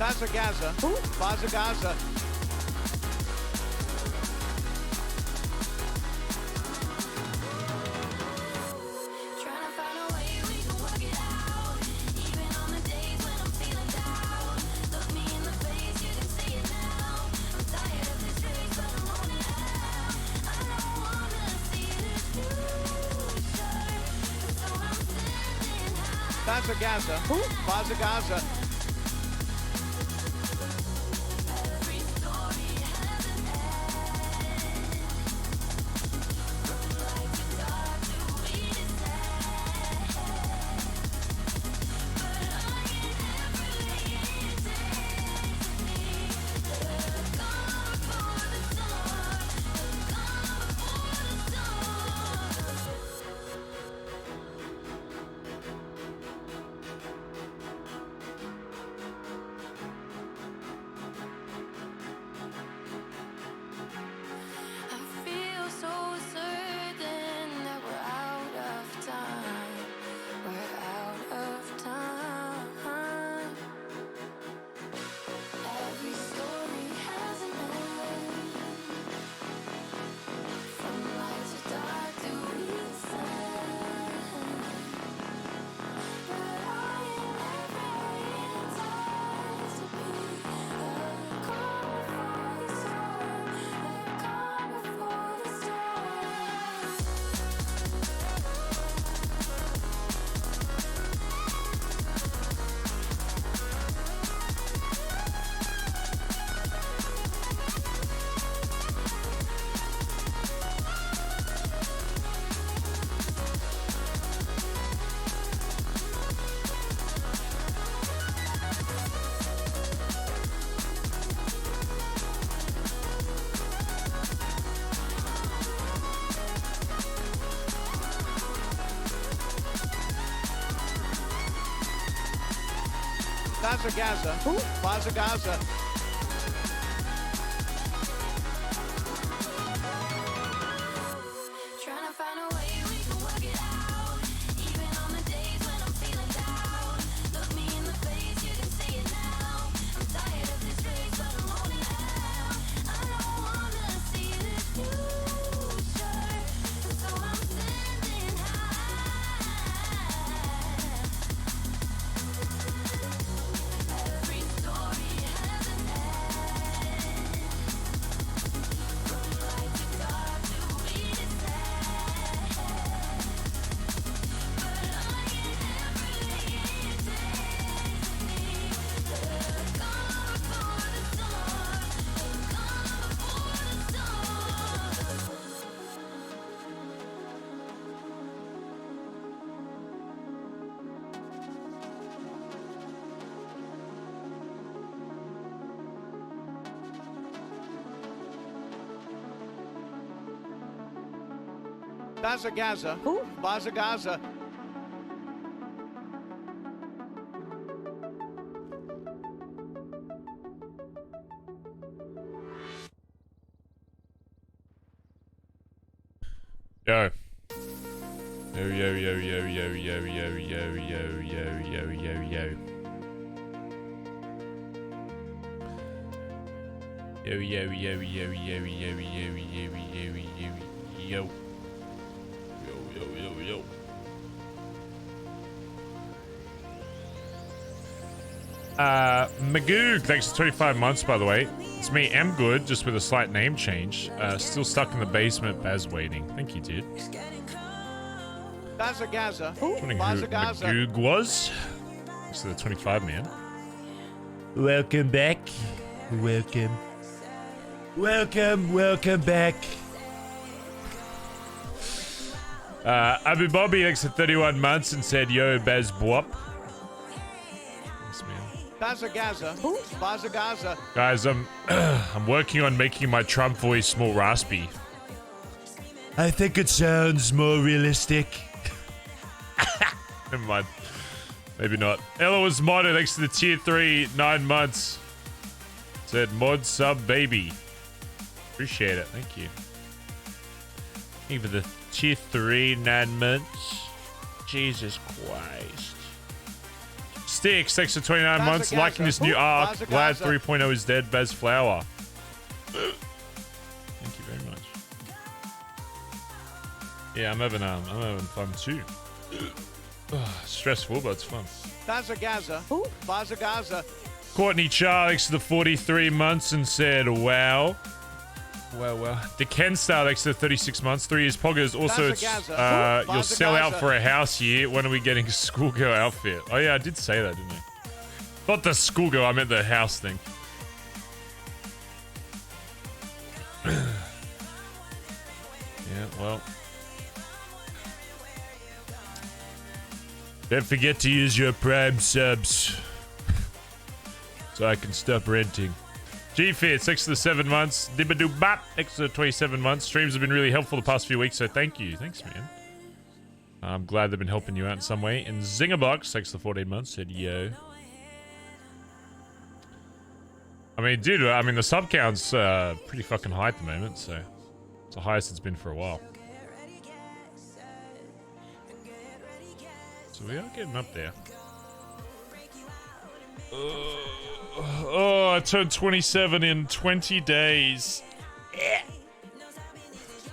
Bazza. Bazza. Bazza. Bazza. Trying to find a way we can work it out. Even on the days when I'm feeling down. Look me in the face, you can see it now. I'm tired of this race, but I'm holding out. I don't wanna see this future, so I'm standing high. Every story has an end. From light to dark to sweet and sad. But I can never leave me. Look on before the storm. Look on before the Bazza. Yo. Yo. Magoo, thanks for 25 months, by the way. It's me, M Good, just with a slight name change. Still stuck in the basement, Bazz waiting. Thank you, dude. Bazza. Wondering who Magoo was. Thanks to the 25, man. Welcome back. Welcome back. Abu Bobby next to 31 months and said, yo, Baz Bwop. Thanks, man. Bazza. Guys, I'm working on making my Trump voice more raspy. I think it sounds more realistic. Never mind. Maybe not. Ella was modded next to the tier 3, 9 months. Said mod sub baby. Appreciate it. Thank you. Thank you for the tier 3, 9 months. Jesus Christ. Sticks, thanks for 29 Bazza months. Gaza. Liking this new Ooh, arc. Bazza Glad Gaza. 3.0 is dead. Bazz Flower. Thank you very much. Yeah, I'm having fun too. Stressful, but it's fun. Bazza Gaza. Bazza Gaza. Courtney Charles to the 43 months and said, wow. Well. The Ken Star next to the 36 months, 3 years. Poggers. Also, Bazza it's Gaza. you'll Bazza sell out Gaza. for a house year. When are we getting a schoolgirl outfit? Oh, yeah, I did say that, didn't I? Not the schoolgirl, I meant the house thing. Yeah, well. Don't forget to use your Prime subs. So I can stop renting. G-Fit, 6 to the 7 months. Dibadoo Bap, extra 27 months. Streams have been really helpful the past few weeks, so thank you. Thanks, man. I'm glad they've been helping you out in some way. And Zingerbox, 6 to 14 months, said yo. I mean, dude, the sub count's pretty fucking high at the moment, so it's the highest it's been for a while. So we are getting up there. Oh, I turned 27 in 20 days.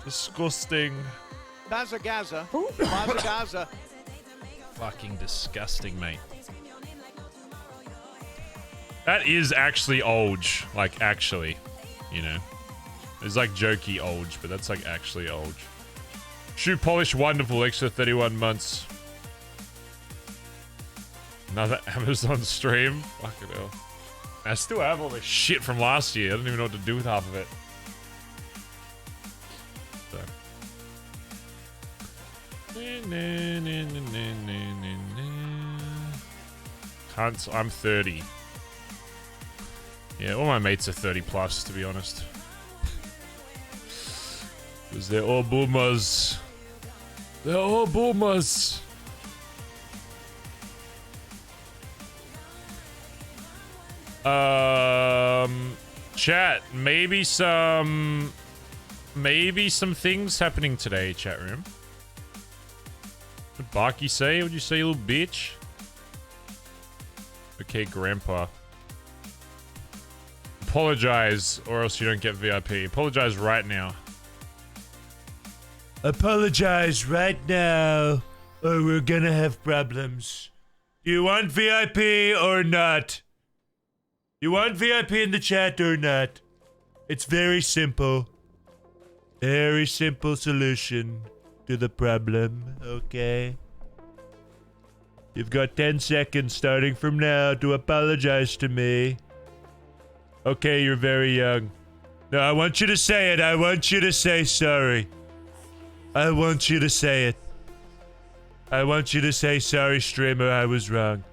Disgusting. Bazza Gaza. Bazza Gaza. Fucking disgusting, mate. That is actually old. Like, actually. You know. It's like jokey old, but that's like actually old. Shoe polish wonderful, extra 31 months. Another Amazon stream. Fucking hell. I still have all this shit from last year. I don't even know what to do with half of it. So. I'm 30. Yeah, all my mates are 30 plus, to be honest. Because they're all boomers. They're all boomers. Chat, maybe some things happening today, chat room. What did Barky say? What'd you say, you little bitch? Okay, Grandpa. Apologize, or else you don't get VIP. Apologize right now. Apologize right now, or we're gonna have problems. Do you want VIP or not? You want VIP in the chat or not? It's very simple. Very simple solution to the problem, okay? You've got 10 seconds starting from now to apologize to me. Okay, you're very young. No, I want you to say it. I want you to say sorry. I want you to say it. I want you to say sorry, streamer, I was wrong.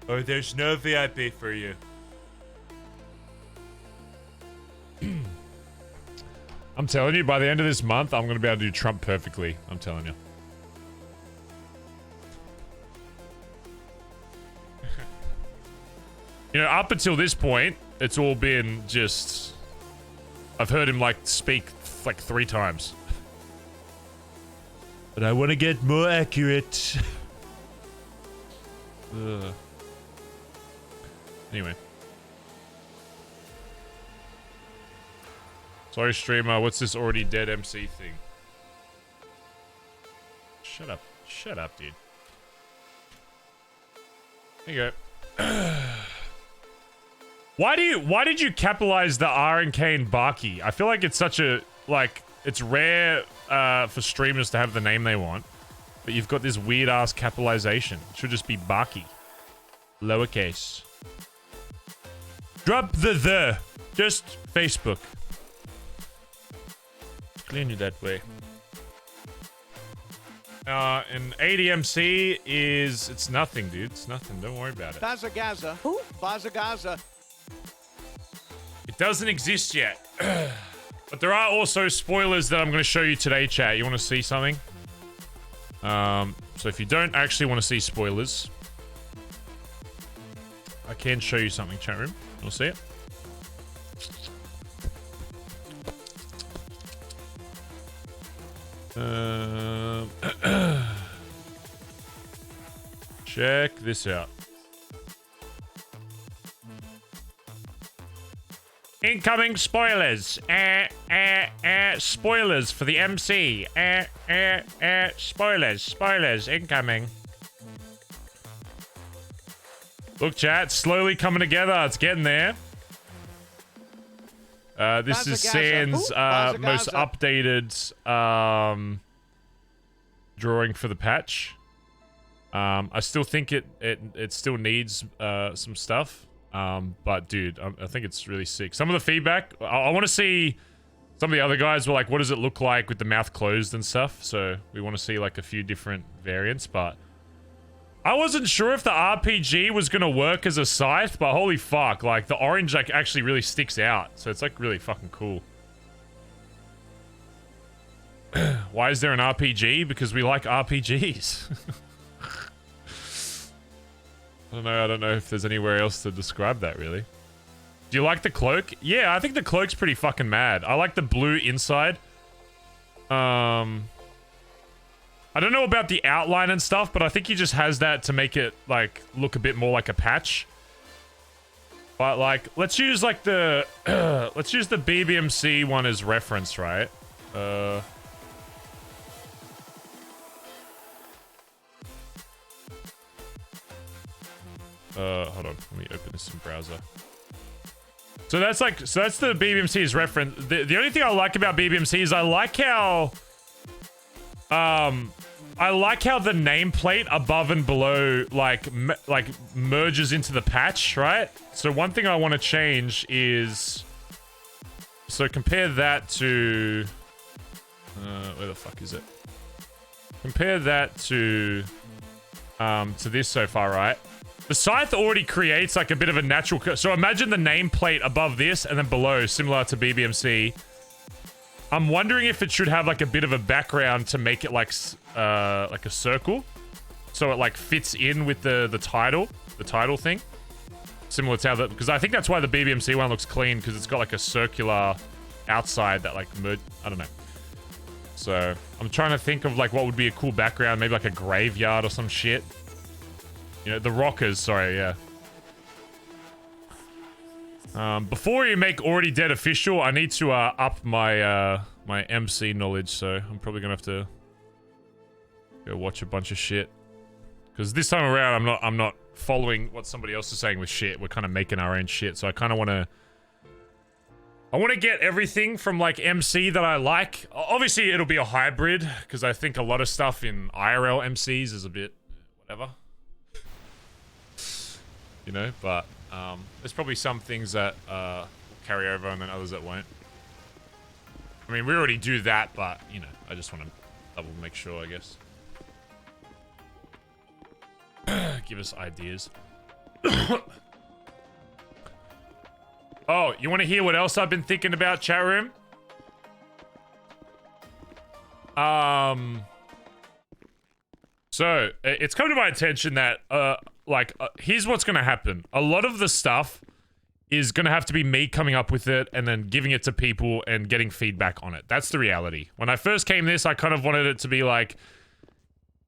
Or there's no VIP for you. I'm telling you, by the end of this month, I'm going to be able to do Trump perfectly. I'm telling you. You know, up until this point, it's all been just... I've heard him, like, speak, like, 3 times. But I want to get more accurate. Anyway. Sorry, streamer. What's this already dead MC thing? Shut up. Shut up, dude. There you go. Why did you capitalize the R and K in Barky? I feel like it's such a, like, it's rare for streamers to have the name they want. But you've got this weird ass capitalization. It should just be Barky. Lowercase. Drop the. Just Facebook. Clean you that way. And ADMC is... It's nothing, dude. It's nothing. Don't worry about it. Bazza Gaza. Bazza Gaza. It doesn't exist yet. But there are also spoilers that I'm going to show you today, chat. You want to see something? So if you don't actually want to see spoilers, I can show you something, chat room. You'll see it. Check this out. Incoming spoilers. Spoilers for the MC. Spoilers incoming. Look, chat, it's slowly coming together. It's getting there. This is Sans most updated drawing for the patch. I still think it still needs some stuff. But dude, I think it's really sick. Some of the feedback, I want to see. Some of the other guys were like, what does it look like with the mouth closed and stuff? So we want to see like a few different variants, but I wasn't sure if the RPG was going to work as a scythe, but holy fuck, like the orange like actually really sticks out. So it's like really fucking cool. Why is there an RPG? Because we like RPGs. I don't know if there's anywhere else to describe that, really. Do you like the cloak? Yeah, I think the cloak's pretty fucking mad. I like the blue inside. I don't know about the outline and stuff, but I think he just has that to make it, like, look a bit more like a patch. But, like, let's use, like, the... let's use the BBMC one as reference, right? Hold on. Let me open this in browser. So that's the BBMC's reference. The only thing I like about BBMC is I like how the nameplate above and below like merges into the patch, right? So one thing I want to change is, so compare that to where the fuck is it? Compare that to this so far, right? The scythe already creates like a bit of a natural... So imagine the nameplate above this and then below, similar to BBMC. I'm wondering if it should have like a bit of a background to make it like a circle. So it like fits in with the title thing. Similar to how that... Because I think that's why the BBMC one looks clean, because it's got like a circular outside that like... I don't know. So I'm trying to think of like what would be a cool background. Maybe like a graveyard or some shit. You know, the rockers, sorry, yeah. Before you make Already Dead official, I need to up my my MC knowledge, so I'm probably gonna have to go watch a bunch of shit. Because this time around, I'm not following what somebody else is saying with shit. We're kind of making our own shit, so I kind of want to... I want to get everything from, like, MC that I like. Obviously, it'll be a hybrid, because I think a lot of stuff in IRL MCs is a bit... whatever. You know, but there's probably some things that will carry over and then others that won't. I mean, we already do that, but, you know, I just want to double make sure, I guess. Give us ideas. Oh, you want to hear what else I've been thinking about, chat room? So, it's come to my attention that, here's what's going to happen. A lot of the stuff is going to have to be me coming up with it and then giving it to people and getting feedback on it. That's the reality. When I first came this, I kind of wanted it to be like,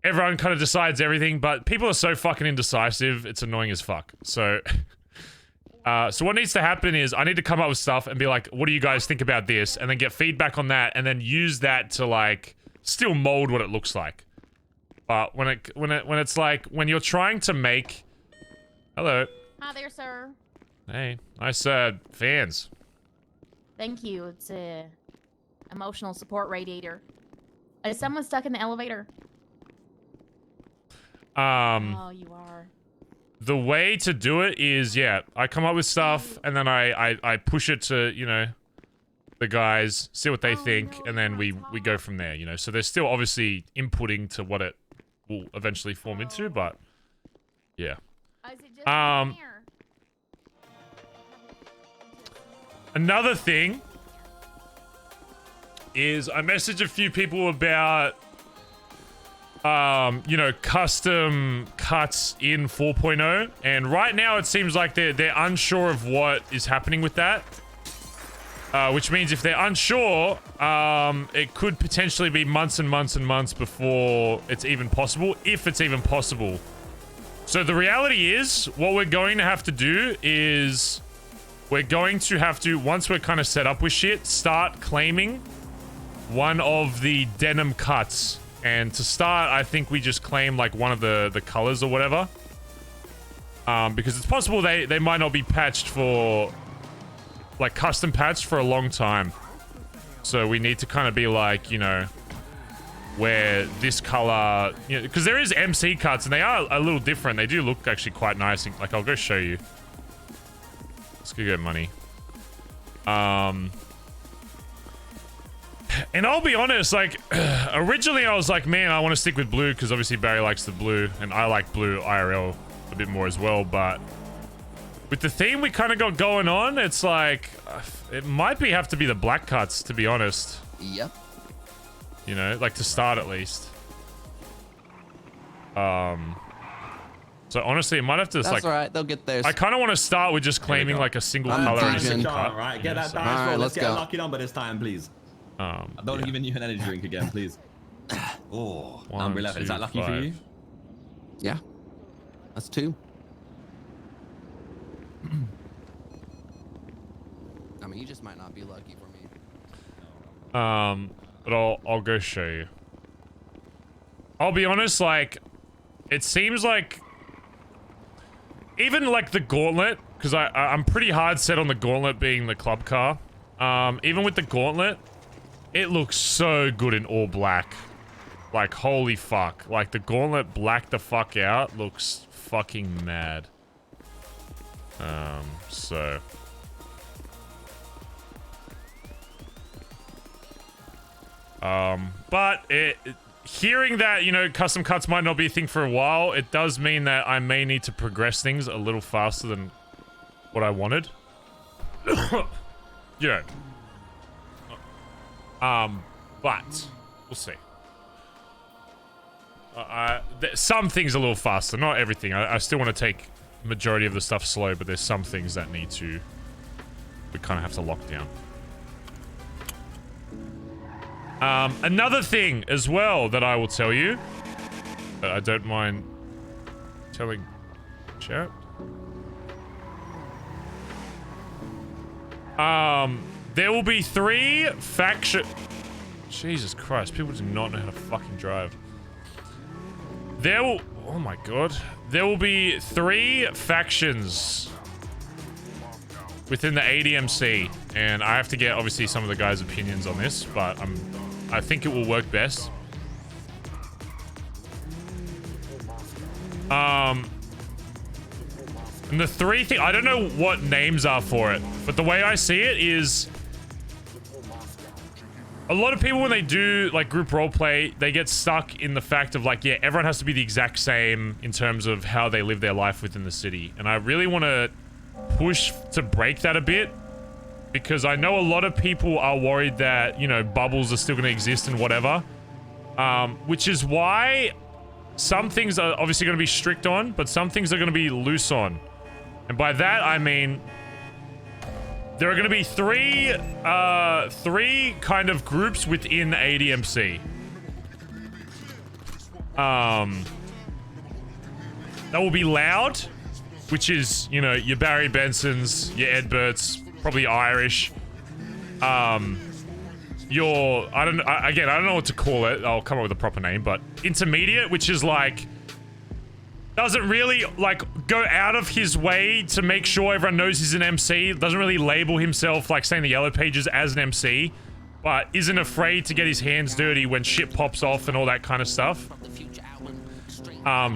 everyone kind of decides everything, but people are so fucking indecisive, it's annoying as fuck. So, so what needs to happen is I need to come up with stuff and be like, what do you guys think about this? And then get feedback on that and then use that to, like, still mold what it looks like. But when it's like, when you're trying to make... Hello. Hi there, sir. Hey. Nice, fans. Thank you. It's a emotional support radiator. Is someone stuck in the elevator? Oh, you are. The way to do it is, yeah, I come up with stuff, and then I push it to, you know, the guys, see what they think, and then we go from there, you know. So there's still obviously inputting to what it will eventually form into, but yeah. Is it just in here? Another thing is I messaged a few people about you know, custom cuts in 4.0, and right now it seems like they're unsure of what is happening with that. Which means if they're unsure, it could potentially be months and months and months before it's even possible, if it's even possible. So the reality is, what we're going to have to do is we're going to have to, once we're kind of set up with shit, start claiming one of the denim cuts. And to start, I think we just claim like one of the colors or whatever. Because it's possible they might not be patched for, like custom patched for a long time. So we need to kind of be like, you know, where this color, you know, because there is MC cuts and they are a little different. They do look actually quite nice. Like I'll go show you. Let's go get money. And I'll be honest, like, originally I was like, man, I want to stick with blue because obviously Barry likes the blue and I like blue IRL a bit more as well. But with the theme we kind of got going on, it's like, it might have to be the black cuts, to be honest. Yep. You know, like to start at least. So honestly, it might have to just That's like. alright, they'll get there. I kind of want to start with just claiming like a single color and a single cut. All right, get that dice Alright, roll. let's Let's get a go. lucky number this time, please. Don't Yeah. give you an energy drink again, please. Oh, One, number 11. Is that two, lucky for you? 5. Yeah. That's 2. I mean, you just might not be lucky for me. But I'll go show you. I'll be honest, like, it seems like even like the gauntlet, because I'm pretty hard set on the gauntlet being the club car. Even with the gauntlet, it looks so good in all black. Like, holy fuck. Like, the gauntlet blacked the fuck out looks fucking mad. So. But hearing that, you know, custom cuts might not be a thing for a while, it does mean that I may need to progress things a little faster than what I wanted. You know. But we'll see. Some things a little faster, not everything. I still want to take majority of the stuff slow, but there's some things that we kind of have to lock down. Another thing as well that I will tell you, that I don't mind telling chat. There will be 3 faction. Jesus Christ, people do not know how to fucking drive. Oh my god. There will be 3 factions within the ADMC, and I have to get obviously some of the guys' opinions on this, but I think it will work best. And the 3 thing, I don't know what names are for it, but the way I see it is a lot of people, when they do like group roleplay, they get stuck in the fact of like, yeah, everyone has to be the exact same in terms of how they live their life within the city. And I really want to push to break that a bit, because I know a lot of people are worried that, you know, bubbles are still going to exist and whatever. Which is why some things are obviously going to be strict on, but some things are going to be loose on. And by that, I mean, there are going to be 3 kind of groups within ADMC. That will be loud, which is, you know, your Barry Bensons, your Edberts, probably Irish. I don't know what to call it. I'll come up with a proper name, but intermediate, which is like, doesn't really like go out of his way to make sure everyone knows he's an MC. Doesn't really label himself like saying the yellow pages as an MC, but isn't afraid to get his hands dirty when shit pops off and all that kind of stuff.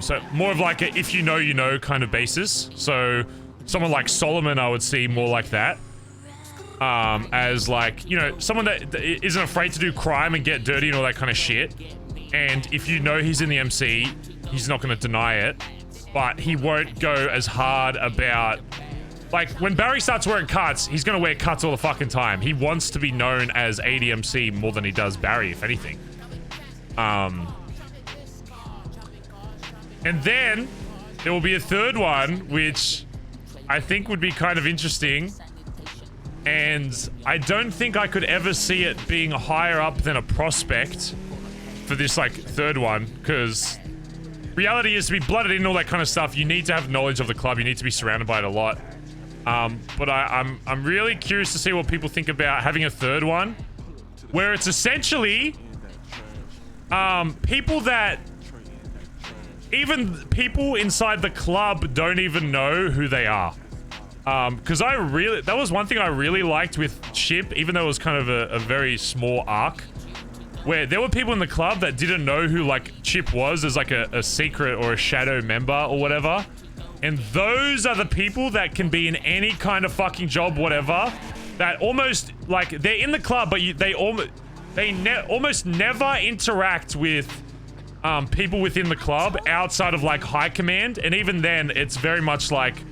So more of like a if you know kind of basis. So someone like Solomon, I would see more like that. As like, you know, someone that isn't afraid to do crime and get dirty and all that kind of shit. And if you know he's in the MC, he's not going to deny it, but he won't go as hard about, like, when Barry starts wearing cuts, he's going to wear cuts all the fucking time. He wants to be known as ADMC more than he does Barry, if anything. And then there will be a 3rd one, which I think would be kind of interesting. And I don't think I could ever see it being higher up than a prospect for this, like, 3rd one, because reality is, to be blooded in all that kind of stuff, you need to have knowledge of the club. You need to be surrounded by it a lot. But I'm really curious to see what people think about having a third one, where it's essentially people that even people inside the club don't even know who they are. Because that was one thing I really liked with Chip, even though it was kind of a very small arc, where there were people in the club that didn't know who like Chip was as like a secret or a shadow member or whatever. And those are the people that can be in any kind of fucking job, whatever, that almost like they're in the club, but they almost never interact with people within the club outside of like high command. And even then it's very much like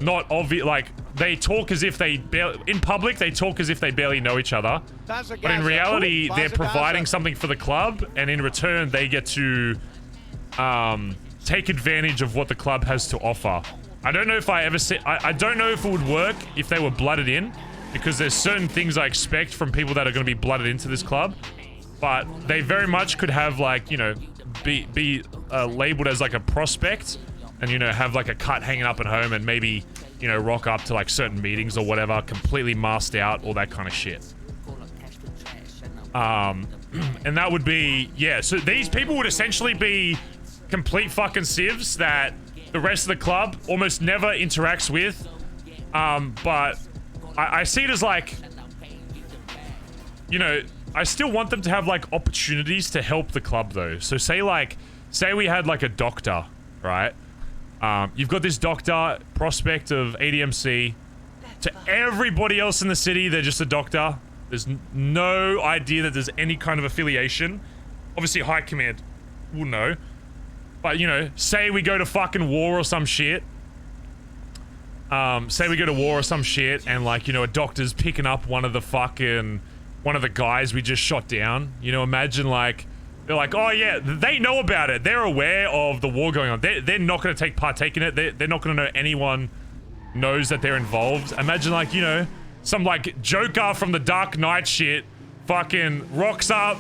not obvious. Like they talk as if they in public they talk as if they barely know each other, but in reality they're providing something for the club, and in return they get to take advantage of what the club has to offer. I don't know if I ever said I don't know if it would work if they were blooded in, because there's certain things I expect from people that are going to be blooded into this club, but they very much could have like, you know, be labeled as like a prospect, and you know, have like a cut hanging up at home, and maybe, you know, rock up to like certain meetings or whatever, completely masked out, all that kind of shit. And that would be, yeah, so these people would essentially be complete fucking civs that the rest of the club almost never interacts with. But I see it as like, you know, I still want them to have like opportunities to help the club though. So say we had like a doctor, right? You've got this doctor, prospect of ADMC. To everybody else in the city, they're just a doctor. There's no idea that there's any kind of affiliation. Obviously, high command will know. But, you know, say we go to fucking war or some shit. Say we go to war or some shit, and like, you know, a doctor's picking up one of the guys we just shot down. You know, imagine like, they're like, oh yeah, they know about it. They're aware of the war going on. They're not going to partake in it. They're not going to know anyone knows that they're involved. Imagine like, you know, some like Joker from the Dark Knight shit fucking rocks up,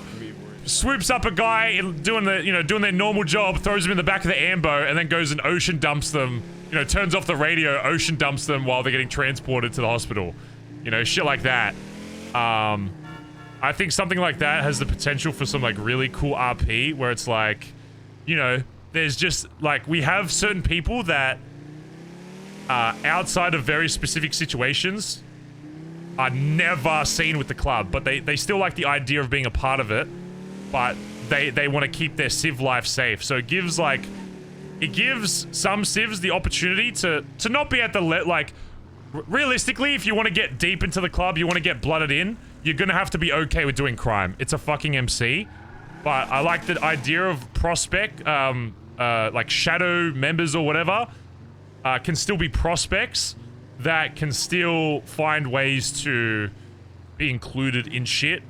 swoops up a guy doing their normal job, throws him in the back of the ambo, and then goes and ocean dumps them. You know, turns off the radio, ocean dumps them while they're getting transported to the hospital. You know, shit like that. I think something like that has the potential for some like really cool RP, where it's like, you know, there's just like, we have certain people that outside of very specific situations are never seen with the club, but they still like the idea of being a part of it, but they want to keep their civ life safe. So it gives some civs the opportunity to not be at the like, realistically, if you want to get deep into the club, you want to get blooded in, you're gonna have to be okay with doing crime. It's a fucking MC. But I like the idea of prospect, like shadow members or whatever, can still be prospects that can still find ways to be included in shit.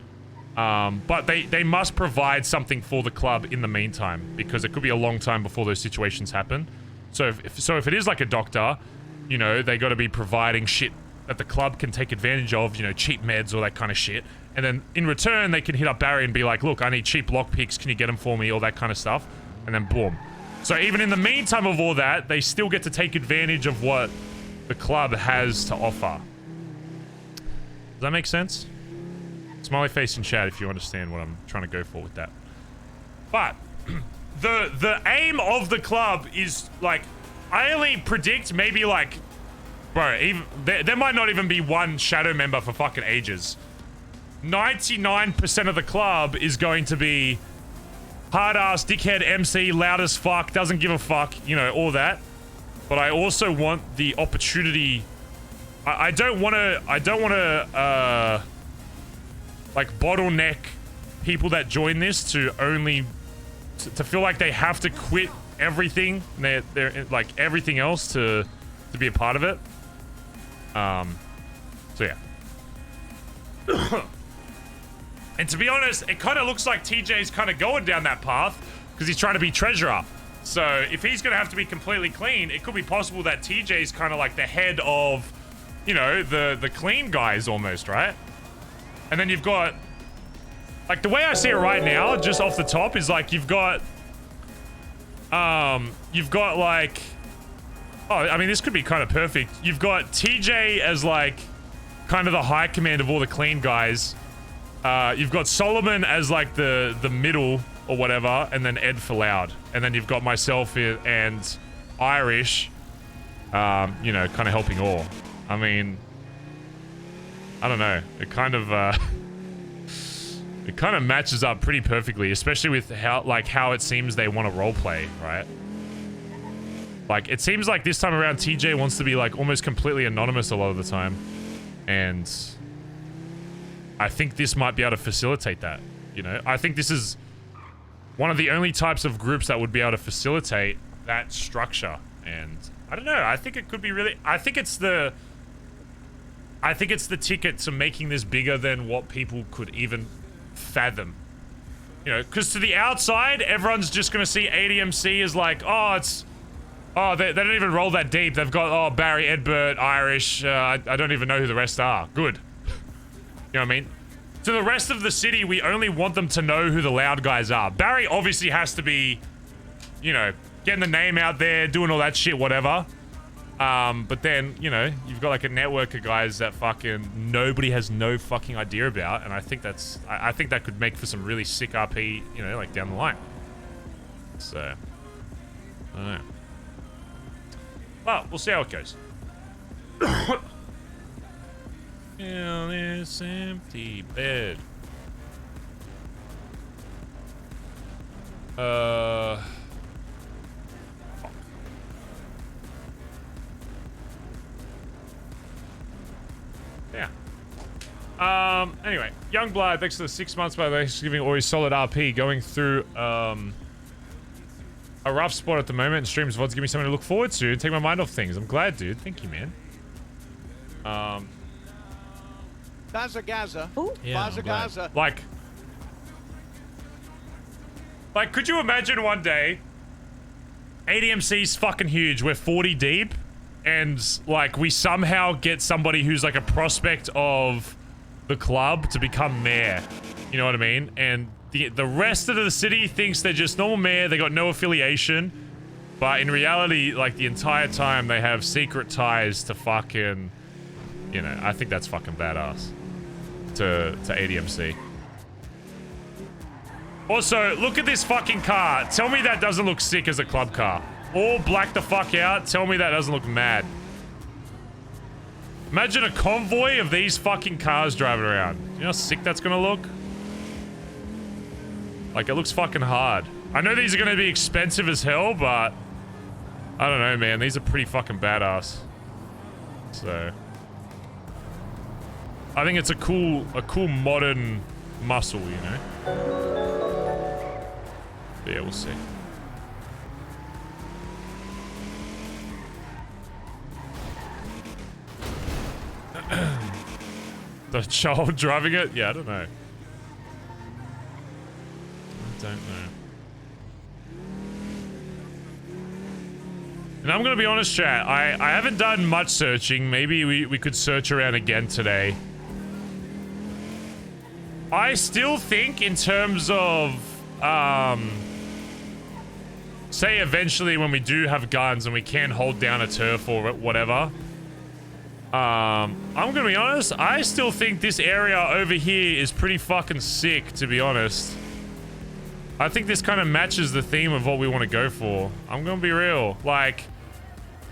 But they must provide something for the club in the meantime, because it could be a long time before those situations happen. So if it is like a doctor, you know, they got to be providing shit that the club can take advantage of, you know, cheap meds, all that kind of shit. And then in return, they can hit up Barry and be like, look, I need cheap lockpicks, can you get them for me, all that kind of stuff. And then boom. So even in the meantime of all that, they still get to take advantage of what the club has to offer. Does that make sense? Smiley face in chat if you understand what I'm trying to go for with that. But the aim of the club is like, I only predict maybe like, bro, even there might not even be one shadow member for fucking ages. 99% of the club is going to be hard-ass, dickhead MC, loud as fuck, doesn't give a fuck, you know, all that. But I also want the opportunity. I don't want to like bottleneck people that join this to only to feel like they have to quit everything, they're like everything else to be a part of it. So yeah. And to be honest, it kind of looks like TJ's kind of going down that path because he's trying to be treasurer. So if he's going to have to be completely clean, it could be possible that TJ's kind of like the head of, you know, the clean guys almost, right? And then you've got, like, the way I see it right now, just off the top, is like you've got like Oh, I mean, this could be kind of perfect. You've got TJ as like kind of the high command of all the clean guys. You've got Solomon as like the middle or whatever, and then Ed for loud. And then you've got myself and Irish, you know, kind of helping all. I mean, I don't know. It kind of matches up pretty perfectly, especially with how it seems they want to roleplay, right? Like, it seems like this time around TJ wants to be like almost completely anonymous a lot of the time. And I think this might be able to facilitate that, you know? I think this is one of the only types of groups that would be able to facilitate that structure. And I don't know, I think it could be really... I think it's the ticket to making this bigger than what people could even fathom. You know, because to the outside, everyone's just going to see ADMC as like, oh, it's... Oh, they don't even roll that deep. They've got, oh, Barry, Edbert, Irish. I don't even know who the rest are. Good. You know what I mean? To the rest of the city, we only want them to know who the loud guys are. Barry obviously has to be, you know, getting the name out there, doing all that shit, whatever. But then, you know, you've got like a network of guys that fucking nobody has no fucking idea about. And I think that's, I think that could make for some really sick RP, you know, like down the line. So, I don't know. Well, we'll see how it goes. In this empty bed. Fuck. Yeah. Anyway, Youngblood, thanks for the 6 months by Thanksgiving. Always solid RP. Going through, a rough spot at the moment, and streams VODs give me something to look forward to. Take my mind off things. I'm glad, dude. Thank you, man. Bazza Gaza. Yeah, Bazza Gaza. Like, could you imagine one day ADMC's fucking huge, we're 40 deep, and like we somehow get somebody who's like a prospect of the club to become mayor. You know what I mean? And the rest of the city thinks they're just normal mayor, they got no affiliation, but in reality, like the entire time they have secret ties to fucking, you know, I think that's fucking badass to ADMC. Also, look at this fucking car. Tell me that doesn't look sick as a club car. All black the fuck out, tell me that doesn't look mad. Imagine a convoy of these fucking cars driving around. You know how sick that's gonna look? Like, it looks fucking hard. I know these are gonna be expensive as hell, but I don't know, man. These are pretty fucking badass. So I think it's a cool modern muscle, you know? But yeah, we'll see. The child driving it? Yeah, I don't know. Don't know. And I'm gonna be honest, chat, I haven't done much searching. Maybe we could search around again today. I still think in terms of say eventually when we do have guns and we can hold down a turf or whatever, I'm gonna be honest, I still think this area over here is pretty fucking sick, to be honest. I think this kind of matches the theme of what we want to go for. I'm gonna be real. Like,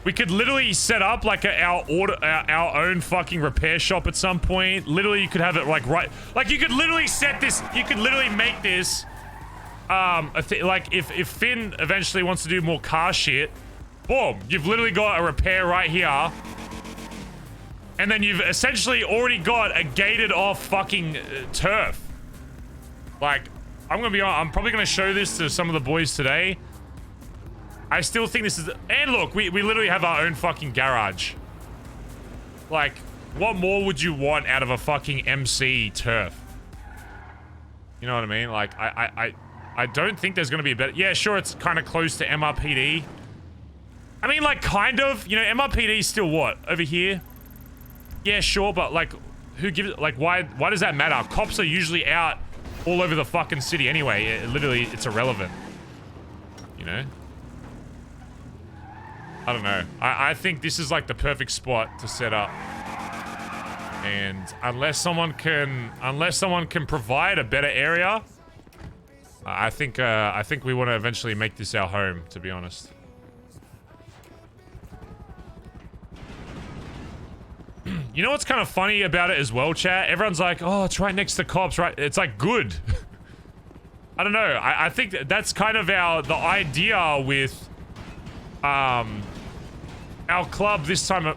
we could literally set up like our own fucking repair shop at some point. Literally, you could have it like right. Like, you could literally set this. You could literally make this. Like if Finn eventually wants to do more car shit, boom, you've literally got a repair right here. And then you've essentially already got a gated off fucking turf. Like, I'm gonna be honest, I'm probably gonna show this to some of the boys today. I still think this is, and look, we literally have our own fucking garage. Like, what more would you want out of a fucking MC turf? You know what I mean? Like, I don't think there's gonna be a better, yeah, sure, it's kind of close to MRPD. I mean, like, kind of, you know, MRPD is still what? Over here? Yeah, sure, but like, who gives, like, why does that matter? Cops are usually out all over the fucking city anyway. Literally, it's irrelevant. You know? I don't know. I think this is like the perfect spot to set up. And unless someone can provide a better area, I think we want to eventually make this our home, to be honest. You know what's kind of funny about it as well, chat? Everyone's like, oh, it's right next to cops, right? It's like good. I don't know. I think that's kind of the idea with our club this time.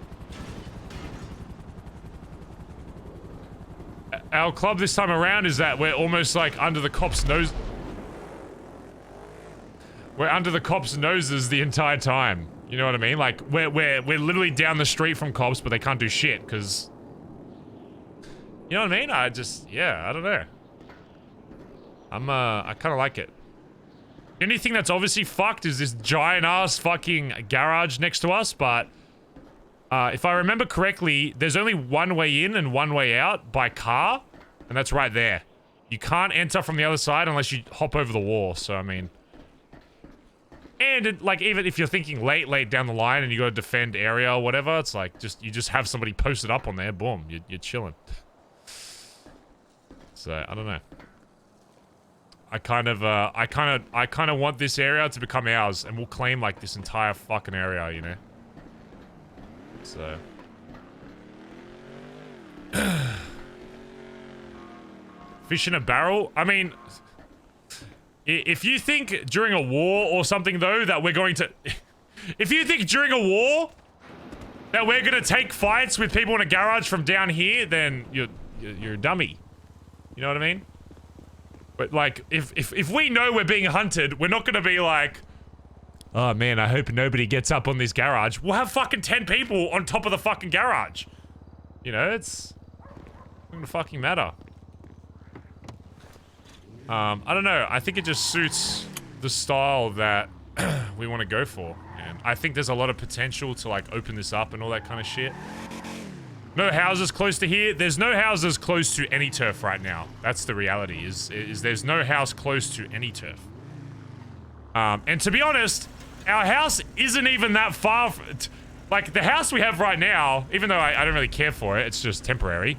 Our club this time around is that we're almost like under the cops' nose. We're under the cops' noses the entire time. You know what I mean? Like we're literally down the street from cops, but they can't do shit because. You know what I mean? I don't know. I kind of like it. The only thing that's obviously fucked is this giant ass fucking garage next to us, but if I remember correctly, there's only one way in and one way out by car, and that's right there. You can't enter from the other side unless you hop over the wall, so I mean... And, like, even if you're thinking late down the line and you gotta defend area or whatever, it's like, you just have somebody posted up on there, boom, you're chilling. So, I don't know. I kind of want this area to become ours, and we'll claim, like, this entire fucking area, you know? So... Fish in a barrel? I mean... If you think during a war or something, though, that we're going to... If you think during a war that we're gonna take fights with people in a garage from down here, then you're a dummy. You know what I mean? But, like, if we know we're being hunted, we're not gonna be like... Oh, man, I hope nobody gets up on this garage. We'll have fucking 10 people on top of the fucking garage. You know, it's... not gonna fucking matter. I don't know. I think it just suits the style that we want to go for. And I think there's a lot of potential to, like, open this up and all that kind of shit. No houses close to here. There's no houses close to any turf right now. That's the reality, is there's no house close to any turf. And to be honest, our house isn't even that far. Like, the house we have right now, even though I don't really care for it, it's just temporary,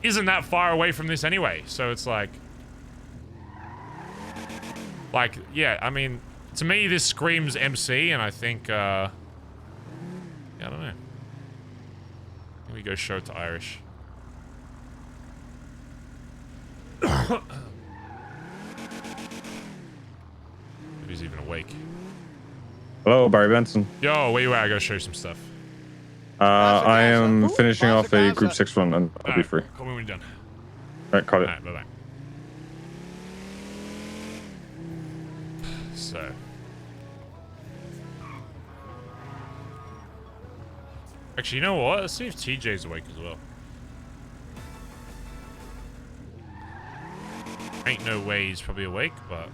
isn't that far away from this anyway. So it's like... Like, yeah, I mean, to me, this screams MC, and I think, yeah, I don't know. Here we go, show it to Irish. If he's even awake. Hello, Barry Benson. Yo, where you at? I gotta show you some stuff. I am finishing Bazza, off a Bazza. Group 6 run, and I'll be free. Call me when you're done. Alright, call it. Alright, bye-bye. So... Actually, you know what? Let's see if TJ's awake as well. Ain't no way he's probably awake, but...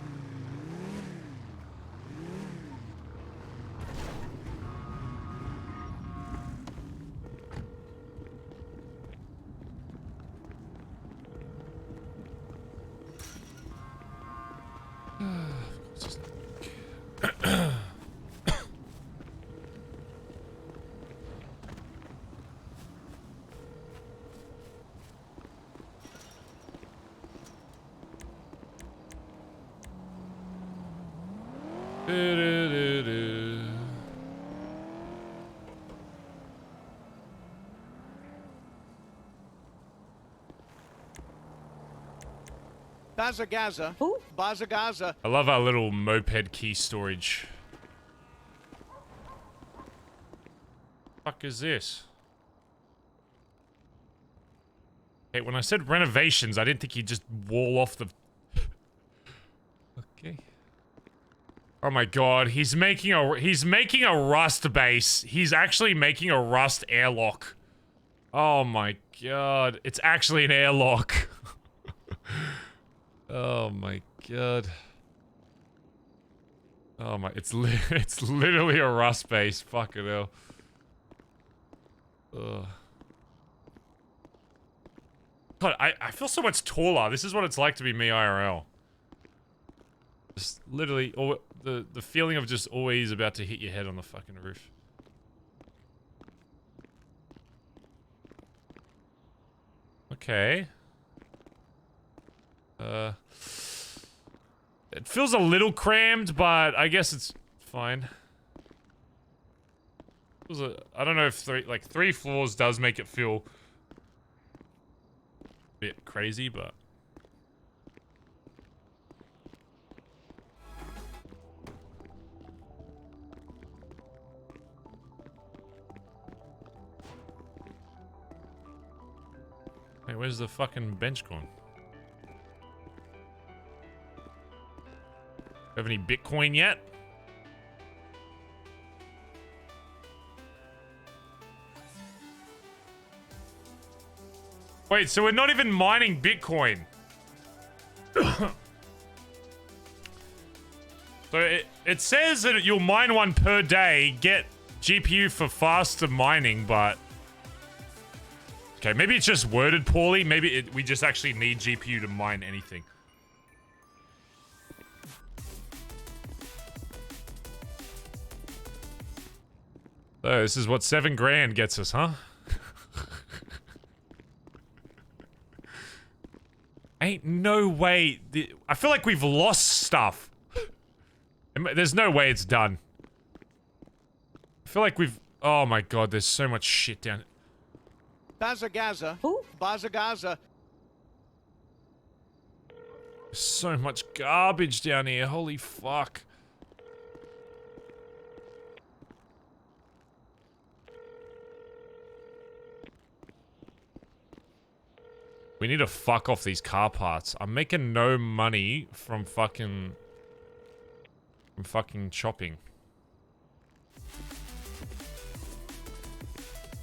Bazza. Bazza. I love our little moped key storage. Fuck is this? Hey, when I said renovations, I didn't think he'd just wall off the... Okay. Oh my god, he's making a rust base. He's actually making a rust airlock. Oh my god, it's actually an airlock. Oh my god. Oh my, it's literally a rust base. Fucking hell. Ugh. God, I feel so much taller. This is what it's like to be me IRL. Just literally, the feeling of just always about to hit your head on the fucking roof. Okay. It feels a little crammed, but I guess it's fine. I don't know if three floors does make it feel a bit crazy, but hey, where's the fucking bench gone? Have any Bitcoin yet? Wait, so we're not even mining Bitcoin. So it says that you'll mine one per day, get GPU for faster mining, but... Okay, maybe it's just worded poorly. Maybe we just actually need GPU to mine anything. So this is what 7 grand gets us, huh? Ain't no way. I feel like we've lost stuff. There's no way it's done. I feel like we've... Oh my god, there's so much shit down... Bazza. Bazza. So much garbage down here. Holy fuck. We need to fuck off these car parts. I'm making no money from fucking chopping.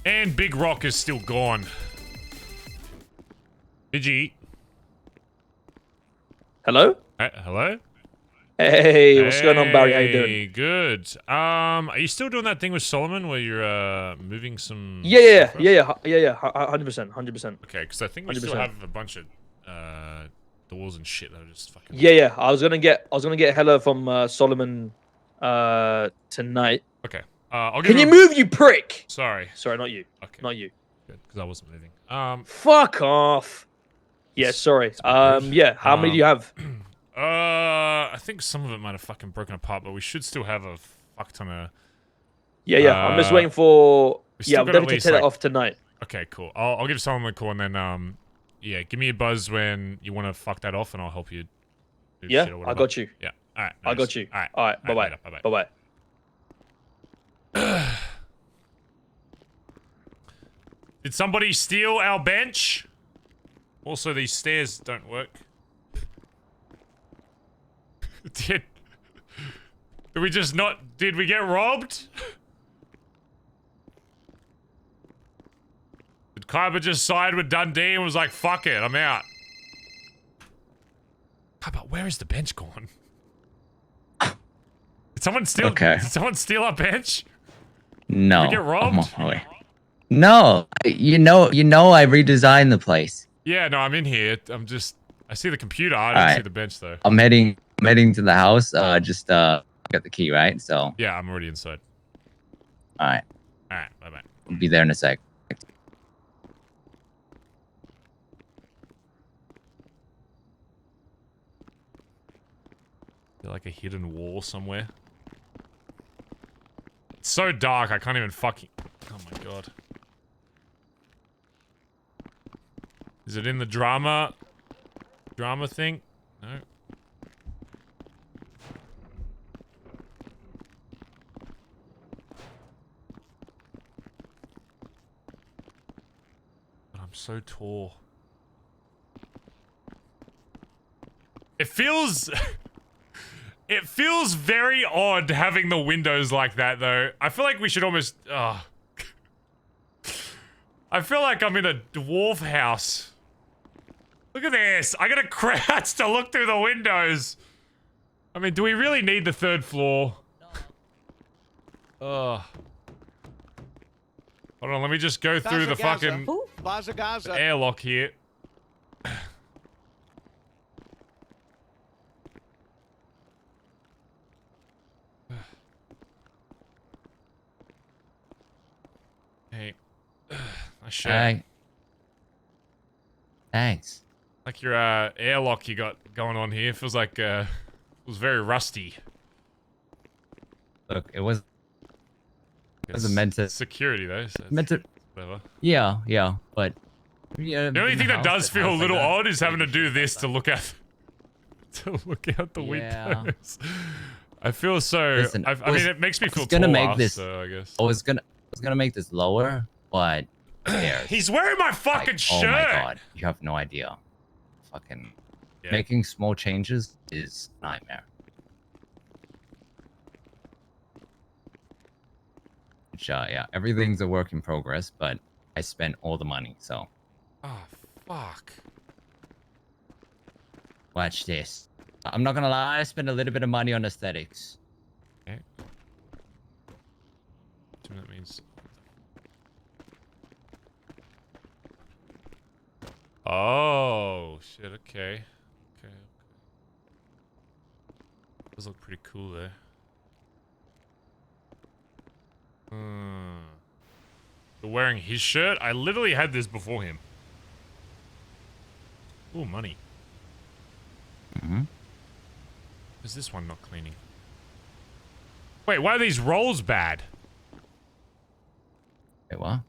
And Big Rock is still gone. Did you eat? Hello? Hello? Hey, what's going on, Barry? How you doing? Hey, good. Are you still doing that thing with Solomon where you're moving some? Yeah, 100%. Okay, because I think we 100%. still have a bunch of doors and shit that are just fucking. Yeah. I was gonna get Hella from Solomon tonight. Okay. I'll give Can you a- move, you prick? Sorry. Sorry, not you. Okay. Not you. Good, because I wasn't moving. Fuck off. Yeah, sorry. Yeah. How many do you have? I think some of it might have fucking broken apart, but we should still have a fuck ton of. Yeah. I'm just waiting for. still I'm got going at to least, take like- it off tonight. Okay, cool. I'll give Solomon a call and then yeah, give me a buzz when you want to fuck that off, and I'll help you. Do Yeah, shit or I whatever. got you. Yeah. All right. I nice. got you. All right. All right. Bye later, bye. bye. Bye bye. Did somebody steal our bench? Also, these stairs don't work. Did we just not... Did we get robbed? Did Kyber just side with Dundee and was like, fuck it, I'm out? Kyber, where is the bench gone? Did someone steal... Okay. Did someone steal our bench? No. Did we get robbed? I'm on my way. No, you know, I redesigned the place. Yeah, no, I'm in here. I'm just... I see the computer. I don't Alright. see the bench, though. I'm heading to the house. Just got the key, right? So, Yeah, I'm already inside. all right, Alright, bye-bye. I'll be there in a sec. Is there like a hidden wall somewhere? It's so dark, I can't even fucking... Oh my god. Is it in the drama thing? No. But I'm so tall. It feels... It feels very odd having the windows like that, though. I feel like we should almost... I feel like I'm in a dwarf house. Look at this. I gotta crouch to look through the windows. I mean, do we really need the 3rd floor? Ugh. Hold on, let me just go through the fucking Bazza. airlock here. Hey. I should. Hey, Thanks. Like your airlock you got going on here feels like it was very rusty. Look, it wasn't meant to. Security though. So Meant to. whatever. Yeah, but. Yeah, The only thing that does feel a little odd is having to do this to to look out the Yeah. windows. I feel so. Listen, I mean, it makes me feel gonna taller, make this. so I guess. I was gonna make this lower, but. Stairs. He's wearing my fucking Like, shirt. Oh my god, you have no idea. Fucking making small changes is a nightmare. Which, yeah, everything's a work in progress, but I spent all the money, so Oh fuck. watch this. I'm not gonna lie, I spent a little bit of money on aesthetics. Okay. So that means. Oh shit. Okay. Okay. Those look pretty cool there. You're wearing his shirt? I literally had this before him. Ooh, money. Is this one not cleaning? Wait, why are these rolls bad? Wait, what?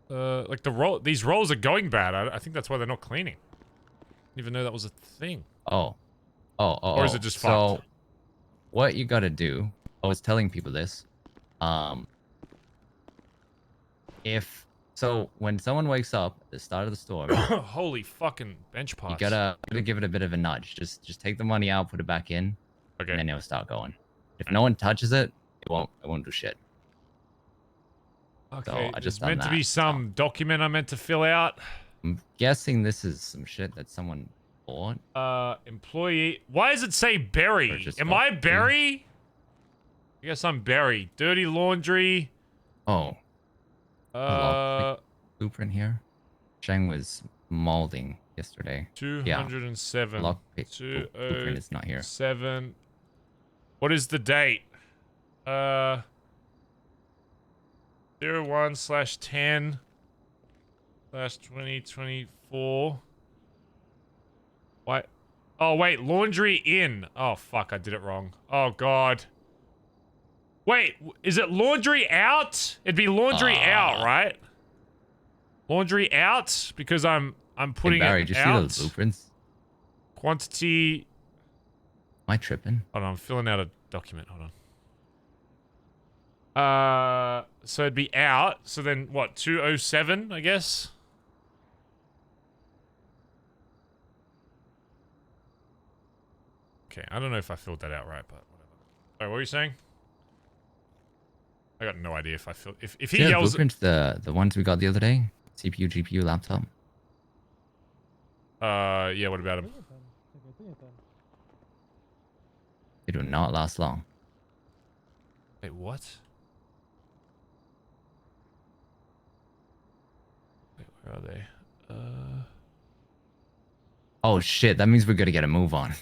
Like these rolls are going bad. I think that's why they're not cleaning. Didn't even know that was a thing. Oh. Or is it just so, fucked? what you gotta do, I was telling people this, when someone wakes up at the start of the storm, Holy fucking bench parts. you gotta give it a bit of a nudge. Just take the money out, put it back in, Okay. and then it'll start going. If no one touches it, it won't do shit. Okay, So I there's just meant done to be that, some document I'm meant to fill out. I'm guessing this is some shit that someone bought. Employee. Why does it say Berry? Purchase Am I copy. Berry? I guess I'm Berry. Dirty laundry. Oh, Uh, blueprint here. Shang was molding yesterday. 207. Blueprint is not here. 7. What is the date? 01/10/2024. What? Oh, wait. Laundry in. Oh, fuck. I did it wrong. Oh, God. Wait. Is it laundry out? It'd be laundry out, right? Laundry out? Because I'm putting Hey Barry, it did you out. see those blueprints? Quantity. Am I tripping? Hold on. I'm filling out a document. Hold on. So it'd be out. So then what? 207, I guess. Okay, I don't know if I filled that out right, but whatever. Alright, what were you saying? I got no idea if I filled. If he Yeah, yells. blueprints, the ones we got the other day. CPU, GPU, laptop. Yeah. What about him? They do not last long. Wait, what? Wait, where are they? Oh shit, that means we're gonna get a move on.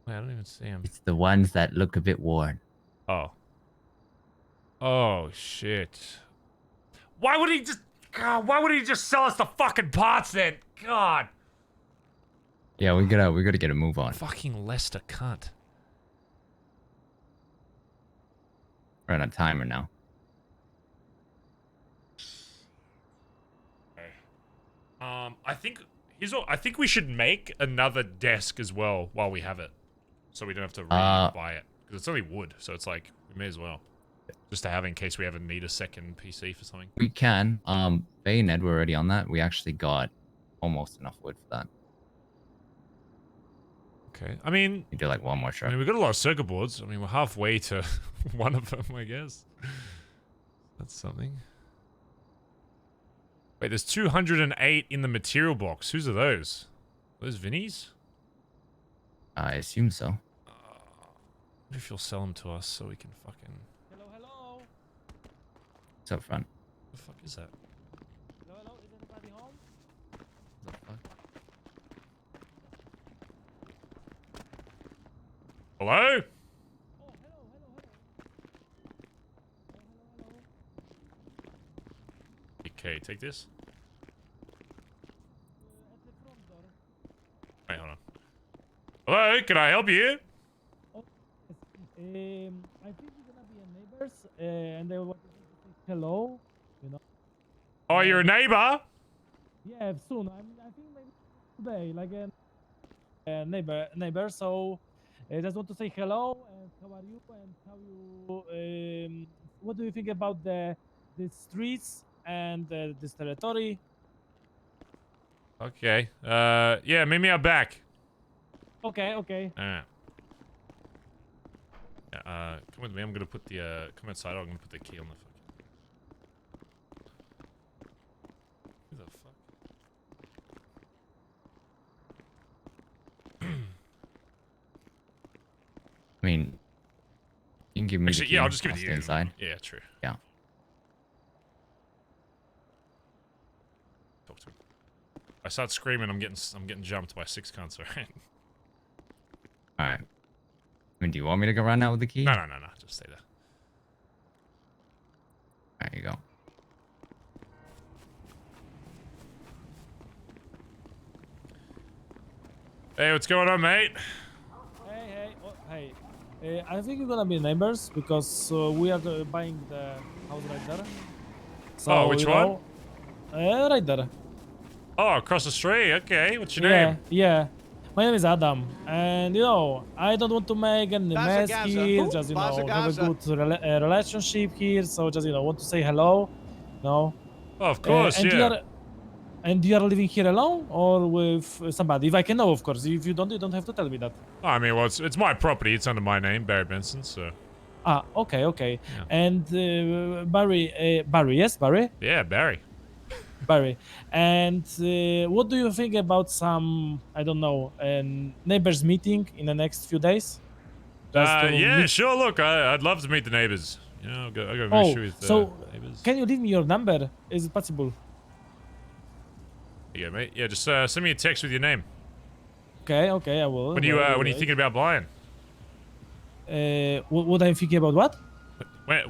Wait, I don't even see him. It's the ones that look a bit worn. Oh. Oh shit. Why would he just? God, why would he just sell us the fucking parts then? God. Yeah, we gotta get a move on. Fucking Lester cunt. We're on a timer now. I think we should make another desk as well while we have it, so we don't have to buy it because it's only wood. So it's like we may as well just to have in case we ever need a second PC for something. We can. Bay and Ed were already on that. We actually got almost enough wood for that. Okay. I mean, We do like one more I truck. mean, we've got a lot of circuit boards. I mean, we're halfway to one of them, I guess. That's something. Wait, there's 208 in the material box. Whose are those? Those Vinny's? I assume so. I wonder if you'll sell them to us so we can fucking... It's up front. What the fuck is that? What the fuck? Hello? Okay, take this. Wait, hold on. Hello, can I help you? I think we're gonna be neighbors, and they want to say hello. You know. Oh, you're a neighbor? Yeah, soon. I think maybe today, like a neighbor. So, I just want to say hello and how are you and how you. What do you think about the streets and this territory? Okay. Yeah, meet me out back. Okay. Okay. Alright. Yeah, come with me. I'm gonna put the, come outside. I'm gonna put the key on the fucking... Who the fuck? I mean, you can give me the Actually, key. yeah, I'll just give it to stay you. inside. Yeah, true. Yeah. Talk to him. If I start screaming, I'm getting jumped by 6 cunts, alright? Alright. I mean, do you want me to go run out with the key? No. Just stay there. There you go. Hey, what's going on, mate? Hey. I think we're gonna be neighbors because we are buying the house right there. So, Oh, which one? Right there. Oh, across the street. Okay, what's your name? Yeah. My name is Adam, and I don't want to make any mess Bazza here. Gaza. Just Bazza have a Gaza. good relationship here. So just want to say hello. No. Oh, of course, and yeah. you are living here alone or with somebody? If I can know, of course. If you don't have to tell me that. Oh, I mean, well, it's my property. It's under my name, Barry Benson, so... Ah, okay. Yeah. And Barry, yes, Barry? Yeah, Barry. Barry. And what do you think about some, I don't know, neighbors meeting in the next few days? Yeah, meet... sure, look, I'd love to meet the neighbors. You know, I got no issue with so neighbors. can you leave me your number? Is it possible? Yeah, mate. Yeah, just send me a text with your name. Okay, I will. When are you thinking about buying? What I'm thinking about what?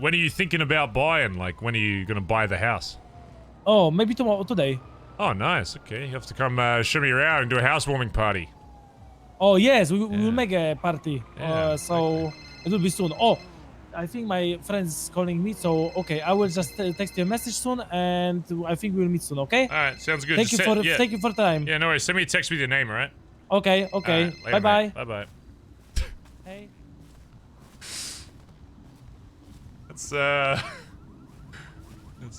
When are you thinking about buying? Like, when are you gonna buy the house? Oh, maybe today. Oh, nice. Okay, you have to come show me around and do a housewarming party. Oh yes, we will make a party. Yeah, So it will be soon. Oh, I think my friend's calling me. So okay, I will just text you a message soon, and I think we'll meet soon. Okay. All right, sounds good. Thank you for time. Yeah, no worries. Send me a text with your name, all right? Okay. Right, Bye. Bye. Hey. That's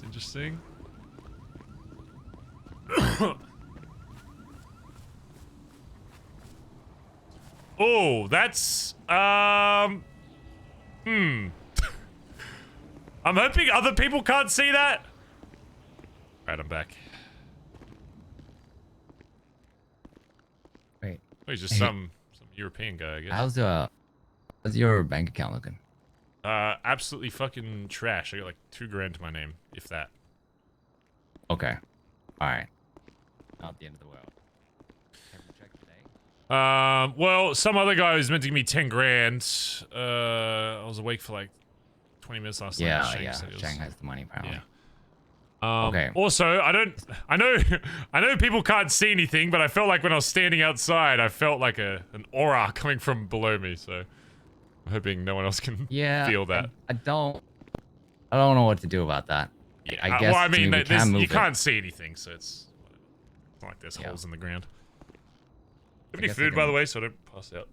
interesting. Oh, that's I'm hoping other people can't see that. Right, I'm back. Wait. Oh, he's just some European guy, I guess. How's your bank account looking? Absolutely fucking trash. I got like 2 grand to my name, if that. Okay. All right. Not the end of the world. Have you checked today? Well, some other guy was meant to give me 10 grand. I was awake for like 20 minutes last night. Yeah. Chang has the money, apparently. Yeah. Okay. Also, I know people can't see anything, but I felt like when I was standing outside, I felt like an aura coming from below me, so I'm hoping no one else can feel that. I don't know what to do about that. Yeah, I guess well, I mean, you it. can't see anything, so it's not like there's holes in the ground. Have any food, by the way, so I don't pass out?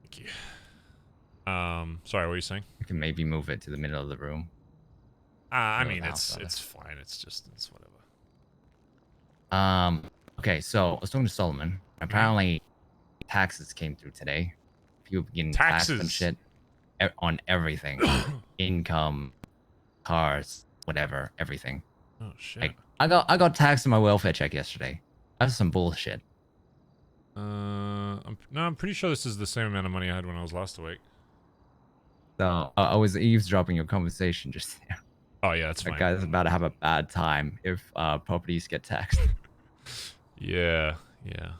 Thank you. Sorry, what were you saying? You can maybe move it to the middle of the room. I mean, it's fine. It's whatever. Okay, so I was talking to Solomon. Apparently, taxes came through today. People getting taxed and shit on everything. Income, cars, whatever, everything. Oh shit. Like, I got taxed on my welfare check yesterday. That's some bullshit. I'm pretty sure this is the same amount of money I had when I was last awake. So I was eavesdropping your conversation just there. Oh yeah, that's fine. That guy's about to have a bad time if properties get taxed. Yeah. Yeah,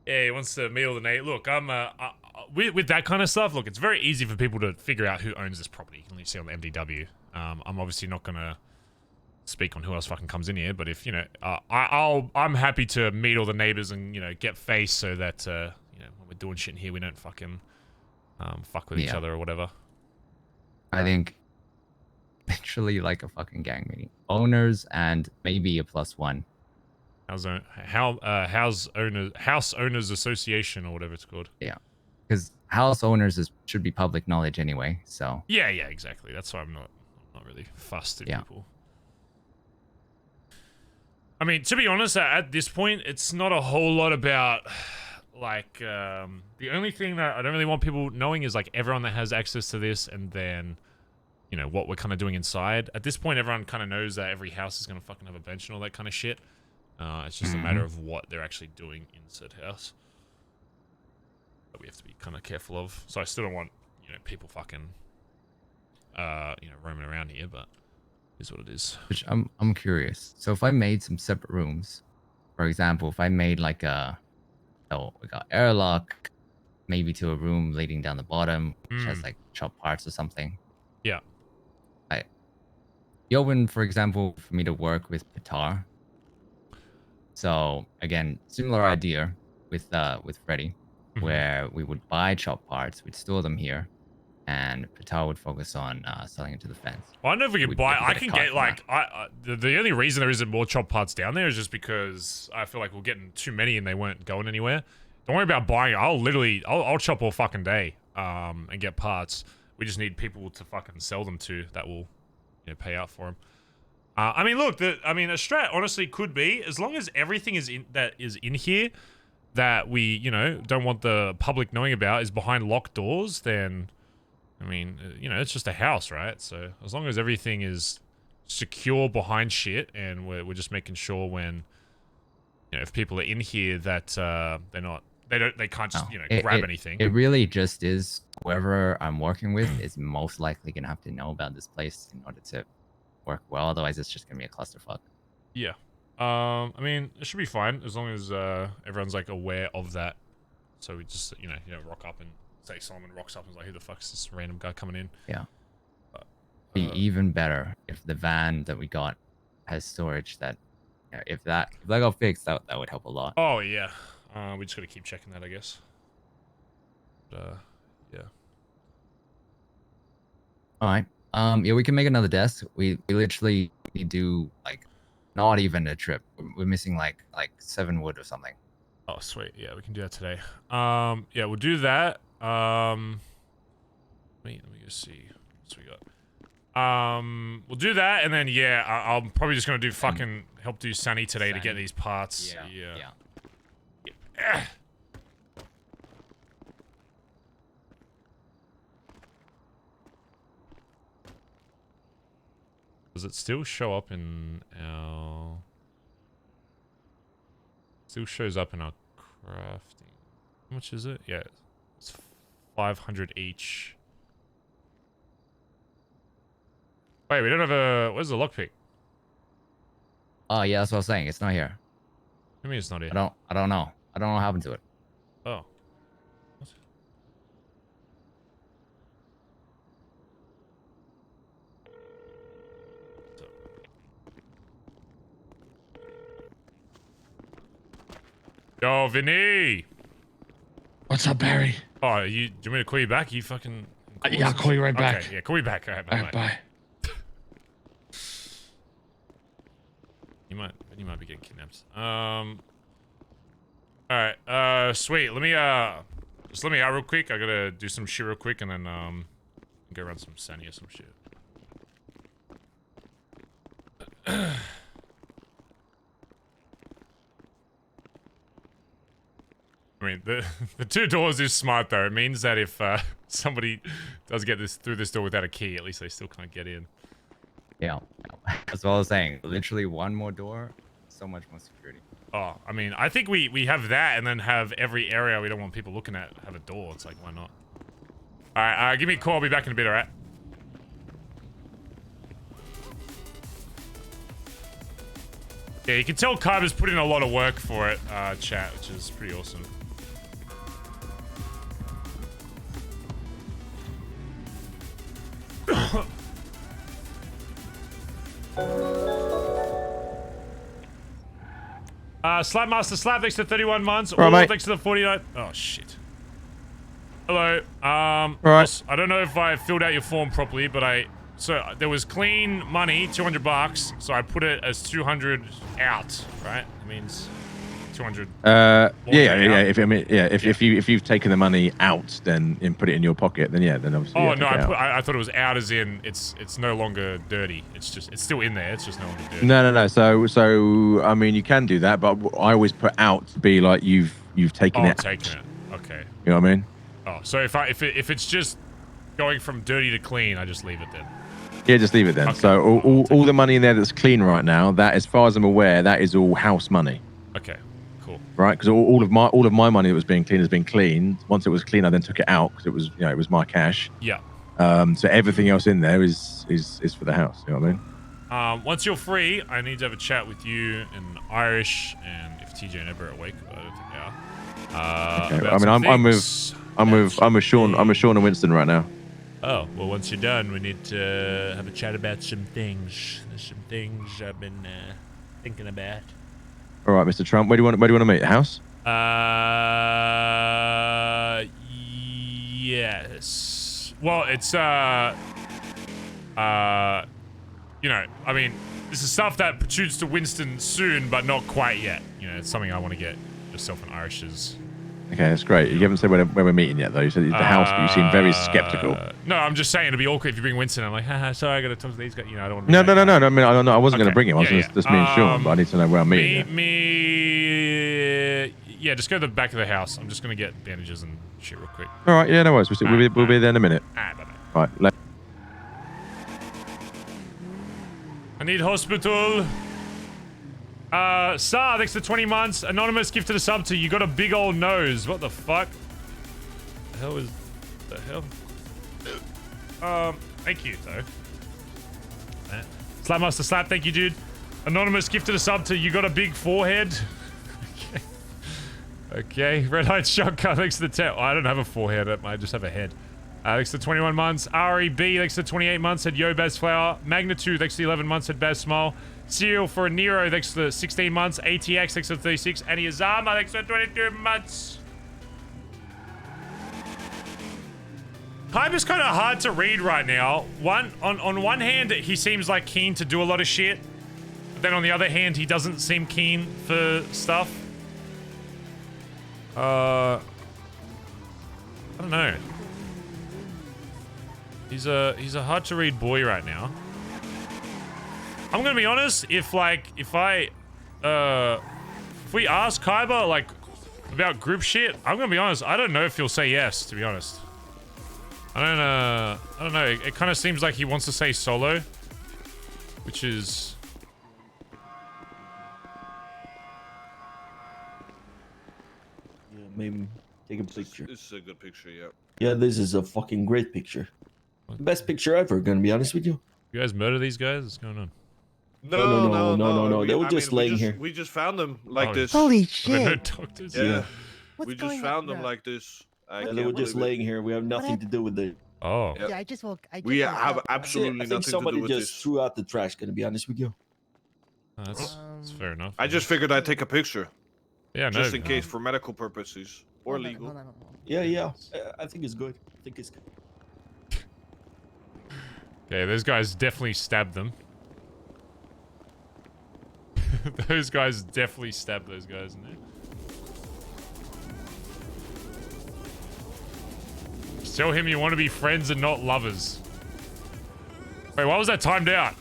he wants to meet all the neighbors. Look, with that kind of stuff, look, it's very easy for people to figure out who owns this property. You can see on the MDW. I'm obviously not gonna speak on who else fucking comes in here, but if, you know, I'm happy to meet all the neighbors and, you know, get face so that, you know, when we're doing shit in here, we don't fucking fuck with each other or whatever. I think literally like a fucking gang meeting. Owners and maybe a +1. House owners association or whatever it's called. Yeah, because house owners should be public knowledge anyway. So yeah, exactly. That's why I'm not really fussed at people. I mean, to be honest, at this point, it's not a whole lot about like the only thing that I don't really want people knowing is like everyone that has access to this, and then, you know, what we're kind of doing inside. At this point, everyone kind of knows that every house is gonna fucking have a bench and all that kind of shit. It's just a matter of what they're actually doing in said house that we have to be kind of careful of. So I still don't want, you know, people fucking, you know, roaming around here, but it is what it is. Which I'm curious. So if I made some separate rooms, for example, if I made like we got airlock, maybe to a room leading down the bottom, which has like chopped parts or something. Yeah. You open, for example, for me to work with Pitar. So again, similar idea with Freddy, where we would buy chop parts, we'd store them here, and Pitar would focus on selling it to the fence. Well, I don't know if we can buy. I can get like the only reason there isn't more chop parts down there is just because I feel like we're getting too many and they weren't going anywhere. Don't worry about buying it. I'll chop all fucking day and get parts. We just need people to fucking sell them to that will, you know, pay out for them. I mean, look, a strat honestly could be, as long as everything is in here that we, you know, don't want the public knowing about is behind locked doors, then, I mean, you know, it's just a house, right? So as long as everything is secure behind shit, and we're just making sure when, you know, if people are in here that they can't just, you know, grab anything. It really just is whoever I'm working with is most likely gonna have to know about this place in order to work well, otherwise it's just gonna be a clusterfuck. Yeah. I mean, it should be fine as long as everyone's like aware of that. So we just, you know, rock up and say Solomon rocks up and is like, who the fuck's this random guy coming in? Yeah. Be even better if the van that we got has storage that, you know, if that got fixed, that would help a lot. Oh yeah. We just gotta keep checking that, I guess. But, yeah. All right. Yeah, we can make another desk. We literally do like not even a trip. We're missing like 7 wood or something. Oh sweet. Yeah, we can do that today. Yeah, we'll do that. Let me just see what we got. We'll do that, and then yeah, I'm probably just gonna do fucking help do Sunny today to get these parts. Yeah. Does it still show up in our... Still shows up in our crafting. How much is it? Yeah, it's 500 each. Wait, we don't have a... Where's the lockpick? Oh yeah, that's what I was saying. It's not here. What do you mean it's not here? I don't know. I don't know what happened to it. Oh. What? Yo, Vinny! What's up, Barry? Oh, do you want me to call you back? You fucking... Yeah, I'll call you right back. Okay, yeah, call me back. All right, bye. All right, bye. You might be getting kidnapped. Alright, sweet. Let me out real quick. I gotta do some shit real quick, and then, go run some Sunny or some shit. I mean, the 2 doors is smart, though. It means that if, somebody does get through this door without a key, at least they still can't get in. Yeah. That's what I was saying. Literally 1 more door, so much more security. Oh, I mean, I think we have that, and then have every area we don't want people looking at have a door. It's like, why not? Alright, give me a call. I'll be back in a bit, alright? Yeah, you can tell Carter's put in a lot of work for it, chat, which is pretty awesome. Slapmaster Slap thanks to 31 months. Right, mate. Thanks to the 49. Oh shit. Hello. Right. I don't know if I filled out your form properly, but there was clean money, $200, so I put it as 200 out, right? It means 200. If you've taken the money out, then and put it in your pocket, then obviously. Oh no, I thought it was out as in it's no longer dirty. It's still in there. It's just no longer dirty. No. So I mean, you can do that, but I always put out to be like you've taken it. Taken it. Okay. You know what I mean? Oh, so if it's just going from dirty to clean, I just leave it then. Yeah, just leave it then. Okay. So all the money in there that's clean right now, that as far as I'm aware, that is all house money. Okay. Cool. Right, because all of my money that was being clean has been cleaned. Once it was clean, I then took it out because it was it was my cash. Yeah. So everything else in there is for the house. You know what I mean? Once you're free, I need to have a chat with you in Irish, and if TJ and Ever are awake, but I don't think they are. Okay. I mean, I'm with Sean and Winston right now. Oh well, once you're done, we need to have a chat about some things. There's some things I've been thinking about. All right, Mr. Trump, where do you want to meet? The house? Yes. Well, it's I mean, this is stuff that protrudes to Winston soon, but not quite yet. It's something I want to get yourself and Irish's. Okay, that's great. You haven't said where we're meeting yet, though. You said the house, but you seem very skeptical. No, I'm just saying it'd be awkward if you bring Winston. I'm like, haha, sorry, I got to talk to these guys. I don't want to. No. I mean, I wasn't going to bring him. I was just me and Sean, but I need to know where I'm meeting. Yeah, just go to the back of the house. I'm just going to get bandages and shit real quick. All right, yeah, no worries. We'll be there in a minute. Bye-bye. Right. I need hospital. Star, thanks for 20 months. Anonymous gift to the sub to you. Got a big old nose. What the fuck? The hell is the hell? Thank you though. Slapmaster Slap, thank you, dude. Anonymous gift to the sub to you. Got a big forehead. Okay. Red Light Shotgun, thanks to the 10. I don't have a forehead. I just have a head. Thanks to 21 months. REB, thanks to 28 months. Said Yo Baz Flower. Magnitude, thanks to 11 months. Said Baz Smile. Serial for a Nero, thanks to 16 months. ATX, thanks to 36. And Yazama, thanks to 22 months. Hype is kind of hard to read right now. On one hand, he seems like keen to do a lot of shit. But then on the other hand, he doesn't seem keen for stuff. I don't know. He's a hard to read boy right now. I'm gonna be honest, if we ask Kaiba like about group shit, I'm gonna be honest, I don't know if he'll say yes, to be honest. I don't know. It kind of seems like he wants to say solo, which is Maybe take a picture. This is a good picture, yeah. Yeah, this is a fucking great picture. Best picture ever, gonna be honest with you. You guys murder these guys? What's going on? No. They were just laying here. We just found them like this. Holy shit. Doctors. Yeah. We just found them like this. They were just laying here. We have nothing to do with it. Oh. Yeah. I just woke. We have absolutely I think nothing to somebody do with just this. threw out the trash, gonna be honest with you. Oh, that's fair enough. I just figured I'd take a picture. Yeah, no. Just in case for medical purposes or legal. Yeah. I think it's good. I think it's good. Okay, those guys definitely stabbed them. Those guys definitely stabbed those guys in there. Just tell him you want to be friends and not lovers. Wait, why was that timed out?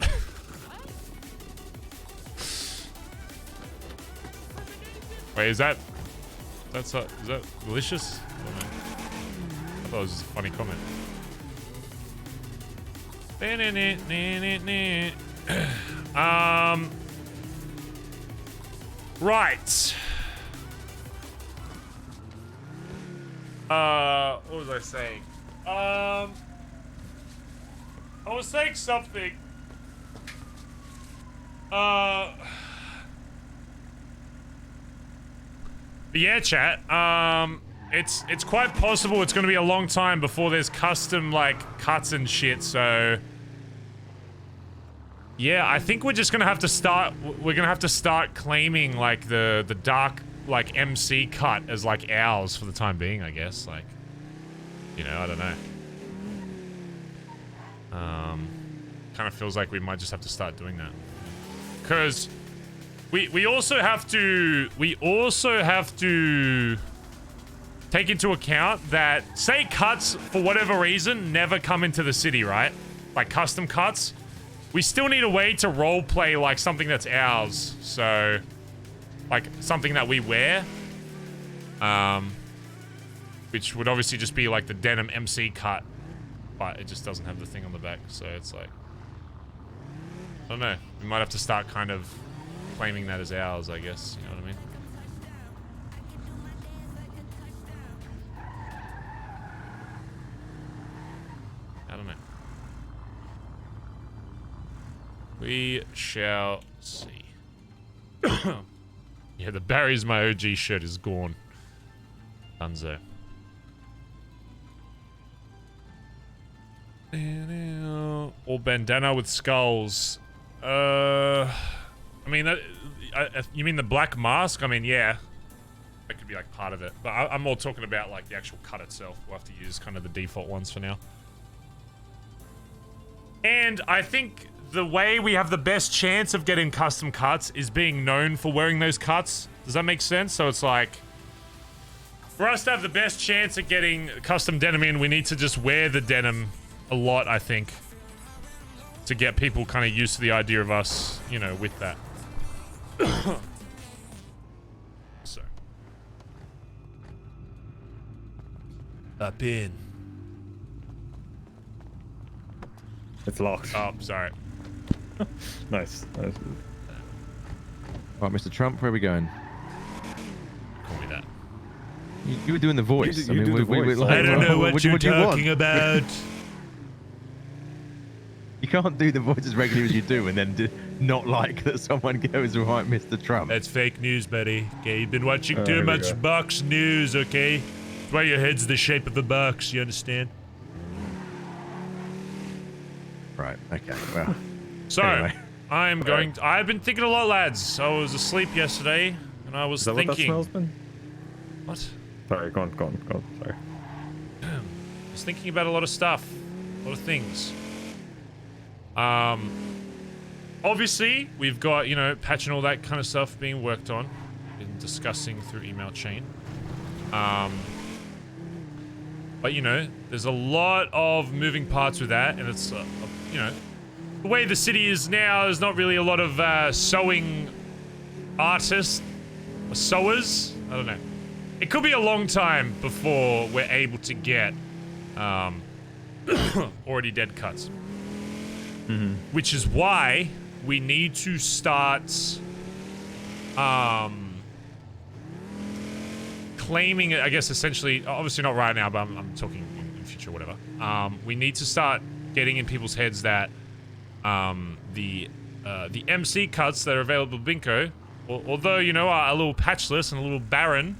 Wait, is that malicious? I don't know. I thought it was just a funny comment. Right. What was I saying? I was saying something. But yeah, chat. It's quite possible it's going to be a long time before there's custom like cuts and shit. So Yeah, I think we're just gonna have to start. We're gonna have to start claiming like the dark like MC cut as like ours for the time being. I guess like, you know, I don't know. Kind of feels like we might just have to start doing that, because we also have to take into account that say cuts for whatever reason never come into the city, right? Like custom cuts. We still need a way to roleplay like something that's ours. So, like something that we wear. Which would obviously just be like the denim MC cut. But it just doesn't have the thing on the back. So it's like, I don't know. We might have to start kind of claiming that as ours, I guess. You know what I mean? I don't know. We shall see. Yeah, the Barry's my OG shirt is gone. Dunzo. Or bandana with skulls. I mean, you mean the black mask? I mean, yeah. That could be like part of it. But I'm more talking about like the actual cut itself. We'll have to use kind of the default ones for now. And I think the way we have the best chance of getting custom cuts is being known for wearing those cuts. Does that make sense? So it's like, for us to have the best chance at getting custom denim in, we need to just wear the denim a lot, I think, to get people kind of used to the idea of us, you know, with that. So. Up in. It's locked. Oh, sorry. Nice. Nice. Right, Mr. Trump, where are we going? Call me that. You were doing the voice. You do the voice. Like, I don't know what you're do you talking want? about. You can't do the voice as regularly as you do and then not like that someone goes, right, Mr. Trump. That's fake news, buddy. Okay, you've been watching too here we much go. box news, okay? That's why your head's the shape of the box, you understand? Right, okay, well. So, anyway. I've been thinking a lot, lads. I was asleep yesterday, and I was Is that what that thinking... smells, Ben? What? Sorry, go on. Sorry. I was thinking about a lot of stuff. A lot of things. Obviously, we've got, you know, patch and all that kind of stuff being worked on. Been discussing through email chain. But, you know, there's a lot of moving parts with that, and it's, you know, the way the city is now, there's not really a lot of sewing artists or sewers. I don't know. It could be a long time before we're able to get already dead cuts. Mm-hmm. Which is why we need to start claiming it, I guess, essentially, obviously not right now, but I'm talking in future, whatever. We need to start getting in people's heads that the MC cuts that are available at Binko, although, you know, are a little patchless and a little barren,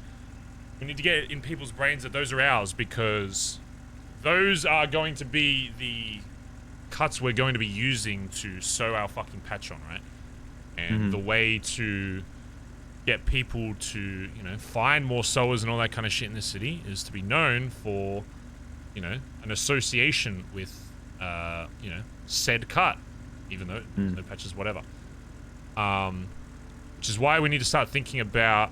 we need to get in people's brains that those are ours, because those are going to be the cuts we're going to be using to sew our fucking patch on, right? And the way to get people to, you know, find more sewers and all that kind of shit in the city is to be known for, you know, an association with, you know, said cut, even though there's no patches, whatever. Which is why we need to start thinking about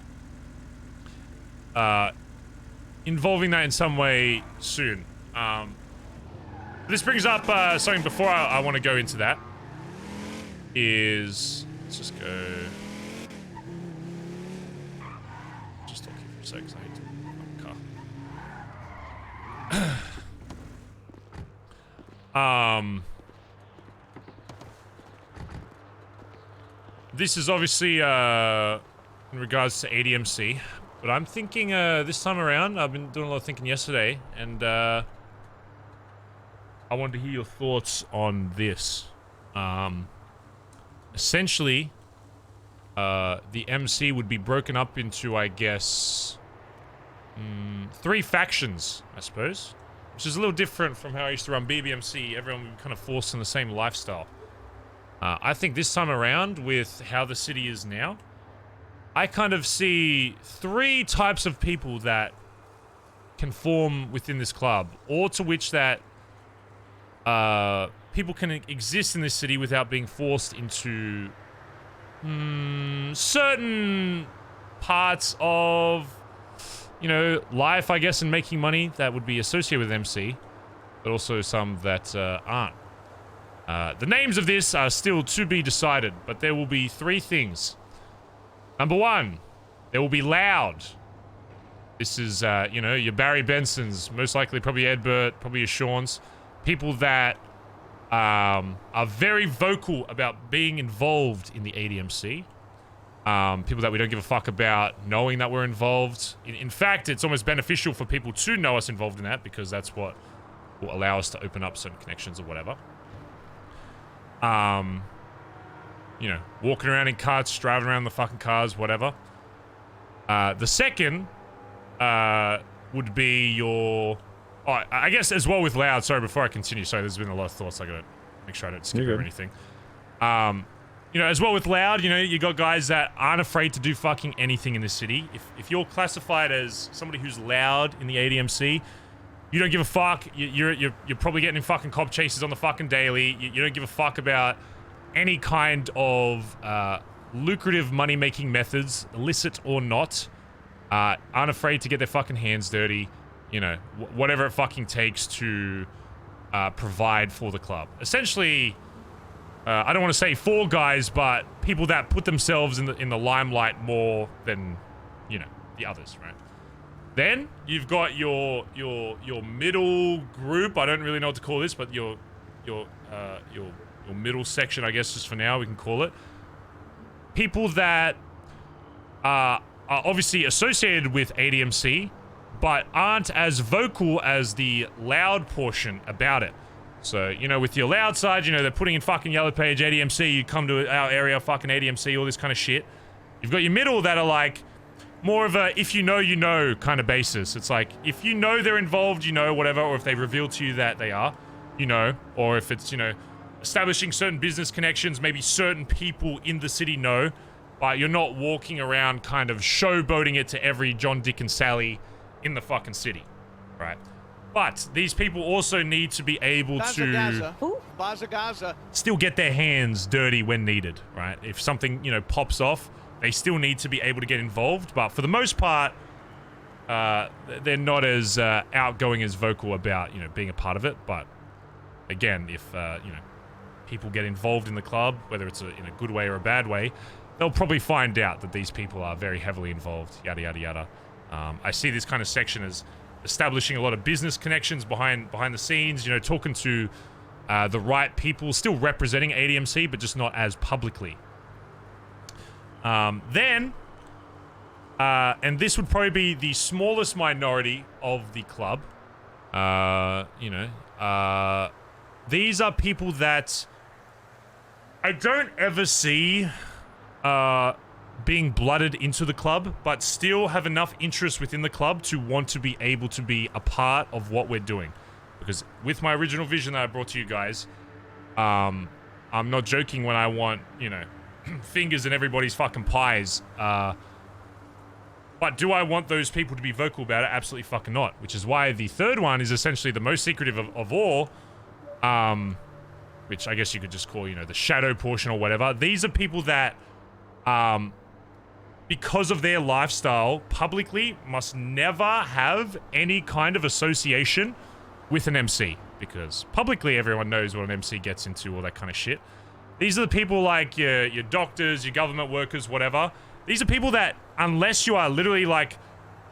involving that in some way soon. This brings up something before I want to go into that. Let's just go. Just talking for a sec, 'cause I need to park the car. This is obviously in regards to ADMC, but I'm thinking this time around. I've been doing a lot of thinking yesterday, and I wanted to hear your thoughts on this. Essentially, the MC would be broken up into, I guess, 3 factions, I suppose. Which is a little different from how I used to run BBMC. Everyone would be kind of forced in the same lifestyle. I think this time around, with how the city is now, I kind of see 3 types of people that can form within this club, or to which that people can exist in this city without being forced into certain parts of, you know, life, I guess, and making money that would be associated with MC, but also some that aren't. The names of this are still to be decided, but there will be 3 things. Number 1, there will be loud. This is, you know, your Barry Bensons, most likely probably Edbert, probably your Sean's. People that are very vocal about being involved in the ADMC. People that we don't give a fuck about knowing that we're involved. In fact, it's almost beneficial for people to know us involved in that, because that's what will allow us to open up certain connections or whatever. You know, walking around in carts, driving around the fucking cars, whatever. The second would be your... Oh, I guess as well with loud. Sorry, before I continue. Sorry, there's been a lot of thoughts. I gotta make sure I don't skip over anything. You know, as well with loud, you know, you got guys that aren't afraid to do fucking anything in this city. If you're classified as somebody who's loud in the ADMC, you don't give a fuck. You're probably getting in fucking cop chases on the fucking daily. You don't give a fuck about any kind of lucrative money-making methods, illicit or not. Aren't afraid to get their fucking hands dirty. You know, whatever it fucking takes to provide for the club. Essentially, I don't want to say fall guys, but people that put themselves in the limelight more than, you know, the others, right? Then you've got your middle group. I don't really know what to call this, but your middle section, I guess, just for now we can call it. People that are obviously associated with ADMC, but aren't as vocal as the loud portion about it. So, you know, with your loud side, you know, they're putting in fucking yellow page, ADMC, you come to our area, fucking ADMC, all this kind of shit. You've got your middle that are like, more of a if you know kind of basis. It's like, if you know they're involved, you know, whatever, or if they reveal to you that they are, you know, or if it's, you know, establishing certain business connections, maybe certain people in the city know, but you're not walking around kind of showboating it to every John, Dick, and Sally in the fucking city, right? But these people also need to be able to still get their hands dirty when needed, right? If something, you know, pops off, they still need to be able to get involved. But for the most part, they're not as outgoing as vocal about, you know, being a part of it. But again, if, you know, people get involved in the club, whether it's in a good way or a bad way, they'll probably find out that these people are very heavily involved, yada, yada, yada. I see this kind of section as establishing a lot of business connections behind the scenes, you know, talking to the right people, still representing ADMC, but just not as publicly. And this would probably be the smallest minority of the club. You know, these are people that I don't ever see being blooded into the club, but still have enough interest within the club to want to be able to be a part of what we're doing. Because with my original vision that I brought to you guys, I'm not joking when I want, you know, fingers in everybody's fucking pies. But do I want those people to be vocal about it? Absolutely fucking not. Which is why the third one is essentially the most secretive of all. Which I guess you could just call, you know, the shadow portion or whatever. These are people that, because of their lifestyle, publicly must never have any kind of association with an MC. Because publicly everyone knows what an MC gets into, all that kind of shit. These are the people like your doctors, your government workers, whatever. These are people that, unless you are literally like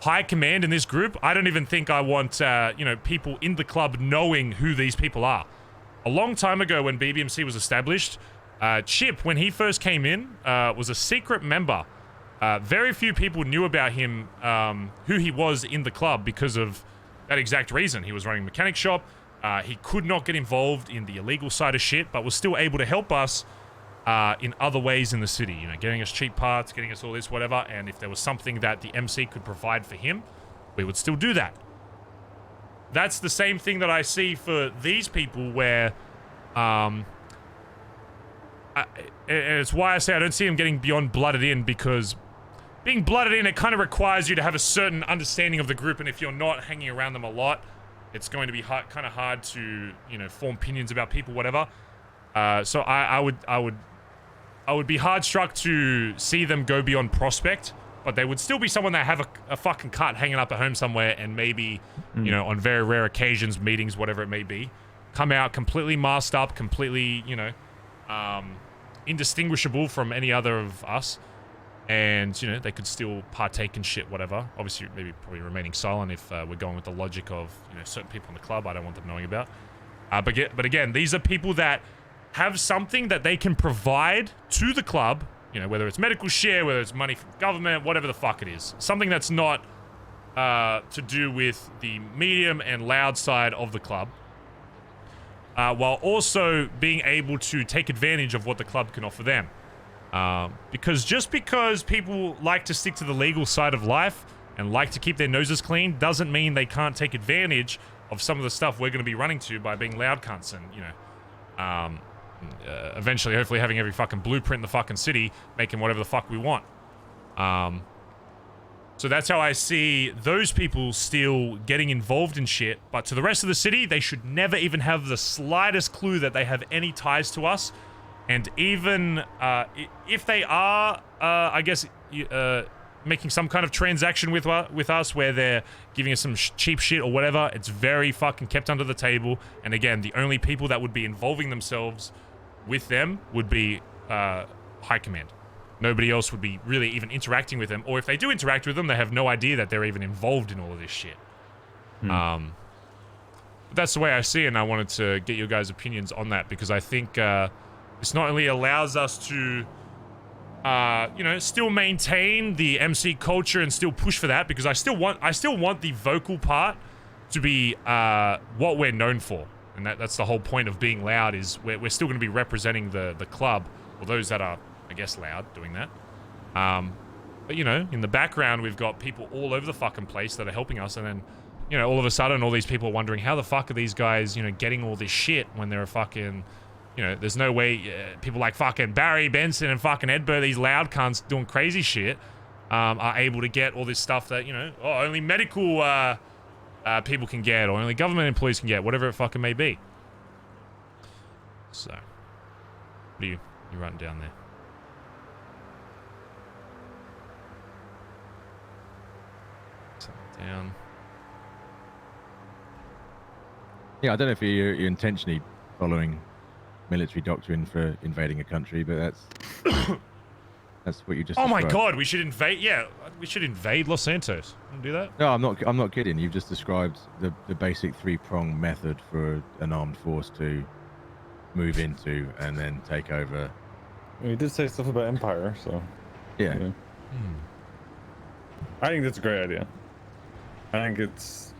high command in this group, I don't even think I want, you know, people in the club knowing who these people are. A long time ago when BBMC was established, Chip, when he first came in, was a secret member. Very few people knew about him, who he was in the club because of that exact reason. He was running a mechanic shop. He could not get involved in the illegal side of shit, but was still able to help us in other ways in the city. You know, getting us cheap parts, getting us all this, whatever. And if there was something that the MC could provide for him, we would still do that. That's the same thing that I see for these people where, I it's why I say I don't see him getting beyond blooded in, because being blooded in, it kind of requires you to have a certain understanding of the group, and if you're not hanging around them a lot, it's going to be kind of hard to, you know, form opinions about people, whatever. So I would be hard struck to see them go beyond prospect, but they would still be someone that have a fucking cut hanging up at home somewhere, and maybe, you know, on very rare occasions, meetings, whatever it may be, come out completely masked up, completely, you know, indistinguishable from any other of us, and, you know, they could still partake in shit, whatever. Obviously, maybe probably remaining silent if we're going with the logic of, you know, certain people in the club I don't want them knowing about. But again, these are people that have something that they can provide to the club, you know, whether it's medical share, whether it's money from government, whatever the fuck it is. Something that's not to do with the medium and loud side of the club. While also being able to take advantage of what the club can offer them. Because just because people like to stick to the legal side of life and like to keep their noses clean doesn't mean they can't take advantage of some of the stuff we're going to be running to by being loud cunts and, you know, eventually, hopefully, having every fucking blueprint in the fucking city, making whatever the fuck we want. So that's how I see those people still getting involved in shit, but to the rest of the city, they should never even have the slightest clue that they have any ties to us. And even if they are, I guess, making some kind of transaction with us where they're giving us some cheap shit or whatever, it's very fucking kept under the table. And again, the only people that would be involving themselves with them would be high command. Nobody else would be really even interacting with them, or if they do interact with them, they have no idea that they're even involved in all of this shit. That's the way I see it, and I wanted to get your guys' opinions on that, because I think this not only allows us to, you know, still maintain the MC culture and still push for that, because I still want the vocal part to be what we're known for, and that's the whole point of being loud, is we're still going to be representing the club, or those that are, I guess, loud doing that. But, you know, in the background, we've got people all over the fucking place that are helping us, and then, you know, all of a sudden, all these people are wondering, how the fuck are these guys, you know, getting all this shit when they're a fucking, you know, there's no way people like fucking Barry, Benson, and fucking Edbert, these loud cunts doing crazy shit, are able to get all this stuff that, you know, only medical people can get, or only government employees can get, whatever it fucking may be. So, what are you writing down there? Down. Yeah, I don't know if you're intentionally following military doctrine for invading a country, but that's what you just. Oh my described. god, we should invade. Yeah, we should invade Los Santos. Want to do that? No, I'm not kidding. You've just described the basic three-prong method for an armed force to move into and then take over. We did say stuff about Empire, so. Yeah. I think that's a great idea. I think it's.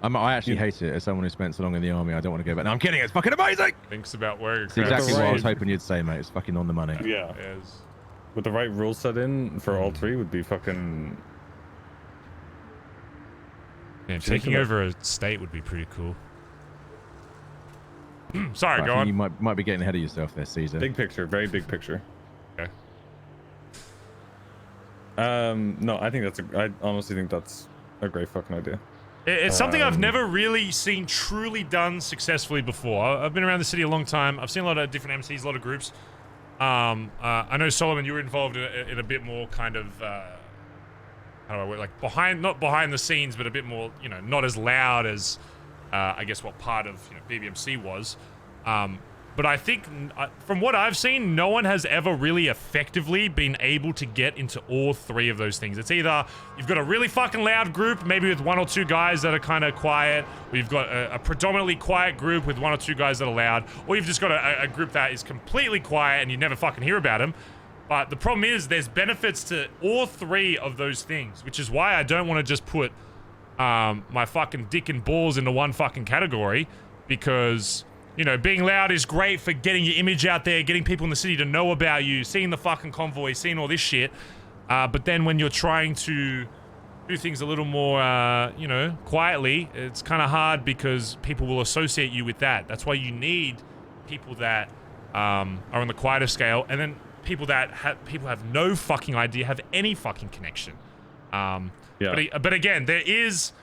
I actually hate it. As someone who spent so long in the army, I don't want to go back. No, I'm kidding. It's fucking amazing. Thinks about where. It's exactly what I was hoping you'd say, mate. It's fucking on the money. Yeah. With the right rules set in for all three would be fucking. Yeah, taking over a state would be pretty cool. Sorry, go on. You might be getting ahead of yourself there, Caesar. Big picture, very big picture. Okay. No, I think I honestly think that's a great fucking idea. It's something I've never really seen truly done successfully before. I've been around the city a long time. I've seen a lot of different MCs, a lot of groups. I know, Solomon, you were involved in a bit more kind of, how do I word, like not behind the scenes, but a bit more, you know, not as loud as, I guess, what part of, you know, BBMC was. But I think, from what I've seen, no one has ever really effectively been able to get into all three of those things. It's either you've got a really fucking loud group, maybe with one or two guys that are kind of quiet, or you've got a predominantly quiet group with one or two guys that are loud, or you've just got a group that is completely quiet and you never fucking hear about them. But the problem is there's benefits to all three of those things, which is why I don't want to just put my fucking dick and balls into one fucking category, because, you know, being loud is great for getting your image out there, getting people in the city to know about you, seeing the fucking convoy, seeing all this shit. But then when you're trying to do things a little more, you know, quietly, it's kind of hard because people will associate you with that. That's why you need people that are on the quieter scale, and then people that have no fucking idea, have any fucking connection. But again, there is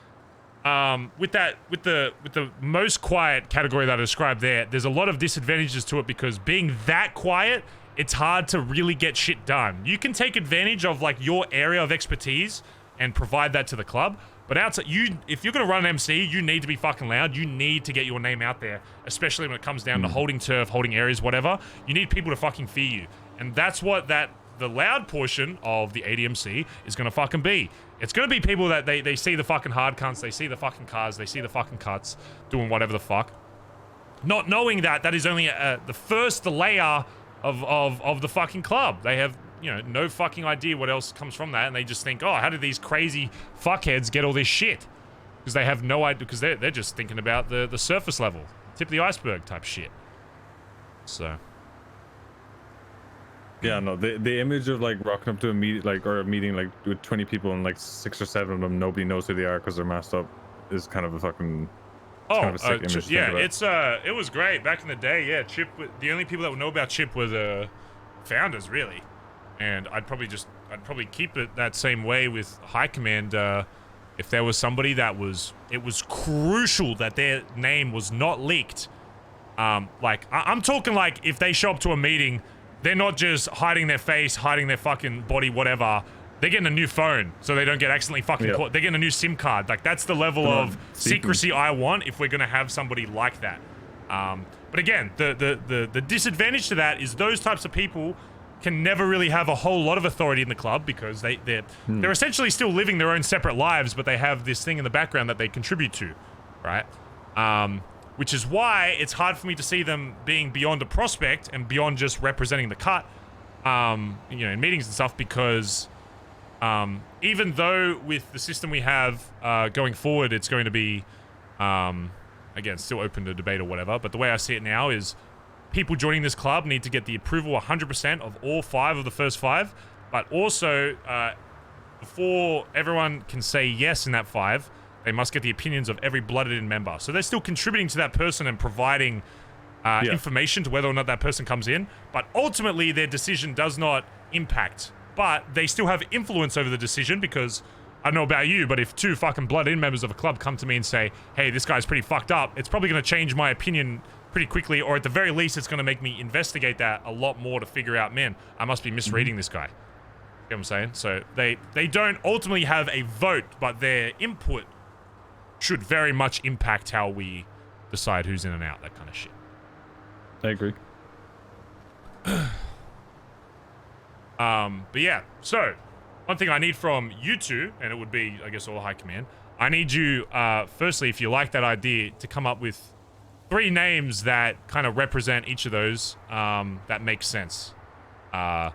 with the most quiet category that I described there's a lot of disadvantages to it, because being that quiet, it's hard to really get shit done. You can take advantage of like your area of expertise and provide that to the club, but outside, if you're gonna run an MC, you need to be fucking loud. You need to get your name out there, especially when it comes down to holding turf, holding areas, whatever. You need people to fucking fear you, and that's what the loud portion of the ADMC is gonna fucking be. It's gonna be people that they see the fucking hard cunts, they see the fucking cars, they see the fucking cuts, doing whatever the fuck, not knowing that is only the layer of the fucking club. They have, you know, no fucking idea what else comes from that, and they just think, oh, how did these crazy fuckheads get all this shit? Because they have no idea, because they're just thinking about the surface level, tip of the iceberg type shit. So. Yeah, no, the image of like rocking up to a meeting like with 20 people and like 6 or 7 of them nobody knows who they are because they're masked up is kind of a fucking kind of a sick image. Yeah, it was great back in the day. Yeah, Chip. The only people that would know about Chip were the founders, really. And I'd probably keep it that same way with High Command. If there was somebody it was crucial that their name was not leaked. Like I'm talking like if they show up to a meeting, they're not just hiding their face, hiding their fucking body, whatever. They're getting a new phone so they don't get accidentally fucking caught. They're getting a new SIM card. Like that's the level of secrecy I want if we're gonna have somebody like that. But again, the disadvantage to that is those types of people can never really have a whole lot of authority in the club, because they're essentially still living their own separate lives, but they have this thing in the background that they contribute to, right? Which is why it's hard for me to see them being beyond a prospect and beyond just representing the cut, you know, in meetings and stuff, because even though with the system we have going forward, it's going to be, again, still open to debate or whatever, but the way I see it now is people joining this club need to get the approval 100% of all 5 of the first 5, but also before everyone can say yes in that 5, they must get the opinions of every blooded-in member. So they're still contributing to that person and providing information to whether or not that person comes in. But ultimately, their decision does not impact. But they still have influence over the decision, because, I don't know about you, but if 2 fucking blooded-in members of a club come to me and say, hey, this guy's pretty fucked up, it's probably going to change my opinion pretty quickly, or at the very least, it's going to make me investigate that a lot more to figure out, man, I must be misreading this guy. You know what I'm saying? So they don't ultimately have a vote, but their input should very much impact how we decide who's in and out, that kind of shit. I agree. But yeah, so one thing I need from you two, and it would be, I guess, all High Command, I need you, firstly, if you like that idea, to come up with 3 names that kind of represent each of those, that makes sense. Yeah,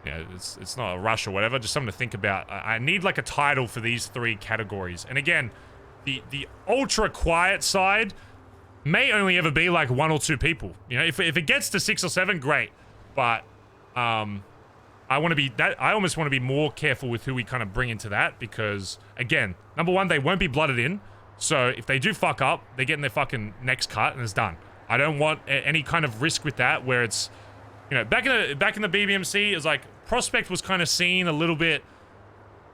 it's not a rush or whatever, just something to think about. I need like a title for these 3 categories. And again, the ultra quiet side may only ever be like 1 or 2 people. You know, if it gets to 6 or 7, great. But I almost want to be more careful with who we kind of bring into that, because again, number 1, they won't be blooded in. So if they do fuck up, they're getting their fucking necks cut and it's done. I don't want any kind of risk with that, where it's, you know, back in the BBMC, it was like Prospect was kind of seen a little bit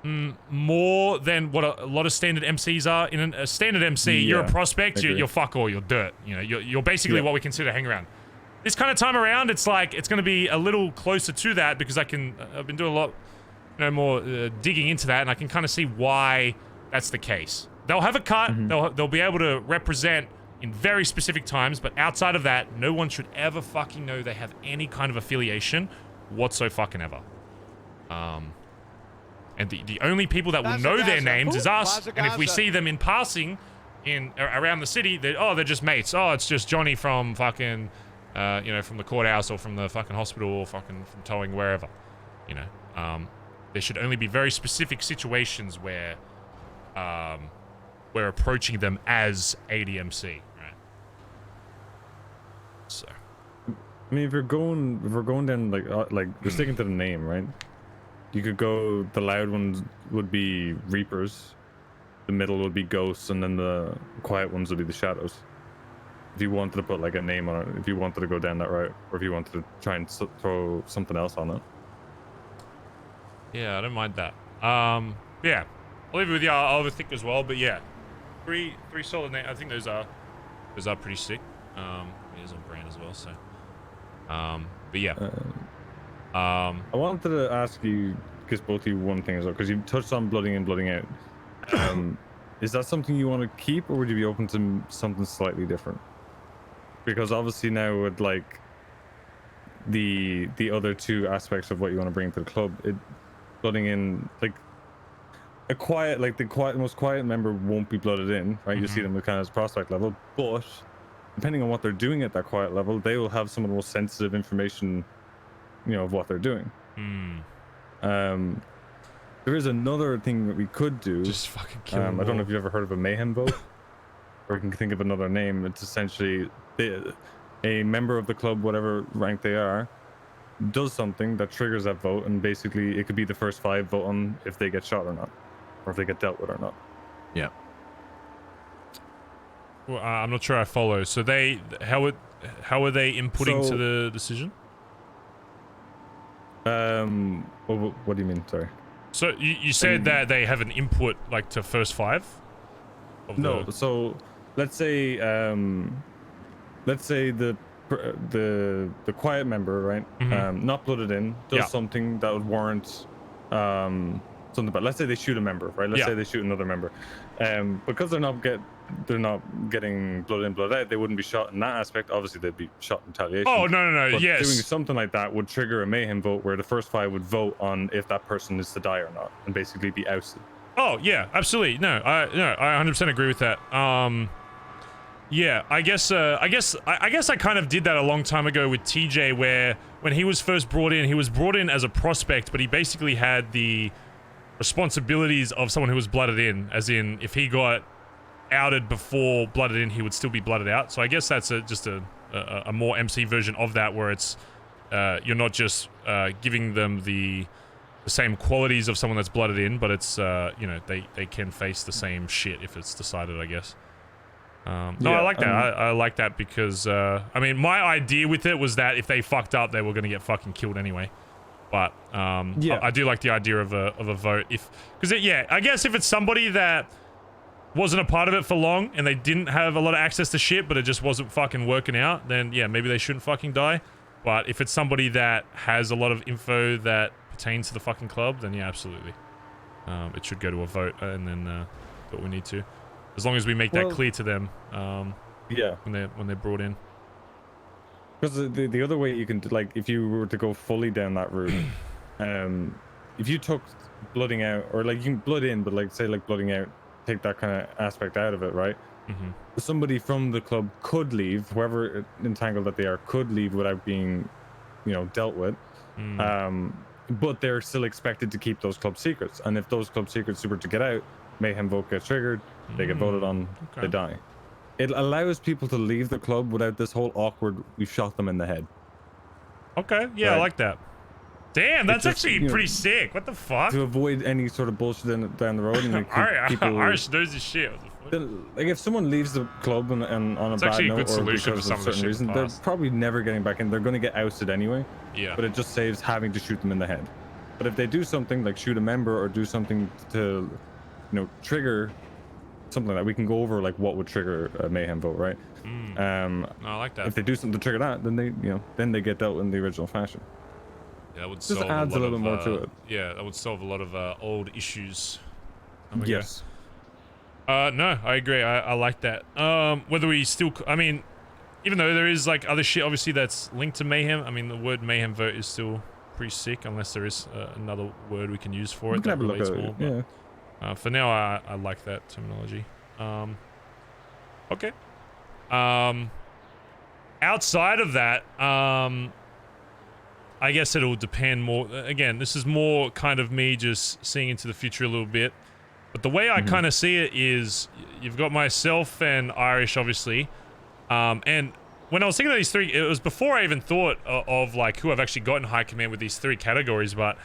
more than what a lot of standard MCs are. In a standard MC, you're a prospect, you're fuck all, you're dirt. You know, you're basically what we consider hang around. This kind of time around, it's like, it's going to be a little closer to that, because I've been doing a lot, you know, more digging into that, and I can kind of see why that's the case. They'll have a cut, they'll be able to represent in very specific times, but outside of that, no one should ever fucking know they have any kind of affiliation whatsoever. And the only people that will know their names is us, and if we see them in passing around the city, they're just mates. Oh, it's just Johnny from fucking, you know, from the courthouse or from the fucking hospital or fucking from towing, wherever. You know, there should only be very specific situations where we're approaching them as ADMC, right? So, I mean, if we're going down like we're sticking to the name, right? You could go, the loud ones would be Reapers, the middle would be Ghosts, and then the quiet ones would be the Shadows. if you wanted to put like a name on it, if you wanted to go down that route, or if you wanted to try and throw something else on it. Yeah, I don't mind that. Yeah, I'll leave it with you. I'll overthink as well. But yeah, three solid names. I think those are pretty sick. It is on brand as well. So, but yeah. I wanted to ask you, because both of you, one thing as well, because you touched on blooding in, blooding out. Is that something you want to keep, or would you be open to something slightly different? Because obviously now with like the other two aspects of what you want to bring to the club, blooding in, like a quiet, like the most quiet member won't be blooded in, right? You see them kind of as prospect level, but depending on what they're doing at that quiet level, they will have some of the most sensitive information, you know, of what they're doing. There is another thing that we could do. Just fucking kill them I don't know all. if you've ever heard of a mayhem vote, or you can think of another name. It's essentially a member of the club, whatever rank they are, does something that triggers that vote, and basically it could be the first 5 vote on if they get shot or not, or if they get dealt with or not. Yeah. Well, I'm not sure I follow. So how are they inputting to the decision? What do you mean? Sorry. So you said that they have an input like to first 5? No. So let's say the quiet member, right? Not blooded in, does something that would warrant something. But let's say they shoot a member, right? Let's say they shoot another member, because they're not getting blood in, blood out. They wouldn't be shot in that aspect. Obviously, they'd be shot in retaliation. Oh no! But Yes. doing something like that would trigger a mayhem vote, where the first 5 would vote on if that person is to die or not, and basically be ousted. Oh yeah, absolutely. No, I 100% agree with that. Yeah, I guess I kind of did that a long time ago with TJ, where when he was first brought in, he was brought in as a prospect, but he basically had the responsibilities of someone who was blooded in, as in if he got outed before blooded in, he would still be blooded out. So I guess that's just a more MC version of that, where it's you're not just giving them the same qualities of someone that's blooded in, but it's you know, they can face the same shit if it's decided, I guess. No, I like that. I like that because I mean, my idea with it was that if they fucked up, they were gonna get fucking killed anyway. But I do like the idea of a vote, because I guess if it's somebody that wasn't a part of it for long and they didn't have a lot of access to shit, but it just wasn't fucking working out, then yeah, maybe they shouldn't fucking die. But if it's somebody that has a lot of info that pertains to the fucking club, then yeah, absolutely, it should go to a vote, and then do what we need to, as long as we make that clear to them. When they're brought in. Because the other way you can, like, if you were to go fully down that route, if you took blooding out, or like you can blood in, but like say like blooding out, take that kind of aspect out of it, right? Somebody from the club could leave, whoever entangled that they are could leave without being, you know, dealt with. But they're still expected to keep those club secrets, and if those club secrets were to get out, mayhem vote gets triggered, they get voted on, they die. It allows people to leave the club without this whole awkward, we've shot them in the head. Okay, yeah, I like that. Damn, that's actually pretty sick. What the fuck? To avoid any sort of bullshit down the road. And people, Irish knows his shit. Like, if someone leaves the club and on a bad note, or because of certain reason, they're probably never getting back in. They're going to get ousted anyway. Yeah. But it just saves having to shoot them in the head. But if they do something like shoot a member or do something to, you know, trigger something like that, we can go over like what would trigger a mayhem vote, right? I like that. If they do something to trigger that, then they get dealt in the original fashion. Yeah, that would just solve adds a little bit more to it. Yeah, that would solve a lot of old issues. Yes. No, I agree. I like that. Whether we still, I mean, even though there is like other shit obviously that's linked to mayhem, I mean, the word mayhem vote is still pretty sick, unless there is another word we can use for it that relates more. Yeah. For now, I like that terminology. Okay. Outside of that, I guess it'll depend more. Again, this is more kind of me just seeing into the future a little bit. But the way I kind of see it is, you've got myself and Irish, obviously. And when I was thinking of these three, it was before I even thought of like who I've actually got in high command with these 3 categories. But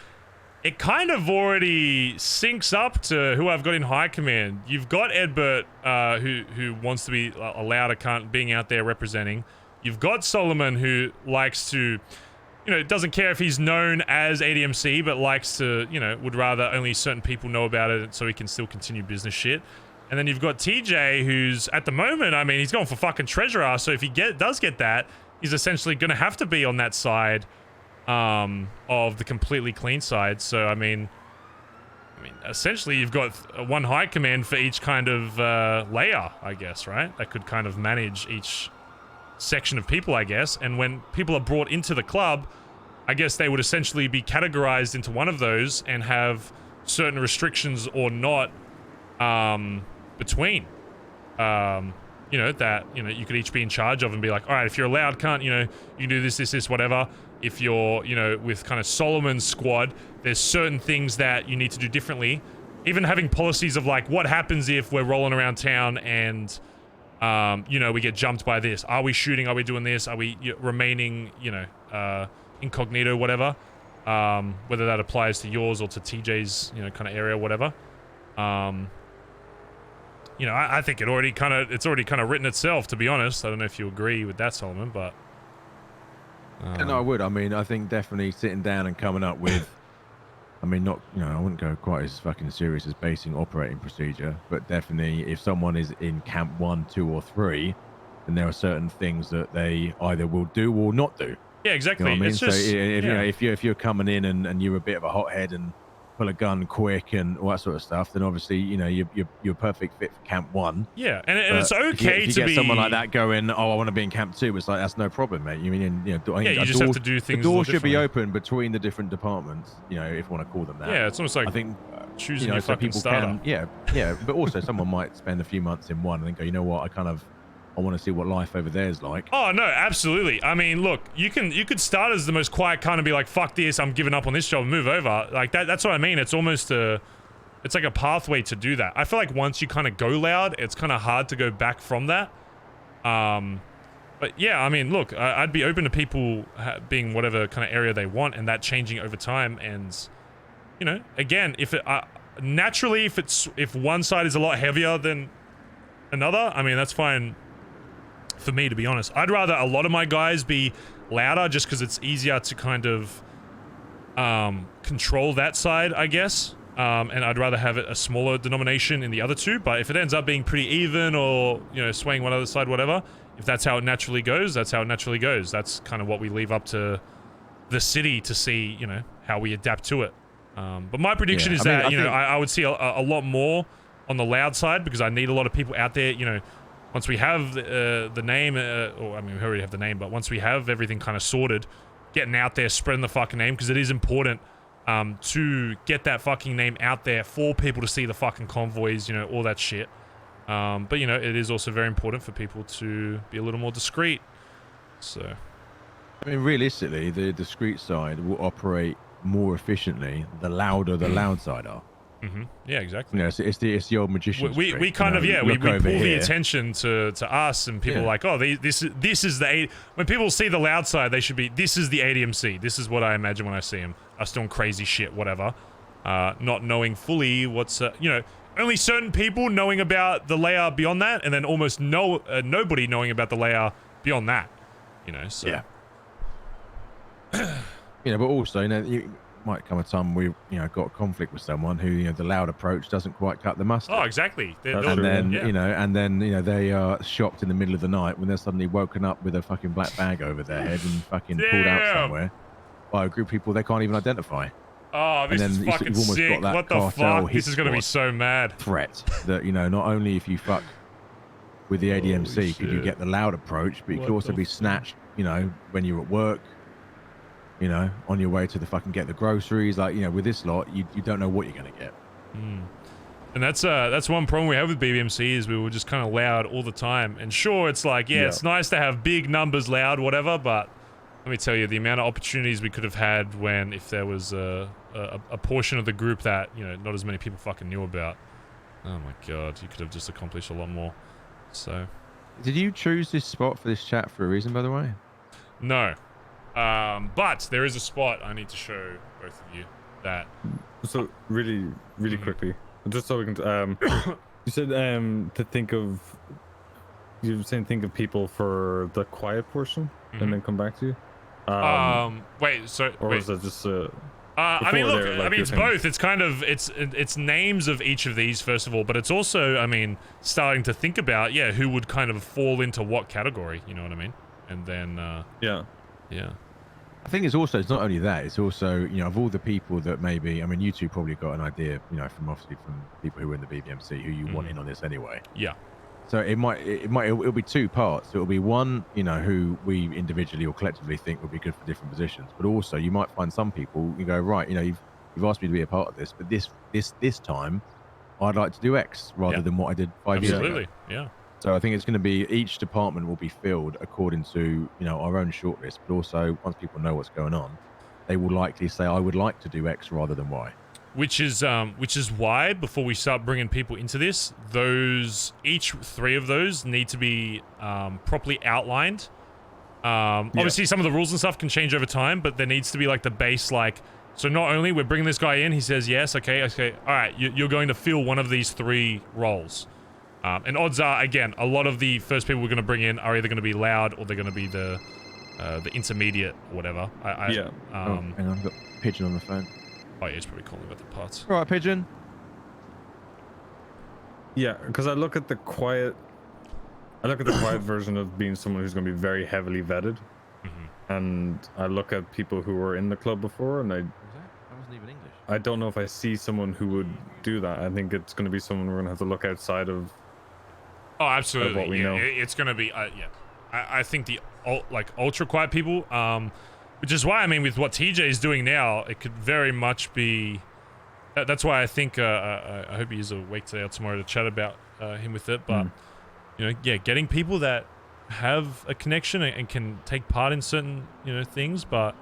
it kind of already syncs up to who I've got in high command. You've got Edbert, who wants to be a louder cunt, being out there representing. You've got Solomon, who likes to, doesn't care if he's known as ADMC, but likes to, would rather only certain people know about it so he can still continue business shit. And then you've got TJ, who's at the moment, I mean, he's going for fucking treasurer. So if he does get that, he's essentially going to have to be on that side of the completely clean side. So I mean, essentially you've got one high command for each kind of layer, I guess, right? That could kind of manage each section of people, I guess. And when people are brought into the club, I guess they would essentially be categorized into one of those and have certain restrictions or not between that you could each be in charge of and be like, all right, if you're a loud cunt, you can do this, whatever. If you're, with kind of Solomon's squad, there's certain things that you need to do differently. Even having policies of like, what happens if we're rolling around town and, we get jumped by this? Are we shooting? Are we doing this? Are we remaining, incognito, whatever? Whether that applies to yours or to TJ's, kind of area, whatever. I think it's already kind of written itself, to be honest. I don't know if you agree with that, Solomon, but. No, I would. I mean, I think definitely sitting down and coming up with, I mean, not, I wouldn't go quite as fucking serious as basing operating procedure, but definitely if someone is in camp 1, 2, or 3, then there are certain things that they either will do or not do. Yeah, exactly. You know what I mean? It's So just, if you're coming in and you're a bit of a hothead and pull a gun quick and all that sort of stuff, then obviously you're perfect fit for camp 1. Yeah, and it's okay if you to get be someone like that going, oh, I want to be in camp 2, it's like, that's no problem, mate. You mean, you just have to do things. The door should be open between the different departments, if you want to call them that. Yeah, it's almost like I think choosing your fucking starter. Yeah, but also someone might spend a few months in one and then go, you know what, I want to see what life over there is like. Oh no, absolutely. I mean, look, you could start as the most quiet kind of be like, fuck this, I'm giving up on this job and move over. Like that's what I mean. It's almost it's like a pathway to do that. I feel like once you kind of go loud, it's kind of hard to go back from that. But yeah, I mean, look, I'd be open to people being whatever kind of area they want and that changing over time. And again, if it naturally, if one side is a lot heavier than another, I mean, that's fine. For me, to be honest, I'd rather a lot of my guys be louder just because it's easier to kind of control that side, I guess. And I'd rather have it a smaller denomination in the other two. But if it ends up being pretty even or, swaying one other side, whatever, if that's how it naturally goes, that's how it naturally goes. That's kind of what we leave up to the city to see, how we adapt to it. But my prediction is that, I would see a lot more on the loud side because I need a lot of people out there, once we have the name, or I mean, we already have the name, but once we have everything kind of sorted, getting out there, spreading the fucking name, because it is important to get that fucking name out there for people to see the fucking convoys, all that shit. But, it is also very important for people to be a little more discreet. So, I mean, realistically, the discreet side will operate more efficiently the louder the loud side are. Mm-hmm. Yeah, exactly. It's the old magician's we trick, kind of we pull the here. attention to us, and people are like, oh, this is the when people see the loud side, they should be, this is the ADMC. This is what I imagine when I see them. Us doing crazy shit, whatever. Not knowing fully what's only certain people knowing about the layer beyond that, and then almost nobody knowing about the layer beyond that. So yeah. But also, you might come a time we got a conflict with someone who the loud approach doesn't quite cut the mustard. Oh, exactly. And then they are shocked in the middle of the night when they're suddenly woken up with a fucking black bag over their head and fucking pulled out somewhere by a group of people they can't even identify. Oh, this is fucking sick. What the fuck? This is gonna be so mad. Threat that not only if you fuck with the ADMC could you get the loud approach, but you could also be snatched when you're at work. On your way to the fucking get the groceries, with this lot, you don't know what you're gonna get. And that's one problem we have with BBMC is we were just kind of loud all the time. And sure, it's like, it's nice to have big numbers loud, whatever, but let me tell you, the amount of opportunities we could have had if there was a portion of the group that, not as many people fucking knew about. Oh my god, you could have just accomplished a lot more. So. Did you choose this spot for this chat for a reason, by the way? No. But there is a spot I need to show both of you. that. So really quickly, just so we can. You said to think of. You were saying think of people for the quiet portion, and then come back to you. Wait. So or wait. is that just I mean, look. there, like, I mean, you're it's saying- both. It's kind of it's names of each of these first of all, but it's also, I mean, starting to think about who would kind of fall into what category. You know what I mean? And then yeah. I think it's not only that. It's also of all the people that maybe you two probably got an idea from people who were in the BBMC who you want in on this anyway. Yeah. So it'll be two parts. It'll be one, who we individually or collectively think would be good for different positions, but also you might find some people you go, right, you've asked me to be a part of this, but this time I'd like to do X rather than what I did 5 years ago. Absolutely. Yeah. So I think it's going to be each department will be filled according to our own shortlist, but also once people know what's going on, they will likely say I would like to do X rather than Y. Which is why before we start bringing people into this, each three of those need to be properly outlined. Obviously, some of the rules and stuff can change over time, but there needs to be like the base, so not only we're bringing this guy in, he says yes, okay, all right, you're going to fill one of these three roles. And odds are, again, a lot of the first people we're going to bring in are either going to be loud or they're going to be the intermediate or whatever. Hang on, I've got Pigeon on the phone. Oh yeah, he's probably calling about the parts. All right, Pigeon. Yeah, because I look at the quiet version of being someone who's going to be very heavily vetted, and I look at people who were in the club before, and That wasn't even English. I don't know if I see someone who would do that. I think it's going to be someone we're going to have to look outside of. Oh, absolutely. What we know. It's going to be, I think the ultra quiet people, which is why, I mean, with what TJ is doing now, it could very much be. That's why I think I hope he is awake today or tomorrow to chat about him with it. But getting people that have a connection and can take part in certain things, but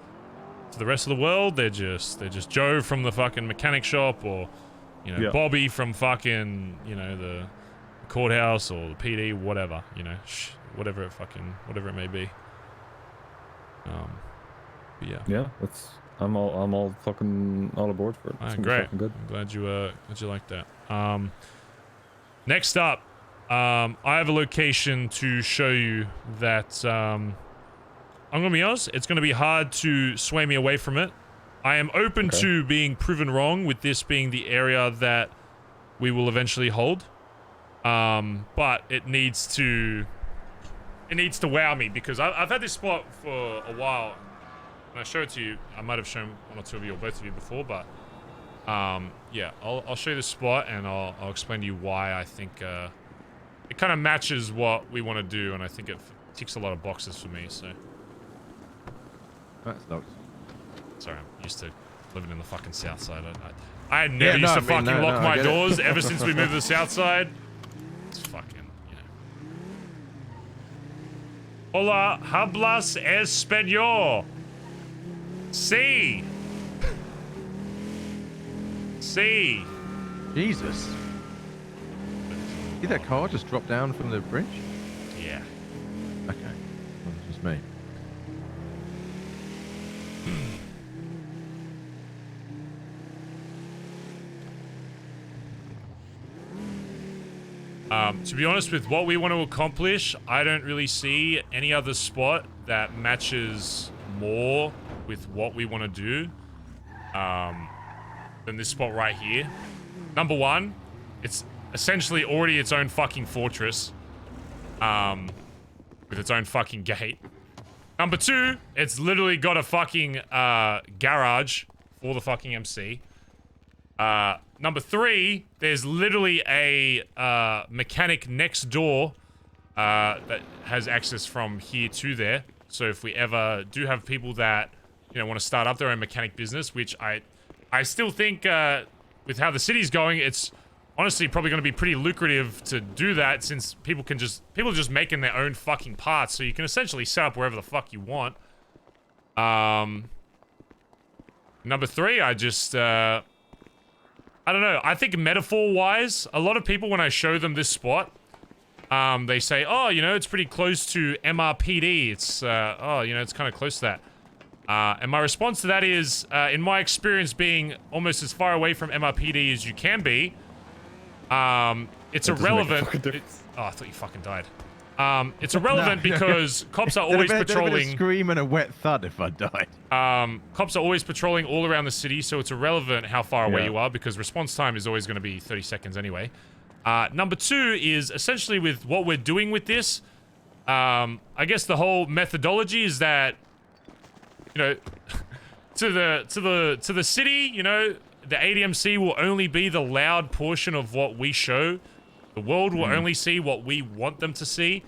to the rest of the world, they're just Joe from the fucking mechanic shop, or Bobby from fucking the courthouse or the PD, whatever, whatever it may be. But yeah, I'm all fucking all aboard for it. It's gonna be great. fucking good. I'm glad you like that. Next up, I have a location to show you that I'm gonna be honest, it's gonna be hard to sway me away from it. I am open to being proven wrong with this being the area that we will eventually hold. But it needs to wow me, because I've had this spot for a while. When I show it to you, I might have shown one or two of you or both of you before, but yeah, I'll show you the spot and I'll explain to you why I think it kind of matches what we want to do, and I think it ticks a lot of boxes for me. So that's locked. Sorry, I'm used to living in the fucking south side. I never used to fucking lock my doors ever since we moved to the south side. It's fucking, Hola, hablas español. Sí. Sí. Jesus. Did that car just drop down from the bridge? Yeah. Okay. Well, it's just me. To be honest, with what we want to accomplish, I don't really see any other spot that matches more with what we want to do than this spot right here. Number one, it's essentially already its own fucking fortress with its own fucking gate. Number two, it's literally got a fucking garage for the fucking MC. Number three, there's literally a mechanic next door that has access from here to there. So if we ever do have people that want to start up their own mechanic business, which I still think with how the city's going, it's honestly probably going to be pretty lucrative to do that, since people are just making their own fucking parts, so you can essentially set up wherever the fuck you want. Number three, I just I don't know. I think metaphor-wise, a lot of people, when I show them this spot, they say, oh, it's pretty close to MRPD. It's, it's kind of close to that. And my response to that is, in my experience being almost as far away from MRPD as you can be, it's irrelevant. Oh, I thought you fucking died. It's irrelevant because cops are always patrolling. A scream and a wet thud if I died. Cops are always patrolling all around the city, so it's irrelevant how far away you are because response time is always going to be 30 seconds anyway. Number two is essentially with what we're doing with this. I guess the whole methodology is that, you know, to the city, you know, the ADMC will only be the loud portion of what we show. The world will only see what we want them to see.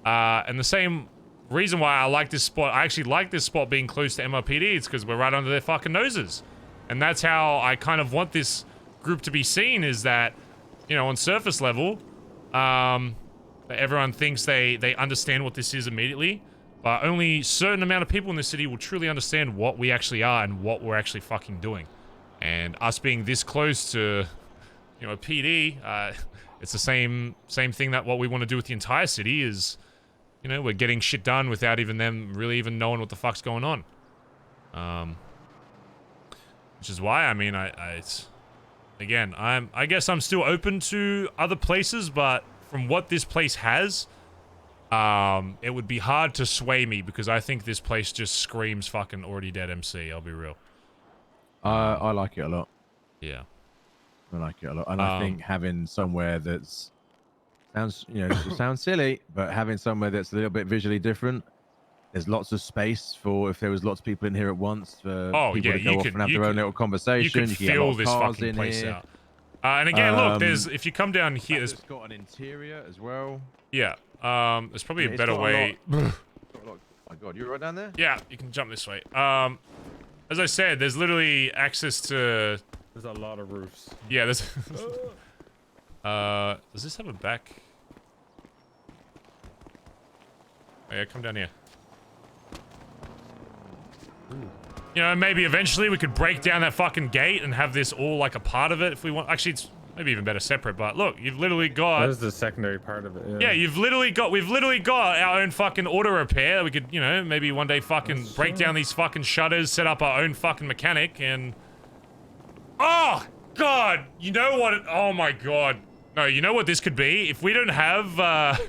And the same reason why I like this spot, I actually like this spot being close to MRPD, it's because we're right under their fucking noses. And that's how I kind of want this group to be seen, is that, you know, on surface level, everyone thinks they understand what this is immediately. But only a certain amount of people in the city will truly understand what we actually are and what we're actually fucking doing. And us being this close to, you know, a PD, it's the same thing that what we want to do with the entire city is, you know, we're getting shit done without even them really even knowing what the fuck's going on. Which is why, I mean, again, I guess I'm still open to other places, but from what this place has, it would be hard to sway me because I think this place just screams fucking already dead MC, I'll be real. I like it a lot. Yeah. I like it a lot. And I think having somewhere that's sounds, you know, sounds silly, but having somewhere that's a little bit visually different, there's lots of space for if there was lots of people in here at once for people to go off and have their own little conversation. You could feel this fucking place out. And again, look, there's if you come down here, it's got an interior as well. Yeah. There's probably a better way. Oh my god, you're right down there? Yeah, you can jump this way. As I said, there's literally access to. There's a lot of roofs. Yeah, there's. Does this have a back? Oh, yeah, come down here. You know, maybe eventually we could break down that fucking gate and have this all like a part of it if we want. Actually, it's maybe even better separate, but look, you've literally got... That is the secondary part of it, yeah. We've literally got our own fucking auto repair. We could, you know, maybe one day fucking break down these fucking shutters, set up our own fucking mechanic, and... Oh, God! You know what oh my God. No, you know what this could be? If we don't have,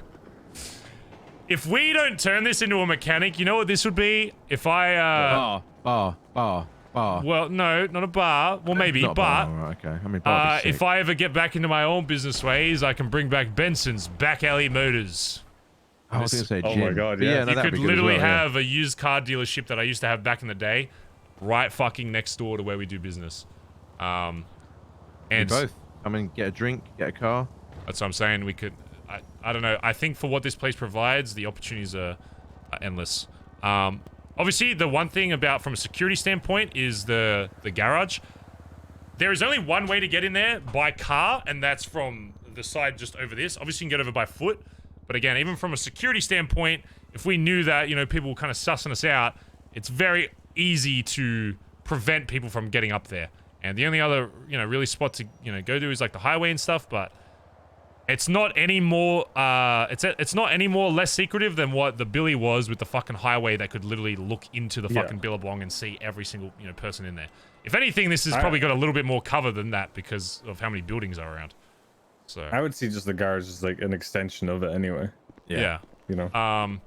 if we don't turn this into a mechanic, you know what this would be? If I, Bar. Well, no, not a bar. Well, maybe, Not a but... bar, right, okay. I mean, bar would be if sick. I ever get back into my own business ways, I can bring back Benson's Back Alley Motors. I was going to say Oh gym. my God, But yeah. no, You that'd could be good as literally well, yeah. have a used car dealership that I used to have back in the day, right fucking next door to where we do business. And both. I mean, get a drink, get a car. that's what I'm saying. We could, I don't know. I think for what this place provides, the opportunities are endless. Obviously, the one thing about from a security standpoint is the garage. There is only one way to get in there by car, and that's from the side just over this. Obviously, you can get over by foot. But again, even from a security standpoint, if we knew that, you know, people were kind of sussing us out, it's very easy to prevent people from getting up there. And the only other, you know, really spot to, you know, go to is like the highway and stuff, but it's not any more, it's not any more less secretive than what the Billy was with the fucking highway that could literally look into the fucking Billabong and see every single, you know, person in there. If anything, this has probably got a little bit more cover than that because of how many buildings are around. So I would see just the garage as like an extension of it anyway. Yeah. You know. And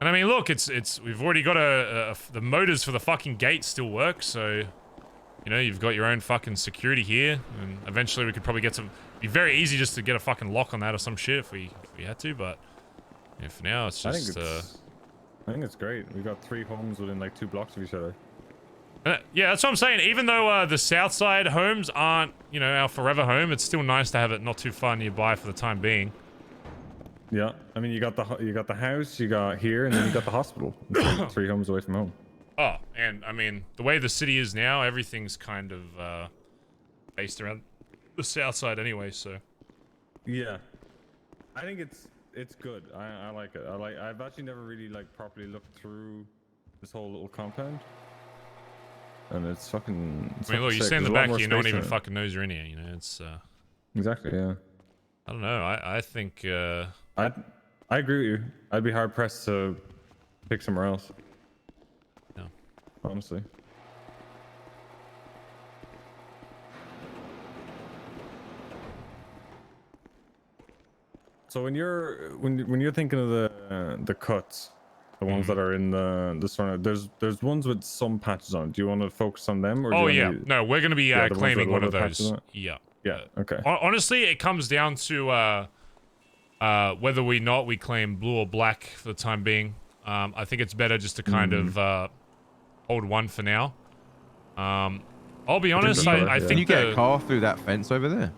I mean, look, it's we've already got the motors for the fucking gate still work, so you know, you've got your own fucking security here, and eventually we could probably get some. It'd be very easy just to get a fucking lock on that or some shit if we had to, but yeah, for now it's just. I think it's great. We got 3 homes within like 2 blocks of each other. Yeah, that's what I'm saying. Even though the south side homes aren't, you know, our forever home, it's still nice to have it not too far nearby for the time being. Yeah, I mean, you got the house, you got here, and then you got the hospital. It's like 3 homes away from home. Oh, and I mean, the way the city is now, everything's kind of based around the south side anyway. So. Yeah, I think it's good. I like it. I've actually never really like properly looked through this whole little compound. And it's fucking. I mean, look, you stand in the back here, no one even fucking knows you're in here. You know, it's. Exactly. Yeah. I don't know. I think. I agree with you. I'd be hard pressed to pick somewhere else. Yeah. honestly. So when you're thinking of the cuts, the ones that are in the surround, there's ones with some patches on. Do you want to focus on them, or? Oh do you yeah, wanna, no, we're gonna be the ones claiming with one of little patches those. on it? Yeah. Yeah. Okay. Honestly, it comes down to whether we claim blue or black for the time being. I think it's better just to kind of hold one for now. I'll be honest, I think Can you get a car through that fence over there?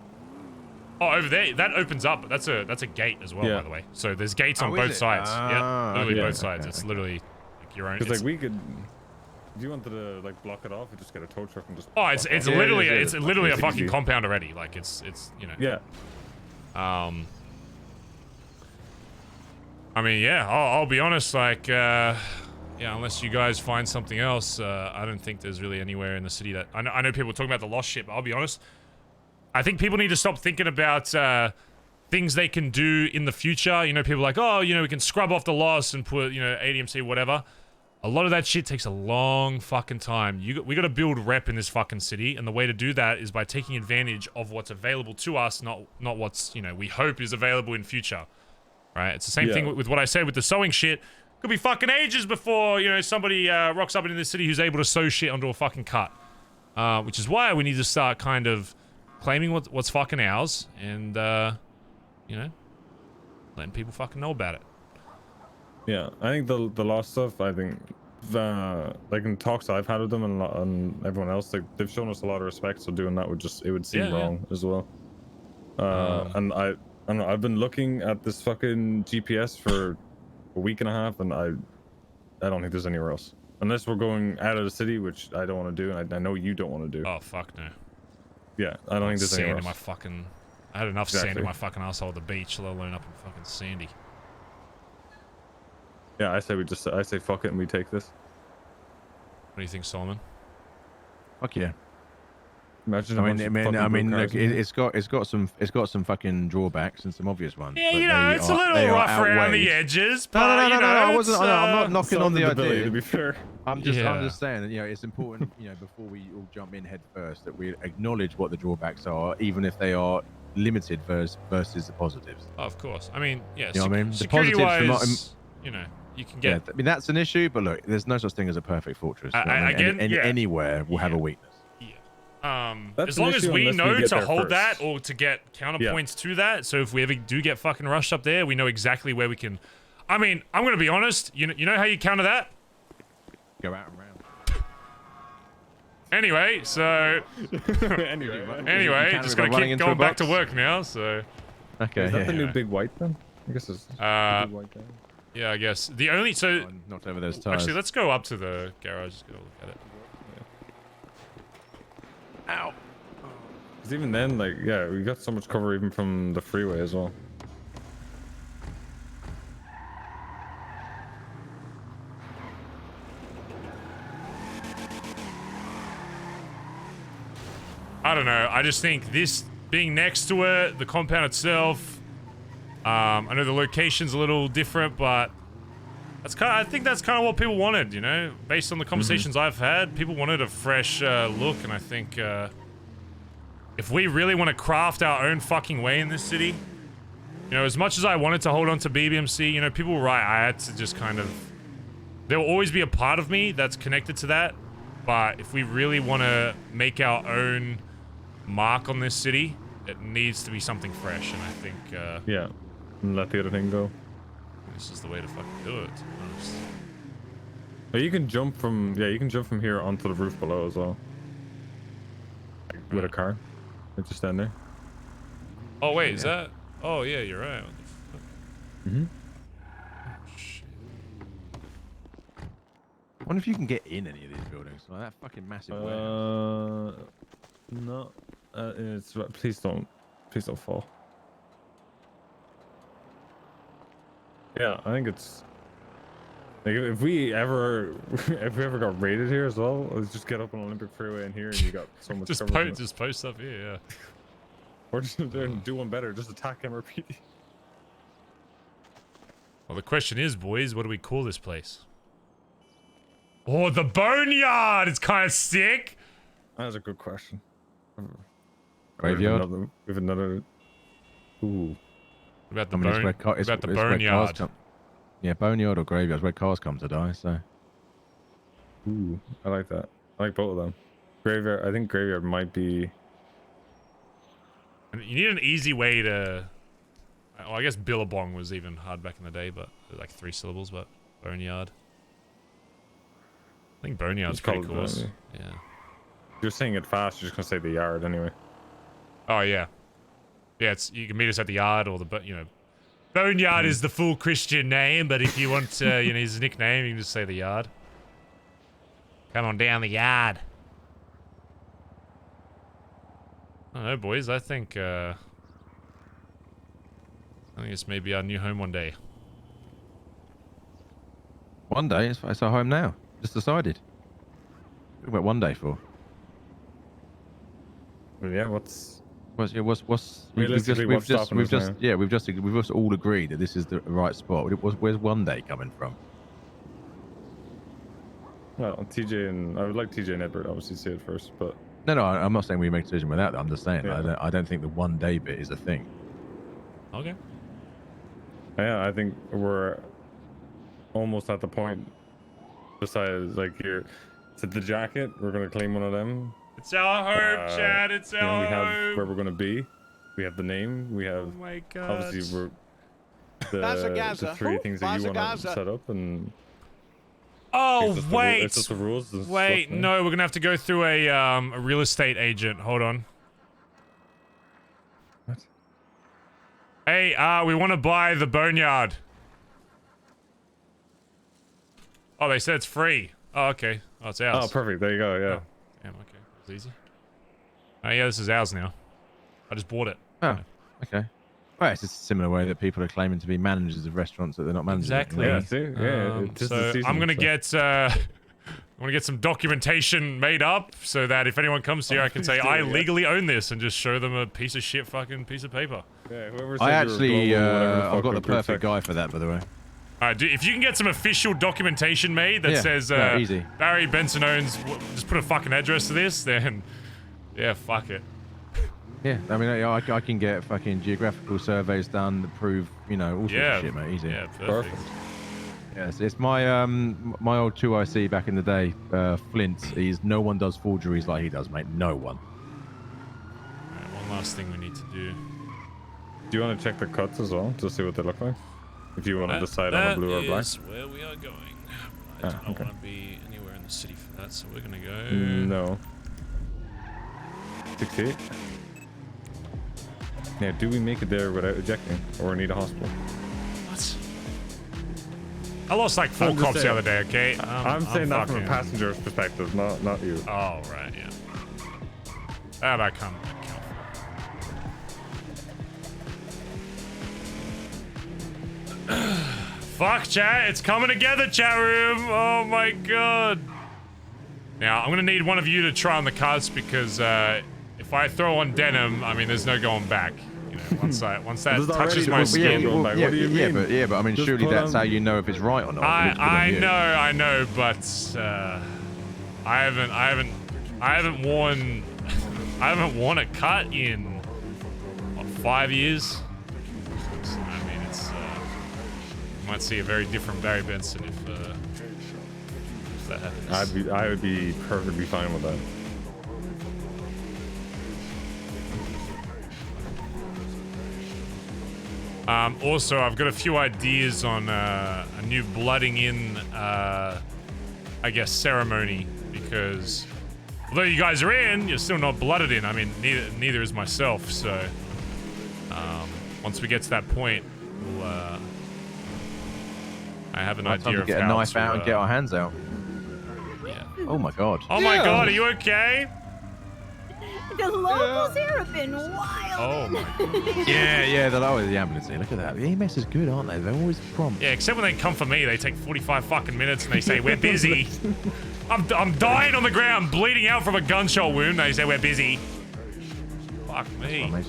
Oh, over there, that opens up. That's a gate as well, by the way. So there's gates on both sides. Yeah, literally both sides. It's literally like your own. Because like we could, if you wanted to like block it off, you just get a tow truck and just. Oh, it's literally a fucking compound already. Like it's you know. Yeah. I mean, yeah. I'll be honest. Like, yeah, unless you guys find something else, I don't think there's really anywhere in the city that I know people talking about the lost ship. But I'll be honest. I think people need to stop thinking about things they can do in the future. You know, people are like, oh, you know, we can scrub off the loss and put, you know, ADMC, whatever. A lot of that shit takes a long fucking time. We got to build rep in this fucking city, and the way to do that is by taking advantage of what's available to us, not what's, you know, we hope is available in future. Right? It's the same thing with what I said with the sewing shit. Could be fucking ages before, you know, somebody rocks up in the city who's able to sew shit onto a fucking cut. Which is why we need to start kind of claiming what's fucking ours, and you know, letting people fucking know about it. Yeah, I think the lost stuff. I think like in talks I've had with them and everyone else, like they've shown us a lot of respect. So doing that would seem wrong as well. And I don't know. I've been looking at this fucking GPS for a week and a half, and I don't think there's anywhere else unless we're going out of the city, which I don't want to do, and I know you don't want to do. Oh fuck no. Yeah, I don't think there's sand anywhere in else. my fucking. I had enough sand in my fucking asshole at the beach, let alone up in fucking Sandy. Yeah, I say fuck it and we take this. What do you think, Solomon? Fuck yeah. Imagine. I mean, look, it's got some fucking drawbacks and some obvious ones. Yeah, you know, it's a little rough around the edges, but no, I wasn't. I'm not knocking on the idea. To be fair, I'm just saying, you know, it's important, you know, before we all jump in head first, that we acknowledge what the drawbacks are, even if they are limited versus the positives. Oh, of course. I mean, yeah. You know what I mean? The positives, you know, you can get. Yeah, I mean, that's an issue, but look, there's no such thing as a perfect fortress. Anywhere will have a weakness. As long as we know to hold that or to get counterpoints to that, so if we ever do get fucking rushed up there, we know exactly where we can. I mean, I'm gonna be honest. You know how you counter that? Go out and round. Anyway, so anyway, just gotta keep going back to work now. So okay, is that the new big white then? I guess it's the big white guy. Yeah, I guess the only knocked over those tires. Actually, let's go up to the garage. Just get a look at it. Ow. Because even then, like, yeah, we got so much cover even from the freeway as well. I don't know. I just think this being next to it, the compound itself. I know the location's a little different, but I think that's kind of what people wanted, you know? Based on the conversations I've had, people wanted a fresh look, and I think if we really want to craft our own fucking way in this city, you know, as much as I wanted to hold on to BBMC, you know, people were right. I had to just kind of... There will always be a part of me that's connected to that, but if we really want to make our own mark on this city, it needs to be something fresh, and I think... yeah, and let the other thing go. This is the way to fucking do it. But you can jump from here onto the roof below as well. With a car. It's just stand there. Oh wait, is that? Oh yeah, you're right. What the fuck? Oh, shit. I wonder if you can get in any of these buildings. Like that fucking massive warehouse. No. It's please don't fall. Yeah, I think it's like if we ever got raided here as well, let's just get up on Olympic Freeway in here and you got so much just cover. Just post up here, yeah. Or just do one better, just attack MRPD. Well, the question is, boys, what do we call this place? Oh, the boneyard. It's kind of sick. That's a good question. Graveyard. We have another. Ooh. What about the I mean, bone? What about the boneyard? Yeah, boneyard or graveyard. Where cars come to die. So. Ooh, I like that. I like both of them. Graveyard. I think graveyard might be. You need an easy way to. Well, I guess Billabong was even hard back in the day, but like 3 syllables. But boneyard. I think boneyard's pretty cool. Yeah. You're saying it fast. You're just gonna say the yard anyway. Oh yeah. Yeah, you can meet us at the yard or the boneyard is the full Christian name, but if you want his nickname, you can just say the yard. Come on down the yard. I don't know, boys. I think this may be our new home one day. One day? It's our home now. Just decided. What about one day for? Well, yeah. What's we've just all agreed that this is the right spot. Where's one day coming from? Well, TJ and I would like TJ and Edward obviously say it first, but No, I'm not saying we make a decision without that. I'm just saying Yeah. I don't think the one day bit is a thing. Okay. yeah, I think we're almost at the point. Besides, like here, to the jacket, we're gonna claim one of them. It's our home, Chad. It's our we have home. where we're gonna be. We have the name. We have. Oh my God. Obviously, we're Bazza the 3 things that you want to Bazza. set up and. Oh It's wait. just the rules and Wait, stuff, no, we're gonna have to go through a real estate agent. Hold on. What? Hey, we want to buy the boneyard. Oh, they said it's free. Oh, okay. Oh, it's ours. Oh, perfect. There you go. Yeah. Oh, damn, okay. That was easy. Oh, yeah, this is ours now. I just bought it. Oh, okay. Well, it's just a similar way that people are claiming to be managers of restaurants that they're not managers. Exactly. Yeah. See. Yeah. It's just the So season, I'm gonna so. get I'm gonna get some documentation made up so that if anyone comes here, I can say please do, I yeah. legally own this and just show them a piece of shit fucking piece of paper. Yeah. Whoever said I you were actually, global, whatever the I've fuck got the with group perfect text. guy for that, by the way. Alright, if you can get some official documentation made that Yeah, says yeah, easy. Barry Benson owns, just put a fucking address to this, then yeah, fuck it. Yeah, I mean, I can get fucking geographical surveys done that prove, all sorts of shit, mate. Easy. Yeah, perfect. Yes, it's my my old 2IC back in the day, Flint. No one does forgeries like he does, mate. No one. Alright, one last thing we need to do. Do you want to check the cuts as well to see what they look like? If you want to decide on a blue or black. That is where we are going. I do not okay. want to be anywhere in the city for that, so we're gonna go. No. 68. Now, do we make it there without ejecting, or need a hospital? What? I lost like 4 I'm just cops the saying. other day. Okay. I'm saying that from a fucking- passenger's perspective, not you. Oh right, yeah. How about come? Fuck, chat. It's coming together, chat room. Oh my god. Now, I'm gonna need one of you to try on the cuts because if I throw on denim, I mean, there's no going back. Once that touches my skin. What do you mean? But I mean, Just surely put that's on- how you know if it's right or not. I know, but I haven't worn a cut in what, 5 years. So, I mean, it's you might see a very different Barry Benson if that happens. I would be perfectly fine with that. Also, I've got a few ideas on a new blooding in, I guess, ceremony, because although you guys are in, you're still not blooded in. I mean, neither is myself, so once we get to that point, we'll, I have an idea of get a how knife to, out and get our hands out. Yeah. Oh my god. Oh my god, are you okay? The locals here have been wild. Oh my god. Yeah, they're always the ambulance here. Look at that. The EMS is good, aren't they? They're always prompt. Yeah, except when they come for me, they take 45 fucking minutes and they say, we're busy. I'm dying on the ground, bleeding out from a gunshot wound. They say, we're busy. Fuck me. Well, mate,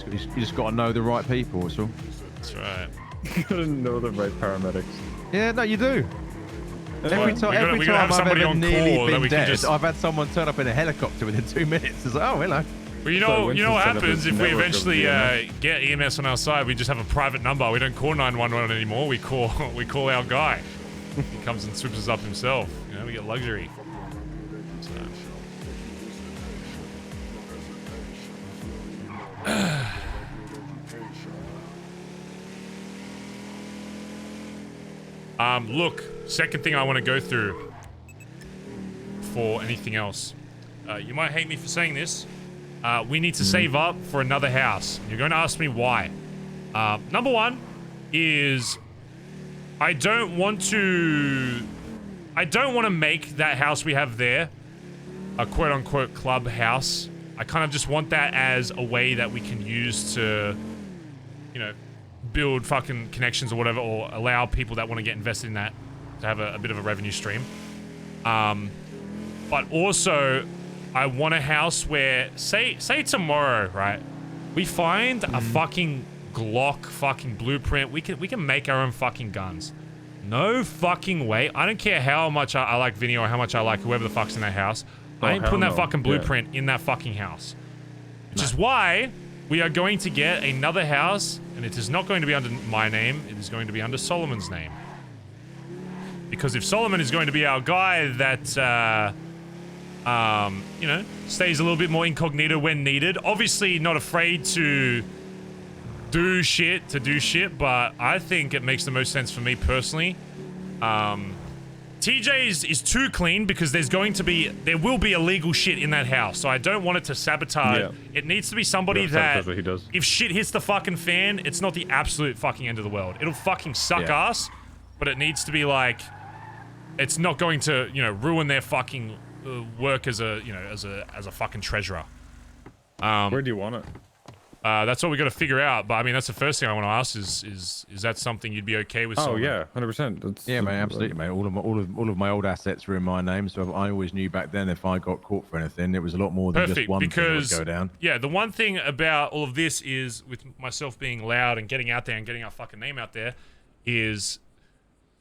you just got to know the right people, that's all. That's right. You gotta know the right paramedics. Yeah, no, you do. Every time, we gotta have I've somebody ever on nearly call that been we can dead, just. I've had someone turn up in a helicopter within 2 minutes. It's like, oh, hello. Well, you know what happens if we eventually get EMS on our side? We just have a private number. We don't call 911 anymore. We call our guy. He comes and swoops us up himself. You know, we get luxury. So. Look, second thing I want to go through for anything else. You might hate me for saying this. We need to save up for another house. You're going to ask me why. Number one is I don't want to make that house we have there a quote-unquote club house. I kind of just want that as a way that we can use to, you know, build fucking connections or whatever, or allow people that want to get invested in that to have a bit of a revenue stream. But also, I want a house where, say tomorrow, right? We find a fucking Glock fucking blueprint. We can make our own fucking guns. No fucking way. I don't care how much I like Vinny or how much I like whoever the fuck's in that house. I ain't putting that fucking blueprint in that fucking house. Which is why we are going to get another house, and it is not going to be under my name. It is going to be under Solomon's name. Because if Solomon is going to be our guy that, you know, stays a little bit more incognito when needed. Obviously not afraid to do shit, but I think it makes the most sense for me personally. TJ's is too clean because there will be illegal shit in that house, so I don't want it to sabotage. Yeah. It needs to be somebody that, what he does. If shit hits the fucking fan, it's not the absolute fucking end of the world. It'll fucking suck ass, but it needs to be like, it's not going to, you know, ruin their fucking work as a, you know, as a fucking treasurer. Where do you want it? That's what we got to figure out. But I mean, that's the first thing I want to ask is that something you'd be okay with? Oh yeah, 100%. Yeah, mate, absolutely, mate. All of my old assets were in my name, so I always knew back then if I got caught for anything, it was a lot more than just one thing that would go down. Yeah, the one thing about all of this is, with myself being loud and getting out there and getting our fucking name out there, is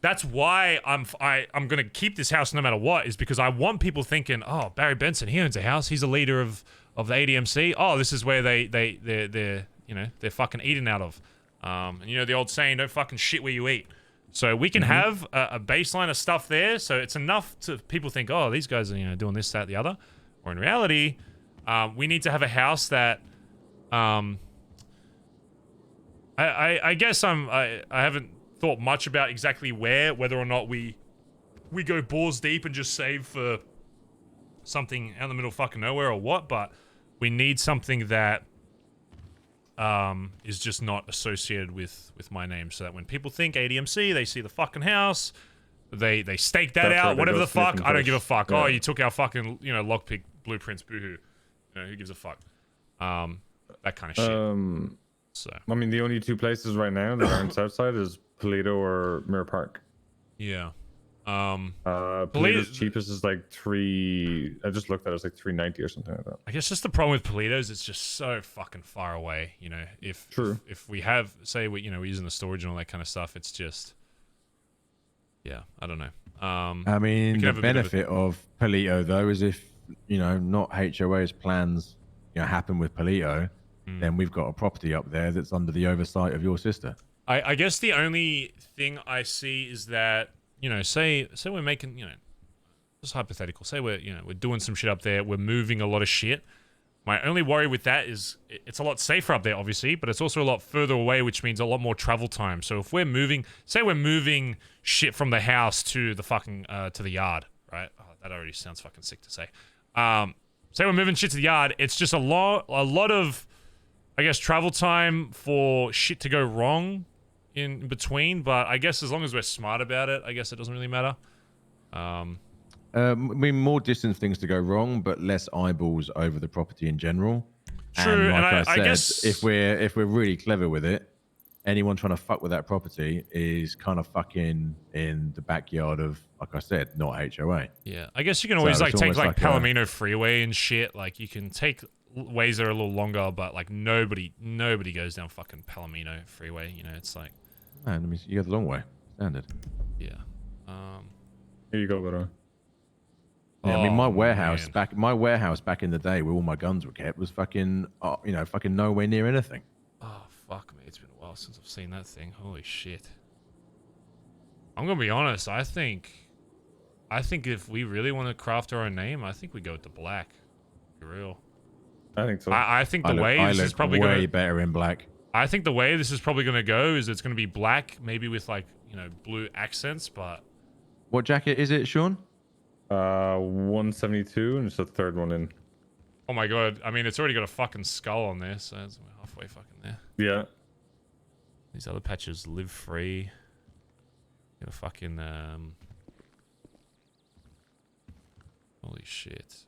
that's why I'm gonna keep this house no matter what, is because I want people thinking, oh, Barry Benson, he owns a house, he's a leader of the ADMC. Oh, this is where they're you know, they're fucking eating out of. And you know the old saying, don't fucking shit where you eat. So we can have a baseline of stuff there, so it's enough to people think, oh, these guys are, you know, doing this, that, the other. Or in reality, we need to have a house that I guess I haven't thought much about exactly whether or not we go balls deep and just save for something out in the middle of fucking nowhere or what, but we need something that is just not associated with my name, so that when people think ADMC, they see the fucking house, they stake that out, whatever the fuck. I don't give a fuck. Yeah. Oh, you took our fucking, you know, lockpick blueprints, boohoo. You know, who gives a fuck? That kind of shit. So I mean, the only two places right now that aren't Southside is Paleto or Mirror Park. Yeah. Paleto's cheapest is like I just looked at it, it's like $390 or something like that. I guess just the problem with Paleto's, it's just so fucking far away, you know. If we have, say, we're using the storage and all that kind of stuff, it's just, yeah, I don't know. I mean, the benefit of Paleto though is if, you know, not HOA's plans, you know, happen with Paleto, then we've got a property up there that's under the oversight of your sister. I guess the only thing I see is that, you know, say we're making, you know, just hypothetical, say we're doing some shit up there, we're moving a lot of shit. My only worry with that is it's a lot safer up there, obviously, but it's also a lot further away, which means a lot more travel time. So if we're moving, say we're moving shit from the house to the fucking, to the yard, right? Oh, that already sounds fucking sick to say. Say we're moving shit to the yard, it's just a lot of, I guess, travel time for shit to go wrong in between, but I guess as long as we're smart about it, I guess it doesn't really matter. I mean, more distant things to go wrong, but less eyeballs over the property in general. True, and like I said, guess if we're really clever with it, anyone trying to fuck with that property is kind of fucking in the backyard of, like I said, not HOA. Yeah, I guess you can always like take like Palomino Freeway and shit. Like you can take ways that are a little longer, but like nobody goes down fucking Palomino Freeway. You know, it's like, man, I mean, you go the long way, standard. Yeah. Here you go, brother. Yeah, I mean, my Oh, warehouse man. back in the day, where all my guns were kept, was fucking, fucking nowhere near anything. Oh, fuck me. It's been a while since I've seen that thing. Holy shit. I'm gonna be honest. I think if we really want to craft our own name, I think we go with the black. For real. I think so. I think the way this is probably way gonna... better in black. I think the way this is probably gonna go is it's gonna be black, maybe with like, blue accents, but... What jacket is it, Sean? 172, and it's the third one in. Oh my god. I mean, it's already got a fucking skull on there, so it's halfway fucking there. Yeah. These other patches live free. Got a fucking, holy shit.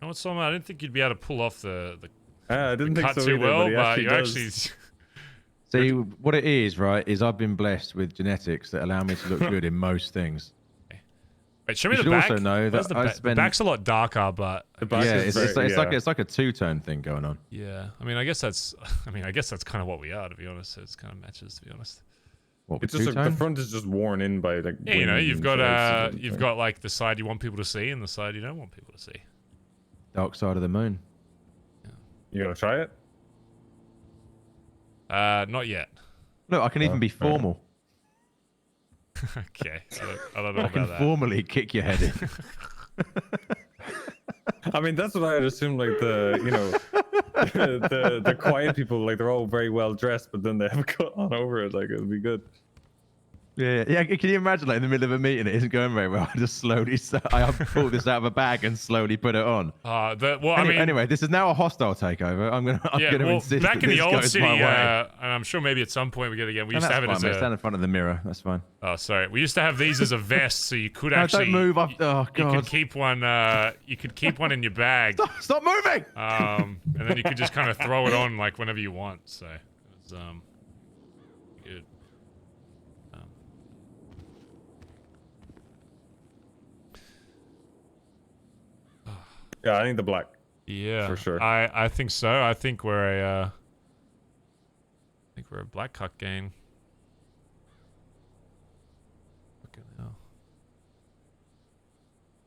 You know what, Solomon? I didn't think you'd be able to pull off the I didn't think cut so too either, well, but he but actually you does. actually... See, what it is, right, is I've been blessed with genetics that allow me to look good in most things. Wait, show me You the should back. also know Where's that the I back? spend... The back's a lot darker, but... Yeah, it's like a two-tone thing going on. Yeah, I mean, I guess that's kind of what we are, to be honest. So it's kind of matches, to be honest. What, It's just the front is just worn in by like. Yeah, wind you've and got ice and you've got like the side you want people to see and the side you don't want people to see. Dark side of the moon. You gonna try it? Not yet. Look, I can even be formal. Okay, I don't know I about can that. formally kick your head in. I mean, that's what I'd assume. Like the quiet people, like they're all very well dressed, but then they have a cut on over it. Like it'll be good. Yeah. Can you imagine, like in the middle of a meeting, it isn't going very well. I just slowly, I pull this out of a bag and slowly put it on. Anyway, this is now a hostile takeover. I'm gonna insist back that in the this old goes city, my way. and I'm sure maybe at some point we get it again. We And used to that's have it as fine, mate. a. Stand in front of the mirror. That's fine. Oh, sorry. We used to have these as a vest, so you could No, actually. don't move. Oh god. You could keep one. You could keep one in your bag. Stop moving. And then you could just kind of throw it on like whenever you want. So it was good. Yeah, I think the black. Yeah, for sure. I think so. I think we're a black cut gang. Fucking hell.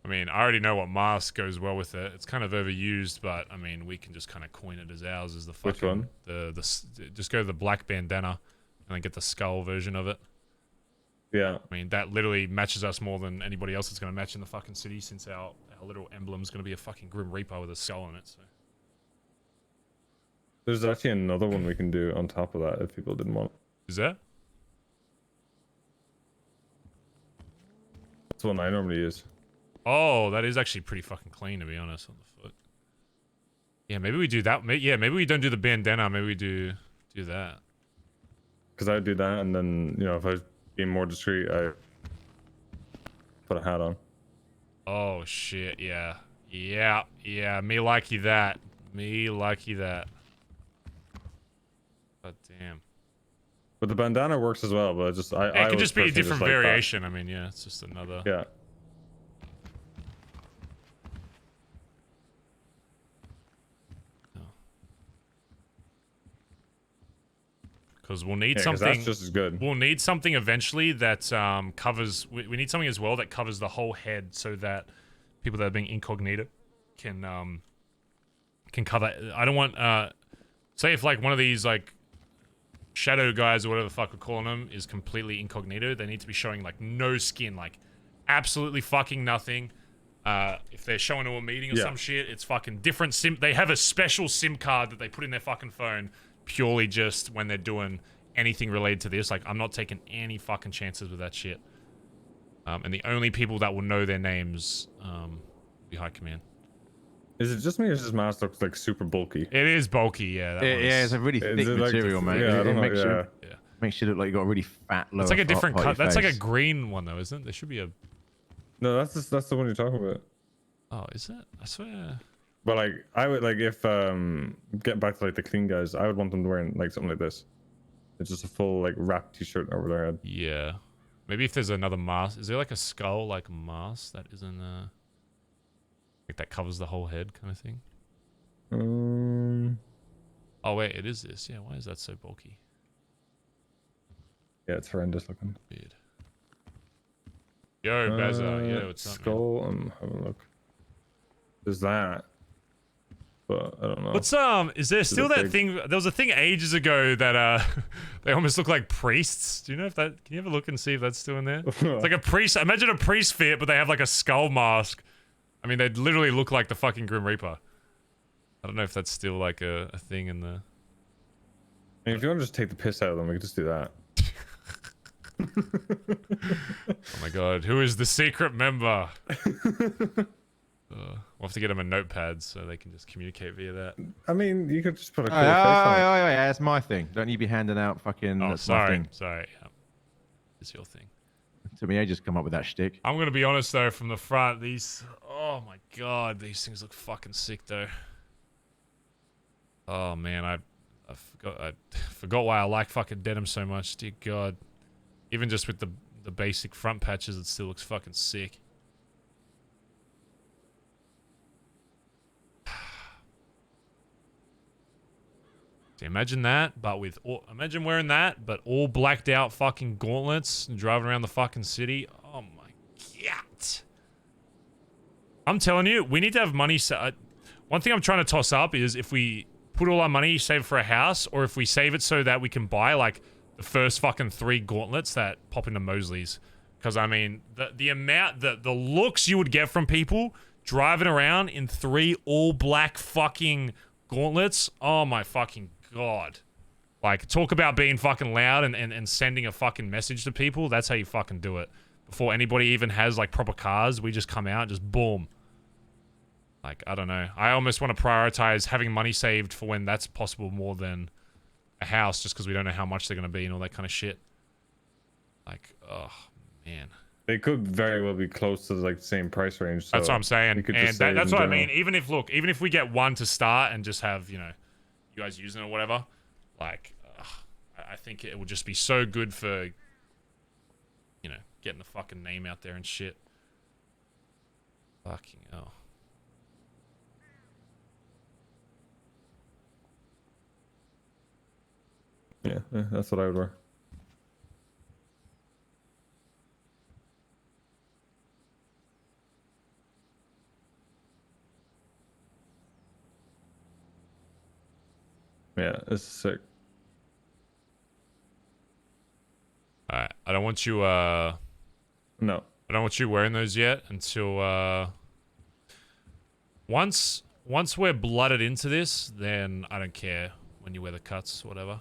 I mean, I already know what mask goes well with it. It's kind of overused, but I mean, we can just kind of coin it as ours. As the fucking, Which one? Just go to the black bandana, and then get the skull version of it. Yeah. I mean, that literally matches us more than anybody else is going to match in the fucking city, since our little emblem's going to be a fucking Grim Reaper with a skull on it. So. There's actually another one we can do on top of that if people didn't want. Is that? That's the one I normally use. Oh, that is actually pretty fucking clean, to be honest, on the foot. Yeah, maybe we do that. Yeah, maybe we don't do the bandana. Maybe we do that. Because I would do that, and then if I was being more discreet, I put a hat on. Oh shit! Yeah. Me likey that. But damn. But the bandana works as well. But It could just be a different variation. I mean, yeah, it's just another. Yeah. Because we'll need 'cause something. that's just as good. We'll need something eventually that covers. We need something as well that covers the whole head, so that people that are being incognito can cover. I don't want. Say if like one of these like shadow guys or whatever the fuck we're calling them is completely incognito, they need to be showing like no skin, like absolutely fucking nothing. If they're showing to a meeting or some shit, it's fucking different SIM. They have a special SIM card that they put in their fucking phone purely just when they're doing anything related to this. Like, I'm not taking any fucking chances with that shit. And the only people that will know their names will be High Command. Is it just me or does this mask look like super bulky? It is bulky, yeah. Yeah, it's a really thick material, mate. Yeah, it makes you look like you got a really fat lower. It's like a different part cut. of your That's like a face. green one, though, isn't it? There should be a... No, that's the one you're talking about. Oh, is it? I swear... But like, I would like if getting back to like the clean guys, I would want them wearing like something like this. It's just a full like wrap t-shirt over their head. Yeah, maybe if there's another mask, is there like a skull like mask that isn't like that covers the whole head kind of thing? Oh wait, it is this. Yeah, why is that so bulky? Yeah, it's horrendous looking. Weird. Yo, Bazza. Yeah, what's up, man? Skull. Have a look. There's that. But I don't know. What's is there still that thing? There was a thing ages ago that they almost look like priests. Do you know if that? Can you have a look and see if that's still in there? It's like a priest. Imagine a priest fit, but they have like a skull mask. I mean, they literally look like the fucking Grim Reaper. I don't know if that's still like a thing in the. I mean, if you want to just take the piss out of them, we can just do that. Oh my god, who is the secret member? We'll have to get them a notepad so they can just communicate via that. I mean, you could just put a cool Oh, face on it. yeah, that's my thing. Don't you be handing out fucking. Oh, that's my sorry. thing. Sorry. Yeah. It's your thing. It took me ages to come up with that shtick. I'm gonna be honest though, from the front, these. Oh my god, these things look fucking sick though. Oh man, I forgot why I like fucking denim so much. Dear God, even just with the basic front patches, it still looks fucking sick. See, imagine that, but with imagine wearing that, but all blacked out fucking gauntlets and driving around the fucking city. Oh my god! I'm telling you, we need to have money. One thing I'm trying to toss up is if we put all our money, save for a house, or if we save it so that we can buy like the first fucking 3 gauntlets that pop into Mosley's. Because I mean, the amount, the looks you would get from people driving around in 3 all black fucking gauntlets. Oh my fucking god. Like, talk about being fucking loud and sending a fucking message to people. That's how you fucking do it. Before anybody even has like proper cars, we just come out, just boom. Like, I don't know. I almost want to prioritize having money saved for when that's possible more than a house, just because we don't know how much they're going to be and all that kind of shit. Like, oh, man. They could very well be close to like the same price range. So that's what I'm saying. And that's what I mean. Even if we get one to start and just have, you know, you guys using it or whatever, like, I think it would just be so good for, you know, getting the fucking name out there and shit. Fucking hell. Yeah, that's what I would wear. Yeah, this is sick. Alright, I don't want you, No. I don't want you wearing those yet until, once we're blooded into this, then I don't care when you wear the cuts, whatever.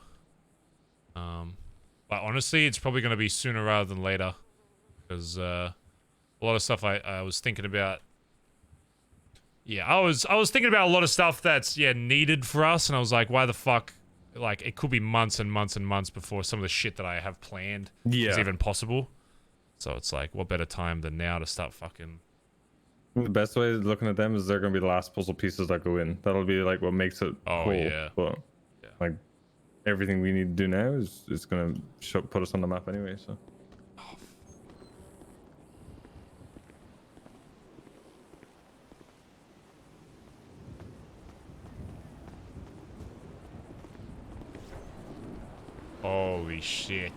But honestly, it's probably going to be sooner rather than later. Because, a lot of stuff I was thinking about. Yeah, I was thinking about a lot of stuff that's, yeah, needed for us. And I was like, why the fuck? Like, it could be months and months and months before some of the shit that I have planned is even possible. So it's like, what better time than now to start fucking... The best way of looking at them is they're going to be the last puzzle pieces that go in. That'll be like what makes it cool. Yeah. But like everything we need to do now is going to put us on the map anyway. So. Holy shit.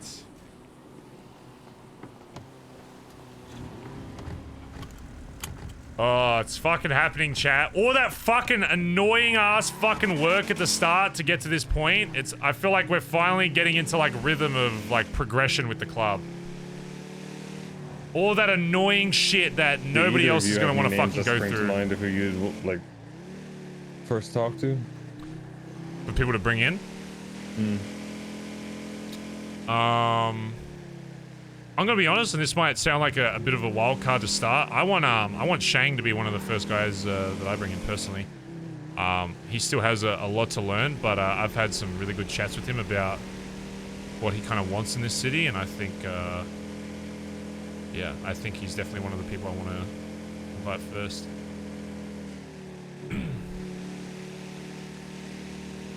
Oh, it's fucking happening, chat. All that fucking annoying ass fucking work at the start to get to this point. I feel like we're finally getting into like rhythm of like progression with the club. All that annoying shit that nobody else is gonna want to fucking go through. Mind of who you like first talk to? For people to bring in? I'm gonna be honest, and this might sound like a bit of a wild card to start. I want Shang to be one of the first guys that I bring in personally. He still has a lot to learn, but I've had some really good chats with him about what he kind of wants in this city, and I think, yeah, I think he's definitely one of the people I want to invite first.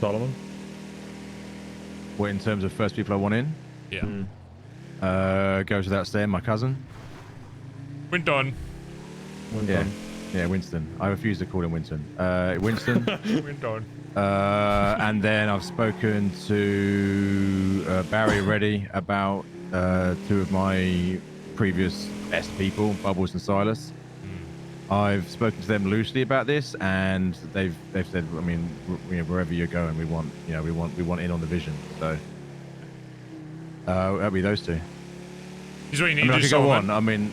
Solomon? What, in terms of first people I want in? Yeah. Goes without saying, my cousin. Winston. Yeah, Winston. I refuse to call him Winston. Winston. Winston. And then I've spoken to Barry already about 2 of my previous best people, Bubbles and Silas. I've spoken to them loosely about this, and they've said, I mean, wherever you're going, we want in on the vision. So that'll be those two. Here's what you need I mean, to I do, could go Solomon. on. I mean,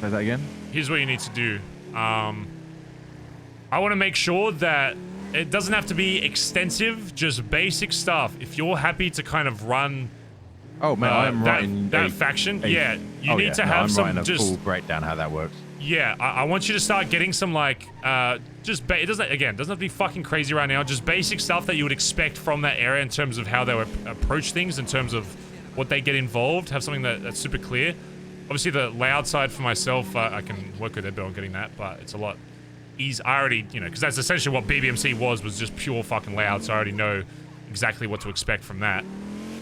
say that again. Here's what you need to do. I want to make sure that it doesn't have to be extensive, just basic stuff. If you're happy to kind of run, oh man, I'm writing that faction. Yeah, you need to have I'm some writing a just full breakdown how that works. Yeah, I want you to start getting some like it doesn't have to be fucking crazy right now. Just basic stuff that you would expect from that area in terms of how they would approach things, in terms of what they get involved. Have something that's super clear. Obviously, the layout side for myself, I can work with Ed on getting that, but it's a lot easier. I already, because that's essentially what BBMC was just pure fucking layouts. I already know exactly what to expect from that.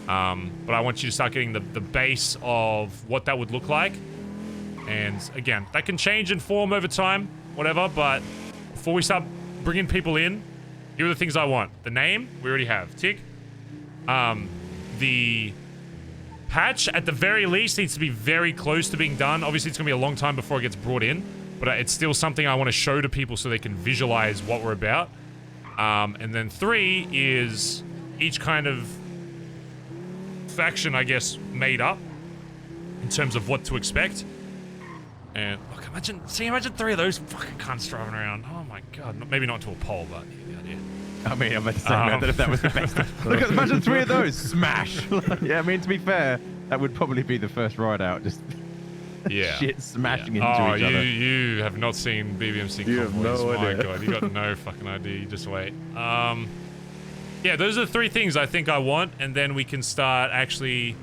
But I want you to start getting the base of what that would look like. And again, that can change in form over time, whatever, but before we start bringing people in, here are the things I want. The name, we already have. Tick. The patch, at the very least, needs to be very close to being done. Obviously, it's going to be a long time before it gets brought in, but it's still something I want to show to people so they can visualize what we're about. And then 3 is each kind of faction, I guess, made up in terms of what to expect. And look, imagine 3 of those fucking cunts driving around. Oh my god, maybe not to a pole, but you get the idea. I mean, I'm about to say, man, I don't know if that was the best. Look, imagine 3 of those smash. Yeah, I mean, to be fair, that would probably be the first ride out. Just shit smashing into each other. You have not seen BBMC You have convoys. no My idea. god, you got no fucking idea. You just wait. Yeah, those are the 3 things I think I want, and then we can start actually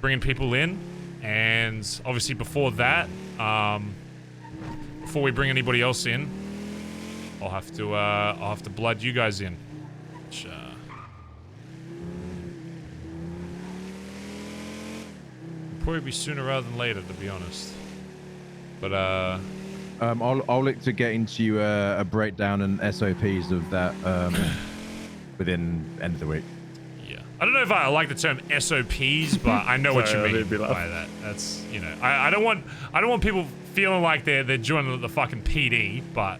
bringing people in. And obviously before that, before we bring anybody else in, I'll have to blood you guys in. Which, will probably be sooner rather than later, to be honest. But I'll look to get into you a breakdown and SOPs of that within end of the week. Yeah, I don't know if I like the term SOPs, but I know what you mean by that. That's, I don't want people feeling like they're joining the fucking PD, but.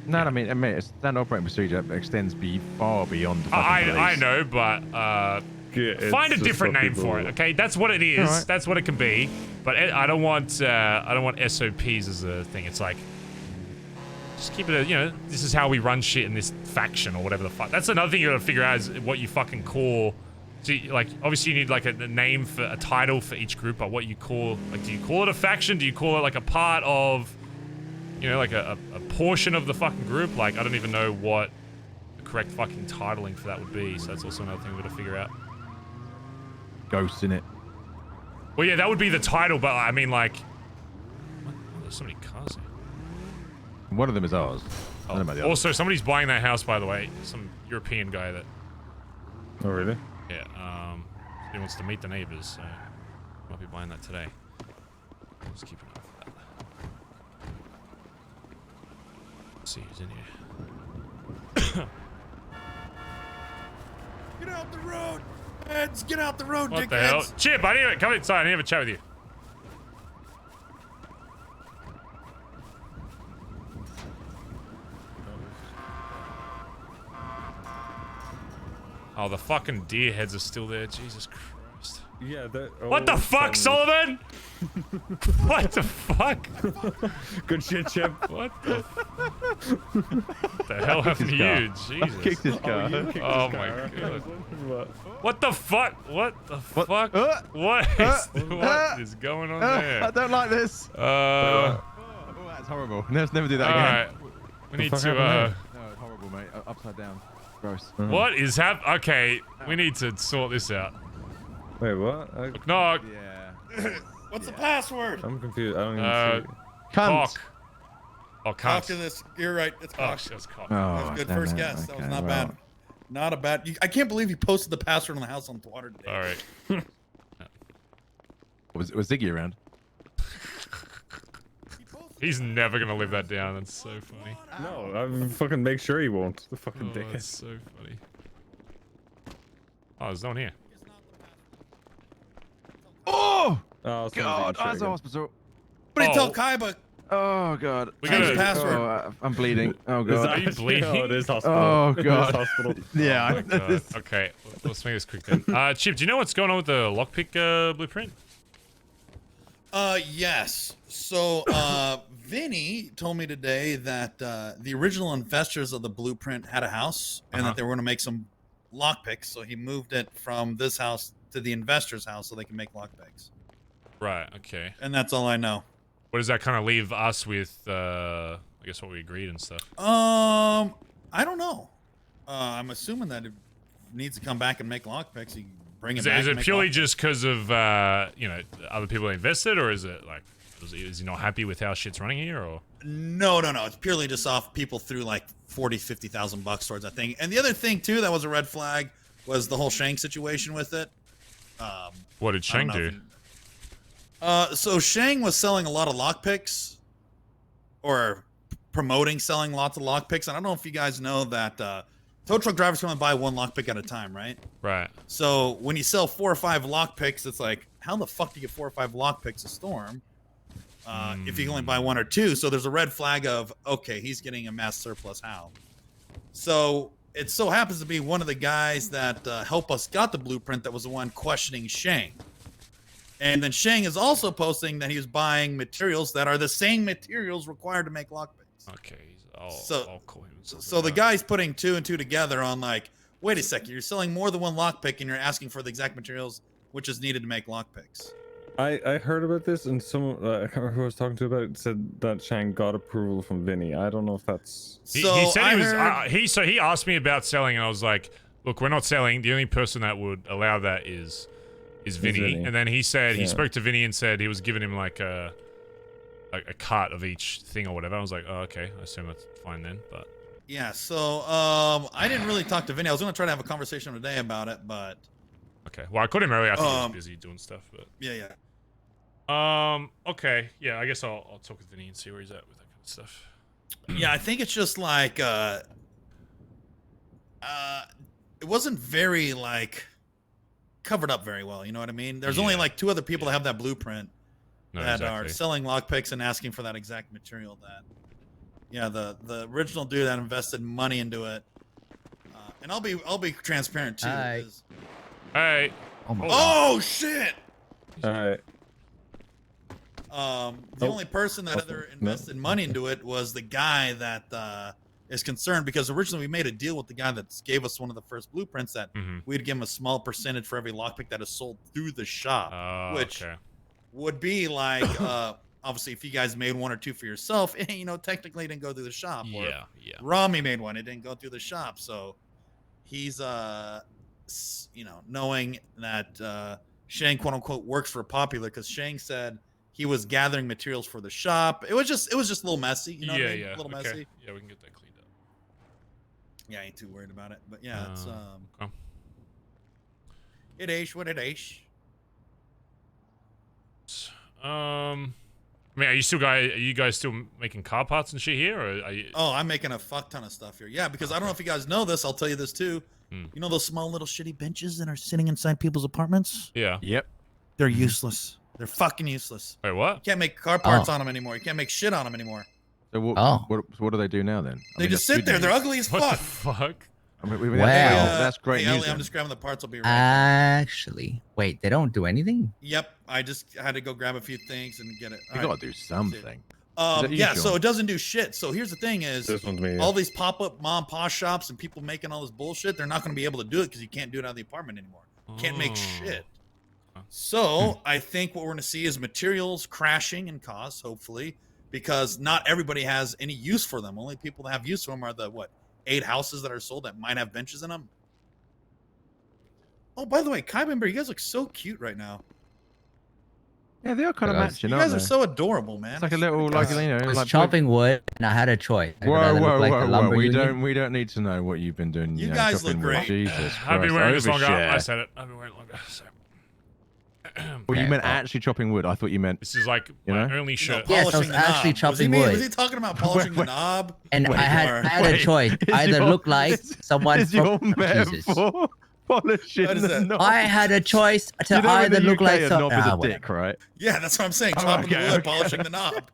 No, I mean, it's standard operating procedure that extends far beyond the fucking police. I know, but find a different name for it, okay? That's what it is. Right. That's what it can be. But I don't want SOPs as a thing. It's like, just keep it. This is how we run shit in this faction or whatever the fuck. That's another thing you gotta figure out is what you fucking call. So like, obviously you need like a name for a title for each group, but what you call, like, do you call it a faction? Do you call it like a part of, like a portion of the fucking group? Like, I don't even know what the correct fucking titling for that would be. So that's also another thing we gotta figure out. Ghosts in it. Well, yeah, that would be the title, but I mean, like, what? Oh, there's so many cars here. One of them is ours. I don't know about the Also, somebody's buying that house, by the way. Some European guy that. Oh, really? Yeah. He wants to meet the neighbors, so might be buying that today. Let's keep an eye for that. Let's see who's in here. Get out the road! Heads, get out the road, What dickheads! the hell? Chip, I didn't come inside. I didn't have a chat with you. Oh, the fucking deer heads are still there. Jesus Christ. Yeah, what the fuck, Solomon? What the fuck? Good shit, Chip. What the hell happened to you? Jesus. Kicked his car. Oh my god. What the fuck? What the fuck? What is going on there? I don't like this. Oh, that's horrible. Let's never do that all again. right. We need to. No, it's horrible, mate. Upside down. Gross. What is happening? Okay, we need to sort this out. Wait, what? Knock, knock. Yeah. What's the password? I'm confused. I don't even see. Cock. Oh, Cock cunt. to this. You're right. It's cock. That's cock. Oh, That was good damn first it. guess. That was Okay, not well. bad. Not a bad. I can't believe you posted the password on the house on Twitter today. All right. Was Ziggy around? He's never gonna live that down. That's so funny. No, I fucking make sure he won't. The fucking Oh, dickhead. that's so funny. Oh, there's no one here. Oh! Oh, God, I was in hospital. But he told Kaiba. Oh God. We got a password. Oh, I'm bleeding. Oh God. Are you bleeding? Oh, it is hospital. Oh It is God. hospital. Yeah. Oh my God. Okay, let's make this quick then. Chip, do you know what's going on with the lockpick blueprint? Yes. So, Vinny told me today that the original investors of the blueprint had a house and that they were going to make some lockpicks. So he moved it from this house to the investor's house so they can make lockpicks. Right. Okay. And that's all I know. What does that kind of leave us with? I guess what we agreed and stuff. I don't know. I'm assuming that it needs to come back and make lockpicks. You bring it Is back. it and make purely lockpicks. just because of other people invested, or is it like is he not happy with how shit's running here, or? No. It's purely just off people threw like 40,000-50,000 bucks towards that thing. And the other thing too that was a red flag was the whole Shank situation with it. What did Shang do? So Shang was selling a lot of lockpicks, or promoting selling lots of lockpicks. And I don't know if you guys know that tow truck drivers can only buy one lockpick at a time, right? Right. So when you sell 4 or 5 lockpicks, it's like, how the fuck do you get 4 or 5 lockpicks a storm? If you can only buy 1 or 2, so there's a red flag of, okay, he's getting a mass surplus. How? So it so happens to be one of the guys that helped us got the blueprint that was the one questioning Shang. And then Shang is also posting that he was buying materials that are the same materials required to make lockpicks. Okay, I'll call him. So the guy's putting 2 and 2 together on like, wait a second, you're selling more than one lockpick and you're asking for the exact materials which is needed to make lockpicks. I heard about this, and someone I can't remember who I was talking to about it, said that Shang got approval from Vinny. I don't know if that's. He said he asked me about selling, and I was like, "Look, we're not selling. The only person that would allow that is Vinny." And then he said he spoke to Vinny and said he was giving him like a cut of each thing or whatever. I was like, "Oh, okay. I assume that's fine then." But yeah, so I didn't really talk to Vinny. I was going to try to have a conversation today about it, but okay. Well, I called him earlier. I think he was busy doing stuff, but yeah. Okay. Yeah, I guess I'll talk with Vinny and see where he's at with that kind of stuff. Yeah, I think it's just like it wasn't very like covered up very well, you know what I mean? There's only like 2 other people that have that blueprint that are selling lockpicks and asking for that exact material that the original dude that invested money into it. And I'll be transparent too. Hey. Oh shit. All right. The only person that ever invested money into it was the guy that is concerned, because originally we made a deal with the guy that gave us one of the first blueprints that we'd give him a small percentage for every lockpick that is sold through the shop, which would be like obviously if you guys made 1 or 2 for yourself, you know, technically it didn't go through the shop. Or Rami made one, it didn't go through the shop, so he's you know, knowing that Shang quote unquote works for Popular, because Shang said he was gathering materials for the shop. It was just a little messy, you know what I mean? A little messy. Yeah, we can get that cleaned up. Yeah, I ain't too worried about it. But yeah, it's it is what it is. I mean, are you guys still making car parts and shit here, or are you? Oh, I'm making a fuck ton of stuff here. Yeah, because I don't know if you guys know this. I'll tell you this too. You know those small little shitty benches that are sitting inside people's apartments? Yeah. Yep. They're useless. They're fucking useless. Wait, what? You can't make car parts on them anymore. You can't make shit on them anymore. So what do they do now then? They just sit there. They're ugly as fuck. What the fuck? I mean, Wow. That's great Hey, news. Ellie, I'm then. just grabbing the parts. I'll be right Actually, wait, they don't do anything? Yep, I just had to go grab a few things and get it. You All gotta do something. Yeah, so it doesn't do shit. So here's the thing is, This one's me, yeah. all these pop-up mom and pop shops and people making all this bullshit, they're not going to be able to do it because you can't do it out of the apartment anymore. You can't make shit. So I think what we're going to see is materials crashing in costs, hopefully, because not everybody has any use for them. Only people that have use for them are the, 8 houses that are sold that might have benches in them. Oh, by the way, Kai Bimber, you guys look so cute right now. Yeah, they are kind of matching. You guys are so adorable, man. It's like a little, like, you know, I was like chopping wood and I had a choice. I could either look like the lumber We union. we don't need to know what you've been doing. You know, guys chopping look wood. great. Jesus I've been Christ, wearing this longer. overshare. I said it. I've been wearing it longer. So. Well, you meant actually chopping wood. I thought you meant. This is like you my know? only shirt. Yes, I was actually chopping wood. Was he talking about polishing the knob? And I had a choice. Is Either your- look like someone Is your from Jesus. metaphor polishing What is the that? knob. I had a choice to You know in either the look UK, like a so. knob is a whatever. dick, right? Yeah, that's what I'm saying. Oh, Chopping the okay, wood, okay. polishing the knob.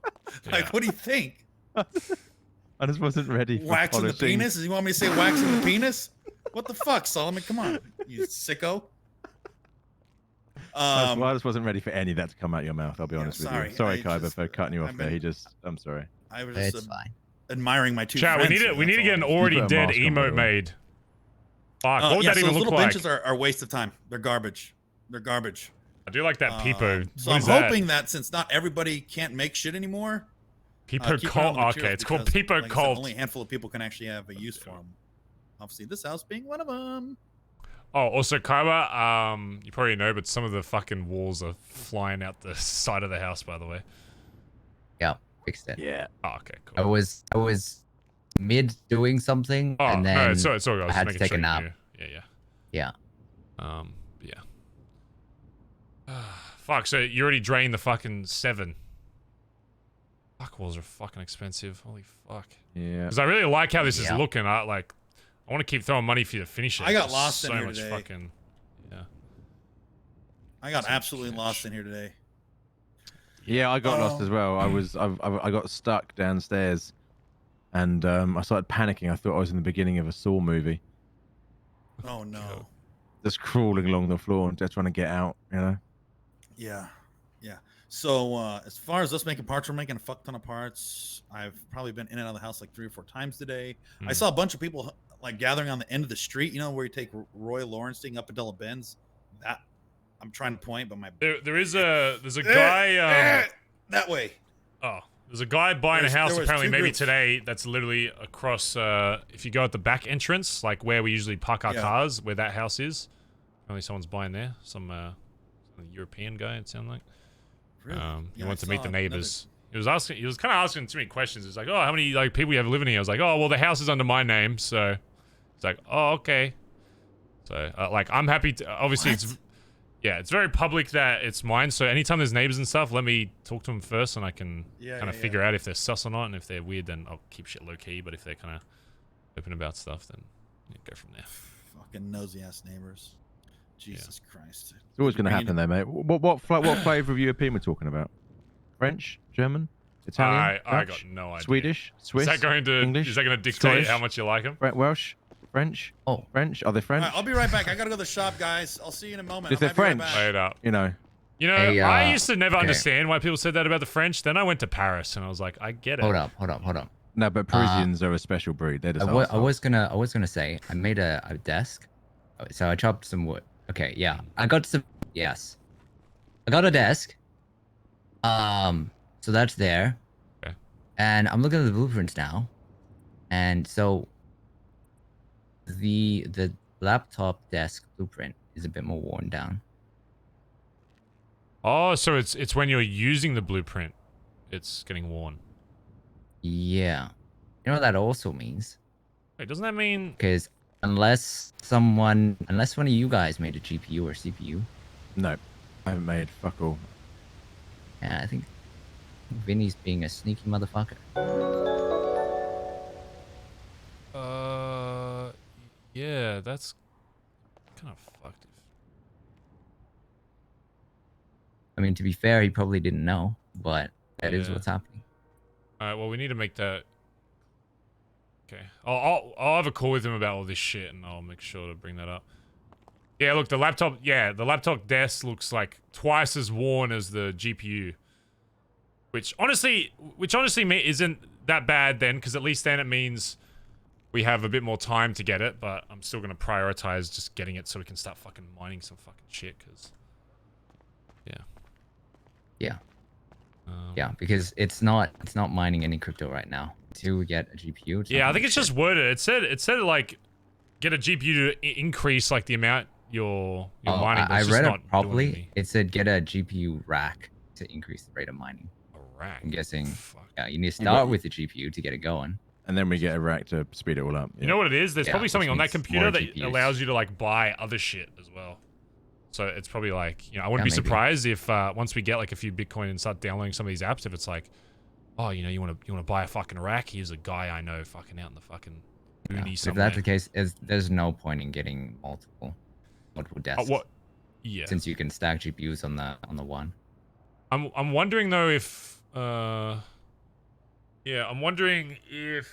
Like, what do you think? I just wasn't ready for Waxing the polishing. penis? You want me to say waxing the penis? What the fuck, Solomon? Come on, you sicko. I just wasn't ready for any of that to come out your mouth. I'll be honest with sorry. you. Sorry, I Kyber, just- for cutting you off I've there. been- I'm sorry. I was It's just fine. admiring my two Chat, friends. we need to get an already put a dead mask on, by the emote way. made. Fuck, what would yeah, that so even those look little like? benches are a waste of time. They're garbage. They're garbage. I do like that peepo. So What I'm is that? hoping that since not everybody can't make shit anymore, Peepo keep an eye on cult. the Okay, materials it's called because, Peepo like I said, cult. only a handful of people can actually have a use for them. Obviously, this house being one of them. Oh, also, Kaiba, you probably know, but some of the fucking walls are flying out the side of the house, by the way. Yeah, fixed it. Yeah. Oh, okay, cool. I was mid doing something, Oh, and then no, it's all good. I had to take a nap. Yeah. Yeah. Fuck, so you already drained the fucking 7. Fuck, walls are fucking expensive. Holy fuck. Yeah. Because I really like how this is Yeah. looking. I want to keep throwing money for you to finish it. I got There's lost in so here much today. fucking. Yeah. I got absolutely lost in here today. Yeah, I got lost as well. I got stuck downstairs, and I started panicking. I thought I was in the beginning of a Saw movie, Oh no. just crawling along the floor and just trying to get out. You know. Yeah. So as far as us making parts, we're making a fuck ton of parts. I've probably been in and out of the house like 3 or 4 times today. I saw a bunch of people like gathering on the end of the street. You know where you take Roy Lawrence thing up Adela Benz. That I'm trying to point, but my There's a guy. that way. Oh, there's a guy buying a house there was apparently 2 maybe groups. today that's literally across if you go at the back entrance, like where we usually park our cars, where that house is. Apparently someone's buying there. Some European guy, it sounded like. Really? He Yeah, I wanted to meet saw the another- neighbors. He was kind of asking too many questions. It's like, oh, how many like people you have living here? I was like, oh, well, the house is under my name, so it's like, oh, okay. So like, I'm happy to. Obviously, it's very public that it's mine. So anytime there's neighbors and stuff, let me talk to them first, and I can kind of figure out if they're sus or not. And if they're weird, then I'll keep shit low key. But if they're kind of open about stuff, then go from there. Fucking nosy ass neighbors. Jesus Christ. It's always going to happen, though, mate. What flavor of European we're talking about? French, German, Italian, I Dutch, got no idea. Swedish, Swiss, Is that going to English, dictate Scottish, how much you like them? Welsh, French? Oh, French? Are they French? All right, I'll be right back. I gotta go to the shop, guys. I'll see you in a moment. If I they're might be right French, back. Wait up. you know. You know, Hey, I used to never okay. understand why people said that about the French. Then I went to Paris and I was like, I get it. Hold up. No, but Parisians are a special breed. They're just I arseholes. was gonna say I made a desk, so I chopped some wood. Okay, yeah, I got a desk. So that's there. Okay. And I'm looking at the blueprints now, and so the laptop desk blueprint is a bit more worn down. Oh, so it's when you're using the blueprint, it's getting worn. Yeah, you know what that also means? Wait, doesn't that mean? Because unless one of you guys made a GPU or CPU. No, I haven't made fuck all. Yeah, I think Vinny's being a sneaky motherfucker. Yeah, that's kind of fucked. I mean, to be fair, he probably didn't know, but that is what's happening. All right, well, we need to make that. Okay, I'll have a call with him about all this shit, and I'll make sure to bring that up. Yeah, look, the laptop desk looks like twice as worn as the GPU, which honestly isn't that bad then, because at least then it means we have a bit more time to get it. But I'm still gonna prioritize just getting it so we can start fucking mining some fucking shit, because Yeah, because it's not mining any crypto right now. To get a GPU. Yeah, I think it's just worded. It said like get a GPU to increase like the amount you're mining. But I it's just read not it doing properly. anything. It said get a GPU rack to increase the rate of mining. A rack? I'm guessing. Yeah, you need to start with the GPU to get it going. And then we get a rack to speed it all up. You know what it is? There's Yeah, probably something which on that means computer more that GPUs. allows you to like buy other shit as well. So it's probably like, you know, I wouldn't be Yeah, maybe. surprised if once we get like a few Bitcoin and start downloading some of these apps, if it's like, oh, you know, you want to buy a fucking rack? Here's a guy I know fucking out in the fucking Yeah, boonies if somewhere. that's the case, there's no point in getting multiple. multiple desks. What? Yeah. Since you can stack GPUs on the one. I'm wondering though if I'm wondering if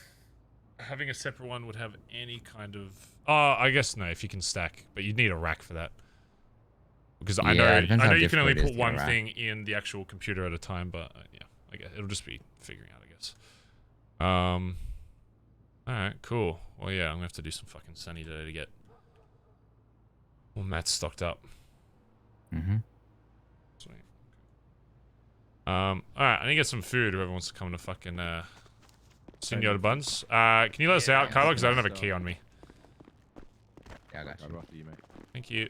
having a separate one would have any kind of I guess no, if you can stack, but you'd need a rack for that. Because I know you can only put one thing in the actual computer at a time, but yeah, I guess it'll just be figuring out, I guess. Alright, cool. Well yeah, I'm gonna have to do some fucking sunny today to get all mats stocked up. Mm-hmm. Sweet. Alright, I need to get some food. Whoever wants to come to fucking Senor Buns. Can you let us out, Kylo? Because I don't have a key on me. Yeah, I got you. After you, mate. Thank you.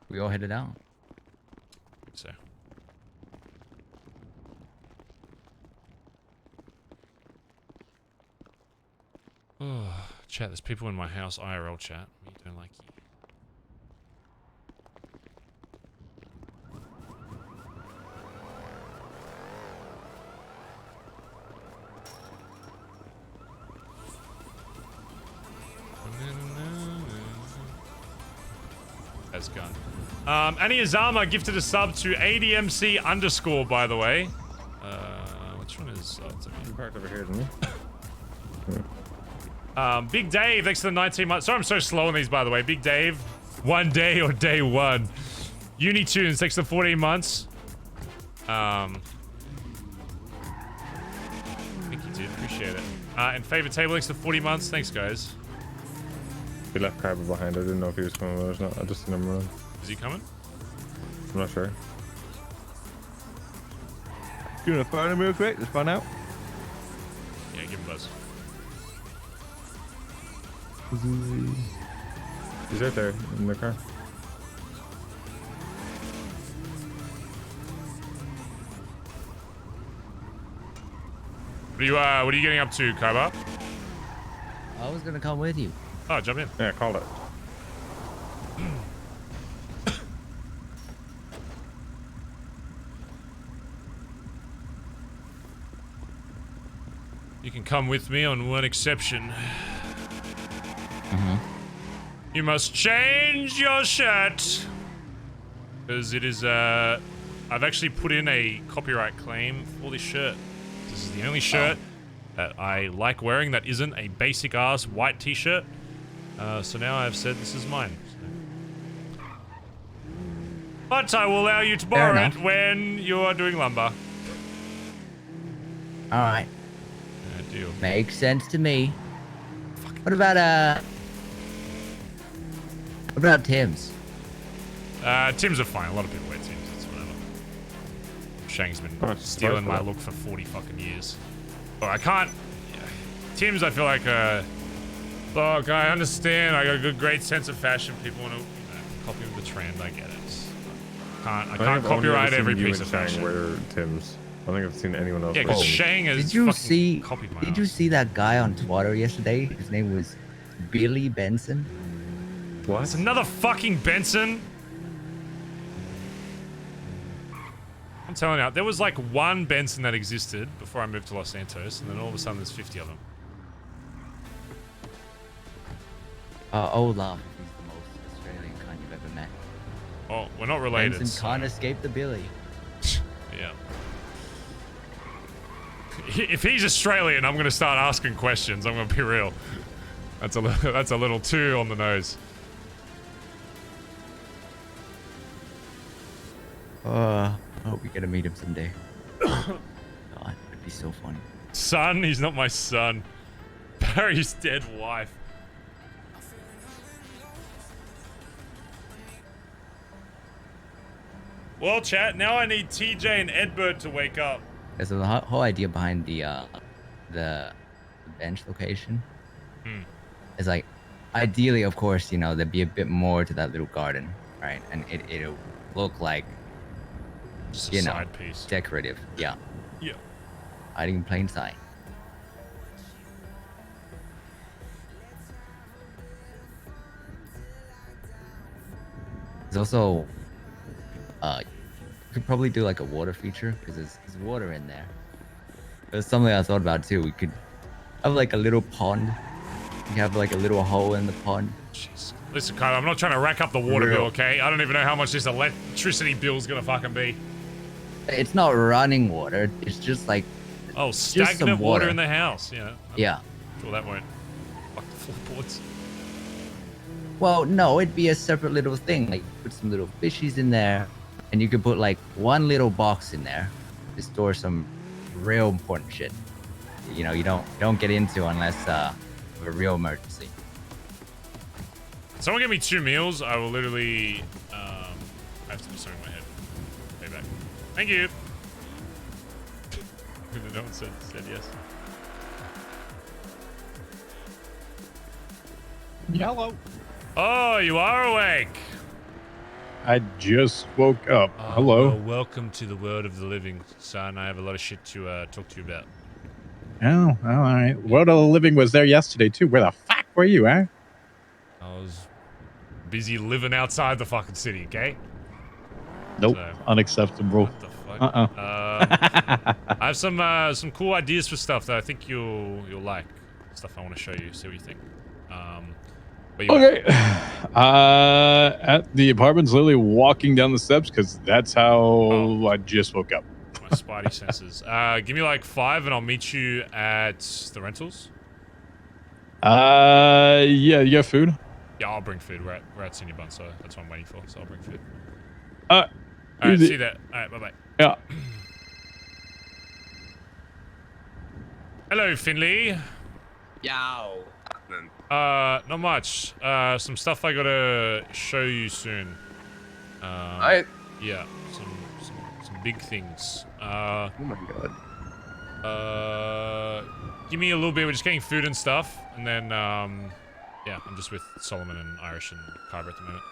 We all headed out. So. Oh, chat, there's people in my house, IRL chat. We don't like you. Has gone. Annie Azama gifted a sub to ADMC_, by the way. Which one is... Oh, it's okay. Parked over here, didn't you? Big Dave, thanks for the 19 months. Sorry, I'm so slow on these, by the way. Big Dave, one day or day one. Unitunes, thanks for 14 months. Thank you, dude. Appreciate it. And favorite table, thanks for 40 months. Thanks, guys. We left Carver behind. I didn't know if he was coming or not. I just seen him run. Is he coming? I'm not sure. You want to phone him real quick? Let's find out. Yeah, give him a buzz. He's right there in the car. What are you getting up to, Kaiba? I was gonna come with you. Oh, jump in. Yeah, called it. You can come with me on one exception. You must change your shirt. Because it is, I've actually put in a copyright claim for this shirt. This is the only shirt that I like wearing that isn't a basic ass white t-shirt. So now I've said this is mine. So. But I will allow you to borrow it when you are doing lumber. Alright. Deal. Makes sense to me. What about Tim's? Tim's are fine. A lot of people wear Tim's. It's whatever. Shang's been stealing my look for 40 fucking years. But I can't... Tim's, I feel like, look, I understand. I got a good, great sense of fashion. People want to copy the trend. I get it. I can't copyright every piece of fashion. Wear Tim's. I don't think I've seen anyone else. Yeah, because Shang has Did you see? copied my Did you see that guy on Twitter yesterday? His name was Billy Benson. What? It's another fucking Benson. I'm telling you, there was like one Benson that existed before I moved to Los Santos, and then all of a sudden there's 50 of them. Olaf is the most Australian kind you've ever met. Oh, we're not related. Benson can't escape the Billy. Yeah. If he's Australian, I'm gonna start asking questions. I'm gonna be real. That's a little too on the nose. I hope we get to meet him someday. God, it'd be so funny. Son? He's not my son. Barry's dead wife. Well, chat, now I need TJ and Edbert to wake up. Yeah, so the whole idea behind the bench location is like, ideally, of course, you know, there'd be a bit more to that little garden, right? And it'll look like, just you a know, side piece. decorative. Yeah. Yeah. Hiding in plain sight. There's also, you could probably do like a water feature because there's water in there. There's something I thought about too. We could have like a little pond You have like a little hole in the pond. Jeez. Listen, Kyle, I'm not trying to rack up the water bill, okay? I don't even know how much this electricity bill is gonna fucking be. It's not running water. It's just like stagnant water in the house. Yeah. Yeah. Sure, that won't fuck the floorboards. Well, no, it'd be a separate little thing. Like put some little fishies in there, and you could put like one little box in there to store some real important shit. You know, you don't get into unless a real emergency. Someone give me 2 meals. I will literally. I have to do something in my head. Payback. Thank you. No one said yes. Yellow. Oh, you are awake. I just woke up. Hello. Well, welcome to the world of the living, son. I have a lot of shit to talk to you about. Oh, all right. World of the Living was there yesterday too. Where the fuck were you, eh? I was busy living outside the fucking city, okay? Nope. So, Unacceptable. what the fuck? I have some cool ideas for stuff that I think you'll like. Stuff I want to show you. See what you think. Okay. At the apartments, literally walking down the steps because that's how I just woke up. My spidey senses. Give me like 5 and I'll meet you at the rentals. Yeah, you got food? Yeah, I'll bring food. We're at Senior Bun, so that's what I'm waiting for. So I'll bring food. Alright, see you there. Alright, bye-bye. Yeah. Hello, Finley. Yow. Not much. Some stuff I gotta show you soon. Alright. Yeah, some big things. Oh my god. Give me a little bit. We're just getting food and stuff, and then yeah, I'm just with Solomon and Irish and Carver at the moment.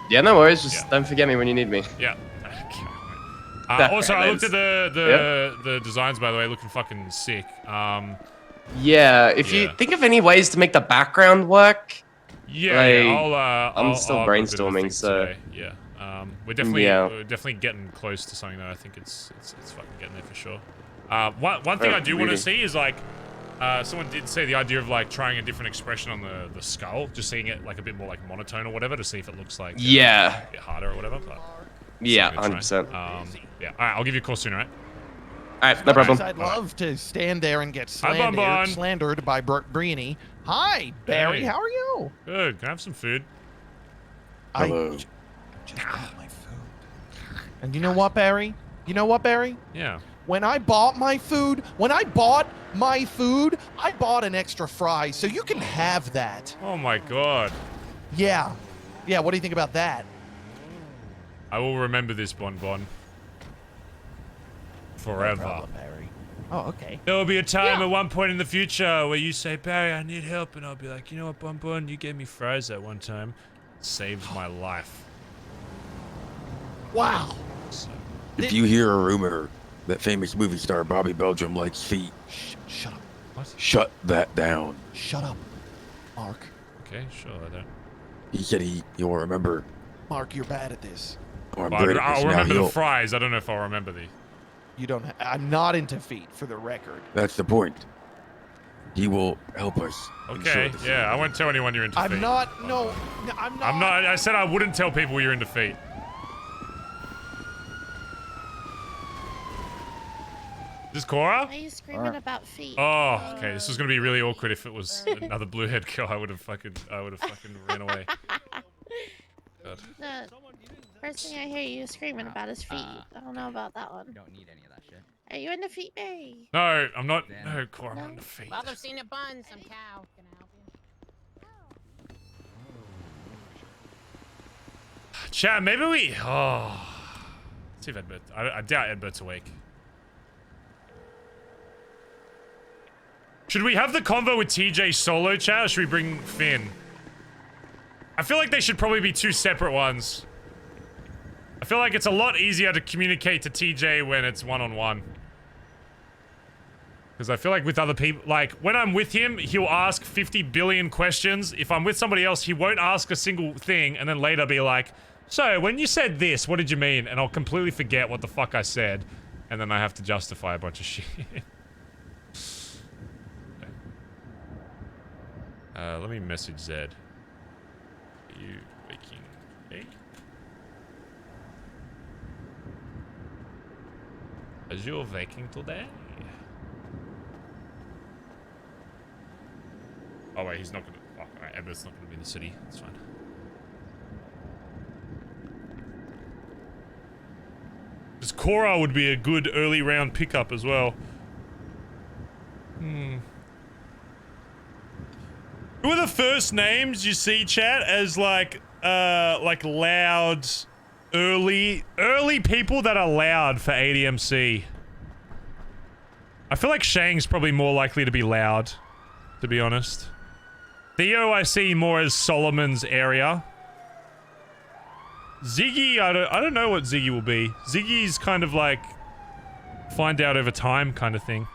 Yeah, no worries. Just don't forget me when you need me. Yeah. Also, I looked at the designs, by the way, looking fucking sick. Yeah, if you think of any ways to make the background work. Yeah, I'm still brainstorming, so today. Yeah. We're definitely getting close to something though. I think it's fucking getting there for sure. One thing I do want to see is like, someone did say the idea of like trying a different expression on the skull, just seeing it like a bit more like monotone or whatever to see if it looks like a bit harder or whatever. But yeah, 100%. Yeah, all right, I'll give you a call soon, all right? All right, no problem. I'd love to stand there and get slandered by Briany. Hi, Barry. Hey. How are you? Good. Can I have some food? Hello. I just got my food. And you know what, Barry? Yeah. When I bought my food, I bought an extra fry, so you can have that. Oh my god. Yeah. Yeah, what do you think about that? I will remember this, Bon. Forever. No problem, Barry. Oh, okay. There will be a time at one point in the future where you say, Barry, I need help, and I'll be like, you know what, Bon, you gave me fries that one time. It saved my life. Wow. So. If you hear a rumor that famous movie star Bobby Belgium likes feet, shut up. What? Shut that down. Shut up, Mark. Okay, sure, I don't. He said he'll remember. Mark, you're bad at this. Oh, I'll remember the fries. I don't know if I'll remember the. You don't. I'm not into feet, for the record. That's the point. He will help us. Okay, yeah, I won't tell anyone you're into feet. I'm not. No, I'm not. I'm not. I said I wouldn't tell people you're into feet. Is this Cora? Why are you screaming about feet? Oh, okay. This was gonna be really awkward if it was another blue-haired girl. I would have fucking ran away. God. The first thing I hear you screaming about is feet. I don't know about that one. Don't need any of that shit. Are you into feet, Barry? No, I'm not. No, Cora, I'm into feet. Well, I've seen a bun, some cow. Can I help you? Chat, maybe we. Oh. Let's see if Edbert. I doubt Edbert's awake. Should we have the convo with TJ solo, chat, or should we bring Finn? I feel like they should probably be 2 separate ones. I feel like it's a lot easier to communicate to TJ when it's one-on-one. Because I feel like with other people, like, when I'm with him, he'll ask 50 billion questions. If I'm with somebody else, he won't ask a single thing, and then later be like, so, when you said this, what did you mean? And I'll completely forget what the fuck I said, and then I have to justify a bunch of shit. Let me message Zed. Are you baking egg? Is you baking today? Oh wait, he's not gonna. Oh, alright, Everett's not gonna be in the city. That's fine. This Cora would be a good early round pickup as well. Who are the first names you see, chat, as like loud, early people that are loud for ADMC? I feel like Shang's probably more likely to be loud, to be honest. Theo I see more as Solomon's area. Ziggy, I don't know what Ziggy will be. Ziggy's kind of like find out over time kind of thing.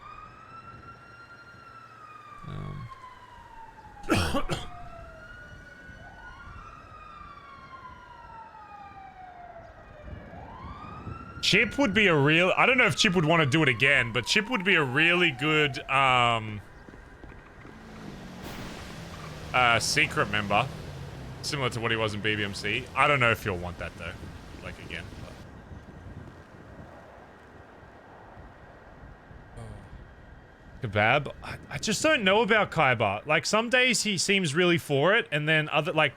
Chip would be a real... I don't know if Chip would want to do it again, but Chip would be a really good secret member. Similar to what he was in BBMC. I don't know if you'll want that though. Like again. Kebab? I just don't know about Kaiba. Like some days he seems really for it, and then other like...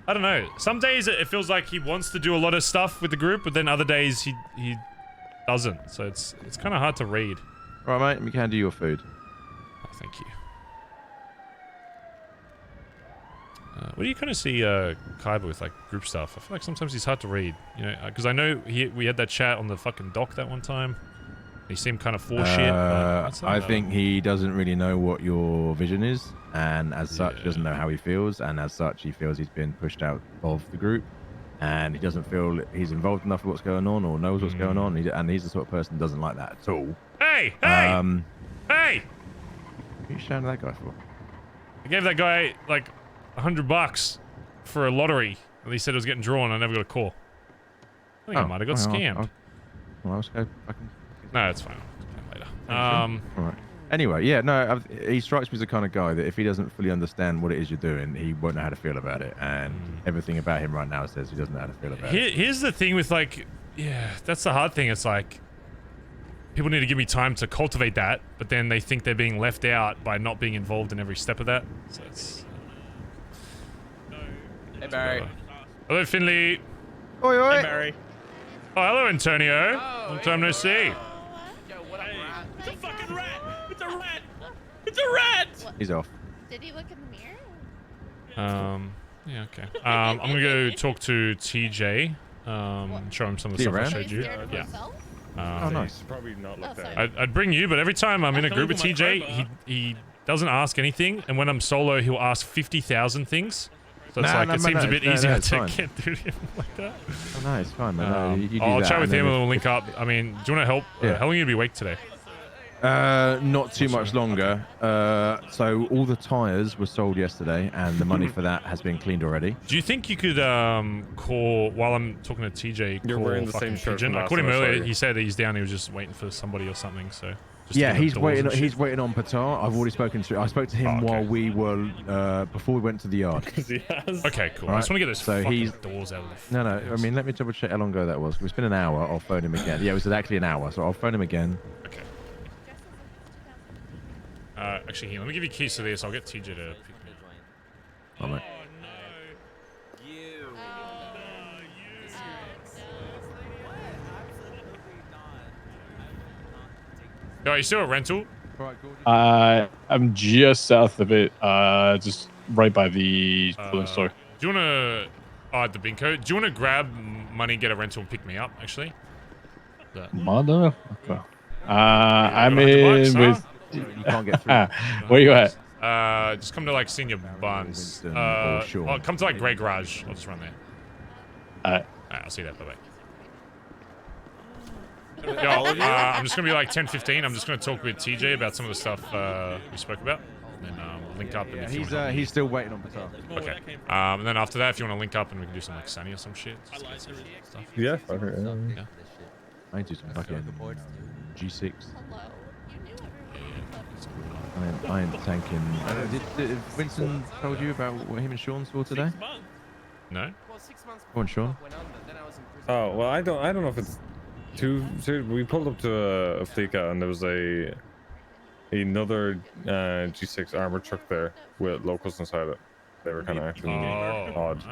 I don't know. Some days it feels like he wants to do a lot of stuff with the group, but then other days he doesn't. So it's kind of hard to read. All right, mate. We can do your food. Oh, thank you. What do you kind of see Kaiba with like group stuff? I feel like sometimes he's hard to read, you know, because I know we had that chat on the fucking dock that one time. He seemed kind of for shit. I think he doesn't really know what your vision is, and as such, he doesn't know how he feels, and as such, he feels he's been pushed out of the group, and he doesn't feel he's involved enough with what's going on or knows what's going on, and he's the sort of person who doesn't like that at all. Hey! Hey! Hey! What are you shouting at that guy for? I gave that guy like $100 for a lottery, and he said it was getting drawn. I never got a call. I think I might have got scammed. Well, let's go fucking... No, it's fine. Later. All right. Anyway, yeah, no, he strikes me as the kind of guy that if he doesn't fully understand what it is you're doing, he won't know how to feel about it. And everything about him right now says he doesn't know how to feel about it. Here's the thing with like, yeah, that's the hard thing. It's like, people need to give me time to cultivate that, but then they think they're being left out by not being involved in every step of that. So it's... Hey, Barry. Hello, Finley. Oi, oi. Hey, Barry. Oh, hello, Antonio. Long time no see. It's a fucking rat! It's a rat! It's a rat! He's off. Did he look in the mirror? Yeah, okay. I'm gonna go talk to TJ. Show him some of the stuff I showed you. Yeah. Oh, nice. Probably not looked at. I'd bring you, but every time I'm in a group with TJ, he doesn't ask anything, and when I'm solo, he'll ask 50,000 things. So it's it seems a bit easier to get through him like that. Oh, no, it's fine, man. You do I'll that, chat with and him then and we'll link up. I mean, do you want to help? Yeah. How long are you going to be awake today? Not too much longer. So all the tires were sold yesterday, and the money for that has been cleaned already. Do you think you could call, while I'm talking to TJ, You're call wearing the fucking same shirt Pigeon? from I last called him time I saw earlier. you. He said he's down. He was just waiting for somebody or something. So just Yeah, to get he's the doors waiting. and shit. He's waiting on Patar. I've already spoken to. I spoke to him while we were before we went to the yard. Okay, cool. All I just want to get those so fucking he's doors out of the... No, I mean, let me double check how long ago that was. It's been an hour. I'll phone him again. Yeah, it was exactly an hour. So I'll phone him again. Okay. Actually, here, let me give you keys to this. I'll get TJ to pick me up. Oh, mate. Yo, are you still at rental? I'm just south of it, just right by the clothing store. Do you want to... Oh, at the Binko. Do you want to grab money, get a rental, and pick me up, actually? Mother. Okay. I'm in with... You can't get through. Where you at? Just come to, like, Senior Buns. Winston or Sean. Oh, come to, like, Grey Garage. I'll just run there. Alright. Alright, I'll see you there. Bye-bye. Yo, I'm just gonna be like 10:15. I'm just gonna talk with TJ about some of the stuff we spoke about, and then we'll link up. And Yeah, if you wanna he's still waiting on Patar. Okay. And then after that, if you want to link up and we can do some like Sunny or some shit. Just get some stuff. Yeah. Yeah. I need to do some fucking G6. I ain't tanking. Did Winston told you about what him and Sean saw today? No. Go on, Sean. Oh well, I don't know if it's too serious. We pulled up to a Fleeca and there was another G6 armored truck there with locals inside it. They were kind of acting odd.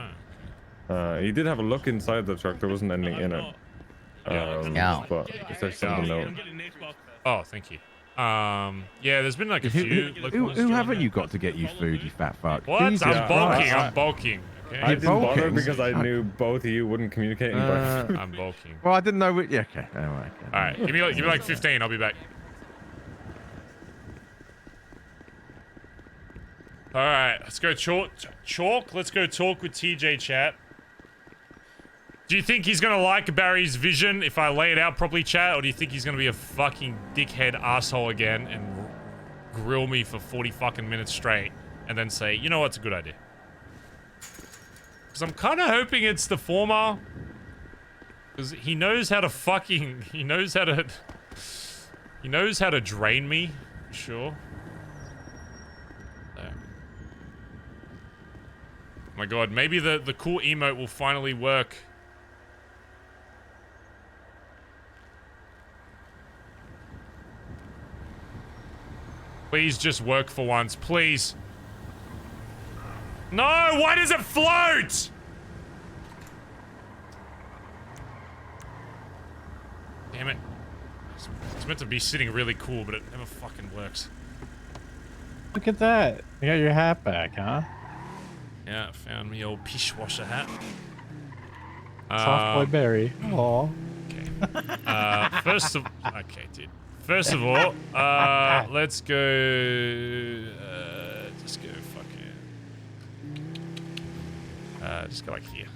He did have a look inside the truck. There wasn't anything in it. But if there's something to note. Oh, thank you. Yeah, there's been like a few. Who haven't you got to get you food, you fat fuck? What? Jesus I'm bulking. Christ. I'm bulking. Okay. I didn't bother because I knew both of you wouldn't communicate. I'm bulking. Well, I didn't know. Yeah, okay. All right. Okay. All right. Give me like 15. I'll be back. All right. Let's go chalk. Let's go talk with TJ chat. Do you think he's gonna like Barry's vision if I lay it out properly, chat, or do you think he's gonna be a fucking dickhead asshole again and grill me for 40 fucking minutes straight and then say, you know what's a good idea? Because I'm kind of hoping it's the former. Because he knows how to fucking... He knows how to drain me, for sure. There. Oh my god, maybe the cool emote will finally work. Please just work for once, please. No, why does it float? Damn it. It's meant to be sitting really cool, but it never fucking works. Look at that. You got your hat back, huh? Yeah, I found me old pishwasher hat. Soft boy Barry. Aw. Okay. Okay, dude. First of all, let's go. Just go fucking. Just go like here.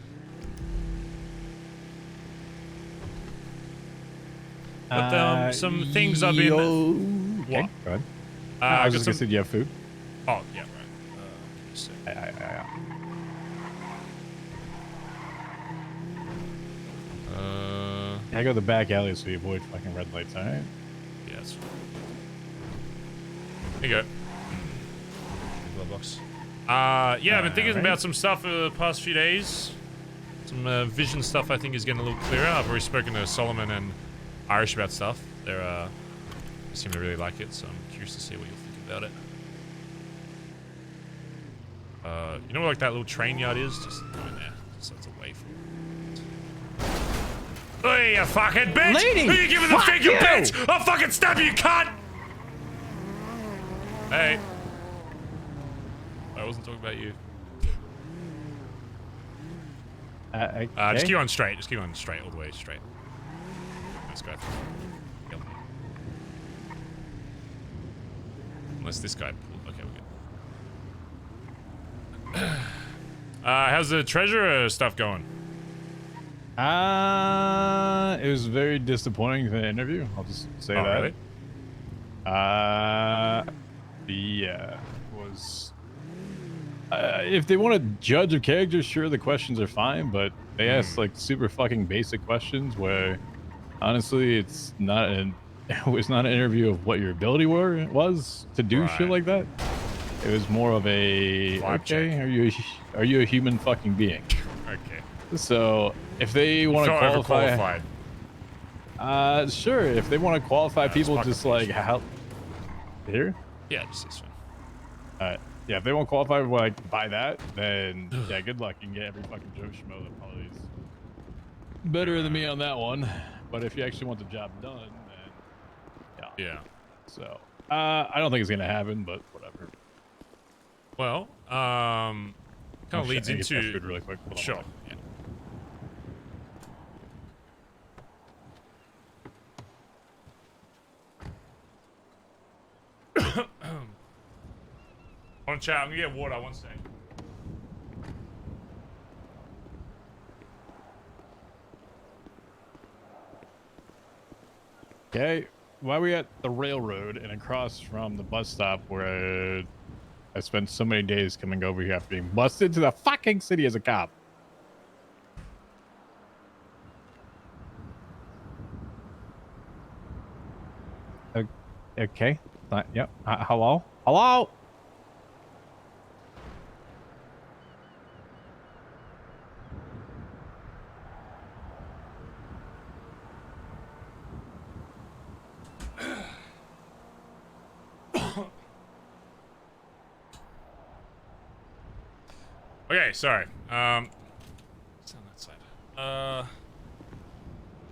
But some things I've been. Okay, What? go ahead. I was just gonna say, do you have food? Oh yeah, right. I go to the back alley so you avoid fucking red lights, alright? Yeah, that's fine. Here you go. Glove box. Yeah, I've been thinking about some stuff for the past few days. Some vision stuff I think is getting a little clearer. I've already spoken to Solomon and Irish about stuff. They seem to really like it, so I'm curious to see what you'll think about it. You know where like that little train yard is? Just go in there, so it's away from. Hey, you fucking bitch! Lady, Who you giving the fuck finger, you! bitch? I'll fucking stab you, cunt! Hey. I wasn't talking about you. Just keep on straight. Just keep on straight, all the way straight. Let's go. Yep. Unless this guy pulled. Okay, we're good. How's the treasure stuff going? It was very disappointing, the interview. I'll just say that. Really? Yeah, was. If they want to judge a character, sure, the questions are fine, but they ask like super fucking basic questions where, honestly, it was not an interview of what your ability was to do shit like that. It was more of a okay, are you a human fucking being? Okay. So if they want to qualify, sure. If they want to qualify people, just like how here. Yeah, just this one. Alright. Yeah, if they won't qualify like by that, then yeah, good luck. You can get every fucking Joe Schmo that probably is better than me on that one. But if you actually want the job done, then yeah. So I don't think it's gonna happen, but whatever. Well, kind of leads I need to get into food really quick. Hold on. Sure. Yeah. On chat, I'm gonna get water. One sec. Okay, while we at the railroad and across from the bus stop where I spent so many days coming over here after being busted to the fucking city as a cop. Okay. Yep. Hello? Hello? Okay, sorry. It's on that side.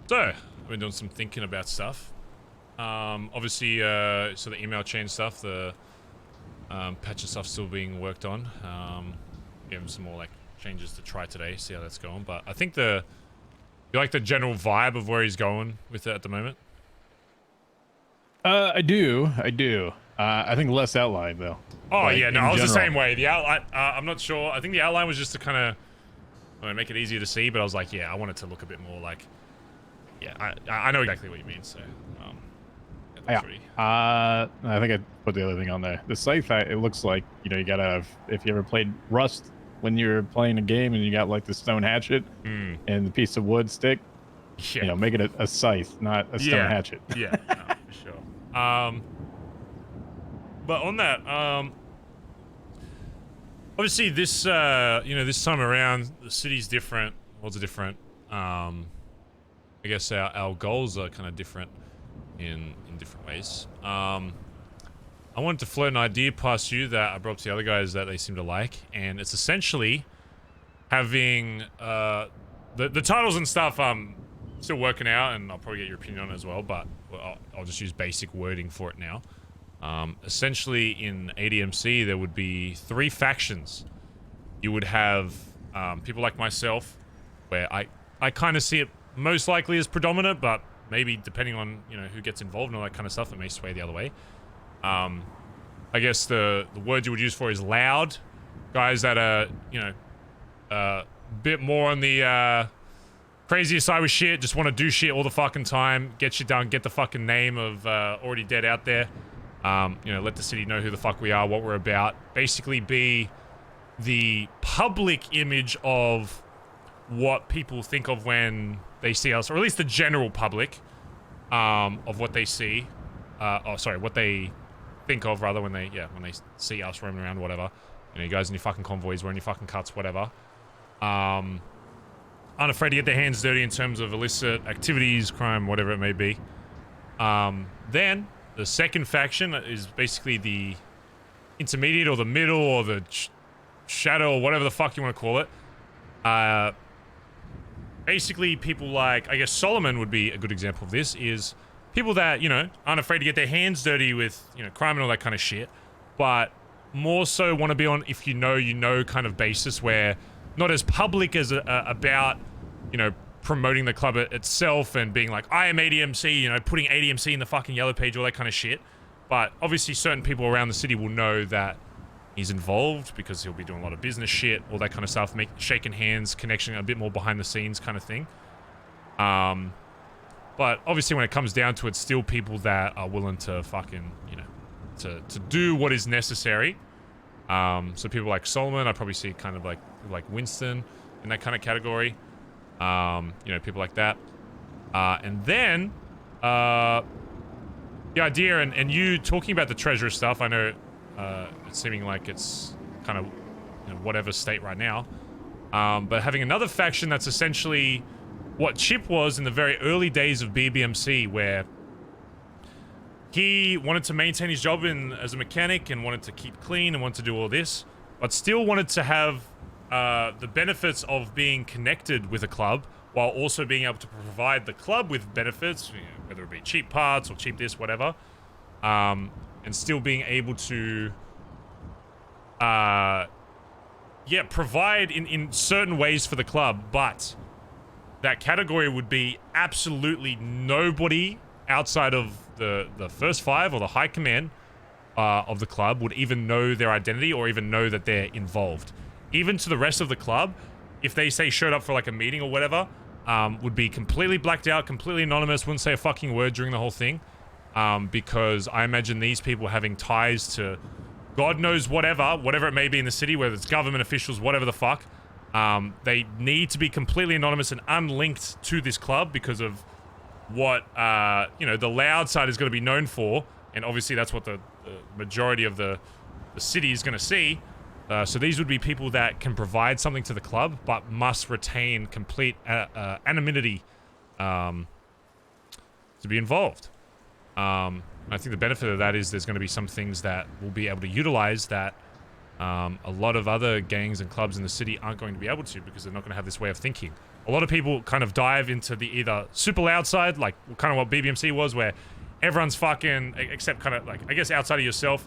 So I've been doing some thinking about stuff. Obviously, so the email chain stuff, the patch of stuff still being worked on. Give him some more like changes to try today, see how that's going. But I think you like the general vibe of where he's going with it at the moment. I do. I think less outline though. Oh Like, yeah, no, in I was the general. same way. The outline, I'm not sure. I think the outline was just to kind of make it easier to see, but I was like, yeah, I want it to look a bit more like, yeah, I know exactly what you mean. So, Yeah. I think I put the other thing on there. The scythe, it looks like, you know, you gotta have, if you ever played Rust when you're playing a game and you got like the stone hatchet and the piece of wood stick, you know, make it a scythe, not a stone hatchet. Yeah, no, for sure. But on that, obviously this, you know, this time around, the city's different, worlds are different. I guess our goals are kind of different in different ways. I wanted to float an idea past you that I brought up to the other guys that they seem to like, and it's essentially having the titles and stuff. Still working out, and I'll probably get your opinion on it as well. But I'll just use basic wording for it now. Essentially, in ADMC, there would be 3 factions. You would have people like myself, where I kind of see it most likely as predominant, but maybe depending on, you know, who gets involved and all that kind of stuff, it may sway the other way. I guess the word you would use for is loud. Guys that are, you know, a bit more on the crazier side with shit, just want to do shit all the fucking time, get shit done, get the fucking name of Already Dead out there. You know, let the city know who the fuck we are, what we're about. Basically be the public image of what people think of when they see us, or at least the general public of what they see. What they think of, rather, when they see us roaming around, whatever. You know, you guys in your fucking convoys, wearing your fucking cuts, whatever. Unafraid to get their hands dirty in terms of illicit activities, crime, whatever it may be. Then the second faction is basically the intermediate or the middle or the shadow or whatever the fuck you want to call it. Basically people like, I guess Solomon would be a good example of this, is people that, you know, aren't afraid to get their hands dirty with, you know, crime and all that kind of shit, but more so want to be on if you know kind of basis, where not as public as about, you know, promoting the club itself and being like, I am ADMC, you know, putting ADMC in the fucking yellow page, all that kind of shit. But obviously certain people around the city will know that he's involved because he'll be doing a lot of business shit, all that kind of stuff, shaking hands, connection, a bit more behind the scenes kind of thing. But obviously when it comes down to it, still people that are willing to fucking, you know, to do what is necessary. So people like Solomon, I probably see kind of like Winston in that kind of category. You know, people like that. And then, the idea, and you talking about the treasure stuff, I know, it's seeming like it's kind of, you know, whatever state right now. But having another faction that's essentially what Chip was in the very early days of BBMC, where he wanted to maintain his job as a mechanic and wanted to keep clean and wanted to do all this, but still wanted to have the benefits of being connected with a club while also being able to provide the club with benefits, you know, whether it be cheap parts or cheap this, whatever, and still being able to provide in certain ways for the club. But that category would be absolutely nobody outside of the first 5 or the high command of the club would even know their identity or even know that they're involved. Even to the rest of the club, if they say showed up for like a meeting or whatever, would be completely blacked out, completely anonymous, wouldn't say a fucking word during the whole thing. Because I imagine these people having ties to God knows whatever it may be in the city, whether it's government officials, whatever the fuck. They need to be completely anonymous and unlinked to this club because of what, you know, the loud side is going to be known for, and obviously that's what the majority of the city is going to see. So these would be people that can provide something to the club, but must retain complete anonymity to be involved. I think the benefit of that is there's going to be some things that we'll be able to utilize that a lot of other gangs and clubs in the city aren't going to be able to, because they're not going to have this way of thinking. A lot of people kind of dive into the either super loud side, like kind of what BBMC was, where everyone's fucking, except kind of like, I guess outside of yourself,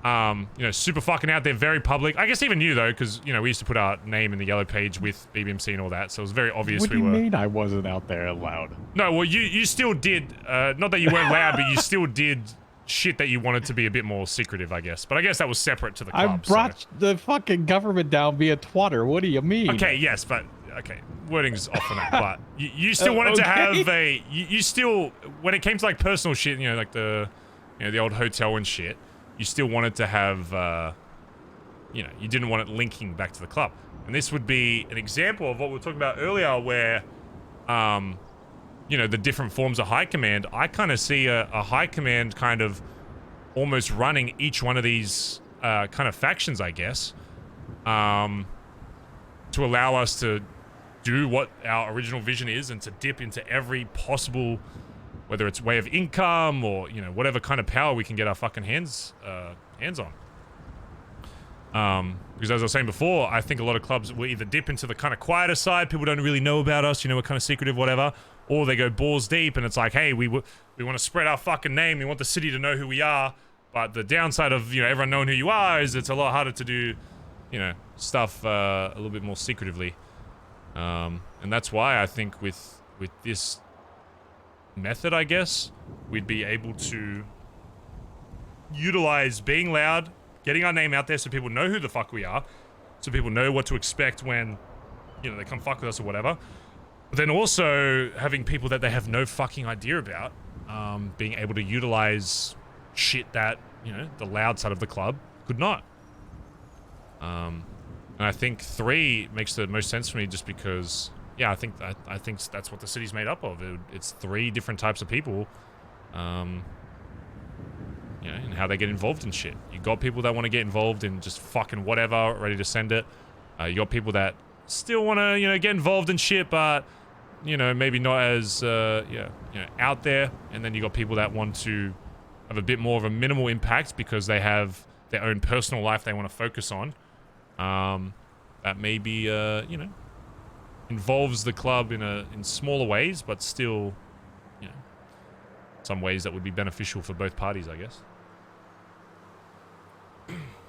you know, super fucking out there, very public. I guess even you, though, because, you know, we used to put our name in the yellow page with BBMC and all that, so it was very obvious What do you mean I wasn't out there loud? No, well, you still did, not that you weren't loud, but you still did shit that you wanted to be a bit more secretive, I guess. But I guess that was separate to the club. I brought the fucking government down via Twitter. What do you mean? Okay, yes, but, okay, wording's off on that, but you still wanted to have a, you still, when it came to, like, personal shit, you know, like the, you know, the old hotel and shit, you still wanted to have, you know, you didn't want it linking back to the club. And this would be an example of what we were talking about earlier where, you know, the different forms of high command. I kind of see a high command kind of almost running each one of these kind of factions, I guess, to allow us to do what our original vision is and to dip into every possible, whether it's way of income or, you know, whatever kind of power we can get our fucking hands on. Because as I was saying before, I think a lot of clubs will either dip into the kind of quieter side, people don't really know about us, you know, we're kind of secretive, whatever, or they go balls deep and it's like, hey, we want to spread our fucking name, we want the city to know who we are, but the downside of, you know, everyone knowing who you are is it's a lot harder to do, you know, stuff a little bit more secretively. And that's why I think with this method, I guess, we'd be able to utilize being loud, getting our name out there so people know who the fuck we are, so people know what to expect when, you know, they come fuck with us or whatever. But then also having people that they have no fucking idea about, being able to utilize shit that, you know, the loud side of the club could not. And I think 3 makes the most sense for me just because, yeah, I think that's what the city's made up of. It's 3 different types of people, you know, and how they get involved in shit. You got people that want to get involved in just fucking whatever, ready to send it. You got people that still want to, you know, get involved in shit, but, you know, maybe not as, yeah, you know, out there. And then you got people that want to have a bit more of a minimal impact because they have their own personal life they want to focus on. That maybe, you know, involves the club in smaller ways, but still, you know, some ways that would be beneficial for both parties, I guess.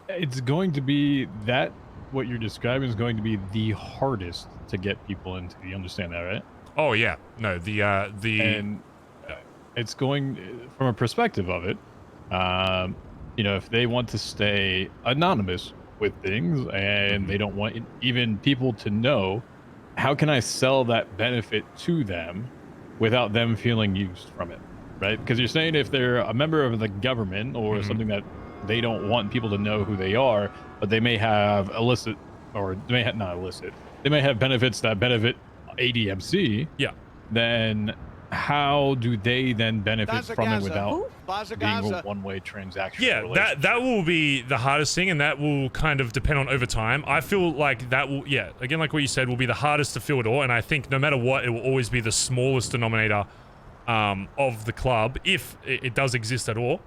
It's going to be that what you're describing is going to be the hardest to get people into. You understand that, right? Oh yeah, no, and it's going from a perspective of it. You know, if they want to stay anonymous with things and they don't want even people to know, how can I sell that benefit to them without them feeling used from it, right? Because you're saying if they're a member of the government or something that they don't want people to know who they are, but they may have illicit, or they may have not illicit, they may have benefits that benefit ADMC. Yeah. Then how do they then benefit from it without Bazza being a one-way transaction? Yeah, that will be the hardest thing, and that will kind of depend on over time. I feel like that will, yeah, again, like what you said, will be the hardest to fill it all, and I think no matter what, it will always be the smallest denominator of the club, if it does exist at all.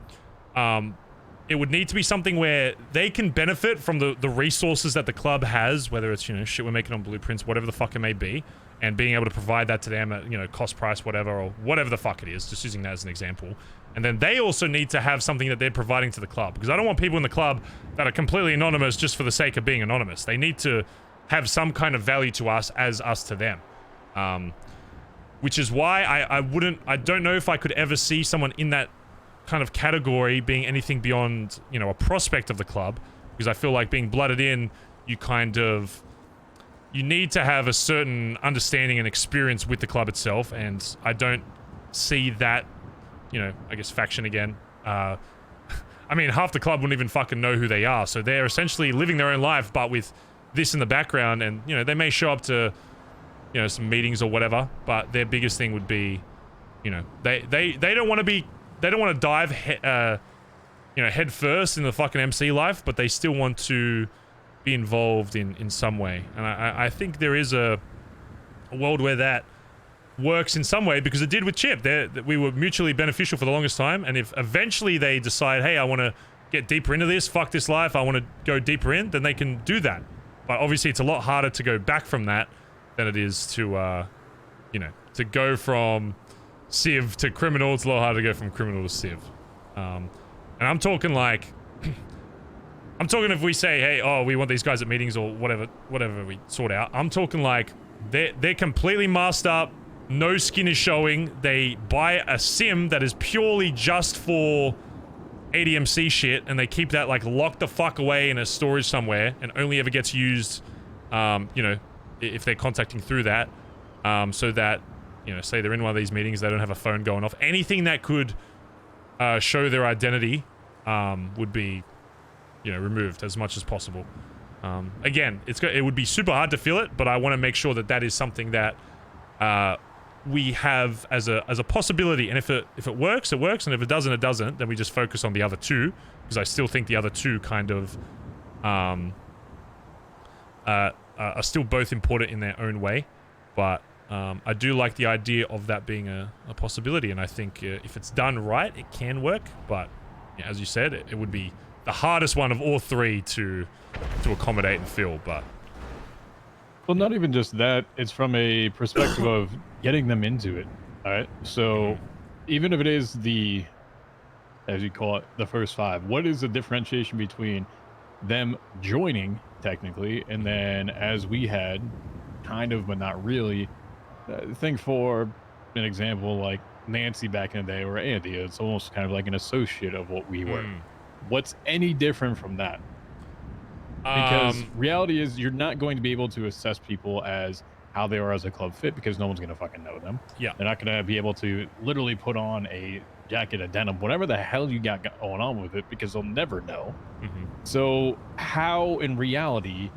It would need to be something where they can benefit from the resources that the club has, whether it's, you know, shit we're making on blueprints, whatever the fuck it may be, and being able to provide that to them at, you know, cost price, whatever, or whatever the fuck it is, just using that as an example. And then they also need to have something that they're providing to the club, because I don't want people in the club that are completely anonymous just for the sake of being anonymous. They need to have some kind of value to us as us to them. Which is why I don't know if I could ever see someone in that kind of category being anything beyond, you know, a prospect of the club, because I feel like being blooded in, you need to have a certain understanding and experience with the club itself, and I don't see that, you know, I guess faction again. I mean, half the club wouldn't even fucking know who they are, so they're essentially living their own life, but with this in the background, and, you know, they may show up to, you know, some meetings or whatever, but their biggest thing would be, you know, they don't want to be, they don't want to dive you know, head first in the fucking MC life, but they still want to be involved in some way. And I think there is a world where that works in some way, because it did with Chip. We were mutually beneficial for the longest time, and if eventually they decide, hey, I want to get deeper into this, fuck this life, I want to go deeper in, then they can do that. But obviously it's a lot harder to go back from that than it is to, you know, to go from Civ to criminal. It's a lot harder to go from criminal to Civ. And I'm talking like... I'm talking if we say, hey, oh, we want these guys at meetings or whatever we sort out. I'm talking like they're completely masked up, no skin is showing. They buy a sim that is purely just for ADMC shit, and they keep that like locked the fuck away in a storage somewhere, and only ever gets used, you know, if they're contacting through that, so that, you know, say they're in one of these meetings, they don't have a phone going off. Anything that could show their identity would be, you know, removed as much as possible. Again, it would be super hard to feel it, but I want to make sure that that is something that we have as a possibility. And if it works, it works, and if it doesn't, it doesn't. Then we just focus on the other two, because I still think the other two kind of are still both important in their own way. But I do like the idea of that being a possibility, and I think if it's done right, it can work. But yeah, as you said, it would be the hardest one of all three to accommodate and fill. But well, not even just that, it's from a perspective of getting them into it. All right, so even if it is the, as you call it, the first 5, what is the differentiation between them joining technically, and then, as we had kind of but not really, think for an example like Nancy back in the day, or Andy, it's almost kind of like an associate of what we were. What's any different from that? Because reality is, you're not going to be able to assess people as how they are as a club fit, because no one's going to fucking know them. Yeah. They're not going to be able to literally put on a jacket, a denim, whatever the hell you got going on with it, because they'll never know. So how, in reality,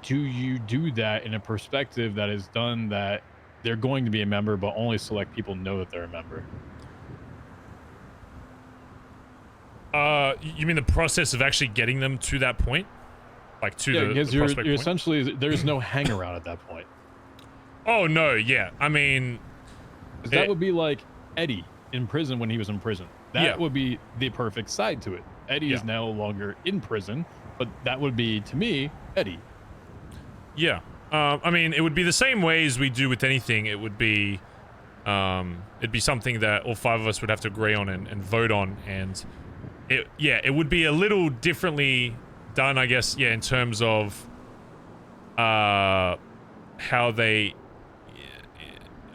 do you do that in a perspective that is done that they're going to be a member, but only select people know that they're a member? You mean the process of actually getting them to that point? Like to the because prospect you're point? essentially, there's no hang around at that point. Oh, no, yeah. I mean... that would be like Eddie in prison when he was in prison. That would be the perfect side to it. Eddie is no longer in prison, but that would be, to me, Eddie. Yeah. I mean, it would be the same way as we do with anything. It would be... it'd be something that all 5 of us would have to agree on and vote on, and... it would be a little differently done, I guess, in terms of how they,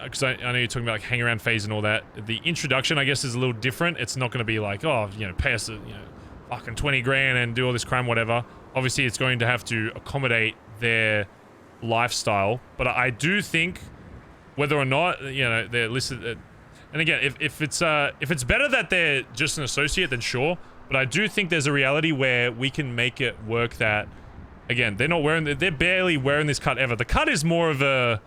because I know you're talking about like hang around phase and all that. The introduction, I guess, is a little different. It's not going to be like, oh, you know, pay us, you know, fucking 20 grand and do all this crime, whatever. Obviously, it's going to have to accommodate their lifestyle. But I do think, whether or not, you know, they're listed. And again, if it's better that they're just an associate, then sure. But I do think there's a reality where we can make it work that, again, they're barely wearing this cut ever. The cut is more of a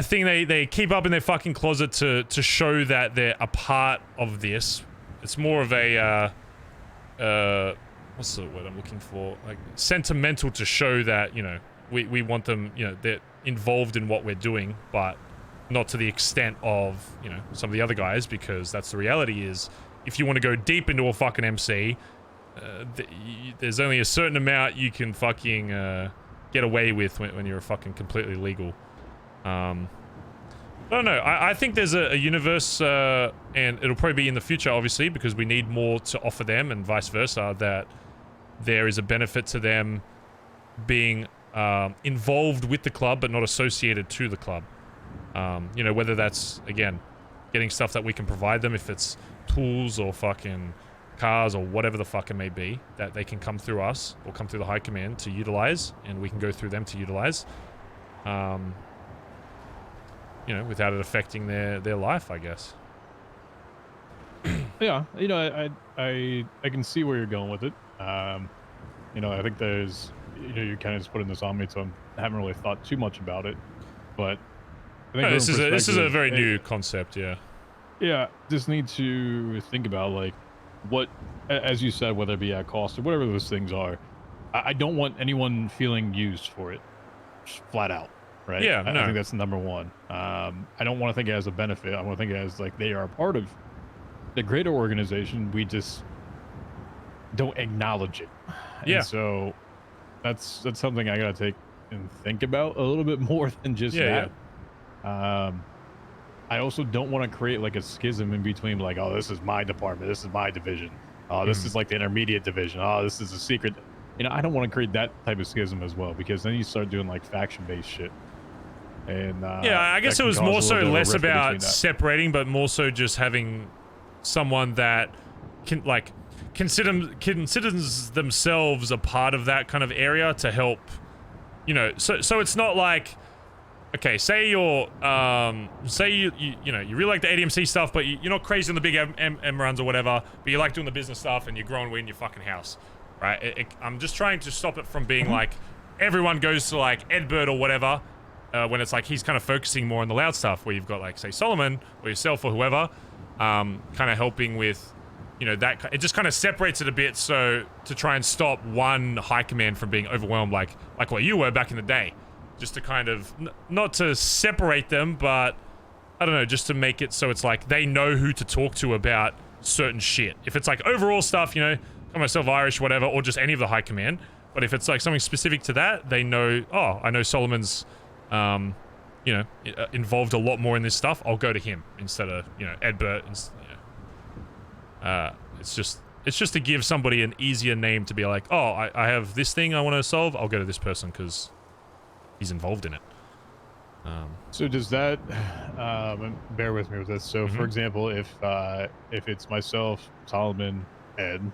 thing they keep up in their fucking closet to show that they're a part of this. It's more of a, what's the word I'm looking for? Like, sentimental, to show that, you know, we want them, you know, they're involved in what we're doing, but not to the extent of, you know, some of the other guys, because that's the reality is, if you want to go deep into a fucking MC, there's only a certain amount you can fucking get away with when you're fucking completely legal. I don't know. I think there's a universe, and it'll probably be in the future, obviously, because we need more to offer them, and vice versa, that there is a benefit to them being involved with the club, but not associated to the club. You know, whether that's, again, getting stuff that we can provide them, if it's tools or fucking cars or whatever the fuck it may be, that they can come through us or come through the high command to utilize, and we can go through them to utilize, you know, without it affecting their life, I guess. Yeah, you know, I can see where you're going with it. You know, I think there's, you know, you're kind of just putting this on me, so I haven't really thought too much about it, but I think this is a very new concept. Yeah, just need to think about, like, what, as you said, whether it be at cost or whatever those things are, I don't want anyone feeling used for it, just flat out, right? Yeah, I no. think that's number one. I don't want to think it as a benefit. I want to think it as like they are a part of the greater organization. We just don't acknowledge it. Yeah. And so that's something I gotta take and think about a little bit more than just Yeah, that. I also don't want to create like a schism in between, like, oh, this is my department, this is my division, oh, this is like the intermediate division, oh, this is a secret. You know, I don't want to create that type of schism as well, because then you start doing like faction-based shit. And yeah, I guess it was more so less about that. separating, but more so just having someone that can like considers themselves a part of that kind of area to help. You know, so it's not like, okay, say you're say you really like the ADMC stuff, but you're not crazy on the big M runs or whatever, but you like doing the business stuff and you're growing weed in your fucking house, right? I'm just trying to stop it from being like everyone goes to like Edbert or whatever, when it's like he's kind of focusing more on the loud stuff, where you've got like say Solomon or yourself or whoever, kind of helping with, you know, that it just kind of separates it a bit, so to try and stop one high command from being overwhelmed like what you were back in the day. Just to kind of, not to separate them, but I don't know, just to make it so it's like they know who to talk to about certain shit. If it's like overall stuff, you know, call myself Irish, whatever, or just any of the high command. But if it's like something specific to that, they know, oh, I know Solomon's, you know, involved a lot more in this stuff. I'll go to him instead of, you know, Edbert. And, you know, it's just to give somebody an easier name to be like, oh, I have this thing I want to solve. I'll go to this person because he's involved in it. So does that, and bear with me with this. So for example, if it's myself, Solomon, Ed,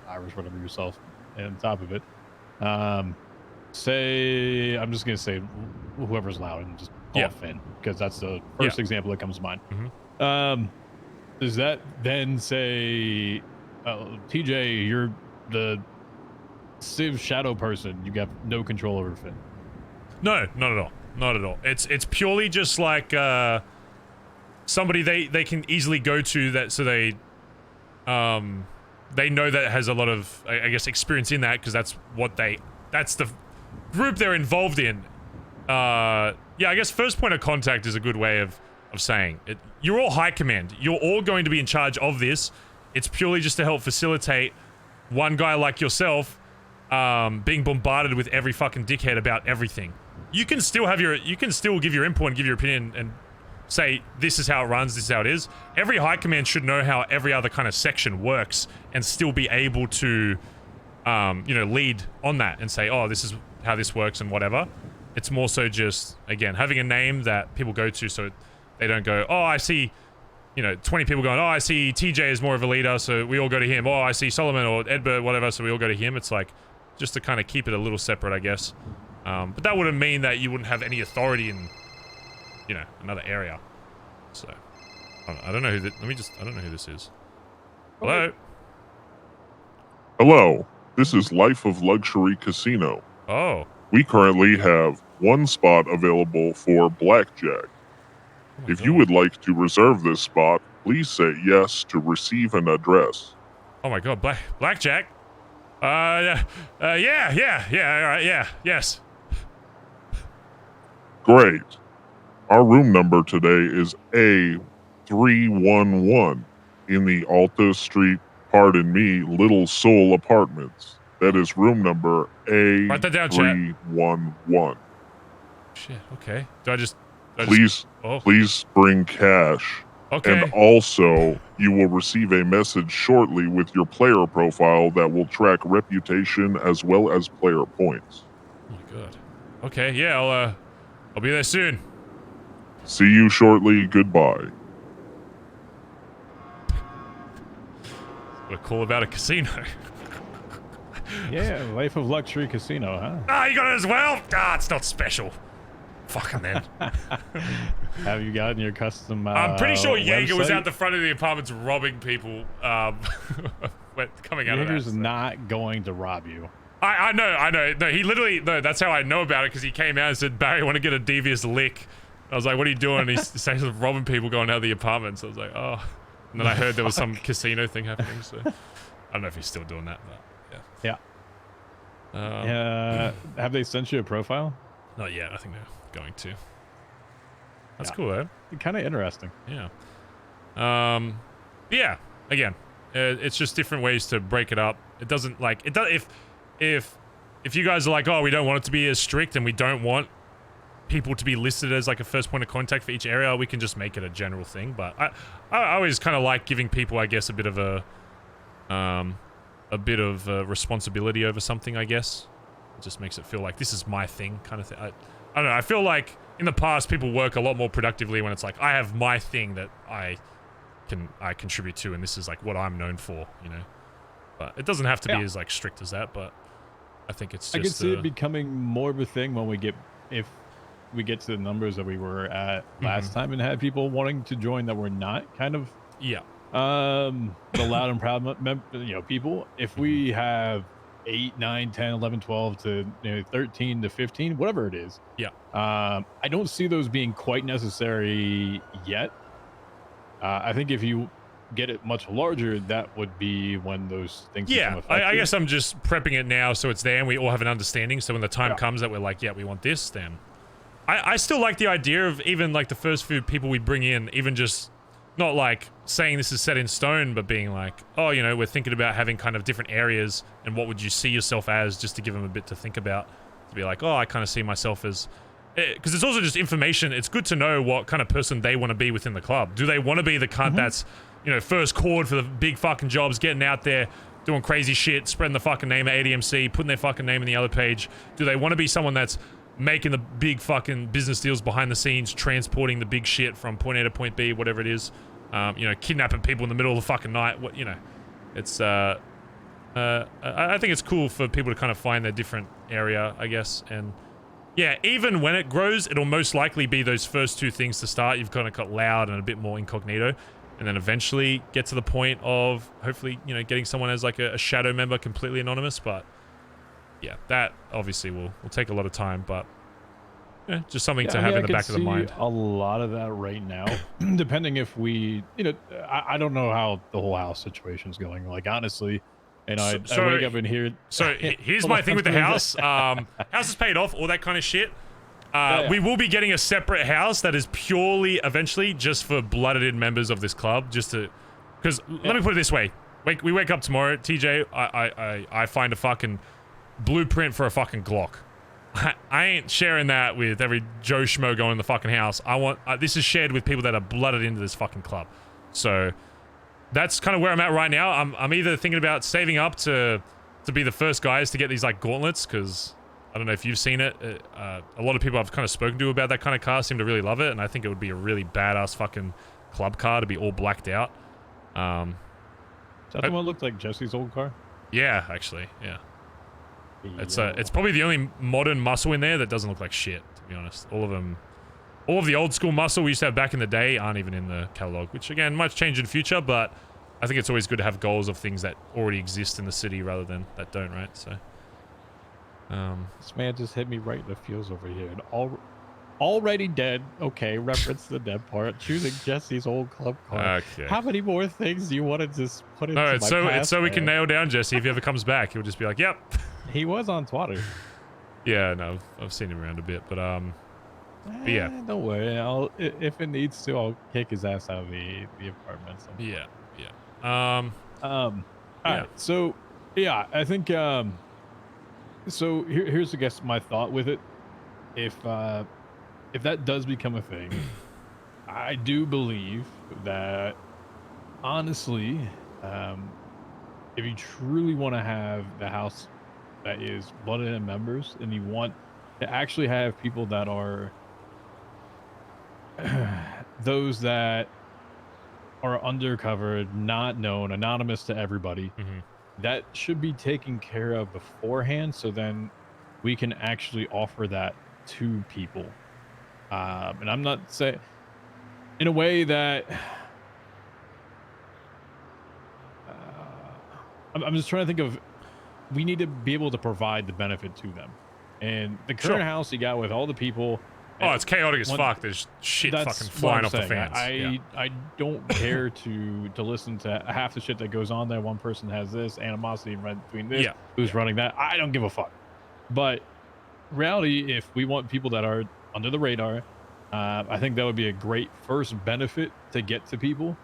Irish, whatever yourself, and on top of it, say, I'm just going to say whoever's loud and just call it Finn, because that's the first example that comes to mind. Does that then say, TJ, you're the Civ shadow person, you got no control over Finn? No, not at all. Not at all. It's purely just like somebody they can easily go to, that so they know that has a lot of, I guess, experience in that, because that's the group they're involved in. Yeah, I guess first point of contact is a good way of saying it. You're all high command. You're all going to be in charge of this. It's purely just to help facilitate one guy like yourself being bombarded with every fucking dickhead about everything. You can still give your input and give your opinion and say, this is how it runs, this is how it is. Every high command should know how every other kind of section works and still be able to, you know, lead on that and say, oh, this is how this works and whatever. It's more so just, again, having a name that people go to, so they don't go, oh, I see, you know, 20 people going, oh, I see TJ is more of a leader, so we all go to him. Oh, I see Solomon or Edbert, whatever, so we all go to him. It's like, just to kind of keep it a little separate, I guess. But that wouldn't mean that you wouldn't have any authority in, you know, another area. So, I don't know who I don't know who this is. Hello? Hello, this is Life of Luxury Casino. Oh. We currently have one spot available for blackjack. If you would like to reserve this spot, please say yes to receive an address. Oh my god, blackjack? Yeah, all right, yes. Great. Our room number today is A311 in the Alta Street, pardon me, Little Soul Apartments. That is room number A311. Write that down, chat. Shit, okay. Please bring cash. Okay. And also, you will receive a message shortly with your player profile that will track reputation as well as player points. Oh my god. Okay, yeah, I'll be there soon. See you shortly. Goodbye. What a call about a casino. Yeah, Life of Luxury Casino, huh? Ah, you got it as well? Ah, it's not special. Fucking then. Have you gotten your custom I'm pretty sure Jaeger was website? out the front of the apartments robbing people coming out Jaeger's of that. not going to rob you. I know. No, he literally, no, that's how I know about it, because he came out and said, Barry, I want to get a devious lick. I was like, what are you doing? And he says robbing people going out of the apartments. I was like, oh. And then I heard there was some casino thing happening, so I don't know if he's still doing that, but Yeah. yeah. Have they sent you a profile? Not yet. I think they're going to. That's Yeah. cool though. Kind of interesting. Yeah. Yeah. Again, it's just different ways to break it up. It doesn't like it does if you guys are like, oh, we don't want it to be as strict and we don't want people to be listed as like a first point of contact for each area, we can just make it a general thing. But I always kind of like giving people, I guess, a bit of responsibility over something, I guess. It just makes it feel like this is my thing kind of thing. I don't know. I feel like in the past people work a lot more productively when it's like I have my thing that I contribute to, and this is like what I'm known for, you know. But it doesn't have to be as like strict as that. But I think it's just. I can see it becoming more of a thing when if we get to the numbers that we were at last time and had people wanting to join that were not kind of the loud and proud people. If we have 8, 9, 10, 11, 12 to 13 to 15, whatever it is. Yeah. I don't see those being quite necessary yet. I think if you get it much larger, that would be when those things become effective. I guess I'm just prepping it now so it's there and we all have an understanding. So when the time comes that we're like, yeah, we want this, then I still like the idea of even like the first few people we bring in, even just not like saying this is set in stone, but being like, oh, you know, we're thinking about having kind of different areas and what would you see yourself as, just to give them a bit to think about, to be like, oh, I kind of see myself as, because it's also just information. It's good to know what kind of person they want to be within the club. Do they want to be the cunt that's, you know, first chord for the big fucking jobs, getting out there, doing crazy shit, spreading the fucking name of ADMC, putting their fucking name in the other page? Do they want to be someone that's making the big fucking business deals behind the scenes, transporting the big shit from point A to point B, whatever it is, you know, kidnapping people in the middle of the fucking night? What, you know, it's I think it's cool for people to kind of find their different area, I guess. And yeah, even when it grows, it'll most likely be those first two things to start. You've kind of got loud and a bit more incognito, and then eventually get to the point of hopefully, you know, getting someone as like a shadow member, completely anonymous. But yeah, that obviously will take a lot of time, but yeah, just something to have in the back of the mind. A lot of that right now, depending if we, you know, I don't know how the whole house situation's going. Like honestly, and I wake up in here. So here's my thing with the house. House is paid off, all that kind of shit. We will be getting a separate house that is purely eventually just for blooded in members of this club, just to, because let me put it this way: we wake up tomorrow, TJ. I find a fucking blueprint for a fucking Glock. I ain't sharing that with every Joe Schmo going in the fucking house. I want this is shared with people that are blooded into this fucking club. So that's kind of where I'm at right now. I'm either thinking about saving up to be the first guys to get these like gauntlets, because I don't know if you've seen it. A lot of people I've kind of spoken to about that kind of car seem to really love it, and I think it would be a really badass fucking club car to be all blacked out. Is that the one that looked like Jesse's old car? Yeah, actually, yeah. It's probably the only modern muscle in there that doesn't look like shit, to be honest. All of the old school muscle we used to have back in the day aren't even in the catalog, which again might change in the future, but I think it's always good to have goals of things that already exist in the city rather than that don't, right? So this man just hit me right in the feels over here, and already dead. Okay, reference the dead part. Choosing Jesse's old club car. Okay. How many more things do you want to just put into my past, it's so we man? can nail down Jesse. If he ever comes back, he'll just be like, yep. He was on Twitter. Yeah, no, I've seen him around a bit, but yeah. Don't worry. If it needs to, I'll kick his ass out of the apartment. Yeah. All right. So, yeah, I think. So here's I guess my thought with it. If that does become a thing, I do believe that honestly, if you truly want to have the house that is blooded in members, and you want to actually have people that are those that are undercover, not known, anonymous to everybody, that should be taken care of beforehand, so then we can actually offer that to people. And I'm not saying in a way that I'm just trying to think of, we need to be able to provide the benefit to them. And the current house you got with all the people Oh, it's chaotic as fuck. There's shit fucking flying off the fans. I don't care to listen to half the shit that goes on there. One person has this animosity right between this. Who's running that? I don't give a fuck. But reality, if we want people that are under the radar, I think that would be a great first benefit to get to people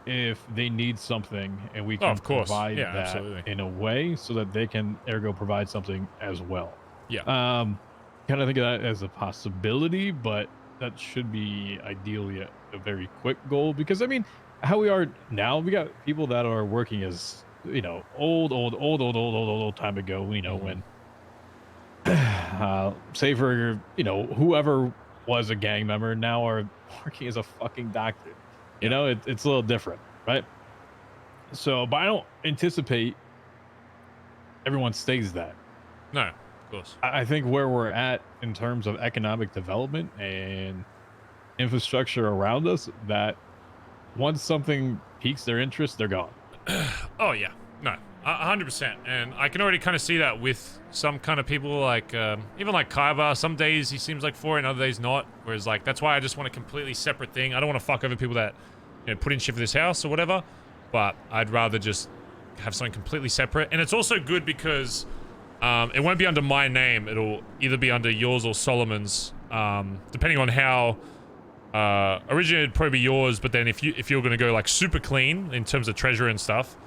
if they need something, and we can provide that in a way so that they can ergo provide something as well. Yeah. Kind of think of that as a possibility, but that should be ideally a very quick goal, because I mean, how we are now, we got people that are working as, you know, old time ago, you know, when say for, you know, whoever was a gang member now are working as a fucking doctor. You know, it's a little different, right? So, but I don't anticipate everyone stays that. No, of course. I think where we're at in terms of economic development and infrastructure around us, that once something piques their interest, they're gone. Oh yeah, no, 100%. And I can already kind of see that with some kind of people, like even like Kaiba. Some days he seems like for it, and other days not. Whereas like that's why I just want a completely separate thing. I don't want to fuck over people that, you know, put in shit for this house or whatever. But I'd rather just have something completely separate. And it's also good because it won't be under my name. It'll either be under yours or Solomon's, depending on how. Originally it'd probably be yours, but then if you're gonna go like super clean in terms of treasure and stuff,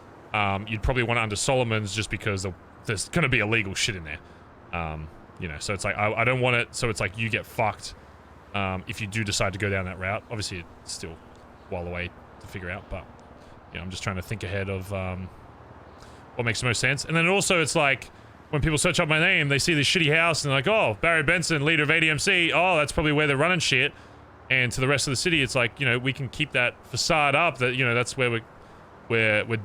you'd probably want it under Solomon's, just because there's gonna be illegal shit in there. You know, so it's like I don't want it so it's like you get fucked if you do decide to go down that route. Obviously it's still a while away to figure out, but you know, I'm just trying to think ahead of what makes the most sense. And then also it's like when people search up my name, they see this shitty house and they're like, oh, Barry Benson, leader of ADMC, oh, that's probably where they're running shit. And to the rest of the city, it's like, you know, we can keep that facade up, that, you know, that's where we're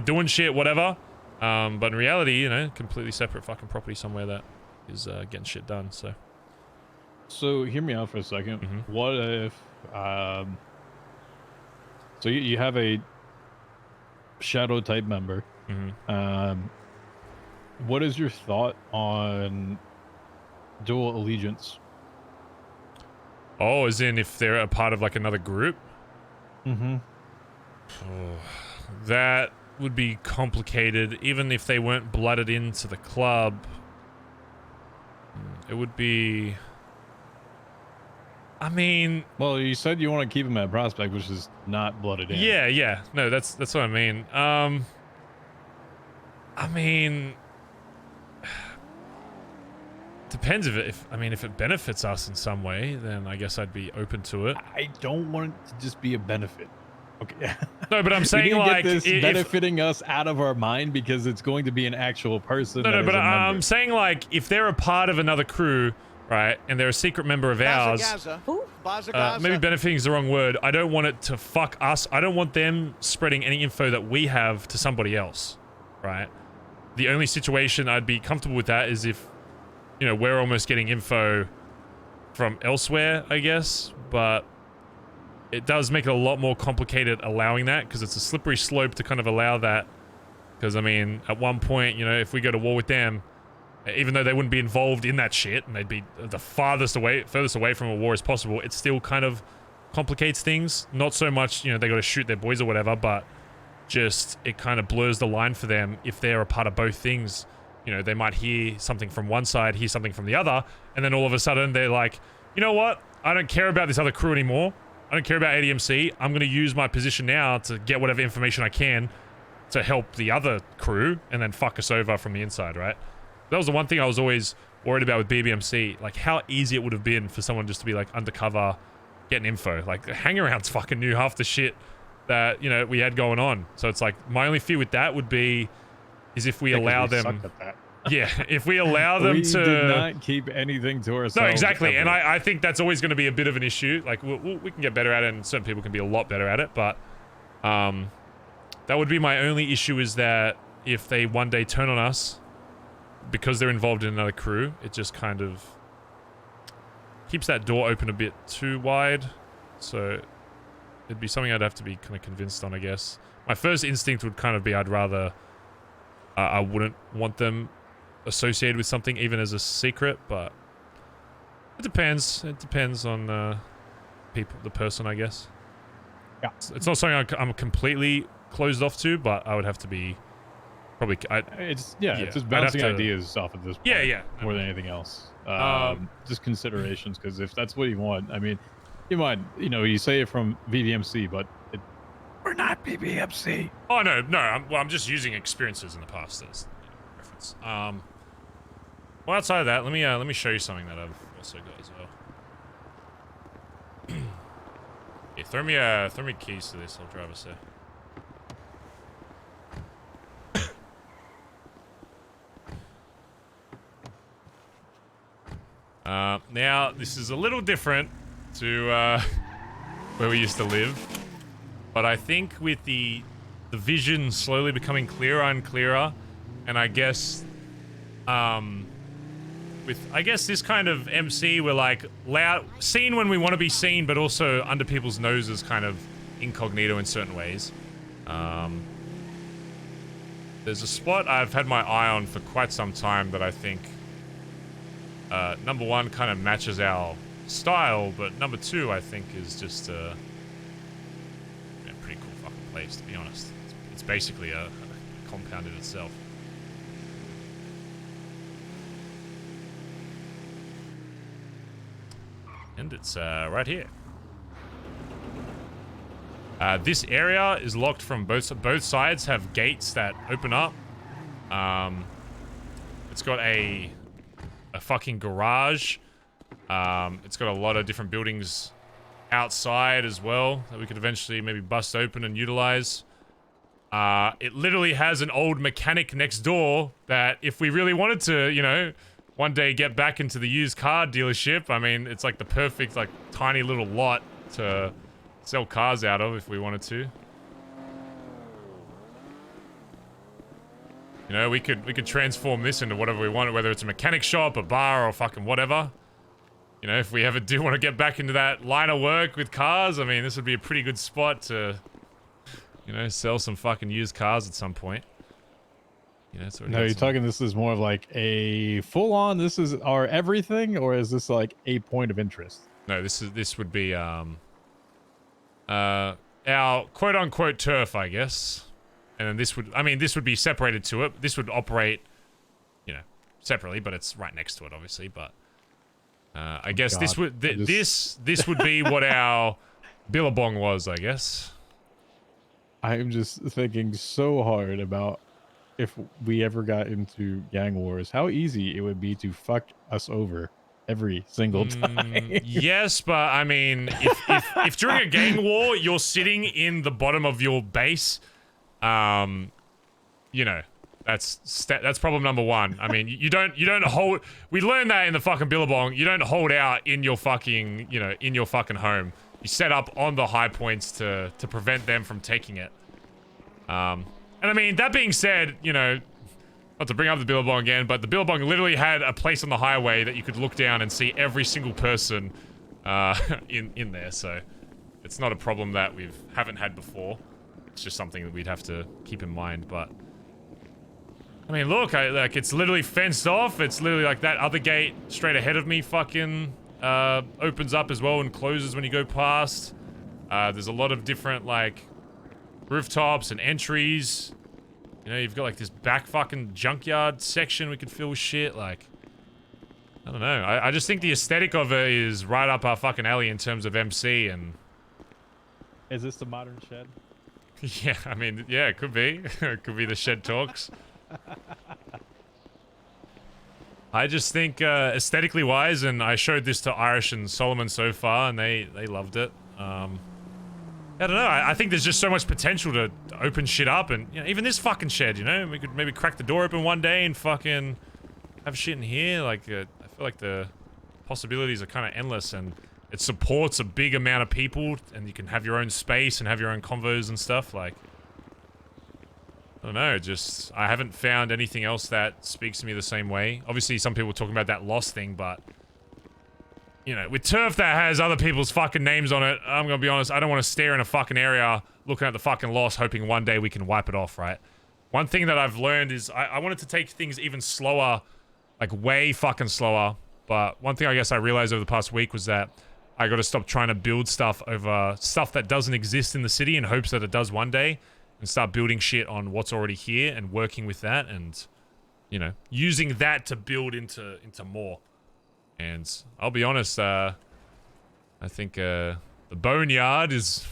doing shit, whatever. But in reality, you know, completely separate fucking property somewhere that is getting shit done. So hear me out for a second. What if so you have a shadow type member. What is your thought on dual allegiance? Oh, as in if they're a part of like another group? Oh, that would be complicated. Even if they weren't blooded into the club, it would be... I mean... Well, you said you want to keep him at Prospect, which is not blooded in. Yeah. No, that's what I mean. I mean... Depends if it benefits us in some way, then I guess I'd be open to it. I don't want it to just be a benefit. Okay. No, but I'm saying like get this benefiting us out of our mind because it's going to be an actual person. No, but I'm saying like if they're a part of another crew, right, and they're a secret member of ours, maybe benefiting is the wrong word. I don't want it to fuck us. I don't want them spreading any info that we have to somebody else, right? The only situation I'd be comfortable with that is if, you know, we're almost getting info from elsewhere, I guess, but it does make it a lot more complicated allowing that, because it's a slippery slope to kind of allow that. Because, I mean, at one point, you know, if we go to war with them, even though they wouldn't be involved in that shit, and they'd be the furthest away from a war as possible, it still kind of complicates things. Not so much, you know, they got to shoot their boys or whatever, but just it kind of blurs the line for them if they're a part of both things. You know, they might hear something from one side, hear something from the other, and then all of a sudden they're like, you know what? I don't care about this other crew anymore. I don't care about ADMC. I'm going to use my position now to get whatever information I can to help the other crew and then fuck us over from the inside, right? That was the one thing I was always worried about with BBMC. Like, how easy it would have been for someone just to be, like, undercover, getting info. Like, Hangarounds fucking knew half the shit that, you know, we had going on. So it's like, my only fear with that would be is if we allow them... Yeah, if we allow them to... We did not keep anything to ourselves. No, exactly. Ever. And I think that's always going to be a bit of an issue. Like, we can get better at it, and certain people can be a lot better at it. But that would be my only issue, is that if they one day turn on us because they're involved in another crew, it just kind of keeps that door open a bit too wide. So it'd be something I'd have to be kind of convinced on, I guess. My first instinct would kind of be I'd rather... I wouldn't want them associated with something even as a secret, but It depends. It depends on the person, I guess. Yeah. It's not something I'm completely closed off to, but I would have to be probably. It's just I'd bouncing have to- ideas off at this point. Yeah. More than anything else. Just considerations, because if that's what you want, I mean, you might, you say it from VVMC, but we're not BBMC. Oh no. I'm just using experiences in the past as reference. Well, outside of that, let me show you something that I've also got as well. Yeah, throw me keys to this. I'll drive us there. Now this is a little different to where we used to live, but I think with the vision slowly becoming clearer and clearer, and I guess with this kind of MC, we're like seen when we want to be seen, but also under people's noses, kind of incognito in certain ways. There's a spot I've had my eye on for quite some time that I think, number one, kind of matches our style, but number two, I think is just a pretty cool fucking place, to be honest. It's basically a compound in itself. And it's right here. This area is locked from both sides. Have gates that open up. It's got a fucking garage. It's got a lot of different buildings outside as well that we could eventually maybe bust open and utilize. It literally has an old mechanic next door that if we really wanted to, one day get back into the used car dealership, I mean, it's like the perfect, like, tiny little lot to sell cars out of if we wanted to. We could transform this into whatever we want, whether it's a mechanic shop, a bar, or fucking whatever. If we ever do want to get back into that line of work with cars, I mean, this would be a pretty good spot to, sell some fucking used cars at some point. No, you're talking, this is more of like a full-on, this is our everything, or is this like a point of interest? No, this would be our quote-unquote turf, I guess. And then this would be separated to it. This would operate, separately, but it's right next to it, obviously. But I guess God, this would be what our Billabong was, I guess. I'm just thinking so hard about if we ever got into gang wars, how easy it would be to fuck us over every single time. Yes, but I mean, if during a gang war you're sitting in the bottom of your base, that's problem number one. I mean, you don't hold. We learned that in the fucking Billabong. You don't hold out in your fucking in your fucking home. You set up on the high points to prevent them from taking it. And I mean, that being said, not to bring up the Billabong again, but the Billabong literally had a place on the highway that you could look down and see every single person in there. So it's not a problem that we haven't had before. It's just something that we'd have to keep in mind. But I mean, look, it's literally fenced off. It's literally like that other gate straight ahead of me fucking opens up as well and closes when you go past. There's a lot of different like rooftops and entries. You've got like this back fucking junkyard section we could fill with shit. Like, I don't know. I just think the aesthetic of it is right up our fucking alley in terms of MC. And is this the modern shed? Yeah, I mean, yeah, it could be. It could be the shed talks. I just think aesthetically wise, and I showed this to Irish and Solomon so far, and they loved it. I don't know. I think there's just so much potential to open shit up, and even this fucking shed. We could maybe crack the door open one day and fucking have shit in here. Like, I feel like the possibilities are kind of endless, and it supports a big amount of people, and you can have your own space and have your own convos and stuff. Like, I don't know. Just I haven't found anything else that speaks to me the same way. Obviously, some people are talking about that lost thing, but with turf that has other people's fucking names on it, I'm gonna be honest, I don't want to stare in a fucking area looking at the fucking loss hoping one day we can wipe it off, right? One thing that I've learned is I wanted to take things even slower, like way fucking slower, But one thing I guess I realized over the past week was that I got to stop trying to build stuff over stuff that doesn't exist in the city in hopes that it does one day, and start building shit on what's already here and working with that, and you know, using that to build into more. And I'll be honest, I think the Boneyard is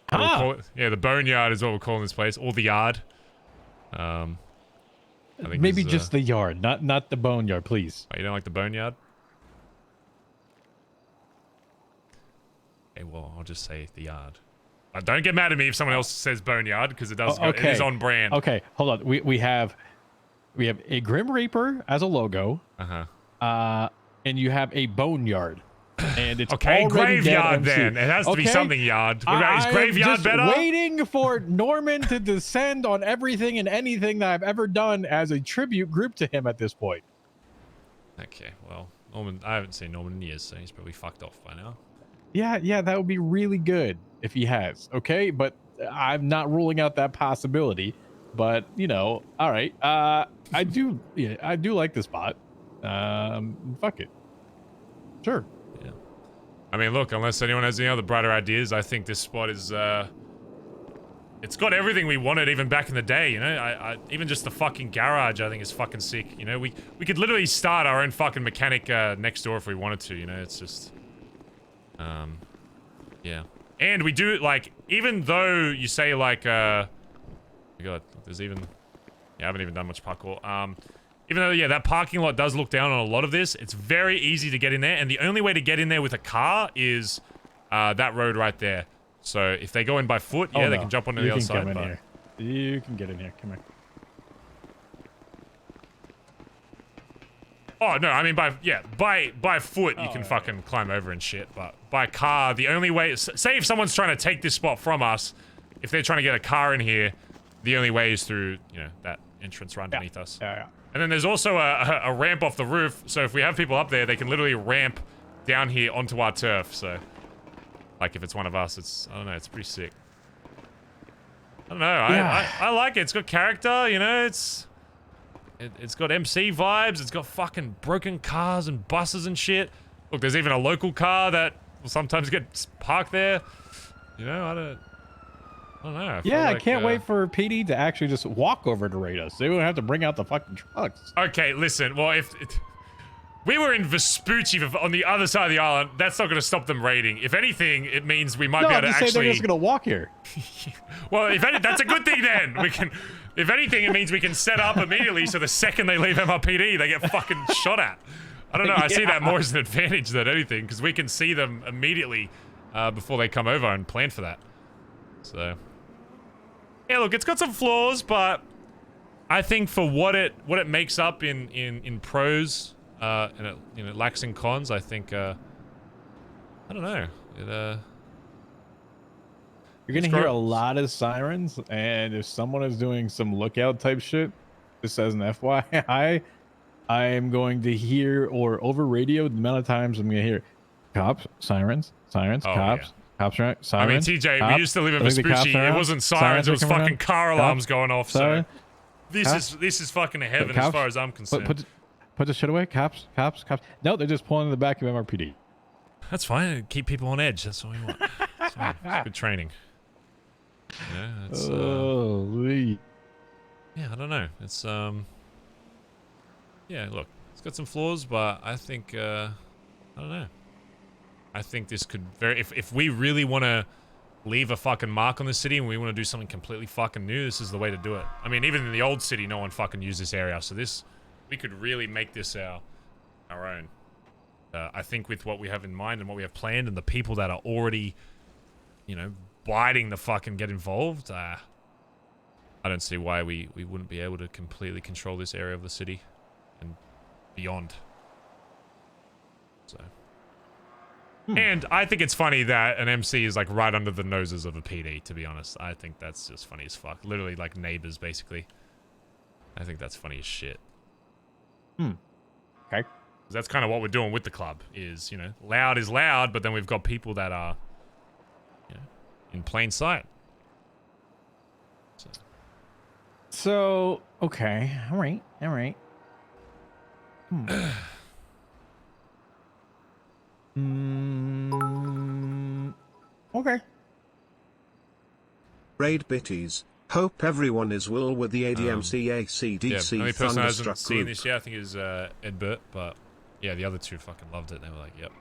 what we'll call it. Yeah, the Boneyard is what we're calling this place, or the Yard. I think Maybe just the yard, not the boneyard, please. Oh, you don't like the Boneyard? Okay, well, I'll just say the Yard. Don't get mad at me if someone else says Boneyard, because it does. It is on brand. Okay, hold on. We have a Grim Reaper as a logo. And you have a boneyard. And it's okay, already graveyard dead MC. then. It has to be something yard. Is I'm graveyard just better? Waiting for Norman to descend on everything and anything that I've ever done as a tribute group to him at this point. Okay, well, Norman, I haven't seen Norman in years, so he's probably fucked off by now. Yeah, that would be really good if he has. Okay, but I'm not ruling out that possibility. But you know, all right. I do like the spot. Fuck it. Sure. Yeah. I mean, look, unless anyone has any other brighter ideas, I think this spot is, it's got everything we wanted even back in the day, you know? I even just the fucking garage, I think, is fucking sick, you know? We could literally start our own fucking mechanic, next door if we wanted to, you know? It's just, yeah. And we do, like, even though you say, like, oh my god, there's even, yeah, I haven't even done much parkour, even though, yeah, that parking lot does look down on a lot of this, it's very easy to get in there, and the only way to get in there with a car is that road right there. So if they go in by foot, yeah, they can jump onto the other side. Come in here. You can get in here. Come here. Oh no, I mean by foot you can fucking climb over and shit, but by car the only way. Say if someone's trying to take this spot from us, if they're trying to get a car in here, the only way is through, you know, that entrance right underneath us. Yeah. And then there's also a ramp off the roof, so if we have people up there, they can literally ramp down here onto our turf, so... Like, if it's one of us, it's... I don't know, it's pretty sick. I don't know, I like it. It's got character, you know, it's got MC vibes, it's got fucking broken cars and buses and shit. Look, there's even a local car that will sometimes get parked there. You know, I don't know. I can't wait for PD to actually just walk over to raid us. They won't have to bring out the fucking trucks. Okay, listen. Well, if we were in Vespucci on the other side of the island, that's not going to stop them raiding. If anything, it means we might be able to actually. They're just going to walk here. Well, that's a good thing then. We can. If anything, it means we can set up immediately, so the second they leave MRPD, they get fucking shot at. I don't know. I see that more as an advantage than anything, because we can see them immediately before they come over and plan for that. So. Yeah, look, it's got some flaws, but I think for what it makes up in pros, and it, you know, lacks in cons, I think I don't know. You're gonna hear a lot of sirens, and if someone is doing some lookout type shit, just as an FYI, I am going to hear, or over radio, the amount of times I'm gonna hear cops, sirens, cops. Yeah. Cops, right? Sirens, I mean, TJ, cops. we used to live in I think the Vespucci. cops are It out. wasn't sirens, it was are coming fucking around. car alarms going off. Siren. So this is fucking heaven as far as I'm concerned. Put the shit away. Cops. No, they're just pulling in the back of MRPD. That's fine. Keep people on edge. That's what we want. That's fine. It's good training. Yeah, it's yeah, I don't know. It's yeah, look, it's got some flaws, but I think I don't know. I think this could if we really want to leave a fucking mark on the city and we want to do something completely fucking new, this is the way to do it. I mean, even in the old city, no one fucking used this area, so we could really make this our own. I think with what we have in mind and what we have planned and the people that are already, you know, biting the fucking get involved, I don't see why we wouldn't be able to completely control this area of the city and beyond. So. And I think it's funny that an MC is like right under the noses of a PD, to be honest. I think that's just funny as fuck. Literally like neighbors, basically. I think that's funny as shit. Okay. That's kind of what we're doing with the club is, you know, loud is loud, but then we've got people that are, you know, in plain sight. So, okay. All right. Raid bitties. Hope everyone is well with the ADMC Yeah, ACDC the only person who hasn't Thunderstruck seen group. this yet, I think, is Edbert, but yeah, the other two fucking loved it. They were like, yep.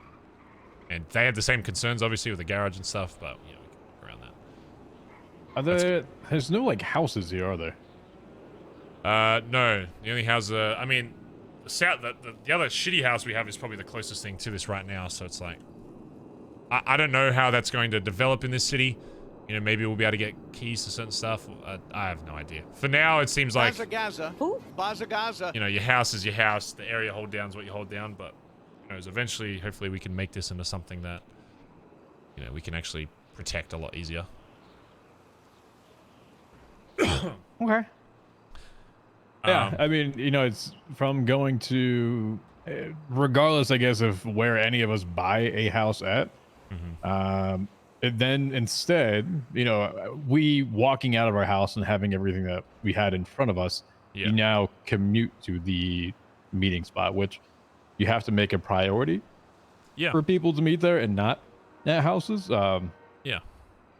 And they had the same concerns, obviously, with the garage and stuff, but, you know, we can work around that. Are there? There's no like houses here, are there? No. The only house, I mean, the other shitty house we have is probably the closest thing to this right now, so it's like, I don't know how that's going to develop in this city. You know, maybe we'll be able to get keys to certain stuff. I have no idea. For now, it seems like, Bazza. you know, your house is your house. The area hold down is what you hold down, but, you know, eventually, hopefully we can make this into something that, you know, we can actually protect a lot easier. Okay. Yeah, I mean, you know, it's from going to, regardless, I guess, of where any of us buy a house at. And then instead, you know, we walking out of our house and having everything that we had in front of us, you now commute to the meeting spot, which you have to make a priority for people to meet there and not at houses.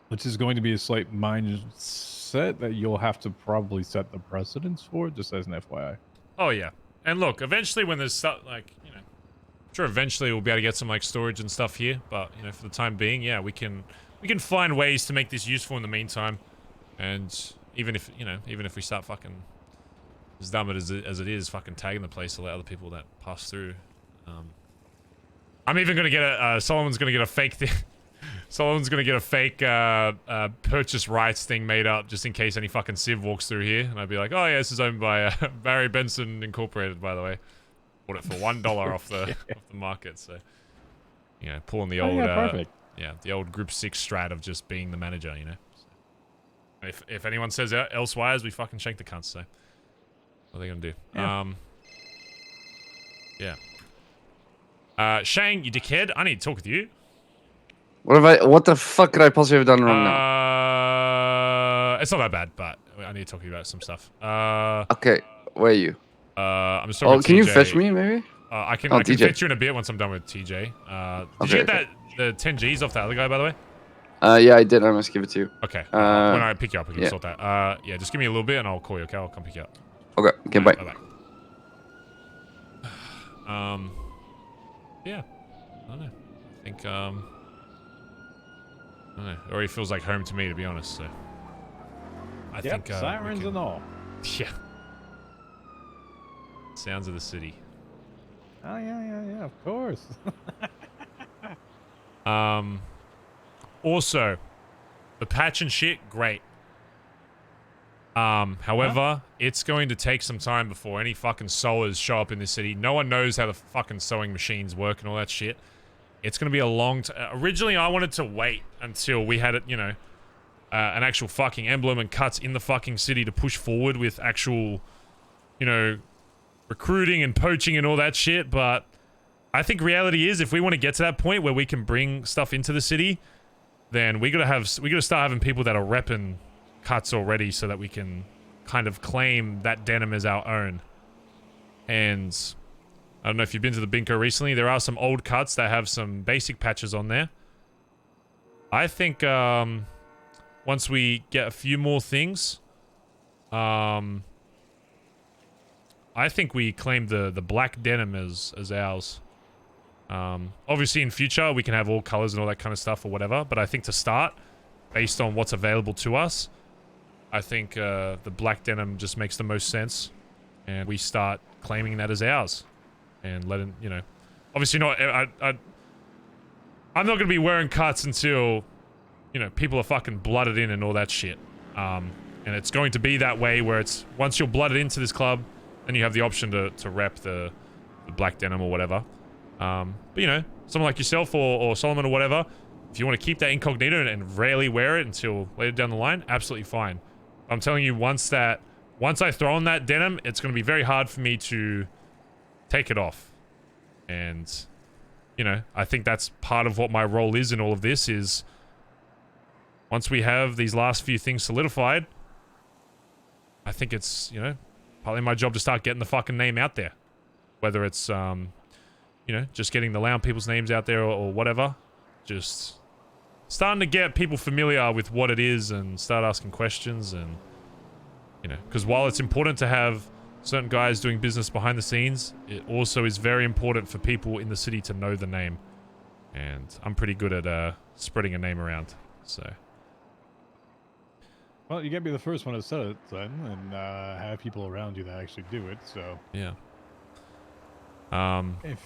Which is going to be a slight mindset that you'll have to probably set the precedence for, just as an FYI. Oh, yeah. And look, eventually when there's stuff, like, you know, I'm sure eventually we'll be able to get some, like, storage and stuff here. But, you know, for the time being, yeah, we can find ways to make this useful in the meantime. And even if, you know, even if we start fucking, as dumb as it is, fucking tagging the place to let other people that pass through. I'm even going to get Solomon's going to get a fake thing. Solomon's going to get a fake purchase rights thing made up just in case any fucking civ walks through here. And I'd be like, oh yeah, this is owned by Barry Benson Incorporated, by the way. Bought it for $1 off the market. So, you know, pulling the old perfect. The old Group 6 strat of just being the manager, you know. So, if anyone says elsewise, we fucking shank the cunts. So what are they gonna do? Shang, you dickhead, I need to talk with you. What the fuck could I possibly have done wrong now? It's not that bad, but I need to talk to you about some stuff. Okay, where are you? I'm just talking with can you TJ. fetch me, maybe? I can TJ. fetch you in a bit once I'm done with TJ. Did you get the 10 Gs off that other guy, by the way? Yeah, I did. I must give it to you. Okay. When I pick you up, we can yeah. sort that. Yeah, just give me a little bit and I'll call you, okay? I'll come pick you up. Okay, bye. Bye-bye. Yeah. I don't know. I think, I don't know. It already feels like home to me, to be honest, so. I think, sirens and all. Yeah. Sounds of the city. Oh, yeah, of course. Also, the patch and shit, great. However, it's going to take some time before any fucking sewers show up in this city. No one knows how the fucking sewing machines work and all that shit. It's going to be a long time. Originally, I wanted to wait until we had it, you know, an actual fucking emblem and cuts in the fucking city to push forward with actual, you know, recruiting and poaching and all that shit. But I think reality is, if we want to get to that point where we can bring stuff into the city, then we gotta start having people that are repping cuts already, so that we can kind of claim that denim as our own. And I don't know if you've been to the Binko recently. There are some old cuts that have some basic patches on there. I think once we get a few more things, I think we claim the black denim as ours. Obviously in future we can have all colors and all that kind of stuff or whatever, but I think to start, based on what's available to us, I think the black denim just makes the most sense, and we start claiming that as ours, and letting, you know, obviously not. I'm not gonna be wearing cuts until, you know, people are fucking blooded in and all that shit. And it's going to be that way where it's once you're blooded into this club, then you have the option to rep the black denim or whatever. But you know, someone like yourself or Solomon or whatever, if you want to keep that incognito and rarely wear it until later down the line, absolutely fine. I'm telling you, once I throw on that denim, it's going to be very hard for me to take it off. And, you know, I think that's part of what my role is in all of this is, once we have these last few things solidified, I think it's, you know, partly my job to start getting the fucking name out there. Whether it's, you know, just getting the loud people's names out there or whatever. Just starting to get people familiar with what it is and start asking questions. And you know, because while it's important to have certain guys doing business behind the scenes, it also is very important for people in the city to know the name. And I'm pretty good at spreading a name around, so. Well, you gotta be the first one to set it then, and have people around you that actually do it. So yeah. If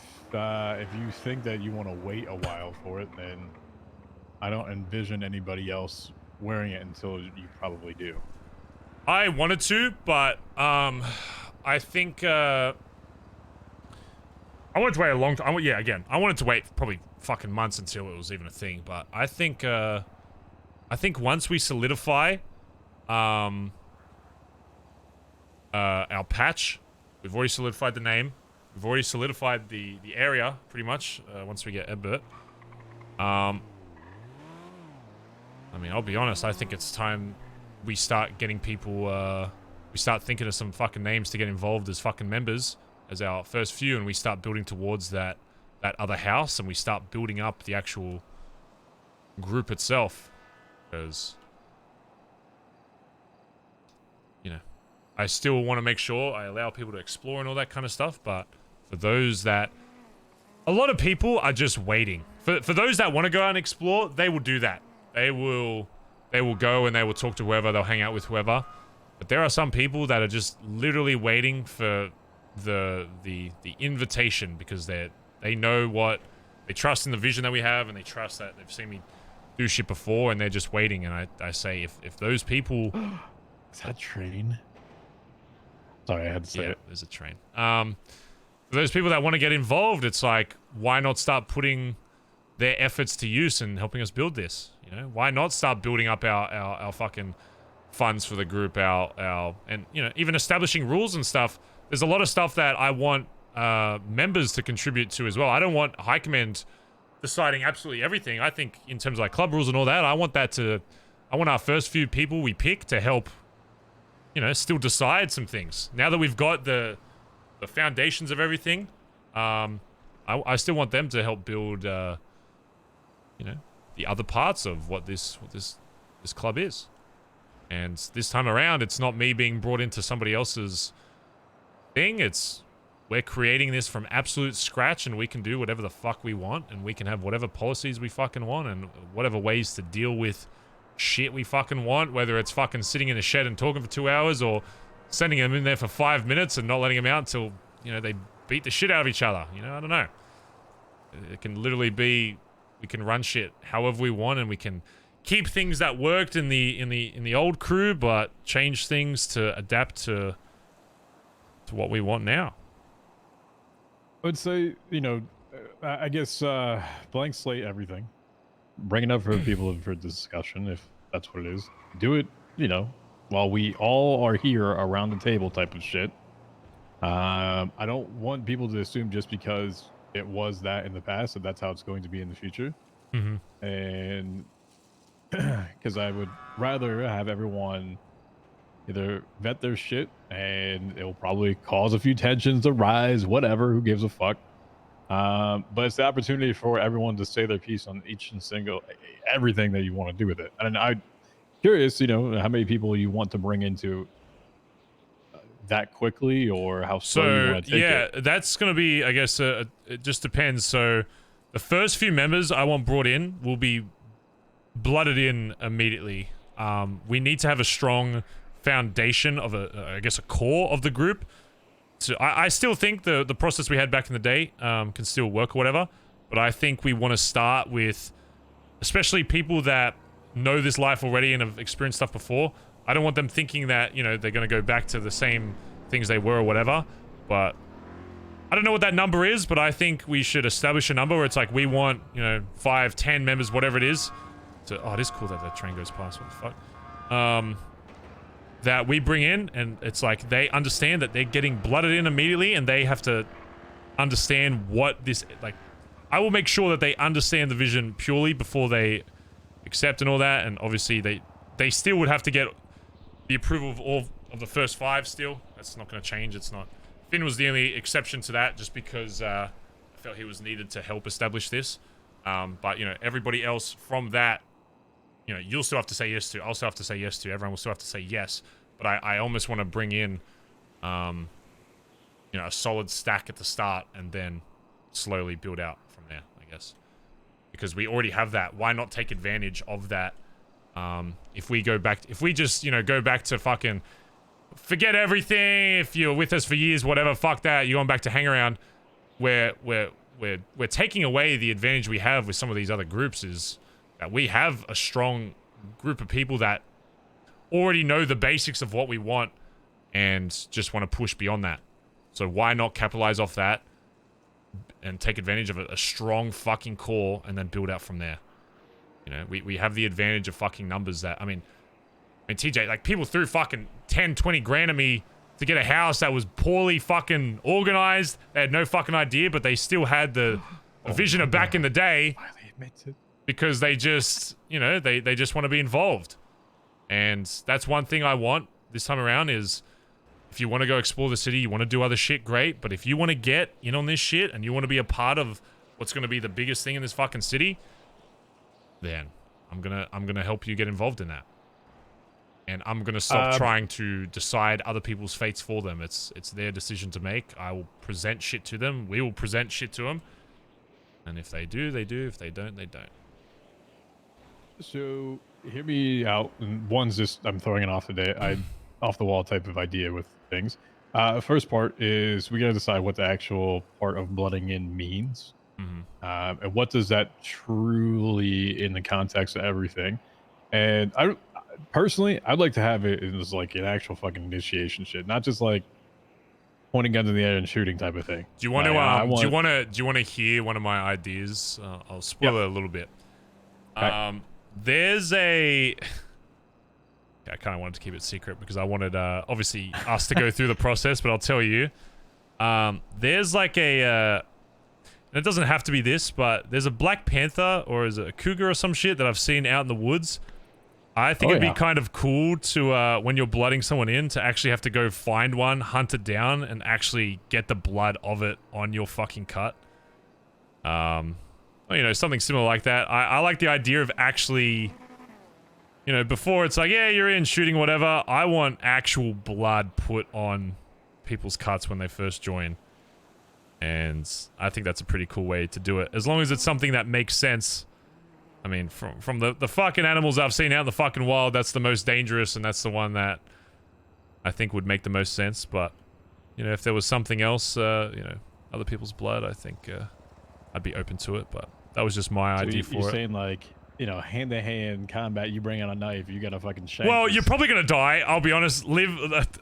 you think that you want to wait a while for it, then I don't envision anybody else wearing it until you probably do. I wanted to, but I think I wanted to wait a long time. Yeah, again, I wanted to wait probably fucking months until it was even a thing. But I think once we solidify our patch, we've already solidified the name, we've already solidified the area pretty much. Once we get Ebert, I mean, I'll be honest. I think it's time we start getting people. We start thinking of some fucking names to get involved as fucking members as our first few, and we start building towards that other house, and we start building up the actual group itself. Because, you know, I still want to make sure I allow people to explore and all that kind of stuff, but for those that... A lot of people are just waiting. For those that want to go out and explore, they will do that. They will go and they will talk to whoever, they'll hang out with whoever. But there are some people that are just literally waiting for the invitation, because they know what... They trust in the vision that we have, and they trust that they've seen me do shit before, and they're just waiting. And I say, if those people... Is that a train? Sorry, I had to say it. There's a train. For those people that want to get involved, it's like, why not start putting their efforts to use and helping us build this? You know, why not start building up our fucking funds for the group, and you know, even establishing rules and stuff. There's a lot of stuff that I want members to contribute to as well. I don't want High Command deciding absolutely everything. I think in terms of like club rules and all that, I want our first few people we pick to help, you know, still decide some things. Now that we've got the foundations of everything, I still want them to help build, you know, the other parts of what this club is. And this time around, it's not me being brought into somebody else's thing. We're creating this from absolute scratch, and we can do whatever the fuck we want, and we can have whatever policies we fucking want, and whatever ways to deal with shit we fucking want, whether it's fucking sitting in a shed and talking for 2 hours, or sending them in there for 5 minutes and not letting them out until, you know, they beat the shit out of each other. You know, I don't know. It can literally be, we can run shit however we want, and we can keep things that worked in the old crew, but change things to adapt to what we want now. I would say, you know, I guess blank slate everything. Bring it up for people for discussion, if that's what it is. Do it, you know, while we all are here around the table type of shit. I don't want people to assume just because it was that in the past that that's how it's going to be in the future. Mm-hmm. And because I would rather have everyone either vet their shit, and it'll probably cause a few tensions to rise, whatever, who gives a fuck. But it's the opportunity for everyone to say their piece on each and single, everything that you want to do with it. And I'm curious, you know, how many people you want to bring into that quickly, or how slow you want to take it. Yeah, that's going to be, I guess, it just depends. So the first few members I want brought in will be blooded in immediately. We need to have a strong foundation of I guess a core of the group. So I still think the process we had back in the day can still work or whatever, but I think we want to start with especially people that know this life already and have experienced stuff before. I don't want them thinking that, you know, they're going to go back to the same things they were or whatever, but I don't know what that number is, but I think we should establish a number where it's like we want, you know, 5, 10 members, whatever it is. So, oh, it is cool that that train goes past. What the fuck? That we bring in, and it's like they understand that they're getting blooded in immediately, and they have to understand what this, like, I will make sure that they understand the vision purely before they accept and all that, and obviously they still would have to get the approval of all of the first 5 still. That's not going to change. It's not. Finn was the only exception to that, just because I felt he was needed to help establish this. But, you know, everybody else from that you know, you'll still have to say yes to. I'll still have to say yes to. Everyone will still have to say yes. But I almost want to bring in, you know, a solid stack at the start and then slowly build out from there, I guess. Because we already have that. Why not take advantage of that? If we go back, if we just, you know, go back to fucking forget everything. If you're with us for years, whatever, fuck that. You're going back to hang around. We're taking away the advantage we have with some of these other groups is that we have a strong group of people that already know the basics of what we want and just want to push beyond that. So why not capitalize off that and take advantage of a strong fucking core and then build out from there? You know, we have the advantage of fucking numbers that, I mean, TJ, like, people threw fucking 10, 20 grand at me to get a house that was poorly fucking organized. They had no fucking idea, but they still had the vision of back in the day because they just, you know, they just want to be involved. And that's one thing I want this time around is if you want to go explore the city, you want to do other shit, great. But if you want to get in on this shit and you want to be a part of what's going to be the biggest thing in this fucking city, then I'm gonna help you get involved in that. And I'm gonna stop trying to decide other people's fates for them. It's their decision to make. I will present shit to them. We will present shit to them. And if they do, they do. If they don't, they don't. So hear me out. One's just I'm throwing it off off the wall type of idea with things. First part is we gotta decide what the actual part of blooding in means. And what does that truly in the context of everything. And I personally, I'd like to have it as like an actual fucking initiation shit, not just like pointing guns in the air and shooting type of thing. Do you want to do you want to hear one of my ideas? I'll spoil it a little bit. Okay. There's a I kind of wanted to keep it secret because I wanted obviously us to go through the process, but I'll tell you. There's like a and it doesn't have to be this, but there's a Black Panther or is it a cougar or some shit that I've seen out in the woods. I think it'd be kind of cool to, when you're blooding someone in, to actually have to go find one, hunt it down, and actually get the blood of it on your fucking cut. You know, something similar like that. I like the idea of actually, you know, before it's like, yeah, you're in shooting, whatever. I want actual blood put on people's cuts when they first join. And I think that's a pretty cool way to do it. As long as it's something that makes sense. I mean, from the fucking animals I've seen out in the fucking wild, that's the most dangerous, and that's the one that I think would make the most sense. But, you know, if there was something else, you know, other people's blood, I think I'd be open to it. But that was just my idea for it. You're saying, like, you know, hand-to-hand combat, you bring out a knife, you gotta fucking shank. Well, you're probably gonna die, I'll be honest. Liv,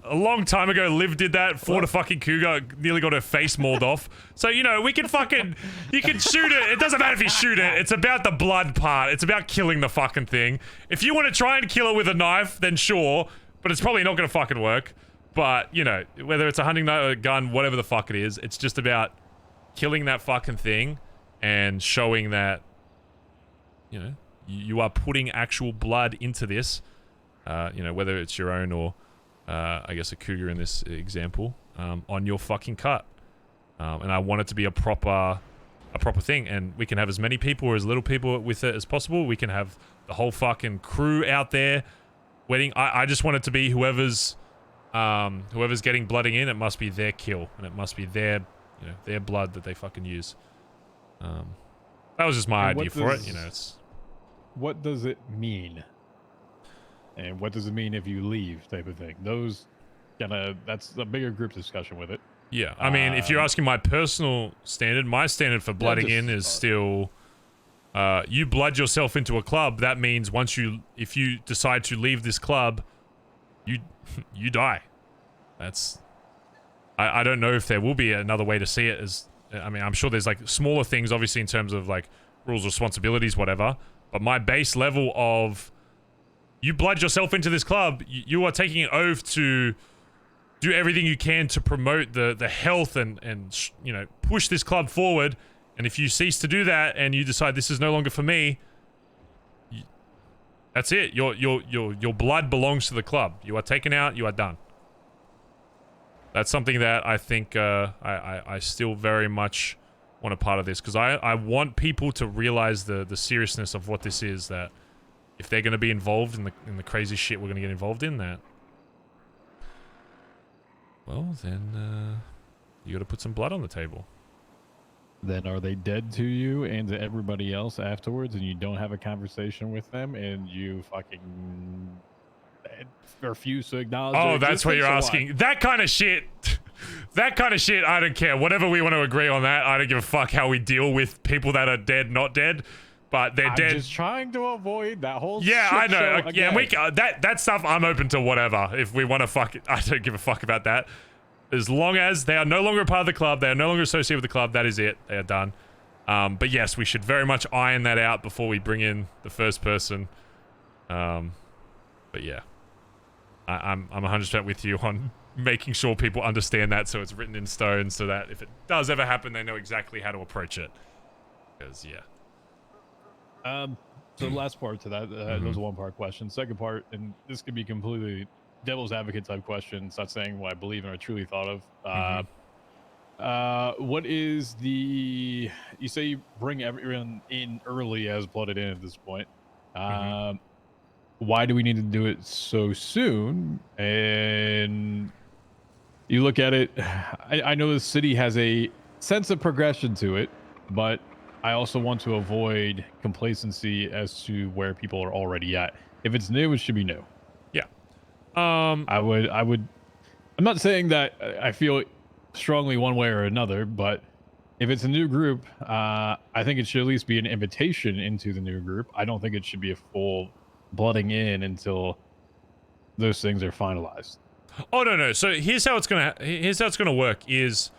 a long time ago, Liv did that, fought a fucking cougar, nearly got her face mauled off. So, you know, we can fucking, you can shoot it. It doesn't matter if you shoot it. It's about the blood part. It's about killing the fucking thing. If you want to try and kill it with a knife, then sure, but it's probably not gonna fucking work. But, you know, whether it's a hunting knife or a gun, whatever the fuck it is, it's just about killing that fucking thing and showing that, you know, you are putting actual blood into this, you know, whether it's your own or, I guess, a cougar in this example, on your fucking cut. And I want it to be a proper thing. And we can have as many people or as little people with it as possible. We can have the whole fucking crew out there waiting. I just want it to be whoever's getting blooding in, it must be their kill. And it must be their, you know, their blood that they fucking use. That was just my idea for it, you know, it's... What does it mean? And what does it mean if you leave type of thing? Those that's a bigger group discussion with it. Yeah, I mean, if you're asking my personal standard, my standard for blooding in is still, you blood yourself into a club. That means if you decide to leave this club, you die. That's, I don't know if there will be another way to see it as, I mean, I'm sure there's like smaller things, obviously, in terms of like rules, responsibilities, whatever. But my base level of you blood yourself into this club, you are taking an oath to do everything you can to promote the health and you know, push this club forward. And if you cease to do that and you decide this is no longer for me, that's it. Your blood belongs to the club. You are taken out. You are done. That's something that I think I still very much want a part of this, because I want people to realize the seriousness of what this is, that if they're going to be involved in the crazy shit we're going to get involved in, that, well, then you got to put some blood on the table. Then are they dead to you and to everybody else afterwards, and you don't have a conversation with them, and you fucking refuse to acknowledge? Oh, that's what you're asking. That kind of shit. That kind of shit. I don't care. Whatever we want to agree on that. I don't give a fuck how we deal with people that are dead, not dead. But they're dead. I'm just trying to avoid that whole. Yeah, shit I know. show Yeah, again. we that stuff. I'm open to whatever. If we want to fuck it, I don't give a fuck about that. As long as they are no longer a part of the club, they are no longer associated with the club. That is it. They are done. But yes, we should very much iron that out before we bring in the first person. But yeah, I'm 100% with you on making sure people understand that, so it's written in stone, so that if it does ever happen, they know exactly how to approach it. Because yeah. So the last part to that, that was a one-part question. Second part, and this could be completely devil's advocate type question. It's not saying what I believe in or truly thought of. What is the? You say you bring everyone in early as blooded in at this point. Why do we need to do it so soon? And you look at it. I know the city has a sense of progression to it, but I also want to avoid complacency as to where people are already at. If it's new, it should be new. Yeah. I'm not saying that I feel strongly one way or another, but if it's a new group, I think it should at least be an invitation into the new group. I don't think it should be a full blooding in until those things are finalized. Oh no. So here's how it's gonna work is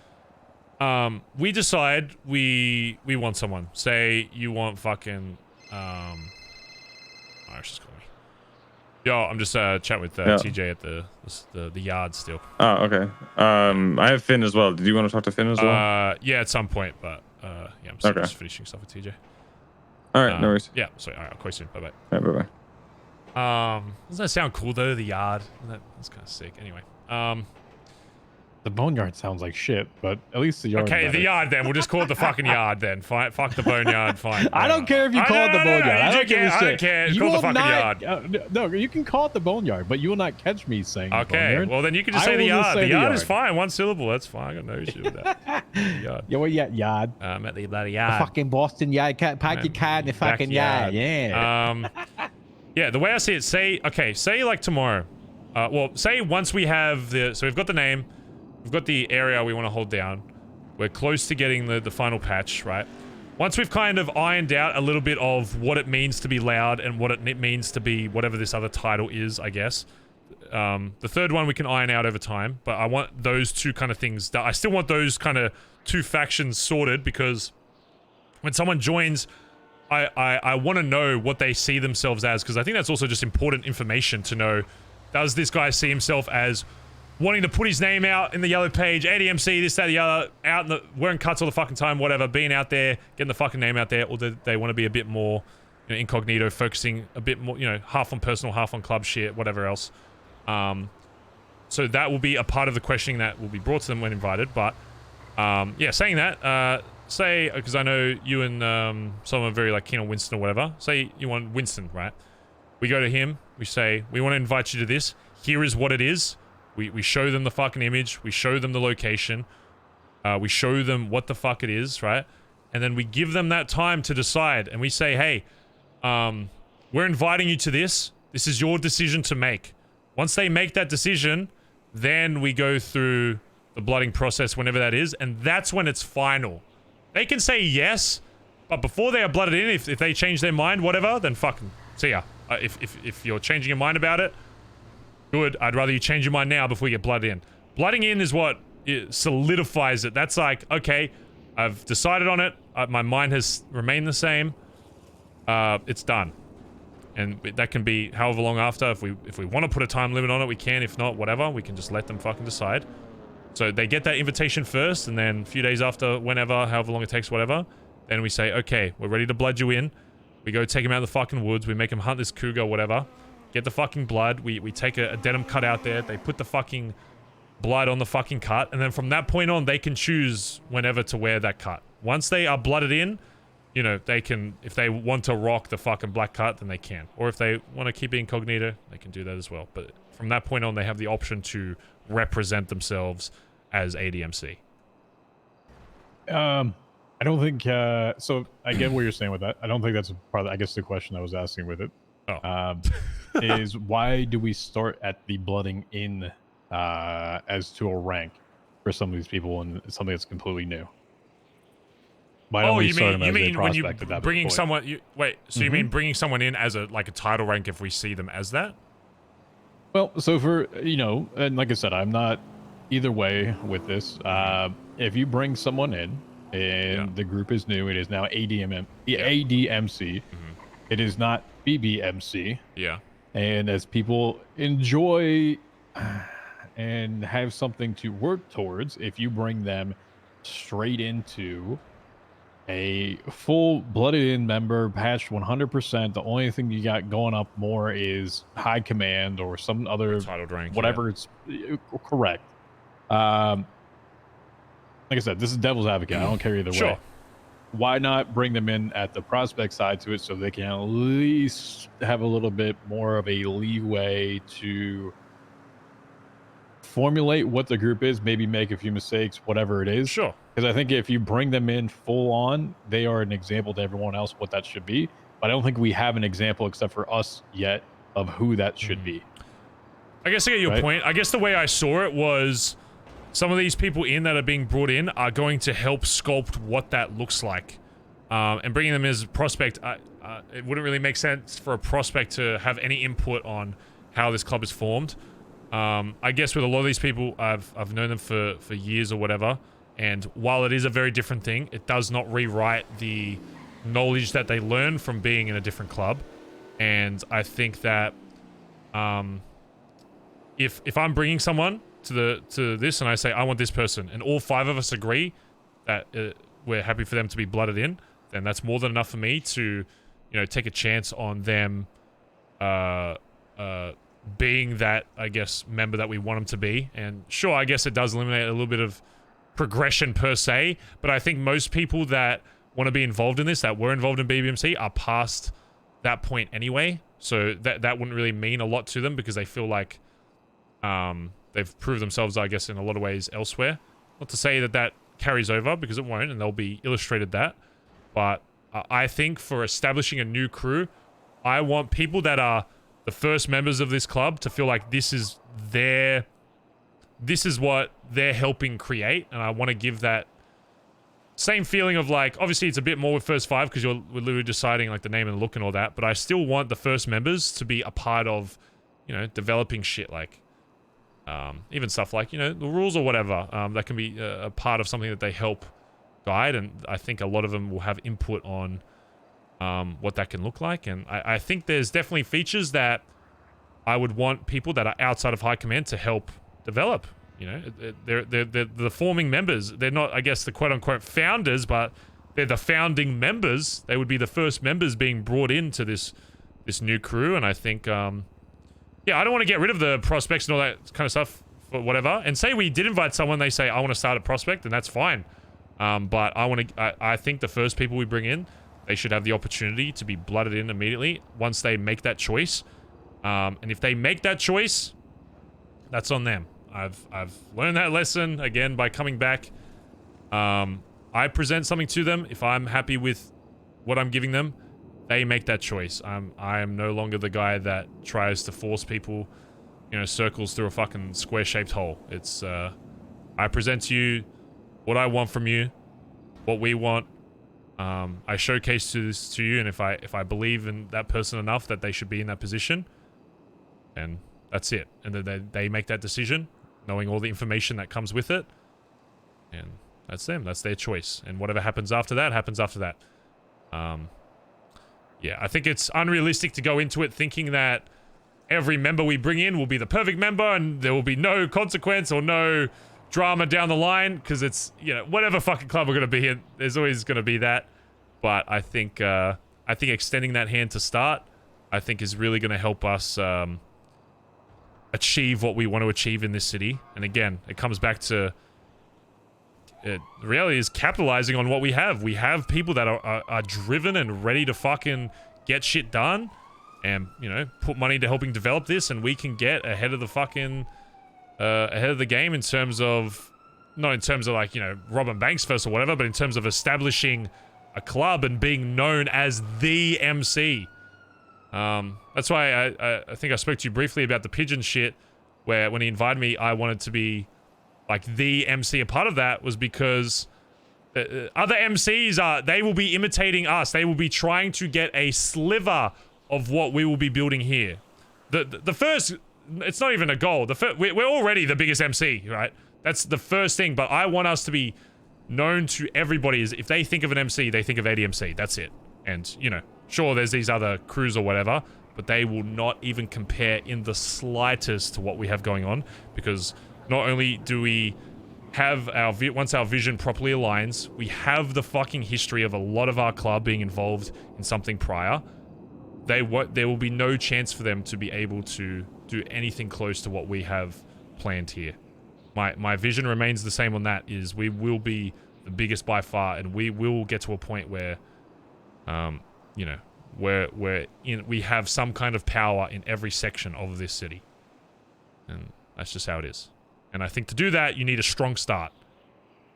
we decide we want someone. Say you want fucking oh, she's calling me. Yo, I'm just chatting with TJ at the yard still. Oh, okay. I have Finn as well. Did you want to talk to Finn as well? Yeah, at some point, but yeah, I'm still just finishing stuff with TJ. All right, no worries. Yeah, so all right, I'll call you soon. Bye bye. All right, bye bye. Doesn't that sound cool though? The yard. That's kind of sick. Anyway, the boneyard sounds like shit, but at least the yard. Okay, the yard then. We'll just call it the fucking yard then. Fine, fuck the boneyard. Fine. I don't care if you call it the boneyard. I don't give a shit. I don't care. You Call the will fucking yard. No, you can call it the boneyard, but you will not catch me saying the Okay, boneyard. well then you can just say the yard. The yard is fine. One syllable. That's fine. I got no issue with that. Yard. Yeah, where you at, yard? I'm at the bloody The yard. fucking Boston yard. Park your car in the fucking yard. Yeah. Yeah, the way I see it, say like tomorrow. Well, say once we have so we've got the name, we've got the area we want to hold down. We're close to getting the final patch, right? Once we've kind of ironed out a little bit of what it means to be loud and what it means to be whatever this other title is, I guess. The third one we can iron out over time, but I want those two kind of things. I still want those kind of two factions sorted because when someone joins, I want to know what they see themselves as, because I think that's also just important information to know. Does this guy see himself as wanting to put his name out in the yellow page, ADMC, this, that, the other, out in the, wearing cuts all the fucking time, whatever, being out there, getting the fucking name out there, or do they want to be a bit more, you know, incognito, focusing a bit more, you know, half on personal, half on club shit, whatever else. So that will be a part of the questioning that will be brought to them when invited, but, yeah, saying that, say, because I know you and someone are very like keen on Winston or whatever. Say you want Winston, right? We go to him. We say we want to invite you to this. Here is what it is. We show them the fucking image. We show them the location. We show them what the fuck it is, right? And then we give them that time to decide. And we say, hey, we're inviting you to this. This is your decision to make. Once they make that decision, then we go through the blooding process, whenever that is, and that's when it's final. They can say yes, but before they are blooded in, if they change their mind, whatever, then fucking see ya. If you're changing your mind about it, good. I'd rather you change your mind now before you get blooded in. Blooding in is what solidifies it. That's like, okay, I've decided on it. My mind has remained the same. It's done. And that can be however long after. If we want to put a time limit on it, we can. If not, whatever, we can just let them fucking decide. So they get that invitation first, and then a few days after, whenever, however long it takes, whatever, then we say, okay, we're ready to blood you in. We go take him out of the fucking woods. We make him hunt this cougar, whatever. Get the fucking blood. We take a denim cut out there. They put the fucking blood on the fucking cut. And then from that point on, they can choose whenever to wear that cut. Once they are blooded in, you know, they can, if they want to rock the fucking black cut, then they can. Or if they want to keep it incognito, they can do that as well. But from that point on, they have the option to represent themselves as ADMC. I don't think, so I get what you're saying with that. I don't think that's part of, I guess, the question I was asking with it. Oh. Is why do we start at the blooding in as to a rank for some of these people and something that's completely new? Why don't we start them as a when you prospect at that bringing point? someone, you mean bringing someone in as a title rank if we see them as that? Well, so for, you know, and like I said, I'm not either way with this. If you bring someone in and the group is new, it is now ADMC. It is not BBMC. Yeah. And as people enjoy and have something to work towards, if you bring them straight into a full-blooded in member, patched 100%, the only thing you got going up more is high command or some other titled rank, whatever it's correct. Like I said, this is devil's advocate. I don't care either way. Why not bring them in at the prospect side to it so they can at least have a little bit more of a leeway to formulate what the group is, maybe make a few mistakes, whatever it is. Sure. Because I think if you bring them in full on, they are an example to everyone else what that should be. But I don't think we have an example except for us yet of who that should be. I guess I get your point. I guess the way I saw it was some of these people in that are being brought in are going to help sculpt what that looks like. And bringing them as a prospect, it wouldn't really make sense for a prospect to have any input on how this club is formed. I guess with a lot of these people, I've known them for years or whatever, and while it is a very different thing, it does not rewrite the knowledge that they learn from being in a different club. And I think that if I'm bringing someone to this and I say I want this person, and all 5 of us agree that we're happy for them to be blooded in, then that's more than enough for me to, you know, take a chance on them being that, I guess, member that we want them to be. And sure, I guess it does eliminate a little bit of progression per se, but I think most people that want to be involved in this, that were involved in BBMC, are past that point anyway. So that wouldn't really mean a lot to them because they feel like they've proved themselves, I guess, in a lot of ways elsewhere. Not to say that carries over, because it won't, and they'll be illustrated that. But I think for establishing a new crew, I want people that are the first members of this club to feel like this is what they're helping create, and I want to give that same feeling of, like, obviously it's a bit more with first 5 because we're literally deciding like the name and the look and all that, but I still want the first members to be a part of, you know, developing shit, like even stuff like, you know, the rules or whatever, that can be a part of something that they help guide, and I think a lot of them will have input on what that can look like. And I think there's definitely features that I would want people that are outside of high command to help develop. You know, they're the forming members. They're not, I guess, the quote-unquote founders, but they're the founding members. They would be the first members being brought into this new crew. And I think, yeah, I don't want to get rid of the prospects and all that kind of stuff for whatever. And say we did invite someone, they say, I want to start a prospect, and that's fine. But I think the first people we bring in, they should have the opportunity to be blooded in immediately once they make that choice. And if they make that choice, that's on them. I've learned that lesson again by coming back. I present something to them. If I'm happy with what I'm giving them, they make that choice. I am no longer the guy that tries to force people, you know, circles through a fucking square-shaped hole. It's I present to you what I want from you, what we want. I showcase this to you, and if I believe in that person enough that they should be in that position, and that's it. And then they make that decision, knowing all the information that comes with it, and that's them. That's their choice. And whatever happens after that, happens after that. Yeah, I think it's unrealistic to go into it thinking that every member we bring in will be the perfect member and there will be no consequence or no drama down the line, because it's, you know, whatever fucking club we're going to be in, there's always going to be that. But I think extending that hand to start, I think is really going to help us achieve what we want to achieve in this city. And again, it comes back to the reality is capitalizing on what we have. We have people that are driven and ready to fucking get shit done, and you know, put money to helping develop this, and we can get ahead of the fucking ahead of the game in terms of, not in terms of like, you know, robbing banks first or whatever, but in terms of establishing a club and being known as the MC. That's why I think I spoke to you briefly about the pigeon shit, where when he invited me, I wanted to be like the MC. A part of that was because other MCs they will be imitating us. They will be trying to get a sliver of what we will be building here. The first, it's not even a goal. We're already the biggest MC, right? That's the first thing, but I want us to be known to everybody. Is if they think of an MC, they think of ADMC. That's it. And, you know, sure, there's these other crews or whatever, but they will not even compare in the slightest to what we have going on, because not only do we have once our vision properly aligns, we have the fucking history of a lot of our club being involved in something prior. There will be no chance for them to be able to do anything close to what we have planned here. My vision remains the same on that, is we will be the biggest by far, and we will get to a point where, you know, we have some kind of power in every section of this city. And that's just how it is. And I think to do that, you need a strong start.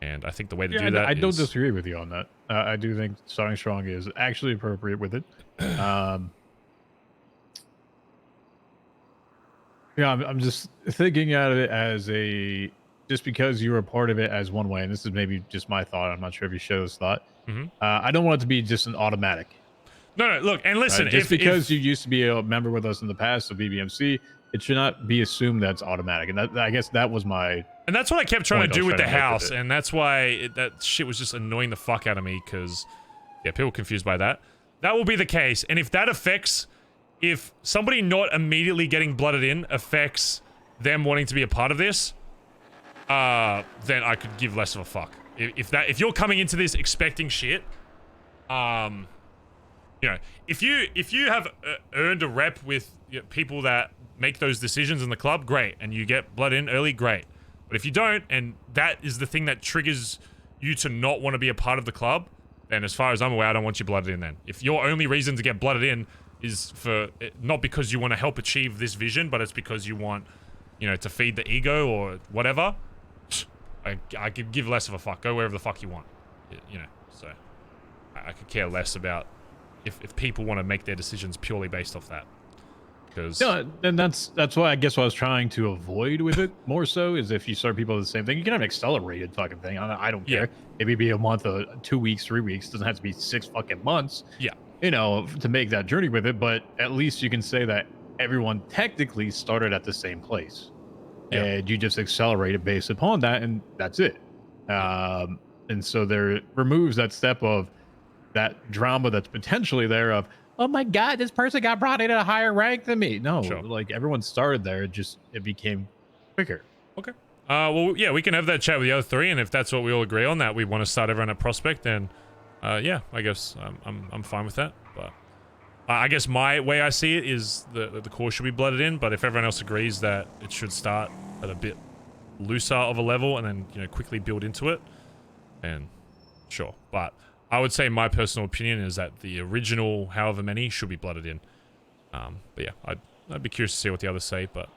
And I think the way to do that I don't disagree with you on that. I do think starting strong is actually appropriate with it. Yeah, I'm just thinking out of it as just because you were a part of it as one way, and this is maybe just my thought. I'm not sure if you share this thought. I don't want it to be just an automatic. No, look, and listen, right? Just because you used to be a member with us in the past of BBMC, it should not be assumed that's automatic. And I guess that was my... And that's what I kept trying to do with the house, and that's why that shit was just annoying the fuck out of me, because, yeah, people were confused by that. That will be the case, and if that affects... If somebody not immediately getting blooded in affects them wanting to be a part of this, then I could give less of a fuck. If you're coming into this expecting shit, you know, if you have earned a rep with people that make those decisions in the club, great, and you get blood in early, great. But if you don't, and that is the thing that triggers you to not want to be a part of the club, then as far as I'm aware, I don't want you blooded in then. If your only reason to get blooded in is for not because you want to help achieve this vision, but it's because you want, you know, to feed the ego or whatever, I could give less of a fuck. Go wherever the fuck you want, you know. So I could care less about if people want to make their decisions purely based off that. Because no, and that's why I guess what I was trying to avoid with it more so is if you start people with the same thing, you can have an accelerated fucking thing. I don't care. Maybe be a month, 2 weeks, 3 weeks. It doesn't have to be 6 fucking months. Yeah. You know, to make that journey with it, but at least you can say that everyone technically started at the same place, and you just accelerated based upon that, and that's it. And so there removes that step of that drama that's potentially there of, oh my god, this person got brought in at a higher rank than me. No, like everyone started there, it became quicker. Okay. Well, yeah, we can have that chat with the other three, and if that's what we all agree on, that we want to start everyone at Prospect, then yeah, I guess I'm fine with that. But I guess my way I see it is the core should be blooded in, but if everyone else agrees that it should start at a bit looser of a level and then, you know, quickly build into it, then sure. But I would say my personal opinion is that the original however many should be blooded in. But yeah, I'd be curious to see what the others say, but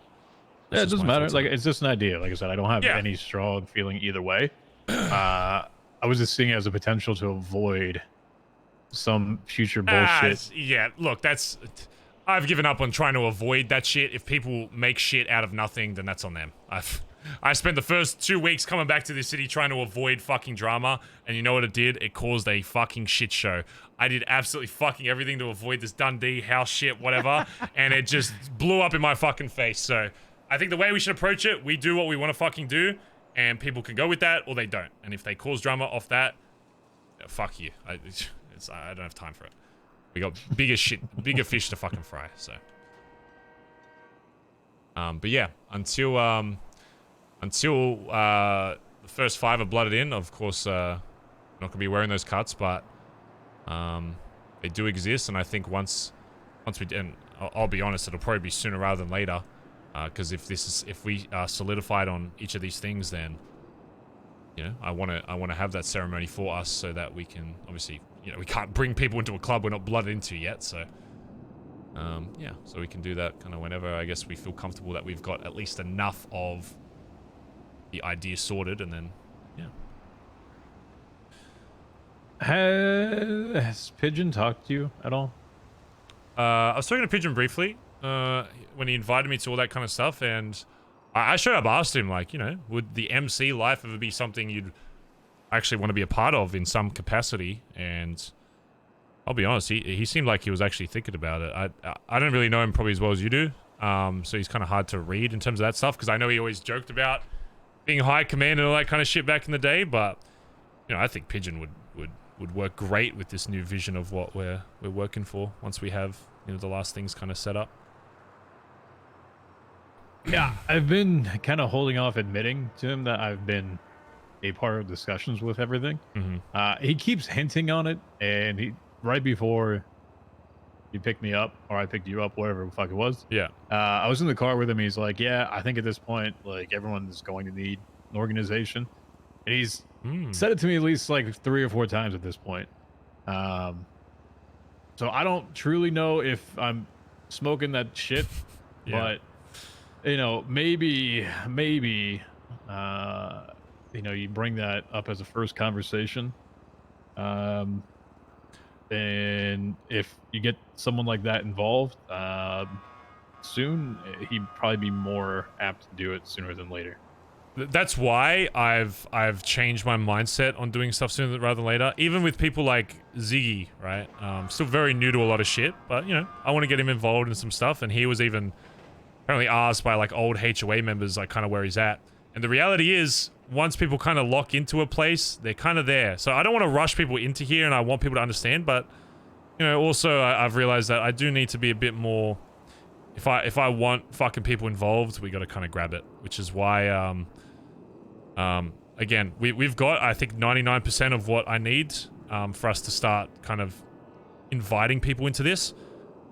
yeah, it doesn't matter. Like, it's just an idea. Like I said, I don't have any strong feeling either way. I was just seeing it as a potential to avoid some future bullshit. Yeah, look, I've given up on trying to avoid that shit. If people make shit out of nothing, then that's on them. I spent the first 2 weeks coming back to this city trying to avoid fucking drama, and you know what it did? It caused a fucking shit show. I did absolutely fucking everything to avoid this Dundee house shit, whatever, and it just blew up in my fucking face. So I think the way we should approach it, we do what we want to fucking do, and people can go with that or they don't. And if they cause drama off that, fuck you. I don't have time for it. We got bigger fish to fucking fry. So, but yeah, until the first 5 are blooded in, of course, not gonna be wearing those cuts, but they do exist, and I think once we, and I'll be honest, it'll probably be sooner rather than later. Because if we are solidified on each of these things, then you know, I want to have that ceremony for us so that we can obviously, you know, we can't bring people into a club we're not blooded into yet. So, yeah, so we can do that kind of whenever I guess we feel comfortable that we've got at least enough of the idea sorted, and then, yeah. Has Pigeon talked to you at all? I was talking to Pigeon briefly when he invited me to all that kind of stuff, and I straight up asked him, like, you know, would the MC life ever be something you'd actually want to be a part of in some capacity? And I'll be honest, he seemed like he was actually thinking about it. I don't really know him probably as well as you do, so he's kind of hard to read in terms of that stuff, because I know he always joked about being high command and all that kind of shit back in the day, but, you know, I think Pigeon would work great with this new vision of what we're working for once we have, you know, the last things kind of set up. Yeah, I've been kind of holding off admitting to him that I've been a part of discussions with everything. He keeps hinting on it, and he right before you picked me up, or I picked you up, whatever the fuck it was. Yeah. I was in the car with him. He's like, yeah, I think at this point, like, everyone's going to need an organization. And he's said it to me at least like 3 or 4 times at this point. So I don't truly know if I'm smoking that shit, but, you know, maybe, you know, you bring that up as a first conversation. And if you get someone like that involved soon, he'd probably be more apt to do it sooner than later. That's why I've changed my mindset on doing stuff sooner rather than later. Even with people like Ziggy, right? Still very new to a lot of shit, but, you know, I want to get him involved in some stuff. And he was even apparently asked by like old HOA members, like, kind of where he's at. And the reality is, once people kind of lock into a place, they're kind of there. So I don't want to rush people into here, and I want people to understand. But, you know, also I've realized that I do need to be a bit more. If I want fucking people involved, we got to kind of grab it, which is why again, we've got, I think, 99% of what I need for us to start kind of inviting people into this.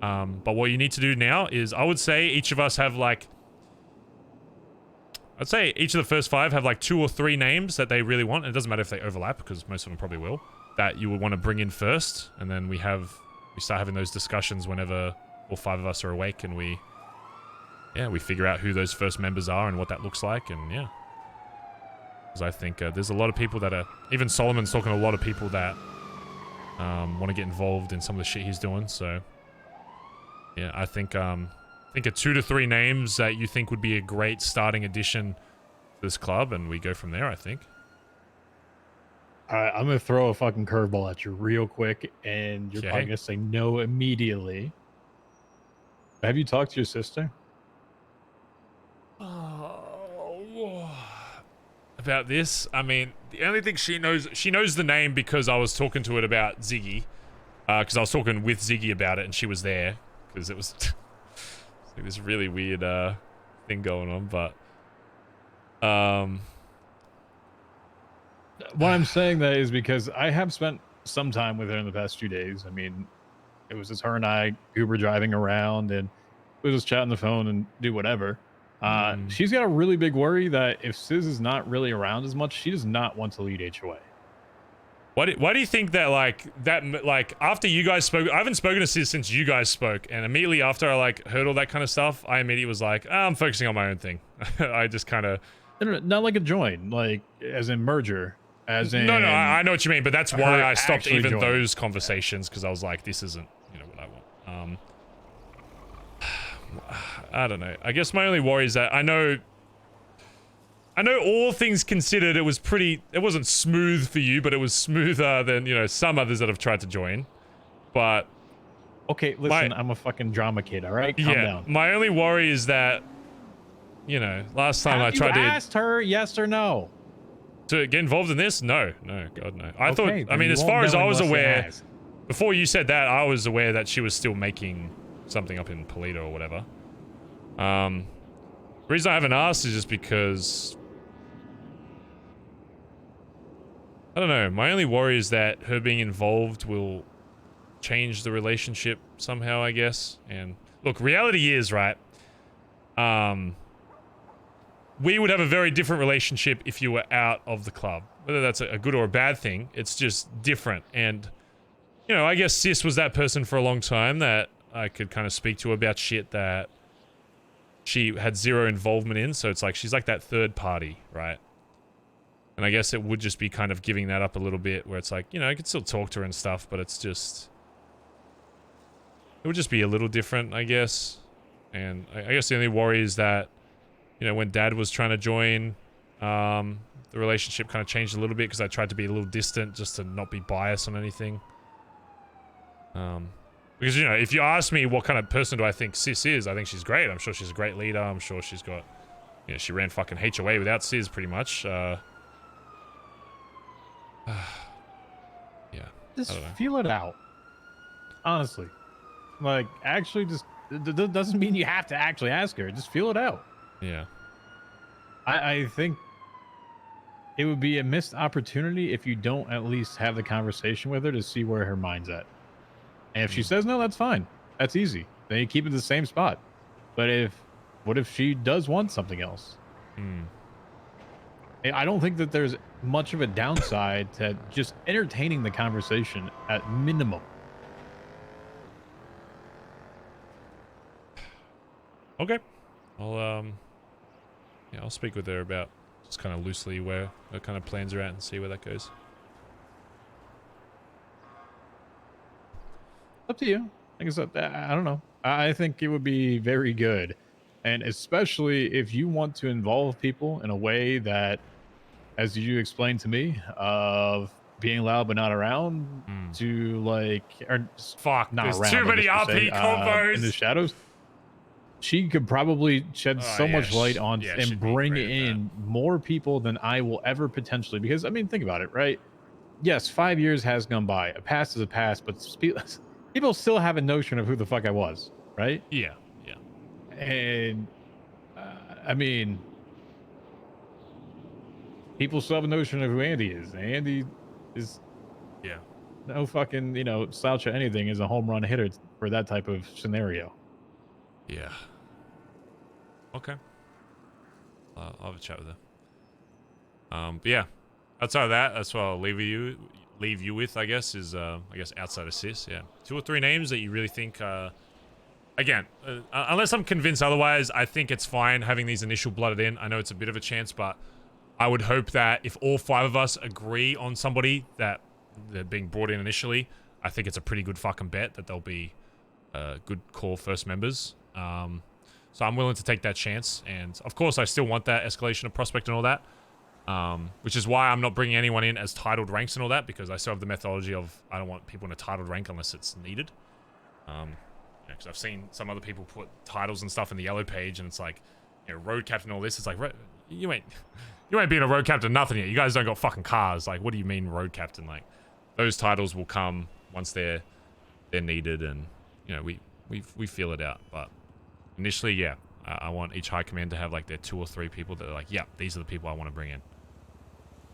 But what you need to do now is, I would say each of us have like, I'd say each of the first 5 have like 2 or 3 names that they really want. And it doesn't matter if they overlap, because most of them probably will, that you would want to bring in first. And then we start having those discussions whenever all 5 of us are awake, and we figure out who those first members are and what that looks like. And yeah, because I think there's a lot of people that are, even Solomon's talking to a lot of people that want to get involved in some of the shit he's doing. So yeah, I think a 2 to 3 names that you think would be a great starting addition to this club, and we go from there, I think. All right, I'm going to throw a fucking curveball at you real quick, and you're probably going to say no immediately. Have you talked to your sister? About this? I mean, the only thing she knows the name because I was talking to it about Ziggy. Because I was talking with Ziggy about it, and she was there. Because it was like this really weird thing going on, but what I'm saying that is because I have spent some time with her in the past 2 days. I mean, it was just her and I Uber driving around, and we just chat on the phone and do whatever. She's got a really big worry that if Sis is not really around as much, she does not want to lead HOA. Why do you think that, like, after you guys spoke, I haven't spoken to Sis since you guys spoke, and immediately after I, like, heard all that kind of stuff, I immediately was like, I'm focusing on my own thing. I just kind of... No, not like a join, like, as in merger, as in... No, I know what you mean, but that's why I stopped even join. those conversations, because I was like, this isn't, you know, what I want. I don't know. I guess my only worry is that I know all things considered, it wasn't smooth for you, but it was smoother than, you know, some others that have tried to join. But okay, listen, I'm a fucking drama kid, all right? Calm down. My only worry is that, you know, last time I tried to... Have you asked her yes or no? To get involved in this? No, God, no. I thought, Okay, I mean, then as you far won't as know I was unless you aware, ask. before you said that, I was aware that she was still making something up in Polito or whatever. The reason I haven't asked is just because... I don't know. My only worry is that her being involved will change the relationship somehow, I guess. And look, reality is, right? we would have a very different relationship if you were out of the club. Whether that's a good or a bad thing, it's just different. And, you know, I guess Sis was that person for a long time that I could kind of speak to about shit that she had zero involvement in. So it's like, she's like that third party, right? And I guess it would just be kind of giving that up a little bit where it's like, you know, I could still talk to her and stuff, but it's just... It would just be a little different, I guess. And I guess the only worry is that, you know, when Dad was trying to join, the relationship kind of changed a little bit because I tried to be a little distant just to not be biased on anything. Because, you know, if you ask me what kind of person do I think Sis is, I think she's great. I'm sure she's a great leader. I'm sure she's got... You know, she ran fucking HOA without Sis, pretty much. Yeah. Just feel it out. Honestly. Like, actually just... It doesn't mean you have to actually ask her. Just feel it out. Yeah. I think it would be a missed opportunity if you don't at least have the conversation with her to see where her mind's at. And if she says no, that's fine. That's easy. Then you keep it in the same spot. But what if she does want something else? I don't think that there's much of a downside to just entertaining the conversation at minimum. Okay. I'll speak with her about just kind of loosely where her kind of plans are at and see where that goes. Up to you. Like I said, I don't know. I think it would be very good. And especially if you want to involve people in a way that, as you explained to me, of being loud but not around, to like, or fuck, not there's around, too many I guess RP you say, combos in the shadows. She could probably shed so much light on and bring in more people than I will ever potentially. Because I mean, think about it, right? Yes, 5 years has gone by. A past is a past, but people still have a notion of who the fuck I was, right? Yeah. And I mean, people still have a notion of who Andy is. Andy is, no fucking, you know, slouch or anything, is a home run hitter for that type of scenario. Yeah. Okay. I'll have a chat with her. But yeah, outside of that, that's what I'll leave you with, I guess, is I guess outside of Sis, yeah, 2 or 3 names that you really think. Again, unless I'm convinced otherwise, I think it's fine having these initial blooded in. I know it's a bit of a chance, but I would hope that if all 5 of us agree on somebody that they're being brought in initially, I think it's a pretty good fucking bet that they'll be good core first members. So I'm willing to take that chance, and of course I still want that escalation of prospect and all that, which is why I'm not bringing anyone in as titled ranks and all that, because I still have the methodology of I don't want people in a titled rank unless it's needed. Because I've seen some other people put titles and stuff in the yellow page, and it's like, you know, road captain, all this. It's like, you ain't being a road captain nothing yet. You guys don't got fucking cars. Like, what do you mean road captain? Like, those titles will come once they're needed, and you know we feel it out. But initially, yeah, I want each high command to have like their 2 or 3 people that are like, yeah, these are the people I want to bring in.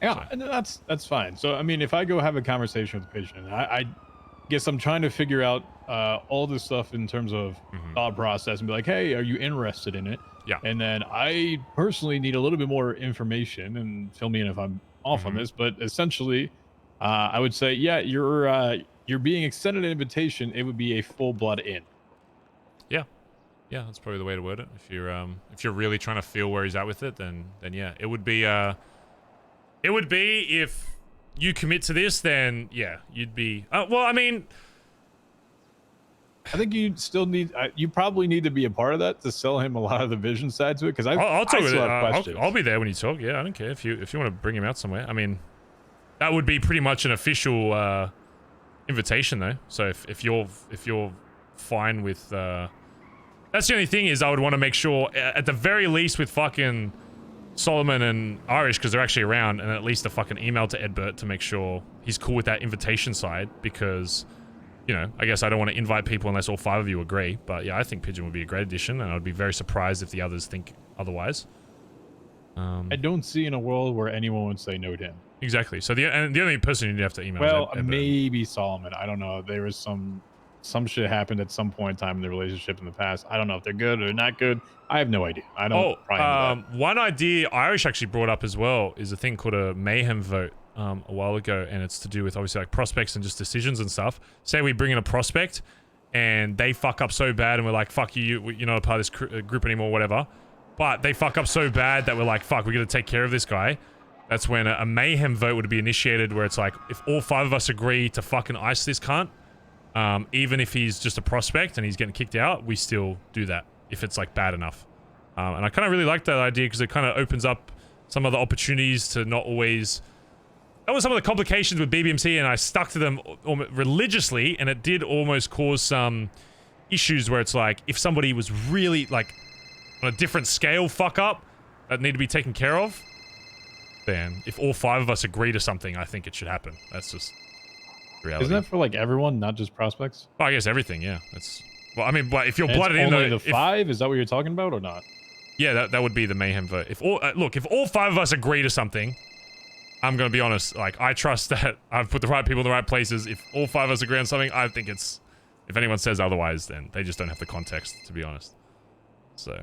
Yeah, and that's fine. So I mean, if I go have a conversation with the patient, I guess I'm trying to figure out all this stuff in terms of thought process and be like, hey, are you interested in it? Yeah. And then I personally need a little bit more information, and fill me in if I'm off on this, but essentially, I would say, yeah, you're being extended an invitation. It would be a full blood in. Yeah, that's probably the way to word it. If you're really trying to feel where he's at with it, then yeah, it would be if you commit to this, then yeah, you'd be. Well, I mean, I think you still need. You probably need to be a part of that to sell him a lot of the vision side to it. Because I'll talk with it. Questions. I'll be there when you talk. Yeah, I don't care if you want to bring him out somewhere. I mean, that would be pretty much an official invitation, though. So if you're fine with. That's the only thing is I would want to make sure, at the very least with fucking Solomon and Irish, because they're actually around, and at least a fucking email to Edbert to make sure he's cool with that invitation side, because, you know, I guess I don't want to invite people unless all 5 of you agree. But yeah, I think Pigeon would be a great addition, and I'd be very surprised if the others think otherwise. I don't see in a world where anyone would say no to him. Exactly. So the only person you'd have to email well, is Edbert. maybe Solomon. I don't know. There was some some shit happened at some point in time in the relationship in the past. I don't know if they're good or not good. I have no idea. I don't pry into that. One idea Irish actually brought up as well is a thing called a mayhem vote a while ago, and it's to do with obviously like prospects and just decisions and stuff. Say we bring in a prospect and they fuck up so bad and we're like, fuck you, you're not a part of this group anymore, whatever. But they fuck up so bad that we're like, fuck, we're gonna take care of this guy. That's when a mayhem vote would be initiated, where it's like, if all 5 of us agree to fucking ice this cunt, even if he's just a prospect and he's getting kicked out, we still do that if it's like bad enough. And I kind of really like that idea because it kind of opens up some of the opportunities to not always... That was some of the complications with BBMC, and I stuck to them religiously, and it did almost cause some issues where it's like, if somebody was really like on a different scale fuck up that need to be taken care of, then if all 5 of us agree to something, I think it should happen. That's just reality. Isn't that for like everyone, not just prospects? Well, I guess everything, yeah. That's... Well, I mean, but if you're And blooded it's in... only the 5? Is that what you're talking about or not? Yeah, that would be the mayhem vote. If all... look, if all 5 of us agree to something, I'm gonna be honest, like, I trust that I've put the right people in the right places. If all 5 of us agree on something, I think it's... If anyone says otherwise, then they just don't have the context, to be honest. So...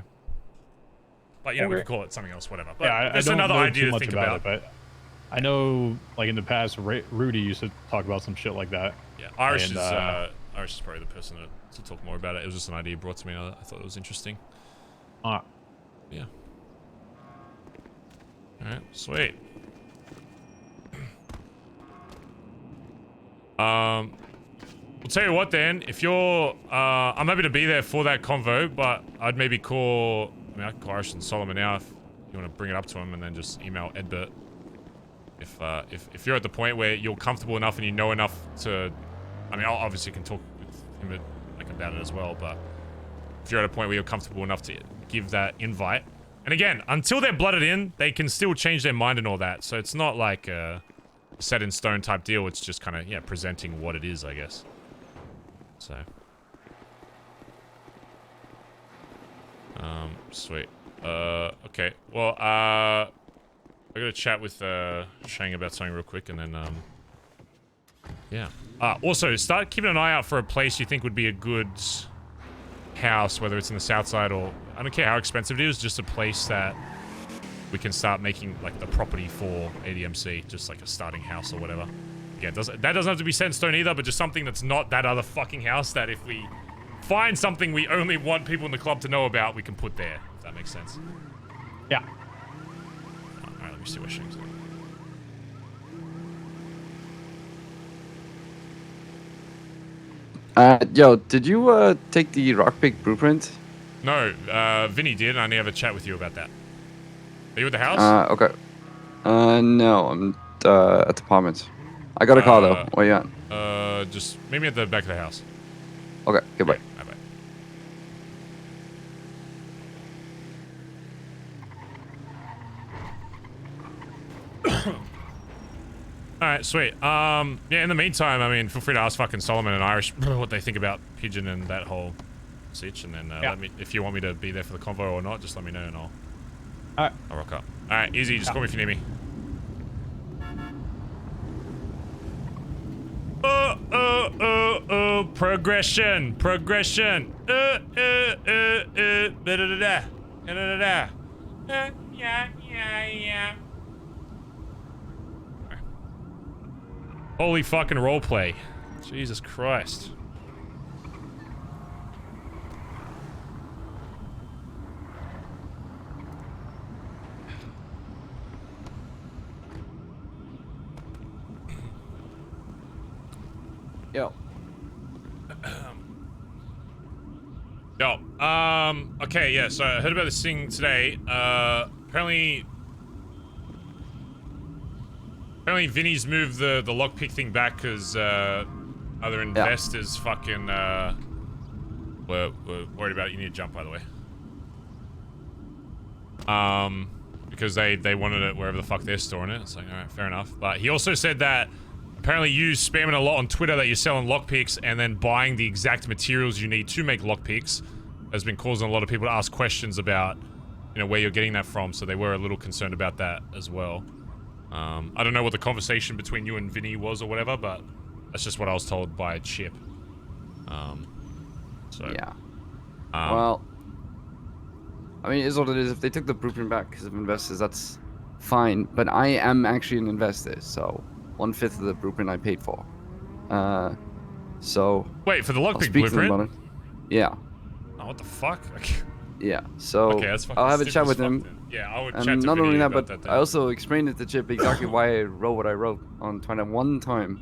But yeah, we could call it something else, whatever. But yeah, that's I don't another know idea too to much think about about. it, but I know, like in the past, Rudy used to talk about some shit like that. Yeah, Irish is probably the person to talk more about it. It was just an idea brought to me. I thought it was interesting. Yeah. All right, sweet. I'll tell you what then. If you're, I'm happy to be there for that convo, but I'd maybe call. I mean, I can call Irish and Solomon now if you want to bring it up to him, and then just email Edbert. If you're at the point where you're comfortable enough and you know enough to, I mean, I obviously can talk with him like about it as well, but if you're at a point where you're comfortable enough to give that invite, and again, until they're blooded in, they can still change their mind and all that, so it's not like a set in stone type deal. It's just kind of, yeah, presenting what it is, I guess. So, sweet. Okay. Well, I gotta chat with Shang about something real quick, and then yeah. Also, start keeping an eye out for a place you think would be a good house, whether it's in the south side or I don't care how expensive it is, just a place that we can start making like the property for ADMC, just like a starting house or whatever. Yeah, that doesn't have to be set in stone either, but just something that's not that other fucking house that if we find something we only want people in the club to know about, we can put there, if that makes sense. Yeah. Alright, let me see what Shang's doing. Yo, did you take the Rockpick blueprint? No, Vinny did, and I need to have a chat with you about that. Are you at the house? Okay. No, I'm at the apartment. I got a call though. Where you at? Just meet me at the back of the house. Okay, goodbye. Yeah, bye-bye. Alright, sweet. Yeah, in the meantime, I mean, feel free to ask fucking Solomon and Irish what they think about Pigeon and that whole sitch, and then let me, if you want me to be there for the convo or not, just let me know and I'll rock up. Alright, easy, just call me if you need me. Progression. Yeah. Holy fucking roleplay. Jesus Christ. Yo. Okay, yeah, so I heard about this thing today. Apparently Vinny's moved the lockpick thing back because other investors fucking were worried about it. You need to jump, by the way. Because they wanted it wherever the fuck they're storing it. It's like, alright, fair enough. But he also said that apparently you spamming a lot on Twitter that you're selling lockpicks and then buying the exact materials you need to make lockpicks has been causing a lot of people to ask questions about, you know, where you're getting that from, so they were a little concerned about that as well. I don't know what the conversation between you and Vinny was or whatever, but that's just what I was told by Chip. So yeah. Well, I mean, it is what it is. If they took the blueprint back because of investors, that's fine. But I am actually an investor, so 1/5 of the blueprint I paid for. So. Wait, for the I'll lockpick speak to them blueprint? about it. Yeah. Oh, what the fuck? Yeah. So Okay, that's fucking I'll have a stupid chat as with fuck him. then. Yeah, I would And chat to not only Vinny that, about but that I then. also explained it to Chip exactly why I wrote what I wrote on Twitter one time.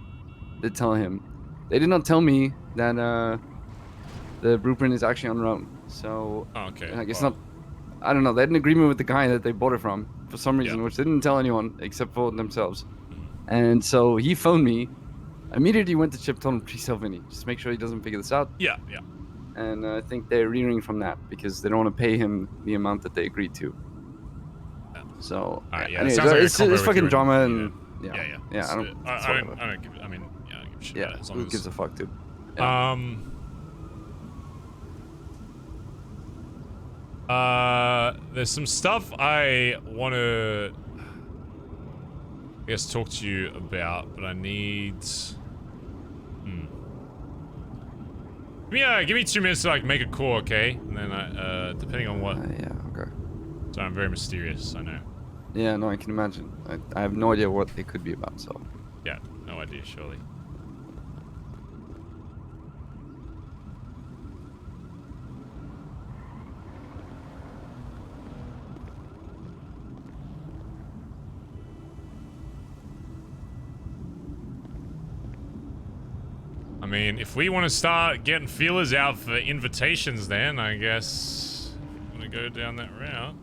Did tell him. They did not tell me that the blueprint is actually on loan. So okay. like, it's not. I don't know. They had an agreement with the guy that they bought it from for some reason, which they didn't tell anyone except for themselves. And so he phoned me. Immediately went to Chip, told him, please tell Vinny. Just make sure he doesn't figure this out. Yeah, yeah. And I think they're rearing from that because they don't want to pay him the amount that they agreed to. So, anyways, sounds like a it's combo with fucking you drama and- and yeah. It's, I don't. it's whatever. I don't give. I mean, yeah, I don't give a shit. Yeah, about it, as long who as, gives a fuck, dude? There's some stuff I want to, I guess, talk to you about, but I need. Give me 2 minutes to like make a call, okay? And then depending on what. Yeah. Okay. So I'm very mysterious. I know. Yeah, no, I can imagine. I have no idea what they could be about, so. Yeah, no idea, surely. I mean, if we want to start getting feelers out for invitations, then I guess I'm gonna go down that route.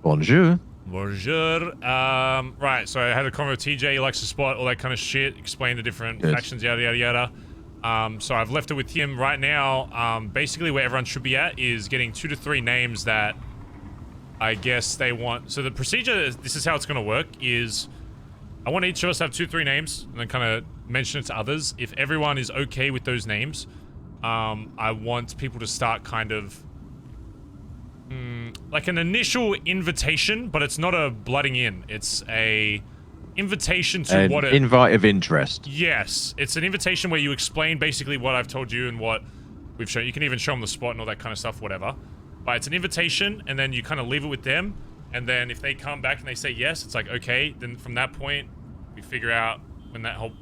Bonjour. Bonjour. Right, so I had a convo with TJ, he likes to spot, all that kind of shit, explain the different Yes. factions, yada, yada, yada. So I've left it with him right now. Basically where everyone should be at is getting 2 to 3 names that I guess they want. So the procedure, this is how it's going to work, is I want each of us to have 2 to 3 names and then kind of mention it to others. If everyone is okay with those names, I want people to start kind of like an initial invitation, but it's not a blooding in. It's a invitation to An what it... invite of interest. Yes. It's an invitation where you explain basically what I've told you and what we've shown. You can even show them the spot and all that kind of stuff, whatever. But it's an invitation, and then you kind of leave it with them. And then if they come back and they say yes, it's like, okay. Then from that point, we figure out when that whole...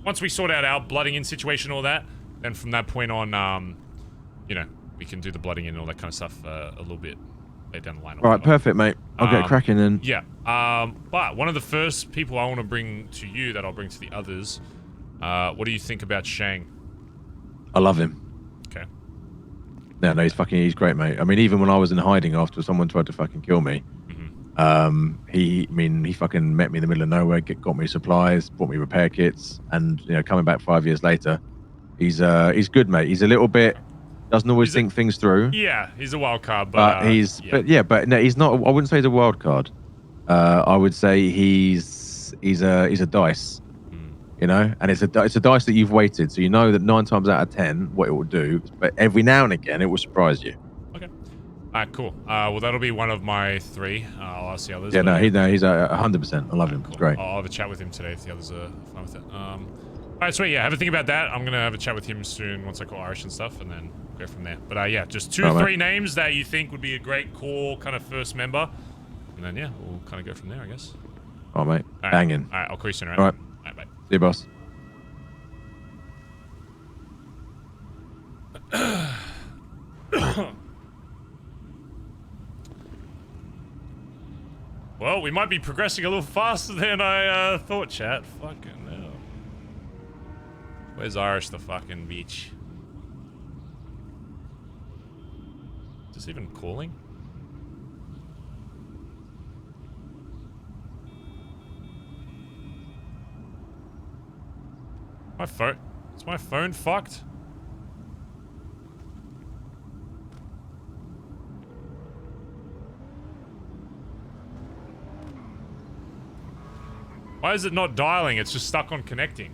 Once we sort out our blooding in situation and all that, then from that point on, you know, we can do the blooding in and all that kind of stuff a little bit later down the line. Right, perfect, mate. I'll get cracking then. Yeah. But one of the first people I want to bring to you that I'll bring to the others, what do you think about Shang? I love him. Okay. No, he's great, mate. I mean, even when I was in hiding after someone tried to fucking kill me, he fucking met me in the middle of nowhere, got me supplies, bought me repair kits, and you know, coming back 5 years later, he's good, mate. He's a little bit, doesn't always think things through. Yeah, he's a wild card, but but no, he's not. I wouldn't say he's a wild card. I would say he's a dice. You know, and it's a dice that you've weighted, so you know that 9 times out of 10 what it will do, but every now and again it will surprise you. Okay. Alright, cool. Well, that'll be one of my 3. I'll ask the others. Yeah, no, he's 100%. I love him. It's great. I'll have a chat with him today if the others are fine with it. Alright, sweet. Yeah, have a think about that. I'm gonna have a chat with him soon once I call Irish and stuff, and then go from there. But yeah, just 2 or 3 names that you think would be a great core kind of first member, and then yeah, we'll kind of go from there, I guess. All right, mate. All right. Banging. All right, I'll call you soon. All right. All right, bye. See you, boss. Well, we might be progressing a little faster than I thought, chat. Fucking hell. Where's Irish the fucking bitch? Is this even calling? My phone... Is my phone fucked? Why is it not dialing? It's just stuck on connecting.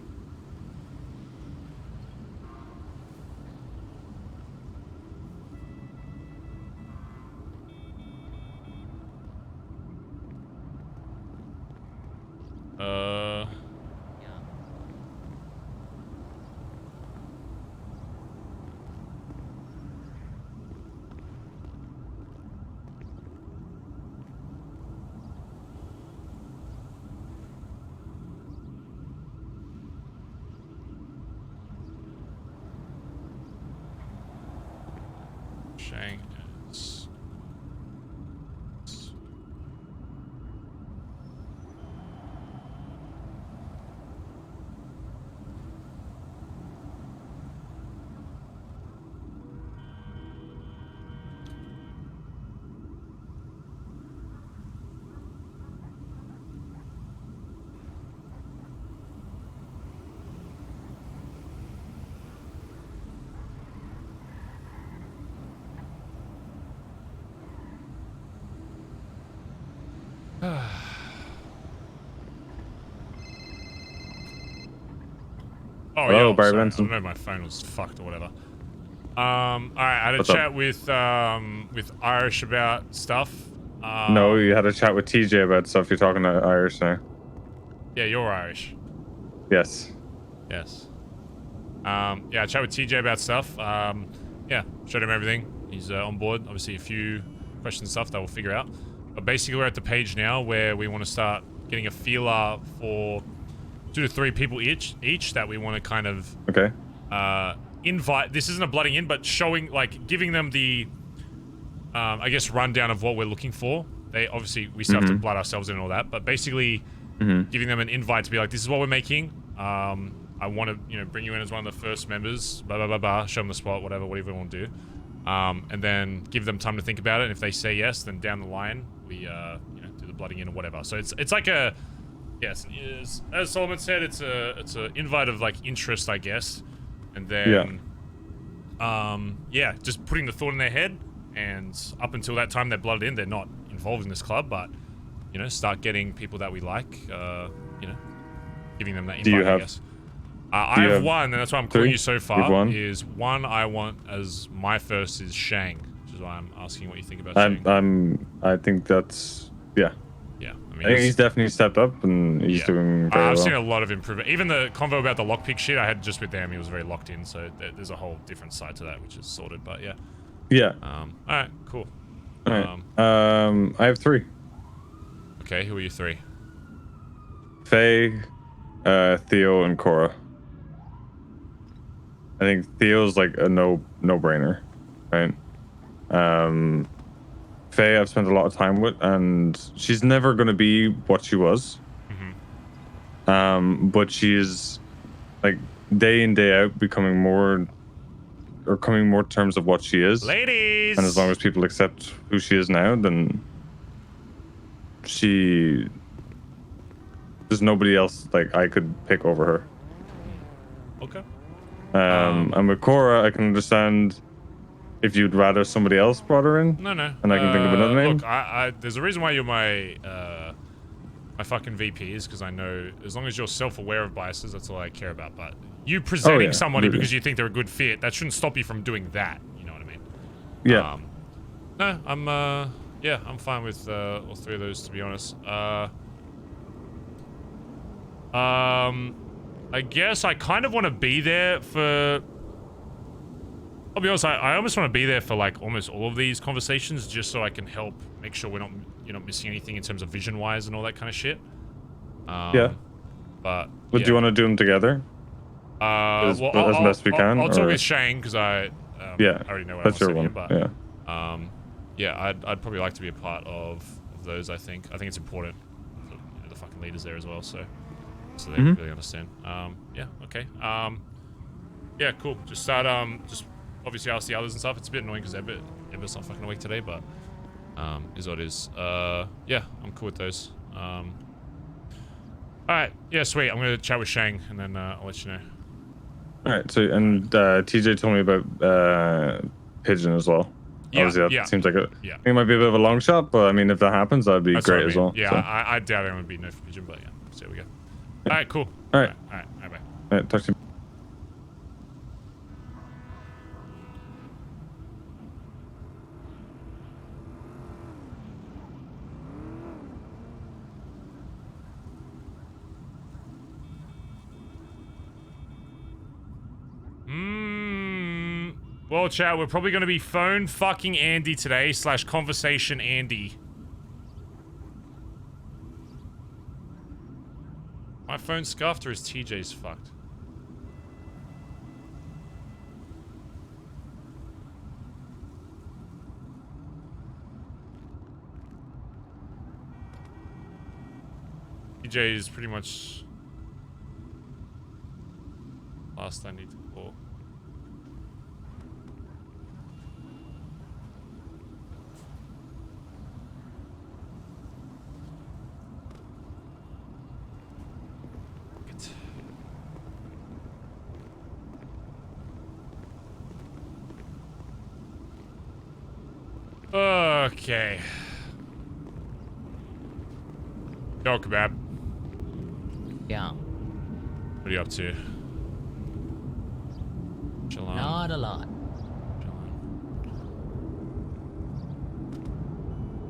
Shang is. Oh, Hello, yeah, Barry sorry. Benson. I don't know, my phone was fucked or whatever. All right, I had a What's up? chat with Irish about stuff. No, you had a chat with TJ about stuff. You're talking to Irish now. Yeah, you're Irish. Yes. Yes. Yeah, I chat with TJ about stuff. Yeah, showed him everything. He's on board. Obviously, a few questions and stuff that we'll figure out. But basically, we're at the page now where we want to start getting a feeler for 2 to 3 people each that we want to kind of invite. This isn't a blooding in, but showing, like, giving them the I guess rundown of what we're looking for. They obviously we still have to blood ourselves in and all that, but basically giving them an invite to be like, this is what we're making. I want to bring you in as one of the first members. Blah blah blah blah. Show them the spot, whatever you want to do, and then give them time to think about it. And if they say yes, then down the line we do the blooding in or whatever. So it's like a yes, as Solomon said, it's a invite of like interest, I guess, and then yeah, just putting the thought in their head. And up until that time they're blooded in, they're not involved in this club, but start getting people that we like, giving them that invite, I guess. I have one, and that's why I'm calling you so far. Is one I want as my first is Shang, which is why I'm asking what you think about Shang. I think that's Yeah, I think he's definitely stepped up and he's doing very well. I've seen a lot of improvement. Even the convo about the lockpick shit I had just with them, he was very locked in, so there's a whole different side to that, which is sorted. But yeah. Yeah. All right. Cool. All right. I have 3. Okay. Who are you 3? Faye, Theo, and Cora. I think Theo's like a no-brainer, right? Faye, I've spent a lot of time with, and she's never gonna be what she was. But she's like day in day out becoming more. Or coming more terms of what she is. Ladies! And as long as people accept who she is now, then there's nobody else like I could pick over her. Okay. And with Cora, I can understand if you'd rather somebody else brought her in. No. And I can think of another name. Look, there's a reason why you're my fucking VP is because I know as long as you're self-aware of biases, that's all I care about. But you presenting somebody because you think they're a good fit, that shouldn't stop you from doing that. You know what I mean? Yeah. No, I'm fine with all 3 of those, to be honest. I guess I kind of want to be there for. I'll be honest, I almost want to be there for like almost all of these conversations, just so I can help make sure we're not missing anything in terms of vision-wise and all that kind of shit. But do you want to do them together? As best we can. I'll talk with Shane because I already know what I want to say him, but I'd probably like to be a part of those. I think it's important for the fucking leaders there as well, so they really understand. Yeah, okay. Yeah, cool. Just start. Just obviously ask the others and stuff. It's a bit annoying because Ever's not fucking awake today, but is what it is. Yeah, I'm cool with those. All right. Yeah, sweet. I'm gonna chat with Shang and then I'll let you know. All right. So and TJ told me about Pigeon as well. Obviously, that seems like I think it might be a bit of a long shot, but I mean, if that happens, that'd be great as well. Yeah, so. I doubt it would be no for Pigeon, but yeah. So there we go. All right, cool. All right. All right, bye. All right, talk to you. Well, chat, we're probably going to be phone fucking Andy today / conversation Andy. My phone's scuffed or is TJ's fucked? TJ is pretty much last I need to call. Okay. Yo, Kebab. Yeah. What are you up to? Chill on. Not a lot.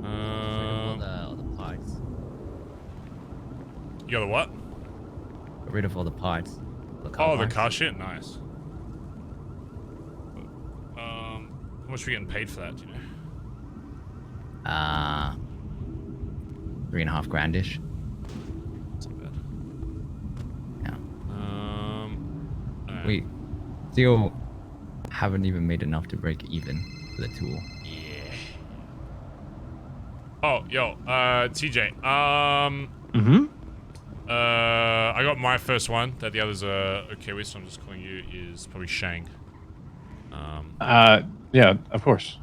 All the parts. You got the what? Get rid of all the parts. The Oh, the parts. car shit? Nice. How much are we getting paid for that, do you know? 3.5 grandish. That's not bad. Yeah. Alright. We still haven't even made enough to break even for the tool. Yeah. Oh, yo, TJ. I got my first one that the others are okay with, so I'm just calling you. Is probably Shang. Yeah, of course.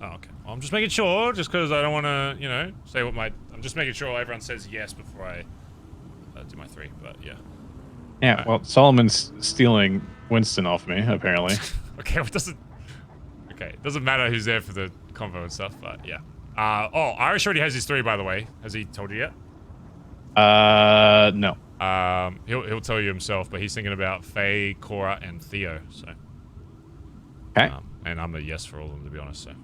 Oh, okay. Well, I'm just making sure, just because I don't want to, you know, say what my. I'm just making sure everyone says yes before I do my 3. But yeah. Yeah. Well, Solomon's stealing Winston off me, apparently. Okay. Well, it doesn't. Okay. It doesn't matter who's there for the convo and stuff, but yeah. Oh, Irish already has his 3, by the way. Has he told you yet? No. He'll tell you himself, but he's thinking about Faye, Cora, and Theo. So. Okay. And I'm a yes for all of them, to be honest. So.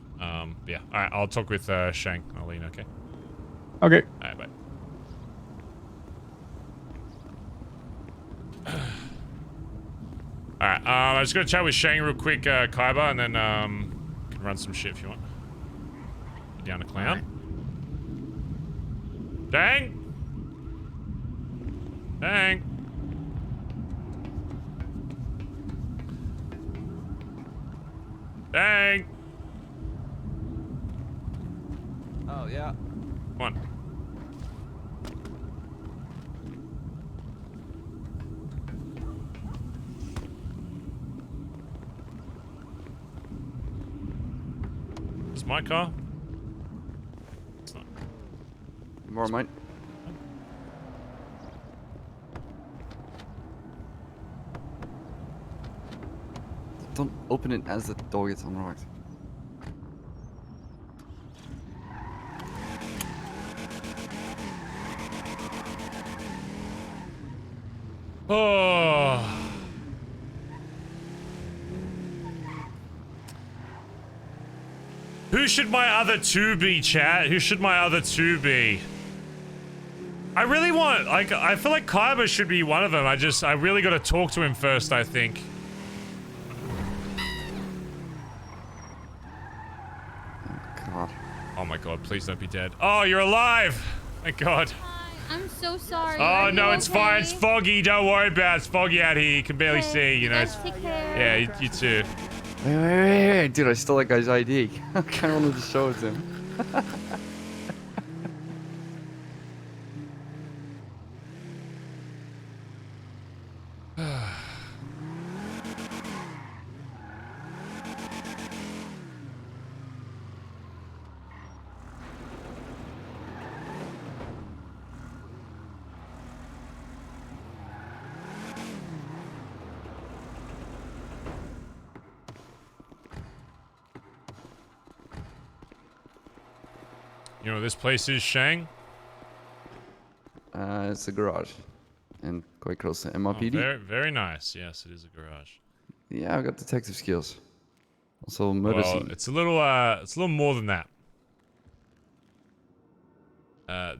Yeah. All right. I'll talk with Shang. I'll let you know. Okay. Okay. All right. Bye. All right. I'm just gonna chat with Shang real quick, Kaiba, and then can run some shit if you want. Get down to Clown. Shang. Shang. Shang. Oh yeah. Come on. Is my car? It's not. More mine. Don't open it as the door gets unlocked. Oh. Who should my other 2 be, chat? Who should my other 2 be? I really want, like, I feel like Kaiba should be one of them. I really gotta talk to him first, I think. God. Oh my god, please don't be dead. Oh, you're alive! Thank god. I'm so sorry. Oh Are no, you it's fine. It's okay? foggy. Don't worry about it. It's foggy out here. You can barely see, you know. Take care. Yeah, you too. Wait. Dude, I stole that guy's ID. I kind of wanted to show it to him. You know where this place is, Shang? It's a garage. And quite close to Oh, MRPD. very, very nice. Yes, it is a garage. Yeah, I've got detective skills. Also murder Well, scene. it's a little more than that.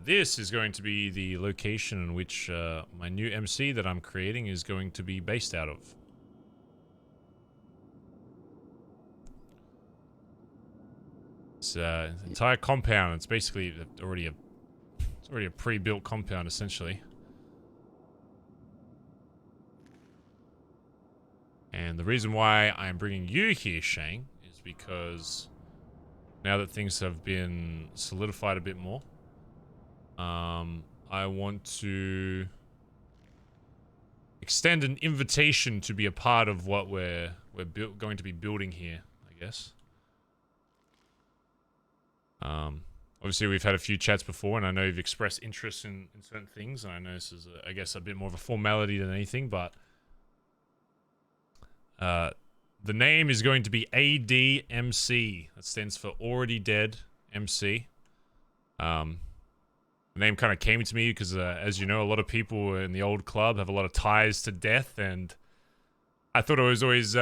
This is going to be the location in which my new MC that I'm creating is going to be based out of. It's an entire compound. It's basically already a pre-built compound, essentially. And the reason why I'm bringing you here, Shang, is because now that things have been solidified a bit more, I I want to extend an invitation to be a part of what we're going to be building here, I guess. Obviously, we've had a few chats before, and I know you've expressed interest in certain things, and I know this is, I guess, a bit more of a formality than anything, but the name is going to be ADMC. That stands for Already Dead MC. The name kind of came to me because, as you know, a lot of people in the old club have a lot of ties to death, and I thought it was always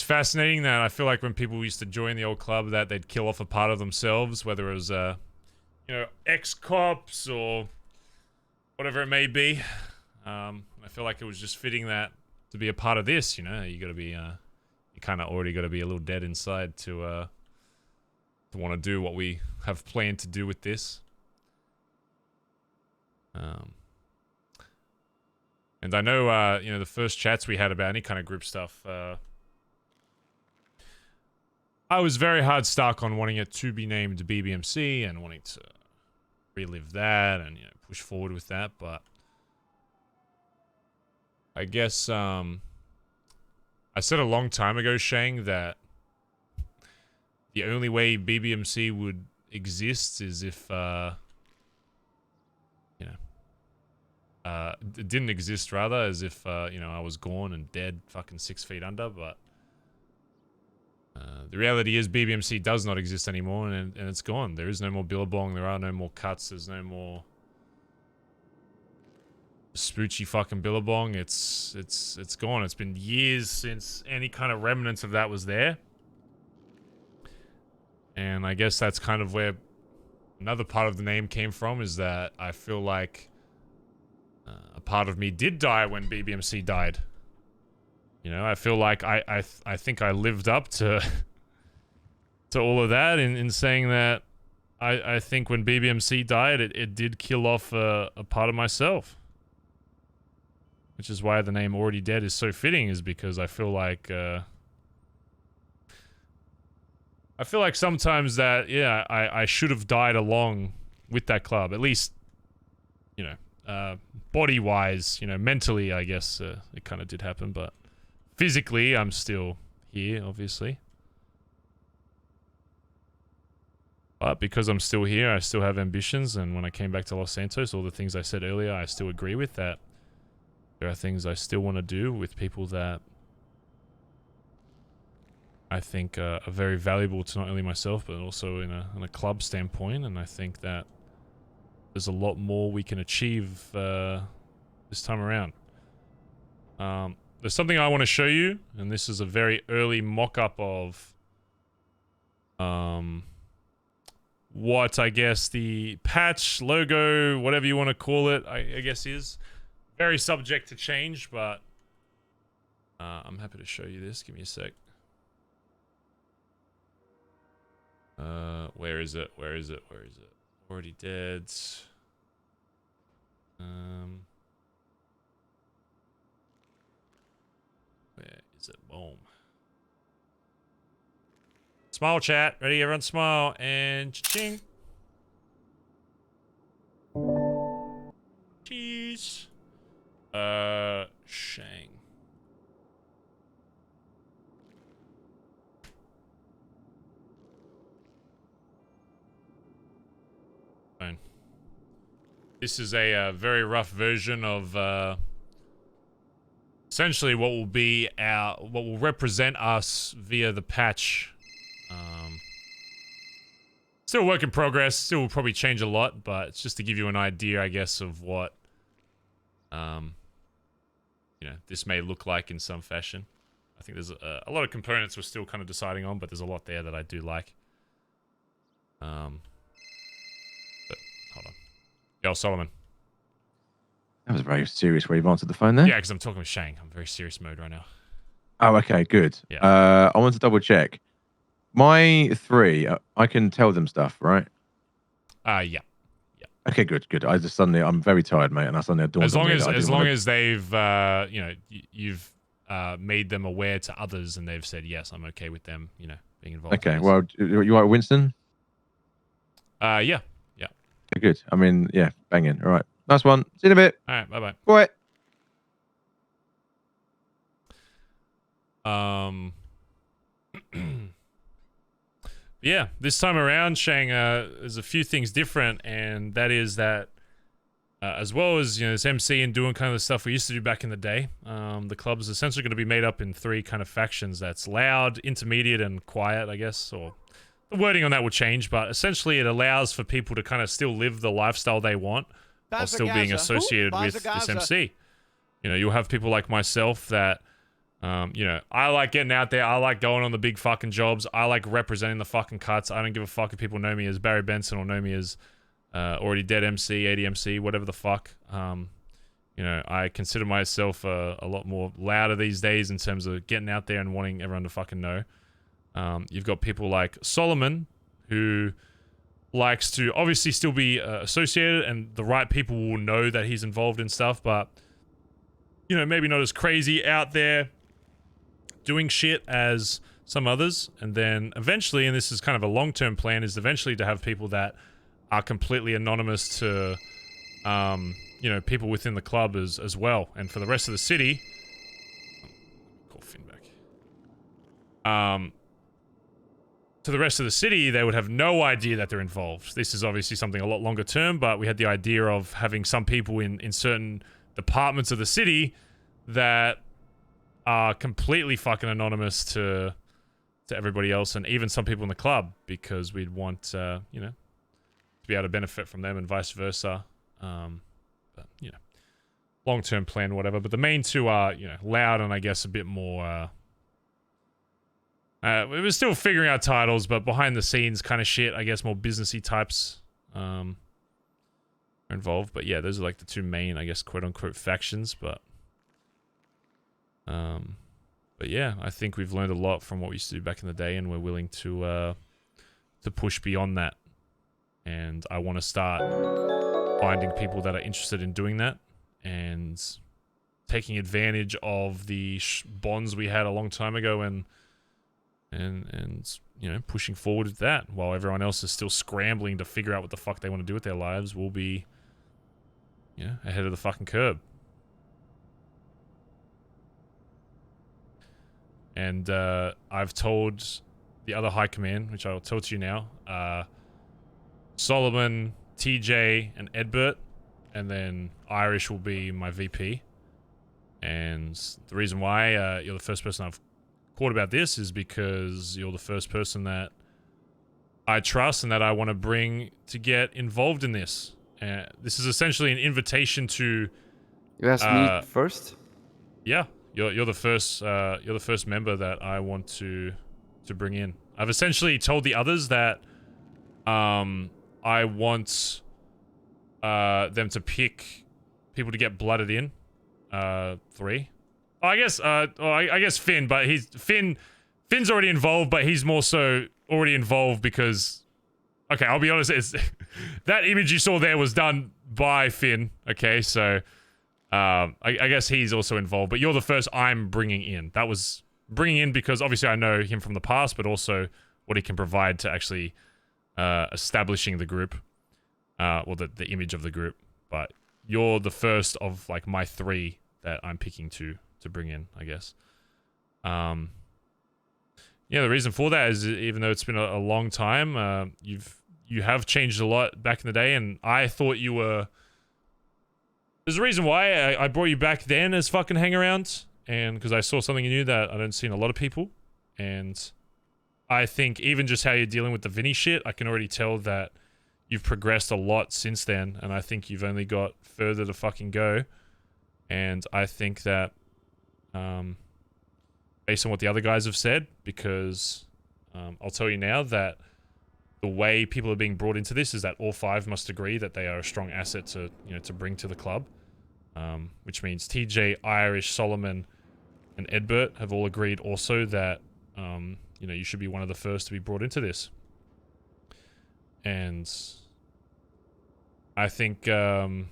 fascinating that I feel like when people used to join the old club that they'd kill off a part of themselves, whether it was, you know, ex-cops or whatever it may be. I feel like it was just fitting that to be a part of this, you know, you gotta be, you kind of already gotta be a little dead inside to want to do what we have planned to do with this. And I know, you know, the first chats we had about any kind of group stuff, I was very hard stuck on wanting it to be named BBMC and wanting to relive that and, you know, push forward with that, but I guess, I said a long time ago, Shang, that the only way BBMC would exist is if, you know, it didn't exist, rather, as if, you know, I was gone and dead fucking 6 feet under, but the reality is BBMC does not exist anymore, and it's gone. There is no more Billabong, there are no more cuts, there's no more spoochy fucking Billabong. It's gone. It's been years since any kind of remnants of that was there. And I guess that's kind of where another part of the name came from, is that I feel like a part of me did die when BBMC died. You know, I feel like I think I lived up to all of that in saying that I think when BBMC died, it did kill off a part of myself. Which is why the name Already Dead is so fitting, is because I feel like sometimes that, yeah, I should have died along with that club. At least, you know, body-wise, you know, mentally, I guess it kind of did happen, but physically, I'm still here, obviously. But because I'm still here, I still have ambitions, and when I came back to Los Santos, all the things I said earlier, I still agree with that. There are things I still want to do with people that I think are very valuable to not only myself, but also in a club standpoint, and I think that there's a lot more we can achieve this time around. There's something I want to show you, and this is a very early mock-up of what I guess the patch, logo, whatever you want to call it, I guess is. Very subject to change, but I'm happy to show you this. Give me a sec. Where is it? Where is it? Where is it? Already Dead. Where is it? Boom. Smile, chat. Ready? Everyone smile. And cha-ching. Cheese. Shang. Fine. This is a very rough version of essentially what will represent us via the patch. Still a work in progress. Still will probably change a lot, but it's just to give you an idea, I guess, of what you know, this may look like in some fashion. I think there's a lot of components we're still kind of deciding on, but there's a lot there that I do like. But hold on. Yo, Solomon. That was very serious where you've answered the phone there. Yeah, because I'm talking with Shang. I'm in very serious mode right now. Oh, okay, good. Yeah. I want to double check. My 3, I can tell them stuff, right? Yeah. Okay, good. I'm very tired, mate, and I suddenly dawned on me that as long as they've, you know, you've made them aware to others, and they've said yes, I'm okay with them, you know, being involved. Okay, well, you are Winston? Yeah. Good. I mean, yeah, banging. All right. Nice one. See you in a bit. All right. Bye-bye. Bye. Yeah, this time around, Shang, there's a few things different, and that is that as well as, you know, this MC and doing kind of the stuff we used to do back in the day, the club is essentially going to be made up in 3 kind of factions. That's loud, intermediate, and quiet, I guess, or the wording on that will change, but essentially it allows for people to kind of still live the lifestyle they want while still being associated with this MC. You know, you'll have people like myself that, you know, I like getting out there. I like going on the big fucking jobs. I like representing the fucking cuts. I don't give a fuck if people know me as Barry Benson or know me as already dead MC, ADMC, whatever the fuck. You know, I consider myself a lot more louder these days in terms of getting out there and wanting everyone to fucking know. You've got people like Solomon, who likes to obviously still be associated, and the right people will know that he's involved in stuff, but, you know, maybe not as crazy out there doing shit as some others. And then eventually, and this is kind of a long-term plan, is eventually to have people that are completely anonymous to, you know, people within the club as well. And for the rest of the city, call Finn back. To the rest of the city, they would have no idea that they're involved. This is obviously something a lot longer term, but we had the idea of having some people in certain departments of the city that are completely fucking anonymous to everybody else, and even some people in the club, because we'd want, you know, to be able to benefit from them and vice versa. But, you know, long-term plan, whatever. But the main 2 are, you know, loud and I guess a bit more, we were still figuring out titles, but behind the scenes kind of shit, I guess more businessy types are involved. But yeah, those are like the 2 main, I guess, quote-unquote factions. But yeah, I think we've learned a lot from what we used to do back in the day, and we're willing to push beyond that. And I want to start finding people that are interested in doing that and taking advantage of the bonds we had a long time ago, and you know, pushing forward with that while everyone else is still scrambling to figure out what the fuck they want to do with their lives. We'll be, you know, ahead of the fucking curve. And I've told the other high command, which I'll tell to you now, Solomon, TJ, and Edbert, and then Irish will be my VP. And the reason why you're the first person I've caught about this is because you're the first person that I trust and that I want to bring to get involved in this. This is essentially an invitation to. You asked me first. Yeah, you're the first member that I want to bring in. I've essentially told the others that I want them to pick people to get blooded in. 3. I guess Finn, but Finn's already involved, but he's more so already involved because, okay, I'll be honest, that image you saw there was done by Finn, okay, so I guess he's also involved, but you're the first I'm bringing in. That was bringing in because obviously I know him from the past, but also what he can provide to actually establishing the group, well, the image of the group, but you're the first of, like, my 3 that I'm picking to bring in, I guess. Yeah, the reason for that is, even though it's been a long time, you have changed a lot back in the day, and I thought you were. There's a reason why I brought you back then as fucking hang-around, and because I saw something in you that I don't see in a lot of people, and I think even just how you're dealing with the Vinny shit, I can already tell that you've progressed a lot since then, and I think you've only got further to fucking go. And I think that, based on what the other guys have said, because I'll tell you now that the way people are being brought into this is that all 5 must agree that they are a strong asset to, you know, to bring to the club, which means TJ, Irish, Solomon, and Edbert have all agreed also that, you know, you should be one of the first to be brought into this. And I think, you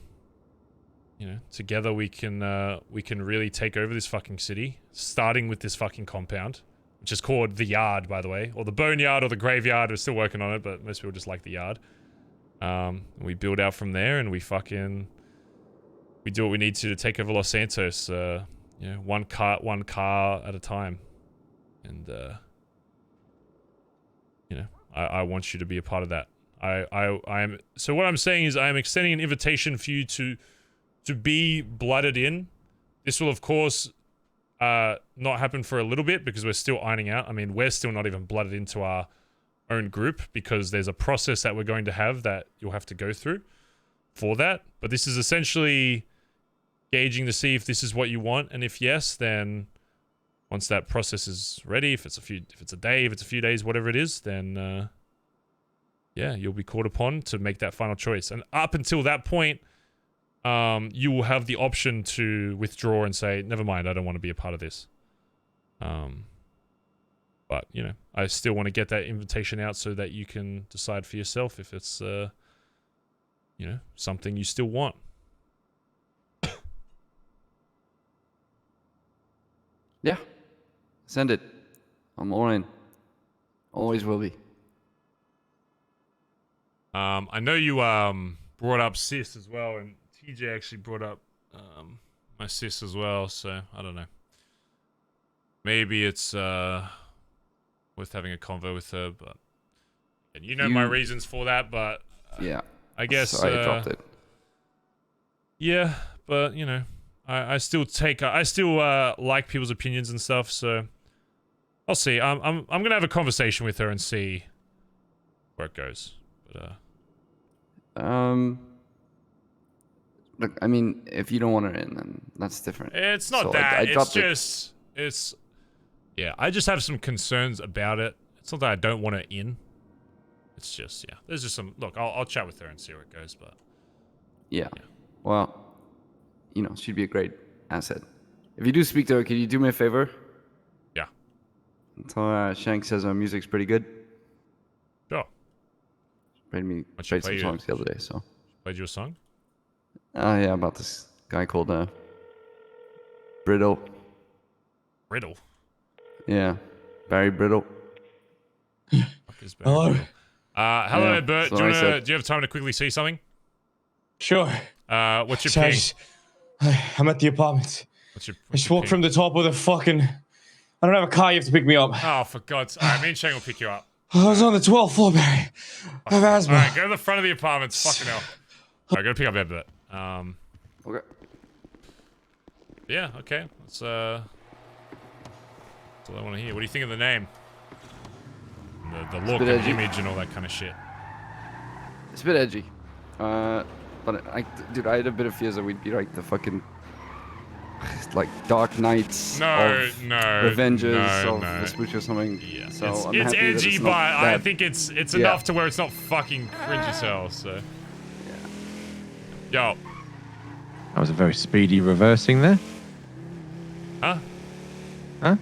know, together we can really take over this fucking city, starting with this fucking compound, which is called the Yard, by the way, or the Boneyard or the Graveyard. We're still working on it, but most people just like the Yard. We build out from there, and we do what we need to take over Los Santos. You know, one car at a time, and you know, I want you to be a part of that. I am. So what I'm saying is, I am extending an invitation for you to be blooded in. This will, of course, not happen for a little bit because we're still ironing out. I mean, we're still not even blooded into our own group because there's a process that we're going to have that you'll have to go through for that. But this is essentially gauging to see if this is what you want, and if yes, then once that process is ready, if it's a day, if it's a few days, whatever it is, then yeah, you'll be called upon to make that final choice. And up until that point, you will have the option to withdraw and say, never mind, I don't want to be a part of this. But, you know, I still want to get that invitation out so that you can decide for yourself if it's, you know, something you still want. Yeah. Send it. I'm all in. Always will be. I know you brought up sis as well, and TJ actually brought up my sis as well, so I don't know. Maybe it's worth having a convo with her, but and you know my reasons for that, but yeah, I guess sorry I dropped it. Yeah, but you know, I still like people's opinions and stuff, so I'll see. I'm gonna have a conversation with her and see where it goes. But look, I mean, if you don't want her in, then that's different. it's not So that. dropped It's yeah. I just have some concerns about it. It's not that I don't want her in. It's just yeah. There's just some look. I'll chat with her and see where it goes. But yeah. Well, you know, she'd be a great asset. If you do speak to her, can you do me a favor? Yeah. Tell Shank says our music's pretty good. Sure. Played some songs the other day, so. Played you a song? Yeah, about this guy called Brittle. Brittle? Yeah, Barry Brittle. Hello. Hello, Yeah, Bert. so Do I you have time to quickly see something? Sure. What's your Sorry, ping? I'm at the apartment. What's your I just walked from the top of the fucking... I don't have a car, you have to pick me up. Oh, for God's sake. Alright, me and Shane will pick you up. I was on the 12th floor, Barry. I have asthma. Alright, go to the front of the apartment. Fucking hell. Alright, go pick up Bert. Okay. Yeah, okay. That's all I want to hear. What do you think of the name? The look and the image and all that kind of shit. It's a bit edgy. But dude, I had a bit of fears that we'd be like the fucking like Dark Knights Revengers of Vespucci or something. Yeah. So it's edgy, but I think it's enough to where it's not fucking cringe as hell, so. Yo. That was a very speedy reversing there. Huh? Huh?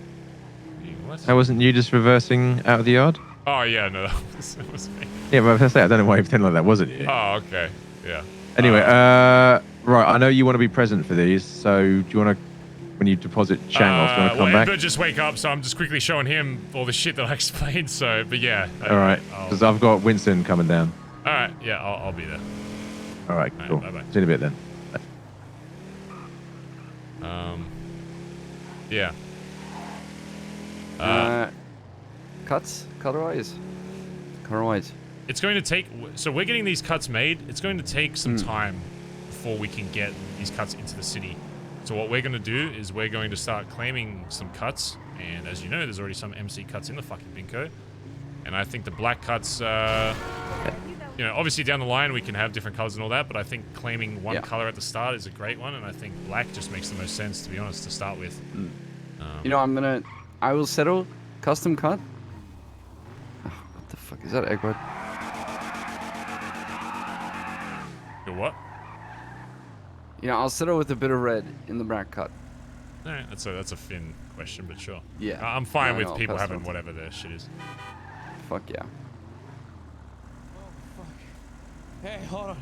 What? That wasn't you just reversing out of the yard? Oh, yeah, no, that was me. Yeah, but I don't know why you pretend like that wasn't you. Oh, okay. Yeah. Anyway, right, I know you want to be present for these, so do you want to, when you deposit channels, do you want to come back? Ember just wake up, so I'm just quickly showing him all the shit that I explained, so, but yeah. All right, because I've got Winston coming down. All right, yeah, I'll be there. All right, cool. Bye-bye. See you in a bit then. Yeah. Color-wise. It's going to take, so we're getting these cuts made. It's going to take some time before we can get these cuts into the city. So what we're going to do is we're going to start claiming some cuts. And as you know, there's already some MC cuts in the fucking bingo. And I think the black cuts, you know, obviously down the line we can have different colors and all that, but I think claiming one color at the start is a great one. And I think black just makes the most sense, to be honest, to start with. You know, I will settle custom cut. Oh, what the fuck is that, Eggwood? Your what? You know, I'll settle with a bit of red in the black cut. Alright, that's a Finn question, but sure. Yeah. I'm fine No, with no, people pass it having on. whatever their shit is. Fuck yeah. Hey, hold on.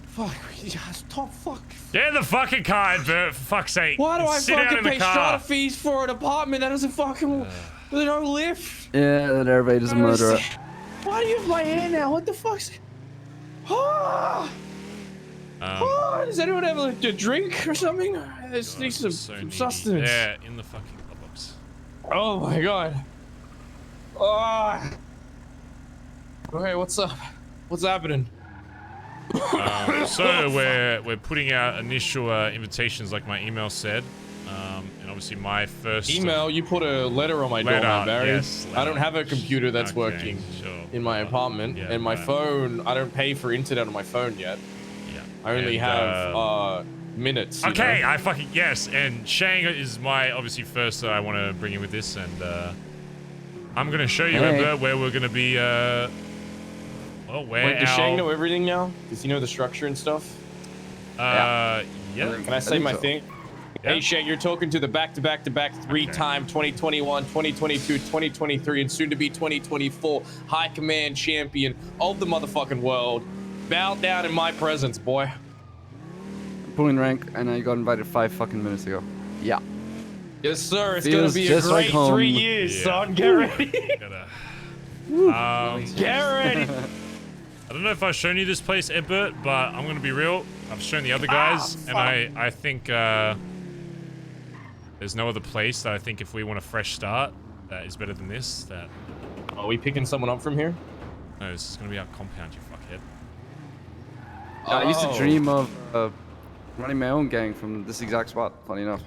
Fuck, stop, fuck. Get in the fucking car, Bert, for fuck's sake. Why do I Sit down fucking in the pay car. strata fees for an apartment that doesn't fucking... There's no lift. Yeah, that elevator's a murderer. Why do you have my hand now? What the fuck's... Ah! Does anyone have like, a drink or something? I just need some sustenance. Yeah, in the fucking box. Oh my god. Oh. Okay, what's up? What's happening? So we're putting out initial invitations, like my email said, and obviously my first email. You put a letter on my door, man, Barry. Yes, I don't have a computer that's working in my apartment, yeah, and my right. phone. I don't pay for internet on my phone yet. Yeah. I only have minutes. Okay, you know? I fucking yes, and Shang is my obviously first that I want to bring in with this, and I'm gonna show you where we're gonna be. Well, where Wait, does Shang know everything now? Does he know the structure and stuff? Yeah. Can I say my thing? Yeah. Hey, Shang, you're talking to the back-to-back-to-back three-time 2021, 2022, 2023, and soon-to-be 2024 High Command Champion of the motherfucking world. Bow down in my presence, boy. Pulling rank, and I got invited 5 fucking minutes ago. Yeah. Yes, sir. It's Feels gonna be a just great like home. 3 years, son. Get ready. Get ready. I don't know if I've shown you this place, Edbert, but I'm gonna be real. I've shown the other guys, and I think there's no other place that I think if we want a fresh start that is better than this. That. Are we picking someone up from here? No, this is gonna be our compound, you fuckhead. I used to dream of running my own gang from this exact spot. Funny enough.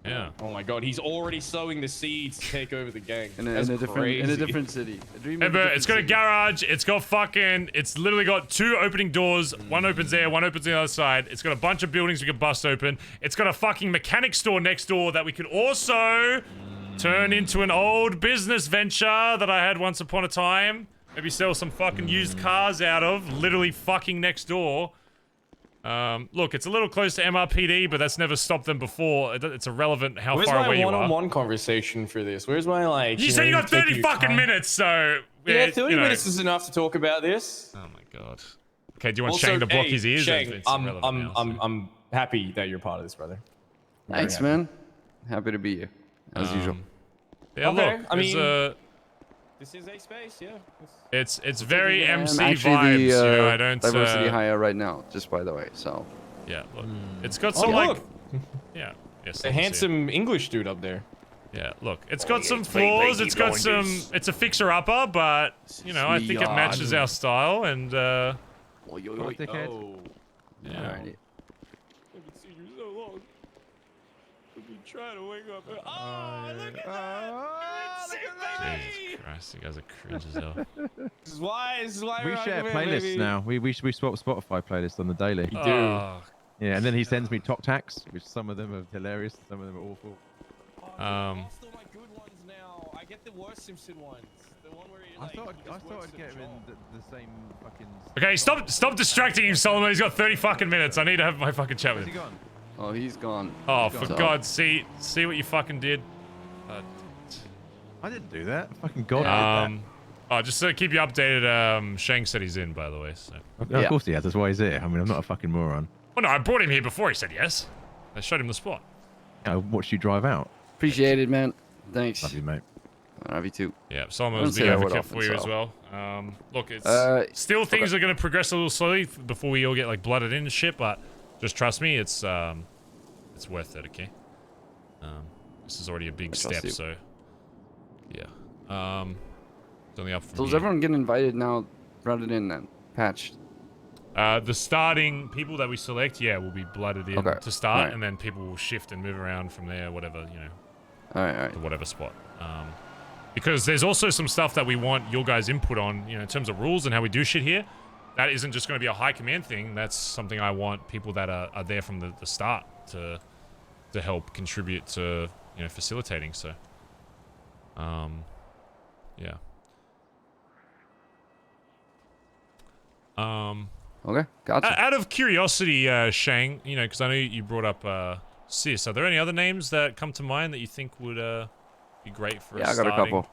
Yeah. Oh my God, he's already sowing the seeds to take over the gang. In a different city. A dream of a Edbert, different it's got a city. garage. It's got fucking. It's literally got 2 opening doors. One opens there, one opens the other side. It's got a bunch of buildings we can bust open. It's got a fucking mechanic store next door that we could also turn into an old business venture that I had once upon a time. Maybe sell some fucking used cars out of. Literally fucking next door. Look, it's a little close to MRPD, but that's never stopped them before. It's irrelevant how far away you are. Where's my one-on-one conversation for this? Where's my, like... You said you got 30 fucking minutes, so... Yeah, 30 minutes is enough to talk about this. Oh my God. Okay, do you want Shang to block his ears? Shang, I'm happy that you're part of this, brother. Thanks, man. Happy to be here, as usual. Yeah, okay, look, I mean... This is a space, yeah. It's very MC I'm actually vibes, the, you know, I don't... diversity hire right now, just by the way, so... Yeah, look. It's got some, like... Yeah. Yes, a handsome English dude up there. Yeah, look, it's got some flaws, it's got some... It's a fixer-upper, but, you know, I think it matches our style, and, Oh. Yeah. Alrighty. Trying to wake up. Oh, look at that! Jesus Christ, you guys are cringe as hell. This is why We we're share arguing, playlists baby. now. We swap Spotify playlists on the daily. You do. Yeah, and then he sends me top tax, which some of them are hilarious, some of them are awful. I get the worst Simpson ones. The one where he, like, I thought I'd get him in the same fucking... Okay, stop distracting him, Solomon. He's got 30 fucking minutes. I need to have my fucking chat with him. Oh, he's gone. Oh, He's for gone. God, see what you fucking did. I didn't do that. Fucking God did that. Oh, just to keep you updated, Shang said he's in, by the way, so. Of course he has, that's why he's here. I mean, I'm not a fucking moron. Well, no, I brought him here before he said yes. I showed him the spot. I watched you drive out. Appreciate it, man. Thanks. Love you, mate. I love you too. Yeah, Solomon was a big advocate for you as well. Look, it's still things are going to progress a little slowly before we all get like blooded in and shit, but just trust me, it's worth it, okay? This is already a big step, so yeah. It's only up from So does here. everyone get invited now, routed in then? Patched? The starting people that we select, yeah, will be blooded in to start, Alright. and then people will shift and move around from there, whatever, you know. Alright. To whatever spot. Because there's also some stuff that we want your guys' input on, you know, in terms of rules and how we do shit here. That isn't just going to be a high command thing. That's something I want people that are there from the start to help contribute to, you know, facilitating. So, yeah. Okay, gotcha. Out of curiosity, Shang, you know, because I know you brought up Sis. Are there any other names that come to mind that you think would be great for? Yeah, I got a couple.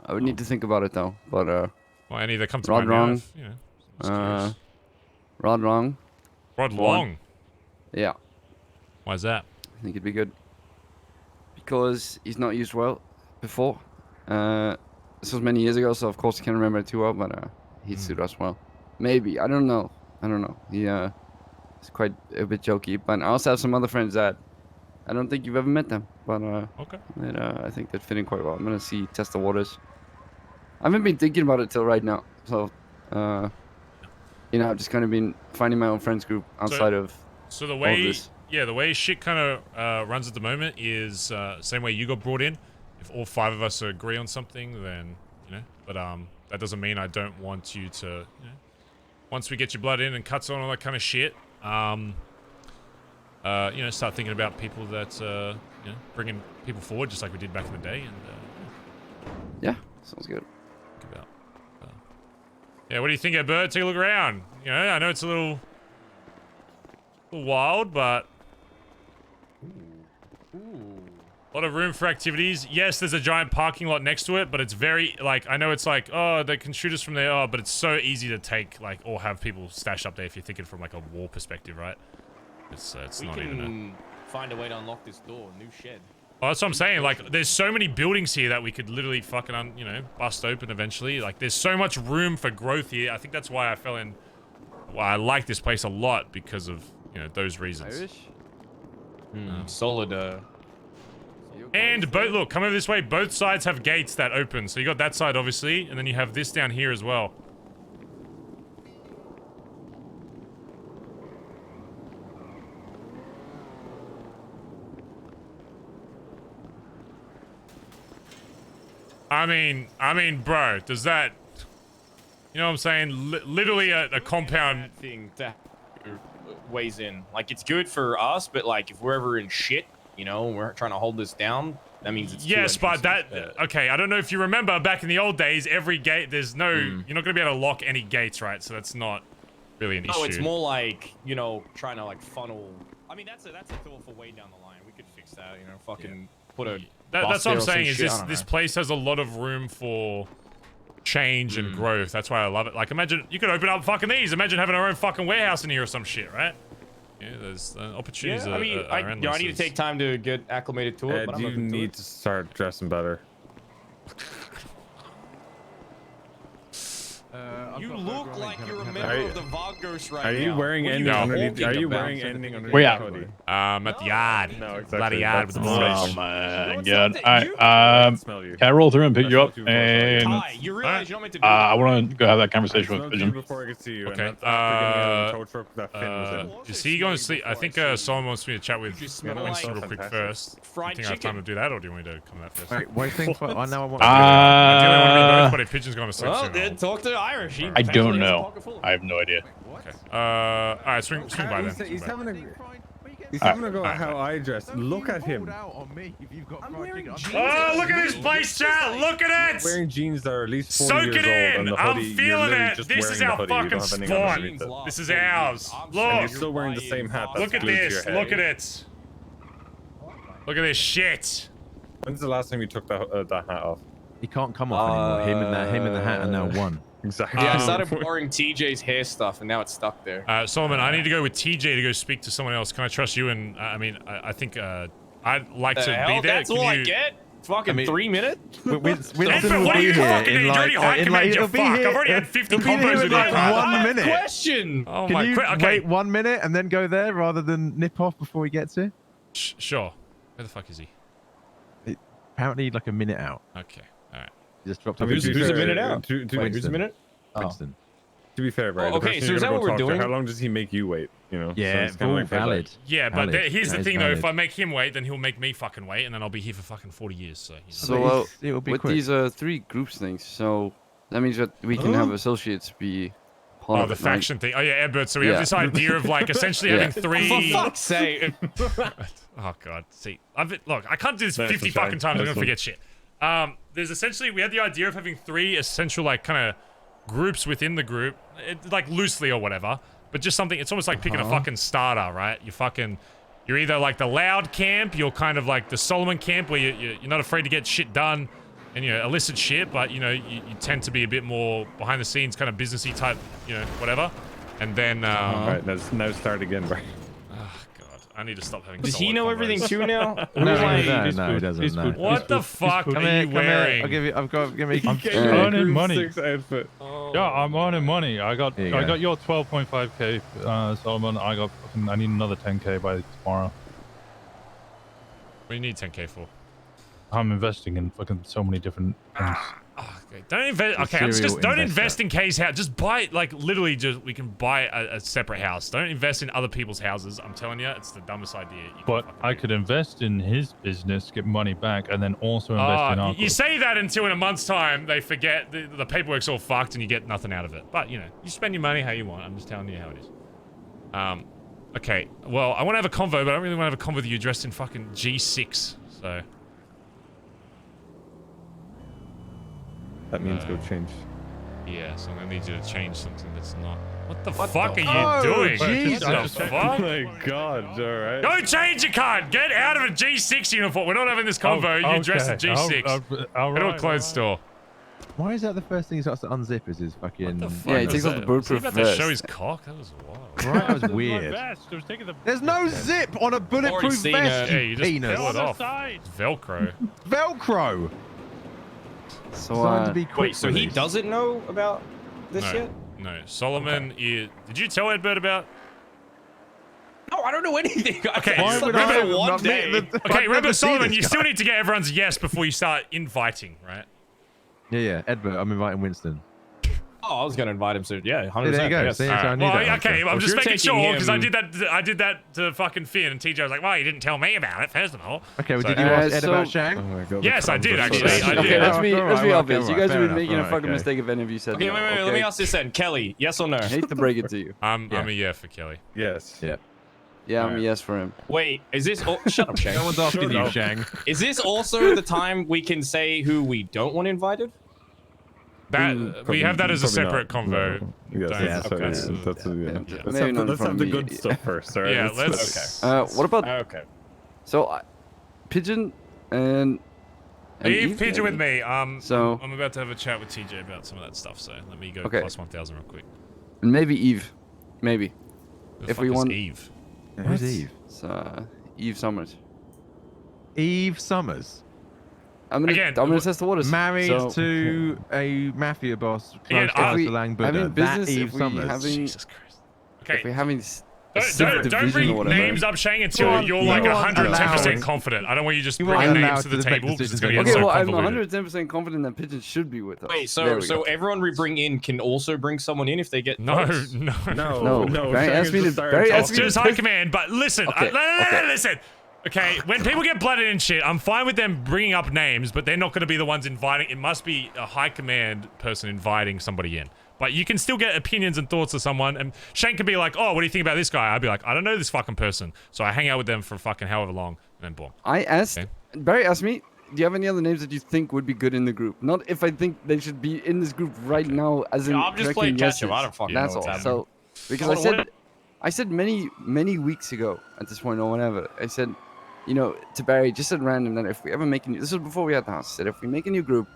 I would need to think about it though, but well, any that come to Rod mind now, Wrong. if, you know, just curious. Rod Wrong. Rod Long. Yeah. Why is that? I think it'd be good because he's not used well before, This was many years ago, so of course I can't remember it too well, but he sued us well. Maybe. I don't know. He it's quite a bit jokey, but I also have some other friends that I don't think you've ever met them, but okay. I think they're fitting quite well. I'm gonna test the waters. I haven't been thinking about it till right now, so I've just kind of been finding my own friends group outside of. So the all way, this. the way shit kind of runs at the moment is same way you got brought in. If all 5 of us agree on something, then but that doesn't mean I don't want you to. Once we get your blood in and cuts on all that kind of shit, start thinking about people that bringing people forward just like we did back in the day, and yeah, sounds good. Think about, yeah, what do you think, Bert? Take a look around. I know it's a little wild, but a lot of room for activities. Yes, there's a giant parking lot next to it, but it's very, I know it's they can shoot us from there, but it's so easy to take, or have people stashed up there if you're thinking from, a war perspective, right? It's not even find a way to unlock this door, new shed. Well, that's what I'm saying. There's so many buildings here that we could literally fucking, bust open eventually. There's so much room for growth here. I think that's why I like this place a lot, because of, those reasons. Irish? Solid, And look, come over this way. Both sides have gates that open. So you got that side, obviously, and then you have this down here as well. I mean, bro, does that, you know what I'm saying? Literally a compound thing that weighs in. It's good for us, but if we're ever in shit, we're trying to hold this down. That means it's yes, but okay. I don't know if you remember back in the old days. Every gate, there's no. You're not gonna be able to lock any gates, right? So that's not really an issue. No, it's more trying to funnel. I mean, that's a thought for way down the line. We could fix that. Fucking put a. That's what I'm saying. Is this place has a lot of room for change and growth. That's why I love it. Imagine you could open up fucking these. Imagine having our own fucking warehouse in here or some shit, right? Yeah, there's opportunities. Yeah, I need to take time to get acclimated to it. But you need to start dressing better. You look like you're a member of the Vogos right now. Are you wearing anything underneath? Are you wearing anything underneath? Where the hoodie? At the yard. No, exactly. Bloody yard with the boys. Oh my god! Can I roll through and pick you up? And you realize you're not meant to do I want to go have that conversation with Pigeon. Before I get to you. Okay. Is he going to sleep? I think someone wants me to chat with Winston real quick first. Do you think I have time to do that, or do you want me to come that first? What do you think? I know I want. Ideally, I want to be both, but if Pigeon's going to sleep soon. Then talk to Irish. I don't know. I have no idea. Okay. All right, swing by then. He's having a go at how I dress. Look at him. Oh, look at this place, chat. Look at it. Wearing jeans that are at least 40 Soak years it old. in. And the I'm hoodie, feeling it. just This is wearing our the hoodie. You fucking don't have anything spawn. underneath it. This is ours. And Look. you're still wearing the same hat. Look at this. Look at it. Look at this shit. When's the last time you took that hat off? He can't come off anymore. Him and the hat are now one. Exactly. Yeah, I started borrowing TJ's hair stuff, and now it's stuck there. Solomon, I need to go with TJ to go speak to someone else. Can I trust you? And I think I'd like to be there. That's all I get? Fucking 3 minutes? Winston will be here in like... I've already had 50 combos with like 1 minute. Question. Oh Can my... you wait 1 minute and then go there rather than nip off before he gets here? Sure. Where the fuck is he? Apparently like a minute out. Okay. All right. Just dropped Who's a minute out? Who's a minute? Winston. To be fair, right? Okay, so is that what we're doing? How long does he make you wait? Yeah, so it's valid. Yeah, but here's the thing though: valid. if I make him wait, then he'll make me fucking wait, and then I'll be here for fucking 40 years. So. So it'll be with quick. these 3 groups things, so that means that we can have associates be part Oh, of the it, faction right? thing. Oh yeah, Edbert. So we have this idea of like essentially having 3. For fuck's sake! Oh god. See, look, I can't do this No, 50 it's fine. fucking times. I'm That's gonna forget shit. There's essentially we had the idea of having 3 essential like kind of groups within the group, like loosely or whatever, but just something. It's almost like picking a fucking starter, right? You're either like the loud camp, you're kind of like the Solomon camp where you're not afraid to get shit done and illicit shit, but you tend to be a bit more behind the scenes, kind of businessy type, whatever. And then All right, now start again, bro. oh god. I need to stop having. Does he solid know combos. everything too now? No, he doesn't. No. What the fuck are you wearing? I'll give you. I've got. Give me. I'm earning money. 6 outfit. Yeah, I'm earning money. I got There you I go. got your 12.5k, Solomon. I need another 10k by tomorrow. What do you need 10k for? I'm investing in fucking so many different things. Okay, don't invest. Okay, don't invest in Kay's house. Just buy literally we can buy a separate house. Don't invest in other people's houses. I'm telling you, it's the dumbest idea. But I could invest in his business, get money back, and then also invest in our You group. say that until in a month's time they forget the paperwork's all fucked and you get nothing out of it. But you know, you spend your money how you want. I'm just telling you how it is. Okay. Well, I want to have a convo, but I don't really want to have a convo with you dressed in fucking G6. So. That means go change. Yeah, so I'm gonna need you to change something that's not. What the What fuck the- are you doing? Jesus. What the fuck? Oh my god, alright. Go change your card. Get out of a G6 uniform. We're not having this convo. You dress in G6. Go to a clothes store. Why is that the first thing he starts to unzip? Is his fucking? Yeah, he takes off the Was he bulletproof about to vest. show his cock? That was wild. Right, that was weird. There's no zip on a bulletproof vest. Yeah, you just penis. pull it off. It's Velcro. Velcro. So, Designed to be quick wait, so he release. doesn't know about this No, yet? no. Solomon, did you tell Edbert about? No, I don't know anything. Okay, I just remember one day. Okay, remember, Solomon, you still need to get everyone's yes before you start inviting, right? Yeah, Edbert, I'm inviting Winston. Oh, I was gonna invite him soon. Yeah, 100%. There you go. Yes. See, so I knew Well, that okay, answer. I'm If just you're making taking sure because I him- did that to fucking Finn, and TJ was like, "Well, you didn't tell me about it first of all." Okay, well, So- did you ask Ed so- about Shang? Oh my god. Yes, I did actually. I Okay, did. let's be Alright, obvious. You okay, guys fair would be enough, making a alright, fucking okay. mistake if any of you said Okay, no. wait. Let me okay? ask this then. Kelly, yes or no? I hate to break it to you. I'm a yeah for Kelly. Yes. Yeah. Yeah, I'm a yes for him. Wait, is this? Shut up, Shang. No one's asking you, Shang. Is this also the time we can say who we don't want invited? That we have that as a separate convo. Yes, Don't- that's Maybe not in let's front have of the me. good stuff first, alright? Yeah, let's. What about Okay. so Pigeon and Leave Eve, Pigeon with maybe? me. So- I'm about to have a chat with TJ about some of that stuff. So let me go Okay. plus 1,000 real quick. And maybe Eve, maybe. Who the If fuck we is want Eve. Who's Eve? It's Eve Summers. Eve Summers. I'm gonna test the waters. Married so, to a mafia boss Again, close to if we Lang having Buddha. That business, Eve if we Summers. having, Jesus Christ. Okay. if we're having Don't bring names up, Shang, until you're like 110% confident. I don't want you just bringing names to the table because it's going to get Okay, so well, I'm convoluted. 110% confident that Pigeon should be with us. Wait, There we so go. everyone we bring in can also bring someone in if they get No, votes? no. No, Barry asked me to. Barry It's asked me just to high test- command, but listen, Okay, listen. Okay, when people get blooded and shit, I'm fine with them bringing up names, but they're not going to be the ones inviting. It must be a high command person inviting somebody in. But you can still get opinions and thoughts of someone, and Shane can be like, "Oh, what do you think about this guy?" I'd be like, "I don't know this fucking person," so I hang out with them for fucking however long, and then boom. I asked. Okay. Barry asked me, "Do you have any other names that you think would be good in the group? Not if I think they should be in this group right now, as in I'm just correcting playing catch up. yeses. I don't fucking That's know what's all. happening. So, because What- I said many weeks ago at this point or whenever, I said, you know, to Barry, just at random, that if we ever make a new, this was before we had the house, I said if we make a new group,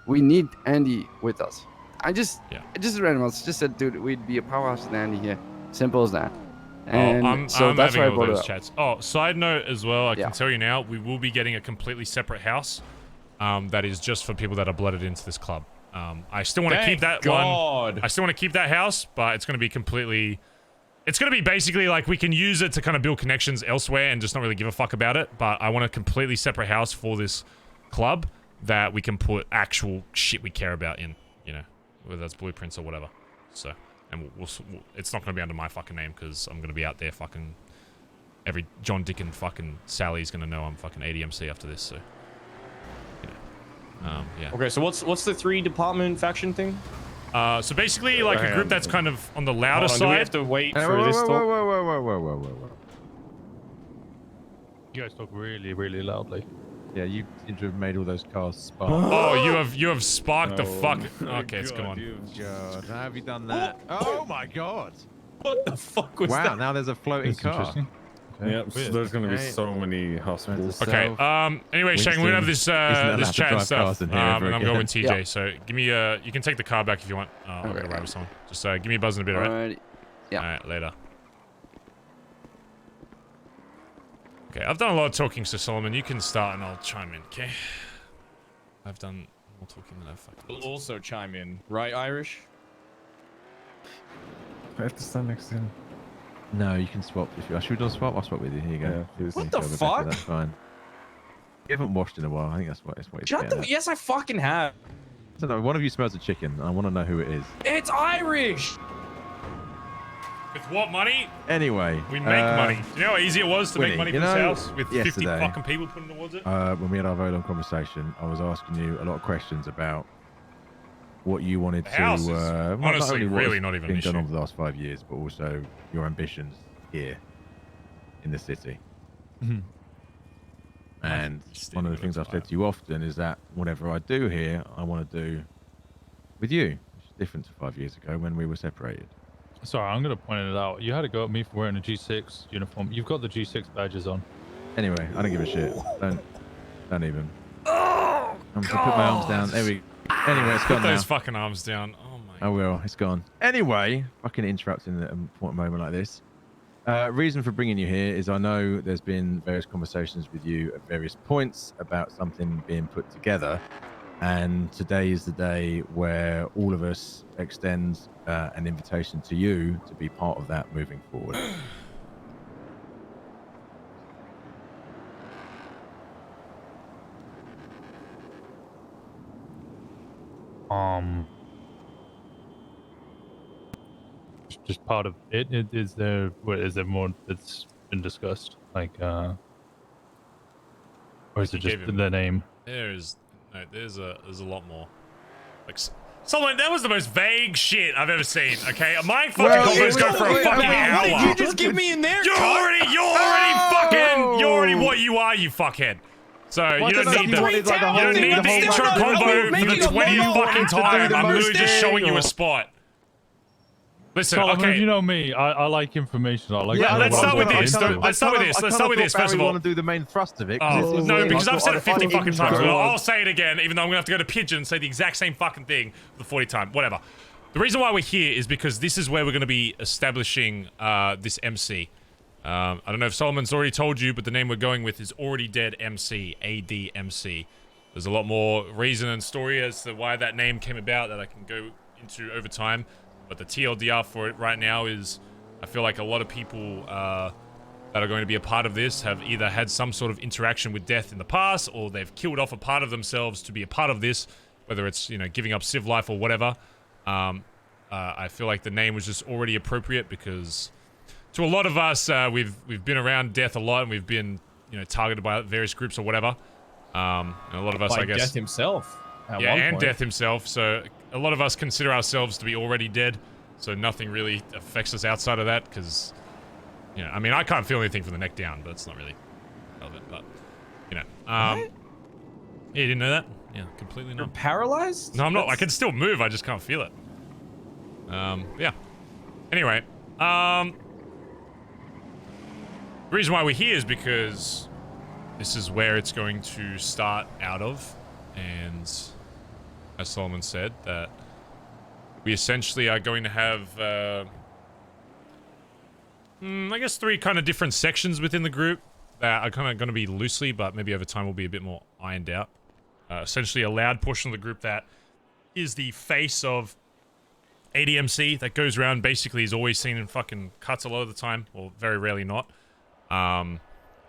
we need Andy with us. I just at random, I just said, dude, we'd be a powerhouse with Andy here. Simple as that. And I'm so that's having why I all brought it those up. chats. Oh, side note as well, I Yeah. can tell you now, we will be getting a completely separate house that is just for people that are blooded into this club. I still want to keep that one. I still want to keep that house, but it's going to be completely... It's going to be basically like we can use it to kind of build connections elsewhere and just not really give a fuck about it. But I want a completely separate house for this club that we can put actual shit we care about in, you know, whether that's blueprints or whatever. So, and we'll it's not going to be under my fucking name because I'm going to be out there fucking... Every John, Dick, and fucking Sally's going to know I'm fucking ADMC after this, so... You know. Yeah. Okay, so what's the 3-department faction thing? So basically, like a group that's kind of on the louder Hold on, side. do we have to wait Hey, for whoa, this whoa, talk? whoa. You guys talk really, really loudly. Yeah, you seem to have made all those cars spark. Oh, you have sparked the fuck. Okay, come on. God, how have you done that? Oh my god! What the fuck was wow, that? now there's a floating That's car. interesting. Yeah, so there's going to be so many hospitals. Okay. Anyway, Shane, we're gonna have this this chat and stuff. And I'm going with TJ. Yeah. So give me you can take the car back if you want. I'm gonna ride with someone. Just give me a buzz in a bit, alright? Alright. Yeah. Alright, later. Okay, I've done a lot of talking, so Solomon, you can start and I'll chime in, okay? I've done more talking than I've fucking... We'll also chime in, right, Irish? I have to stand next to him. No, you can swap. If you should I swap? I'll swap with you. Here you go. Yeah, what the fuck? That's fine. You haven't washed in a while. I think that's what it's Shut the... Yes, I fucking have. I don't know. One of you smells a chicken. I want to know who it is. It's Irish! With what money? Anyway. We make money. Do you know how easy it was to make money for this house? With 50 yesterday, fucking people putting towards it? When we had our very long conversation, I was asking you a lot of questions about what you wanted The to... house is not honestly only what really has not even an been issue. done over the last 5 years, but also your ambitions here in the city. And one of the things I've said to you often is that whatever I do here, I want to do with you. Which is different to 5 years ago when we were separated. Sorry, I'm going to point it out. You had to go at me for wearing a G6 uniform. You've got the G6 badges on. Anyway, I don't give a shit. Don't even. I'm going to put my arms down. There we go. Anyway, it's gone Put those now. fucking arms down. Oh my. I will. It's gone. Anyway, fucking interrupting at an important moment like this. Reason for bringing you here is I know there's been various conversations with you at various points about something being put together, and today is the day where all of us extend an invitation to you to be part of that moving forward. Just part of it. Is there more that's been discussed? Like, or is it just the name? There's a lot more. Like, Solomon, that was the most vague shit I've ever seen. Okay, my fucking combos go for a fucking hour. What did you just give me in there? You're already what you are, you fuckhead. So you don't need the intro combo for the 20th fucking time. I'm literally just showing you a spot. Listen, Solomon, okay. you know me. I like information. I like. Yeah, let's start with this. Let's start with this. First of all, want to do the main thrust of it. Oh, no, because I've said it 50 fucking times. I'll say it again, even though I'm gonna have to go to Pigeon and say the exact same fucking thing for the 40th time. Whatever. The reason why we're here is because this is where we're gonna be establishing this MC. I don't know if Solomon's already told you, but the name we're going with is Already Dead MC, ADMC. There's a lot more reason and story as to why that name came about that I can go into over time. But the TLDR for it right now is, I feel like a lot of people that are going to be a part of this have either had some sort of interaction with death in the past, or they've killed off a part of themselves to be a part of this, whether it's, you know, giving up civ life or whatever. I feel like the name was just already appropriate because to a lot of us, we've been around death a lot and we've been, you know, targeted by various groups or whatever. And a lot of us, By I guess, Death himself. Yeah, and Death himself. So a lot of us consider ourselves to be already dead. So nothing really affects us outside of that because, you know, I mean, I can't feel anything from the neck down, but it's not really relevant. But, you know, yeah, you didn't know that? Yeah, completely not. You're paralyzed? No, I'm not. I can still move. I just can't feel it. Yeah. Anyway, the reason why we're here is because this is where it's going to start out of, and as Solomon said, that we essentially are going to have, I guess 3 kind of different sections within the group that are kind of going to be loosely, but maybe over time will be a bit more ironed out. Essentially a loud portion of the group that is the face of ADMC, that goes around, basically is always seen in fucking cuts a lot of the time, or very rarely not.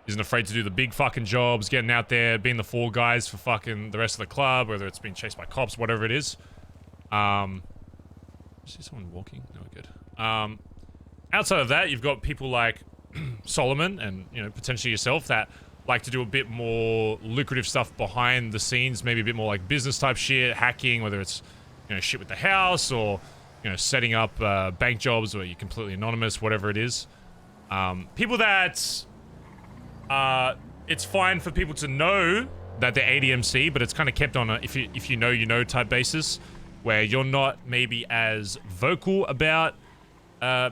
Isn't afraid to do the big fucking jobs, getting out there, being the fall guys for fucking the rest of the club, whether it's being chased by cops, whatever it is. See someone walking? No, we're good. Outside of that, you've got people like Solomon and, you know, potentially yourself that like to do a bit more lucrative stuff behind the scenes, maybe a bit more like business type shit, hacking, whether it's, you know, shit with the house or, you know, setting up bank jobs where you're completely anonymous, whatever it is. People that it's fine for people to know that they're ADMC, but it's kind of kept on a if you know, you know type basis, where you're not maybe as vocal about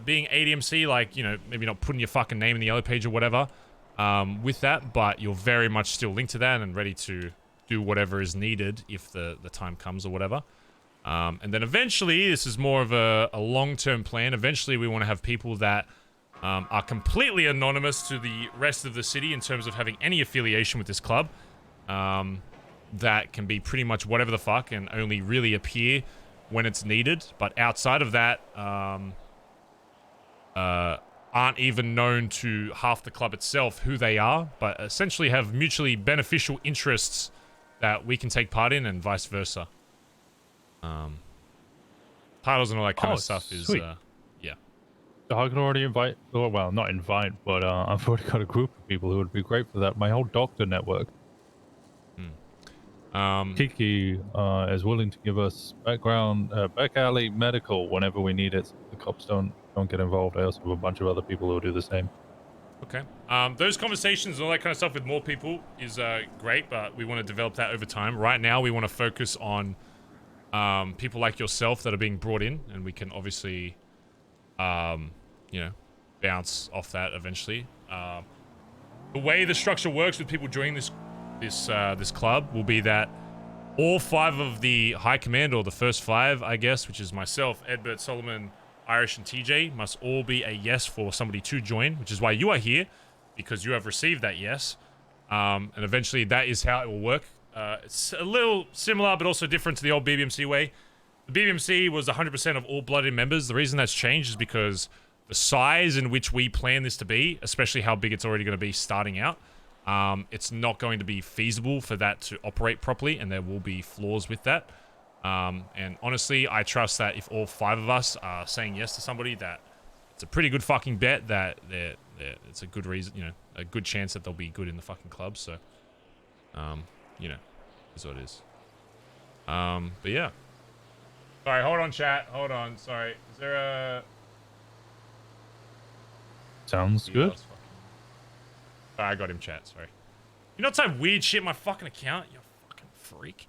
being ADMC, like, you know, maybe not putting your fucking name in the yellow page or whatever with that, but you're very much still linked to that and ready to do whatever is needed if the time comes or whatever. And then eventually, this is more of a long-term plan, eventually we want to have people that are completely anonymous to the rest of the city in terms of having any affiliation with this club. That can be pretty much whatever the fuck and only really appear when it's needed. But outside of that, aren't even known to half the club itself who they are, but essentially have mutually beneficial interests that we can take part in and vice versa. Titles and all that kind of stuff is, yeah. I can already invite, or well, not invite, but I've already got a group of people who would be great for that. My whole doctor network. Kiki is willing to give us back alley medical whenever we need it. So the cops don't get involved. I also have a bunch of other people who will do the same. Okay. Those conversations and all that kind of stuff with more people is great, but we want to develop that over time. Right now, we want to focus on people like yourself that are being brought in, and we can obviously, you know, bounce off that eventually. The way the structure works with people joining this club will be that all 5 of the high command, or the first 5, I guess, which is myself, Edbert, Solomon, Irish, and TJ, must all be a yes for somebody to join, which is why you are here, because you have received that yes. And eventually that is how it will work. It's a little similar, but also different to the old BBMC way. The BBMC was 100% of all blooded members. The reason that's changed is because the size in which we plan this to be, especially how big it's already going to be starting out, it's not going to be feasible for that to operate properly, and there will be flaws with that. And honestly, I trust that if all 5 of us are saying yes to somebody, that it's a pretty good fucking bet that it's a good reason, you know, a good chance that they'll be good in the fucking club. So, you know, is what it is. But yeah. Sorry, hold on, chat. Hold on. Sorry. Is there a... Sounds good. I got him, chat. Sorry. You not type weird shit in my fucking account, you fucking freak.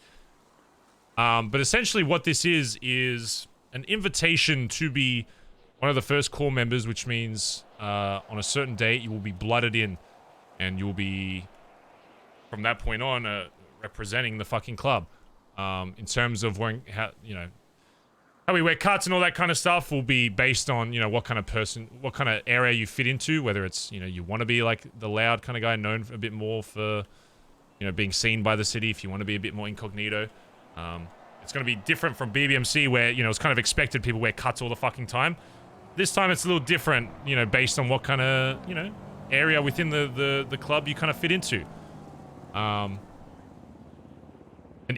But essentially what this is an invitation to be one of the first core members, which means on a certain date you will be blooded in, and you will be, from that point on, representing the fucking club. In terms of wearing, how we wear cuts and all that kind of stuff will be based on, you know, what kind of person, what kind of area you fit into, whether it's, you know, you want to be like the loud kind of guy, known a bit more for, you know, being seen by the city, if you want to be a bit more incognito. It's going to be different from BBMC where, you know, it's kind of expected people wear cuts all the fucking time. This time it's a little different, you know, based on what kind of, you know, area within the club you kind of fit into. An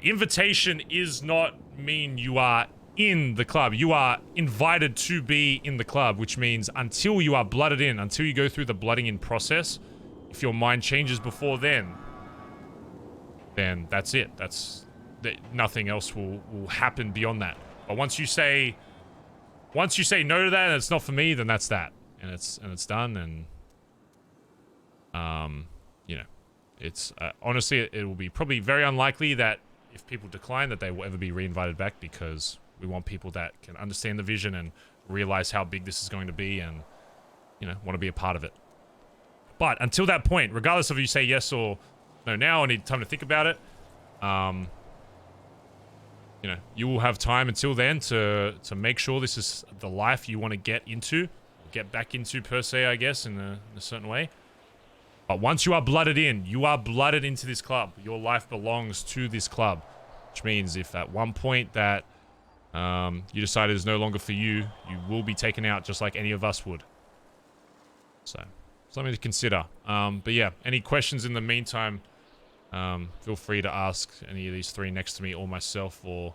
invitation is not mean you are in the club. You are invited to be in the club, which means until you are blooded in, until you go through the blooding in process, if your mind changes before then that's it. Nothing else will happen beyond that. But once you say no to that and it's not for me, then that's that. And it's done. And you know, it's honestly, it will be probably very unlikely that if people decline that they will ever be reinvited back, because we want people that can understand the vision and realize how big this is going to be and, you know, want to be a part of it. But until that point, regardless of if you say yes or no now or need time to think about it, you know, you will have time until then to make sure this is the life you want to get back into per se, I guess, in a certain way. But once you are blooded in, you are blooded into this club. Your life belongs to this club, which means if at one point that you decide it is no longer for you, you will be taken out just like any of us would. So, something to consider. But yeah, any questions in the meantime, feel free to ask any of these 3 next to me, or myself, or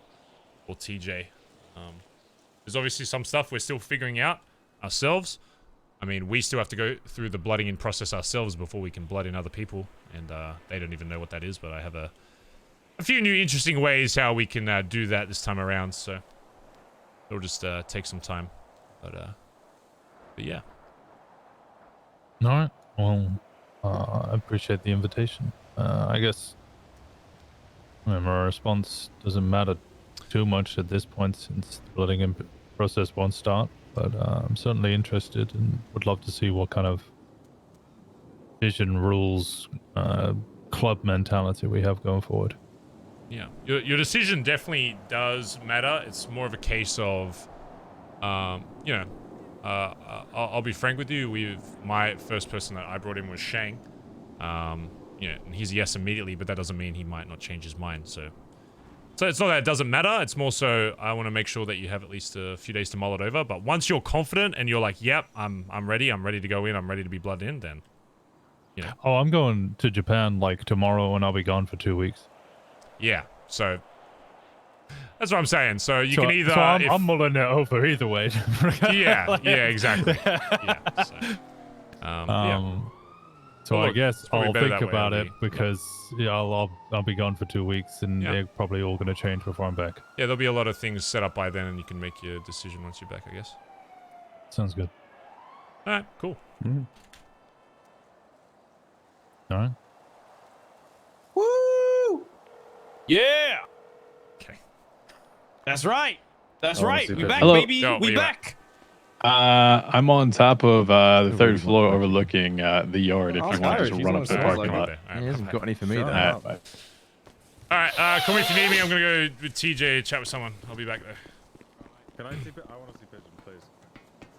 TJ. There's obviously some stuff we're still figuring out ourselves. I mean, we still have to go through the blooding in process ourselves before we can blood in other people, and they don't even know what that is, but I have a few new interesting ways how we can do that this time around, so it'll just take some time. But yeah. All right. Well, I appreciate the invitation. I guess my response doesn't matter too much at this point, since the blooding in process won't start, but I'm certainly interested and would love to see what kind of vision, rules, club mentality we have going forward. Yeah, your decision definitely does matter. It's more of a case of, you know, I'll be frank with you. My first person that I brought in was Shang. You know, and he's a yes immediately, but that doesn't mean he might not change his mind. So it's not that it doesn't matter. It's more so I want to make sure that you have at least a few days to mull it over. But once you're confident and you're like, yep, I'm ready. I'm ready to go in. I'm ready to be blood in. Then, you know. Oh, I'm going to Japan like tomorrow, and I'll be gone for 2 weeks. Yeah. So that's what I'm saying. So you can either. So I'm mulling it over either way. Yeah. Exactly. Yeah. So, yeah. So Well, I look, guess it's probably I'll better think that way, about I'll it be- because I'll be gone for 2 weeks, and Yeah. they're probably all going to change before I'm back. Yeah, there'll be a lot of things set up by then, and you can make your decision once you're back, I guess. Sounds good. All right, cool. All right. Woo! Yeah. Okay. That's right. That's Oh, right. We back, Hello. baby. Yo, we where you back. I'm on top of the third floor overlooking the yard. If Oh, you want to Irish, just he's run on up to the the parking side. lot. All He hasn't got any for me, Sure. then. Alright. All right, call me if you need me. I'm gonna go with TJ, chat with someone. I'll be back there. Can I see? I want to see Pigeon, please.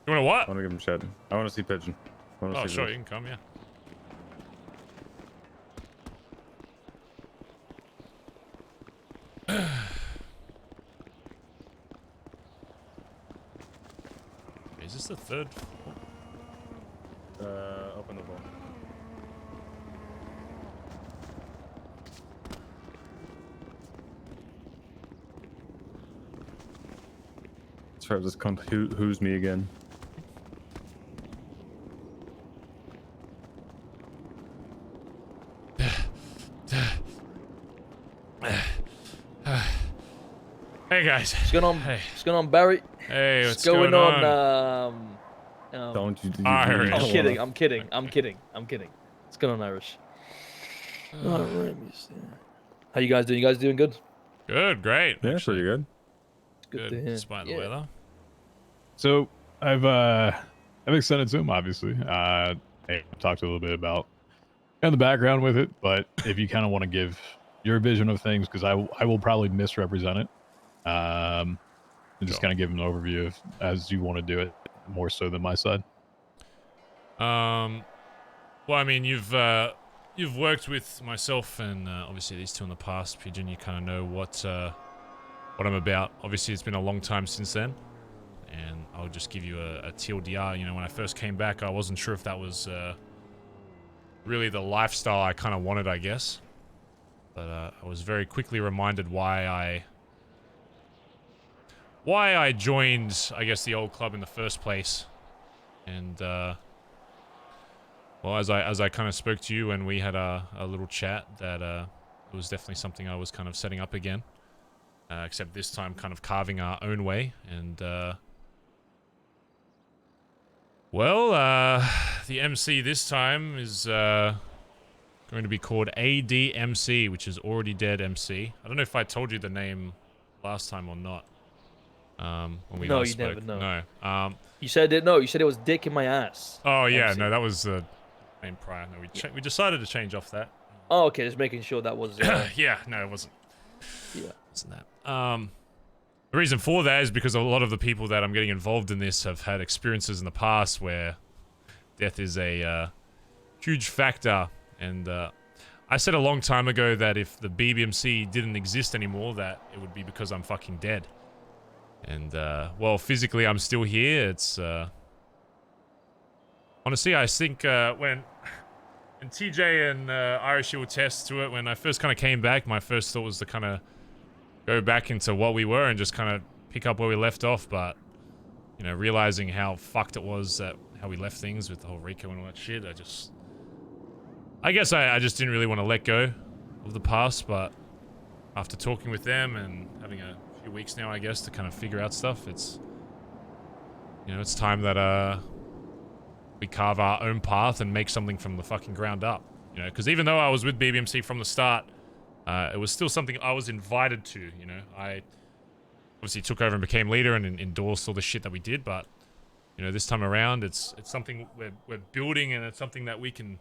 You want to what? I want to give him shit. I want to see Pigeon. I wanna Oh, see sure, Pigeon. you can come, yeah. Is this the third? Open the door. Sorry, this cunt who's me again. Hey guys. What's going on? Hey. What's going on, Barry? Hey, what's going going on? Don't you? Irish. I'm kidding. I'm kidding. I'm kidding. I'm kidding. What's going on, Irish? All right, let me see. How you guys doing? You guys doing good? Good, great. Yeah, pretty good. Good to hear. Despite the Yeah. weather. So I've extended Zoom, obviously. I've talked a little bit about kind of the background with it, but if you kind of want to give your vision of things, because I will probably misrepresent it, and just kind of give an overview of as you want to do it, more so than my side. Well, I mean, you've worked with myself and obviously these two in the past, Pigeon. You kind of know what I'm about. Obviously, it's been a long time since then, and I'll just give you a TLDR. You know, when I first came back, I wasn't sure if that was really the lifestyle I kind of wanted, I guess. But I was very quickly reminded why I joined, I guess, the old club in the first place, and well, as I kind of spoke to you and we had a little chat, that it was definitely something I was kind of setting up again, except this time kind of carving our own way. And well, the MC this time is going to be called ADMC, which is Already Dead MC. I don't know if I told you the name last time or not. When we No, last you spoke. never know. No. You said it. No, you said it was dick in my ass. Oh yeah, MC. no, that was the name prior. No, we decided to change off that. Oh, okay. Just making sure that was. Yeah, no, it wasn't. Yeah. Wasn't that. The reason for that is because a lot of the people that I'm getting involved in this have had experiences in the past where death is a huge factor, and I said a long time ago that if the BBMC didn't exist anymore, that it would be because I'm fucking dead. And well, physically I'm still here. It's honestly, I think when TJ and Irish will attest to it, when I first kind of came back, my first thought was to kind of go back into what we were and just kind of pick up where we left off. But you know, realizing how fucked it was, that how we left things with the whole Rico and all that shit, I guess I just didn't really want to let go of the past. But after talking with them and having a few weeks now, I guess, to kind of figure out stuff, it's, you know, it's time that we carve our own path and make something from the fucking ground up. You know, because even though I was with BBMC from the start, it was still something I was invited to. You know, I obviously took over and became leader and endorsed all the shit that we did, but you know, this time around, it's something we're building, and it's something that we can.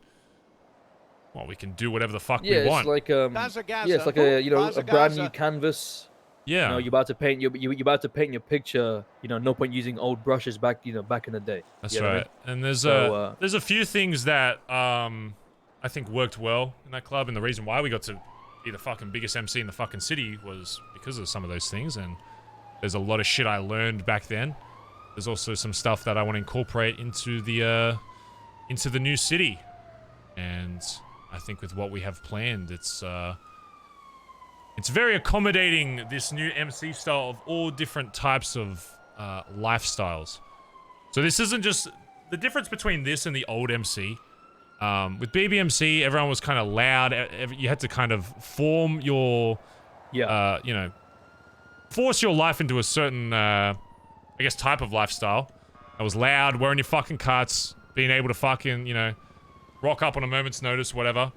Well, we can do whatever the fuck we want. It's like yeah, it's like a a brand new canvas. Yeah. You know, you're about to paint you're about to paint your picture. You know, no point using old brushes back back in the day. That's You know what I right. mean? And there's So, there's a few things that I think worked well in that club, and the reason why we got to be the fucking biggest MC in the fucking city was because of some of those things. And there's a lot of shit I learned back then. There's also some stuff that I want to incorporate into the new city, and I think with what we have planned, it's very accommodating, this new MC style of all different types of lifestyles. So this isn't just the difference between this and the old MC. With BBMC, everyone was kind of loud. You had to kind of form your, you know, force your life into a certain, I guess, type of lifestyle. That was loud, wearing your fucking cuts, being able to fucking, you know, rock up on a moment's notice, whatever.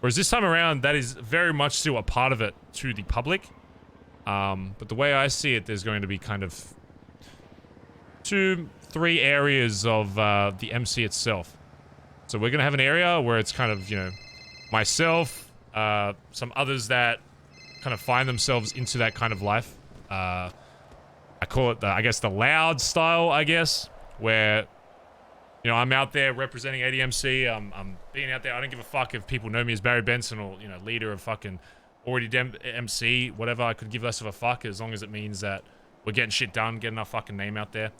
Whereas this time around, that is very much still a part of it to the public. But the way I see it, there's going to be kind of 2-3 areas of the MC itself. So we're going to have an area where it's kind of, you know, myself, some others that kind of find themselves into that kind of life. I call it, I guess, the loud style, I guess, where, you know, I'm out there representing ADMC. I'm being out there. I don't give a fuck if people know me as Barry Benson or, you know, leader of fucking already MC, whatever. I could give less of a fuck as long as it means that we're getting shit done, getting our fucking name out there.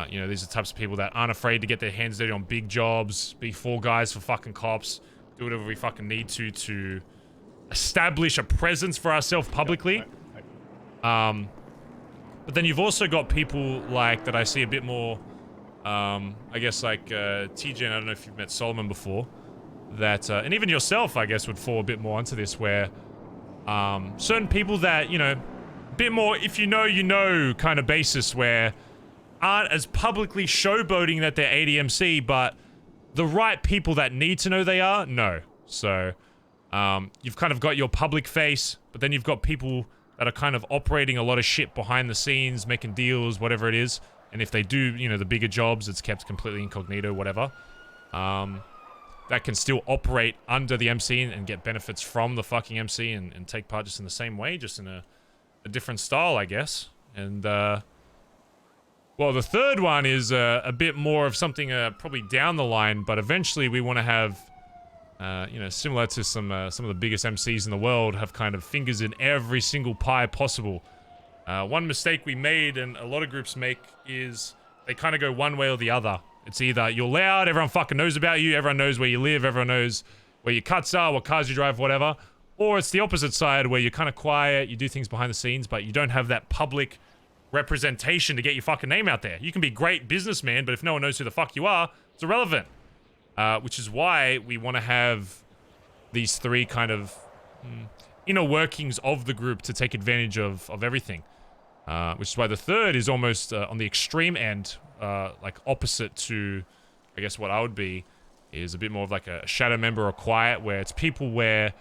You know, these are the types of people that aren't afraid to get their hands dirty on big jobs, be fall guys for fucking cops, do whatever we fucking need to establish a presence for ourselves publicly. But then you've also got people like that I see a bit more, I guess, like TJ, and I don't know if you've met Solomon before, that, and even yourself, I guess, would fall a bit more into this, where certain people that, you know, a bit more if you know kind of basis, where aren't as publicly showboating that they're ADMC, but the right people that need to know they are, no. So, you've kind of got your public face, but then you've got people that are kind of operating a lot of shit behind the scenes, making deals, whatever it is. And if they do, you know, the bigger jobs, it's kept completely incognito, whatever. That can still operate under the MC and get benefits from the fucking MC and take part just in the same way, just in a different style, I guess. And, well, the third one is a bit more of something probably down the line, but eventually we want to have, you know, similar to some of the biggest MCs in the world, have kind of fingers in every single pie possible. One mistake we made, and a lot of groups make, is they kind of go one way or the other. It's either you're loud, everyone fucking knows about you, everyone knows where you live, everyone knows where your cuts are, what cars you drive, whatever. Or it's the opposite side, where you're kind of quiet, you do things behind the scenes, but you don't have that public representation to get your fucking name out there. You can be a great businessman, but if no one knows who the fuck you are, it's irrelevant. Which is why we want to have these three kind of inner workings of the group to take advantage of everything. Which is why the third is almost on the extreme end, like opposite to, I guess, what I would be, is a bit more of like a shadow member or quiet, where it's people where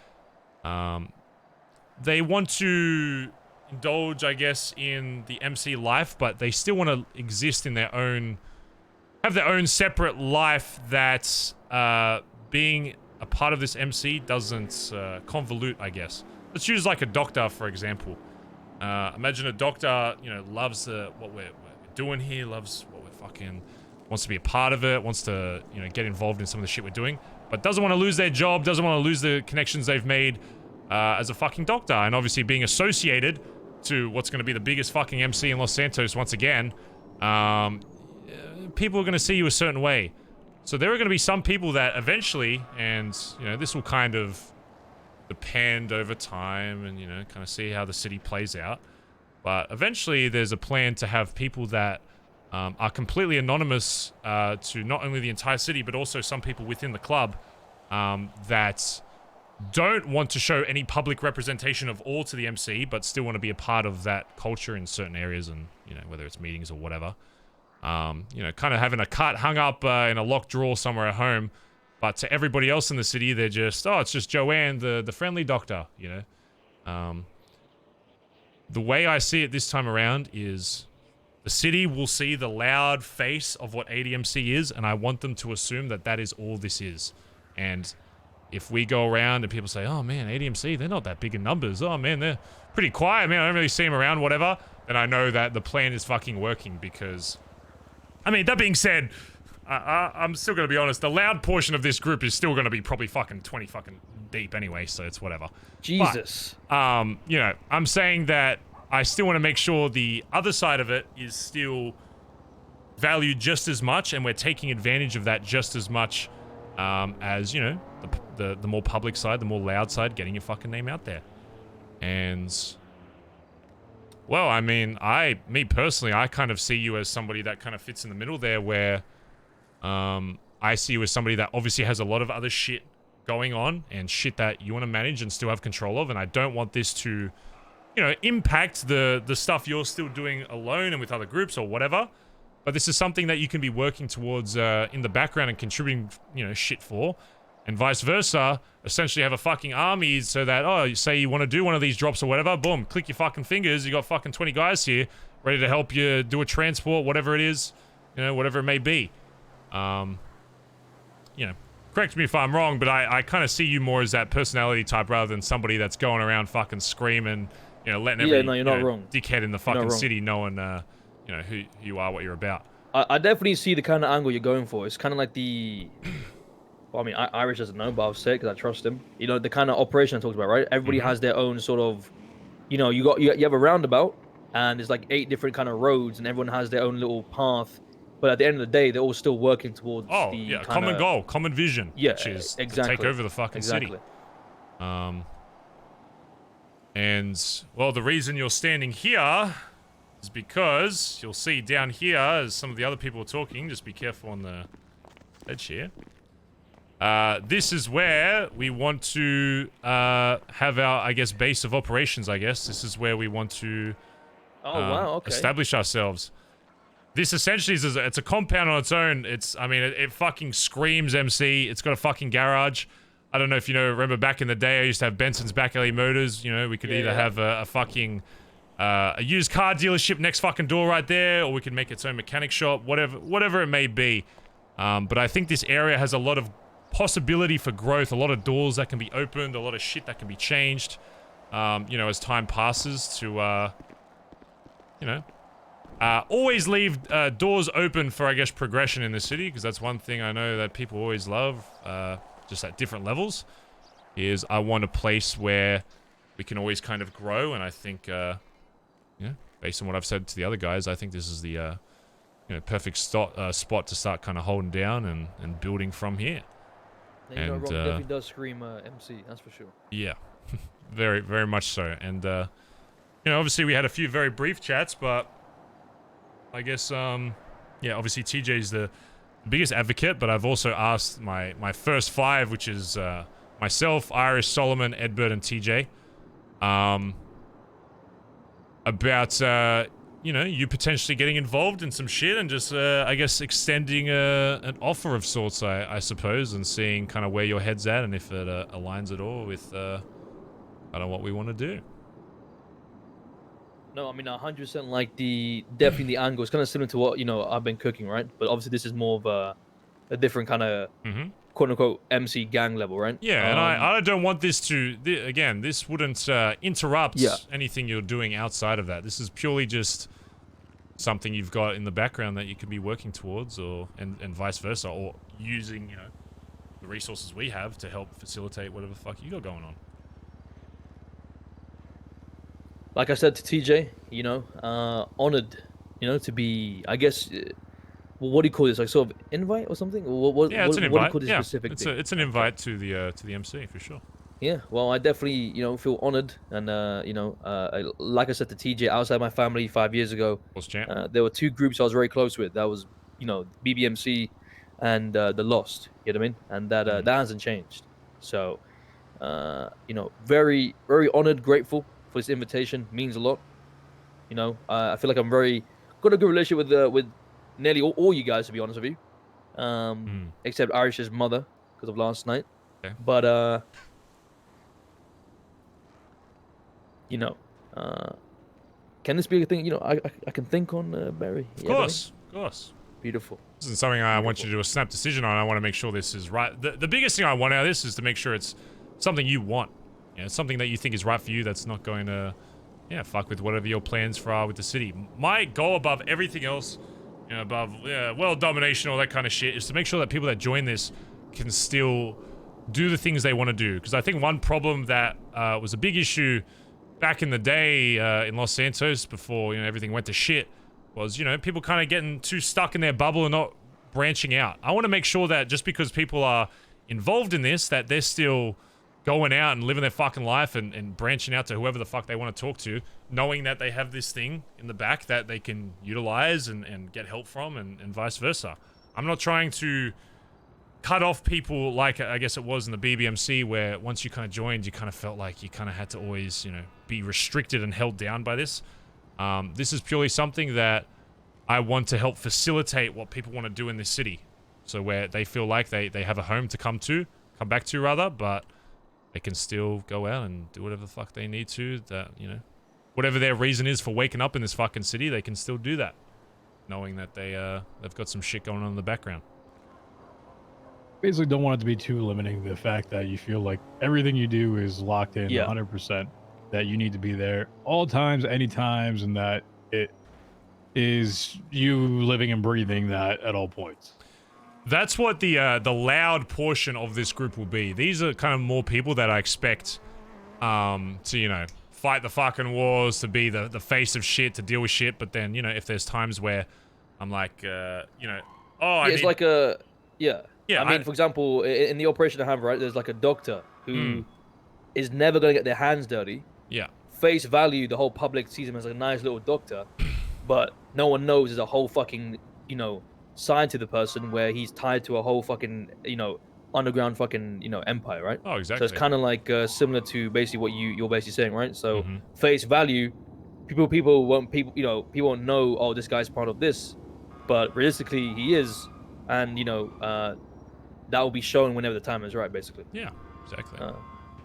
they want to indulge, I guess, in the MC life, but they still want to exist in their own, have their own separate life that being a part of this MC doesn't convolute, I guess. Let's use like a doctor, for example. Imagine a doctor, you know, loves what we're doing here, loves what we're fucking, wants to be a part of it, wants to, you know, get involved in some of the shit we're doing, but doesn't want to lose their job, doesn't want to lose the connections they've made as a fucking doctor, and obviously being associated to what's going to be the biggest fucking MC in Los Santos once again, people are going to see you a certain way. So there are going to be some people that eventually, and, you know, this will kind of depend over time and, you know, kind of see how the city plays out. But eventually there's a plan to have people that are completely anonymous to not only the entire city, but also some people within the club that don't want to show any public representation of all to the MC, but still want to be a part of that culture in certain areas, and, you know, whether it's meetings or whatever. You know, kind of having a cut hung up in a locked drawer somewhere at home, but to everybody else in the city, they're just, oh, it's just Joanne, the friendly doctor, you know? The way I see it this time around is the city will see the loud face of what ADMC is, and I want them to assume that that is all this is. And if we go around and people say, oh man, ADMC, they're not that big in numbers. Oh man, they're pretty quiet, man. I don't really see them around, whatever. Then I know that the plan is fucking working because, I mean, that being said, I'm still going to be honest. The loud portion of this group is still going to be probably fucking 20 fucking deep anyway, so it's whatever. Jesus. But, you know, I'm saying that I still want to make sure the other side of it is still valued just as much, and we're taking advantage of that just as much as, you know, the more public side, the more loud side, getting your fucking name out there. And, well, I mean, me personally, I kind of see you as somebody that kind of fits in the middle there, where I see you as somebody that obviously has a lot of other shit going on and shit that you want to manage and still have control of, and I don't want this to, you know, impact the stuff you're still doing alone and with other groups or whatever. But this is something that you can be working towards in the background and contributing, you know, shit for. And vice versa, essentially have a fucking army so that, oh, you say you want to do one of these drops or whatever, boom, click your fucking fingers, you got fucking 20 guys here ready to help you do a transport, whatever it is, you know, whatever it may be. You know, correct me if I'm wrong, but I kind of see you more as that personality type rather than somebody that's going around fucking screaming, you know, letting every you're not wrong. dickhead in the fucking city knowing, you know, who you are, what you're about. I definitely see the kind of angle you're going for. It's kind of like the... Well, I mean, Irish doesn't know, but I'll say it because I trust him. You know, the kind of operation I talked about, right? Everybody has their own sort of... You know, you have a roundabout, and there's like 8 different kind of roads, and everyone has their own little path. But at the end of the day, they're all still working towards the common goal, common vision, yeah, which is exactly. to take over the fucking city. And, well, the reason you're standing here is because you'll see down here, as some of the other people are talking, just be careful on the edge here. This is where we want to have our, I guess, base of operations, I guess. This is where we want to establish ourselves. This essentially is it's a compound on its own. It's, I mean, it fucking screams MC. It's got a fucking garage. I don't know if you know, remember back in the day, I used to have Benson's Back Alley Motors. You know, we could either have a fucking a used car dealership next fucking door right there, or we could make its own mechanic shop, whatever it may be. But I think this area has a lot of possibility for growth, a lot of doors that can be opened, a lot of shit that can be changed, you know, as time passes to, you know, always leave doors open for, I guess, progression in the city, because that's one thing I know that people always love, just at different levels, is I want a place where we can always kind of grow, and I think, you know, based on what I've said to the other guys, I think this is the, you know, perfect spot to start kind of holding down and building from here. And wrong, definitely does scream MC, that's for sure. Yeah, very, very much so. And, you know, obviously we had a few very brief chats, but I guess, yeah, obviously TJ's the biggest advocate, but I've also asked my first 5, which is myself, Irish, Solomon, Edbert, and TJ, about, you know, you potentially getting involved in some shit and just, I guess, extending an offer of sorts, I suppose, and seeing kind of where your head's at and if it aligns at all with, I don't know, what we want to do. No, I mean, 100% like definitely the angle. It's kind of similar to what, you know, I've been cooking, right? But obviously this is more of a different kind of quote-unquote MC gang level, right? Yeah, and I don't want this to, again, this wouldn't interrupt anything you're doing outside of that. This is purely just something you've got in the background that you could be working towards, or and vice versa, or using, you know, the resources we have to help facilitate whatever the fuck you got going on. Like I said to TJ, you know, honored, you know, to be, I guess, what do you call this? Like sort of invite or something? Yeah, it's an invite. What do you call this specific thing? It's an invite to the MC for sure. Yeah, well, I definitely, you know, feel honored, and you know, like I said to TJ, outside my family 5 years ago, there were 2 groups I was very close with. That was, you know, BBMC and the Lost. You know what I mean? And that hasn't changed. So, you know, very, very honored, grateful for this invitation. Means a lot. You know, I feel like I'm got a good relationship with nearly all you guys, to be honest with you, except Irish's mother because of last night. Okay. But you know, can this be a thing? You know, I can think on Barry. Of course. Beautiful. This isn't something I want you to do a snap decision on. I want to make sure this is right. The biggest thing I want out of this is to make sure it's something you want. You know, something that you think is right for you that's not going to, yeah, fuck with whatever your plans are with the city. My goal above everything else, you know, above world domination, all that kind of shit, is to make sure that people that join this can still do the things they want to do. Because I think one problem that was a big issue back in the day in Los Santos before, you know, everything went to shit was, you know, people kind of getting too stuck in their bubble and not branching out. I want to make sure that just because people are involved in this, that they're still going out and living their fucking life and branching out to whoever the fuck they want to talk to, knowing that they have this thing in the back that they can utilize and get help from and vice versa. I'm not trying to cut off people like I guess it was in the BBMC, where once you kind of joined, you kind of felt like you kind of had to always, you know, be restricted and held down by this. This is purely something that I want to help facilitate what people want to do in this city. So where they feel like they have a home to come back to rather, but they can still go out and do whatever the fuck they need to, that, you know, whatever their reason is for waking up in this fucking city, they can still do that, knowing that they've got some shit going on in the background. Basically don't want it to be too limiting, the fact that you feel like everything you do is locked in 100%, that you need to be there all times, any times, and that it is you living and breathing that at all points. That's what the loud portion of this group will be. These are kind of more people that I expect to, you know, fight the fucking wars, to be the face of shit, to deal with shit. But then, you know, if there's times where I'm like, you know, it's like a I mean, for example, in the operation I have, right, there's like a doctor who is never going to get their hands dirty. Yeah. Face value, the whole public sees him as a nice little doctor, but no one knows there's a whole fucking, you know, side to the person where he's tied to a whole fucking, you know, underground fucking, you know, empire, right? Oh, exactly. So it's kind of like similar to basically what you're basically saying, right? So face value, people won't know, oh, this guy's part of this, but realistically he is, and you know, that will be shown whenever the time is right, basically. Yeah, exactly.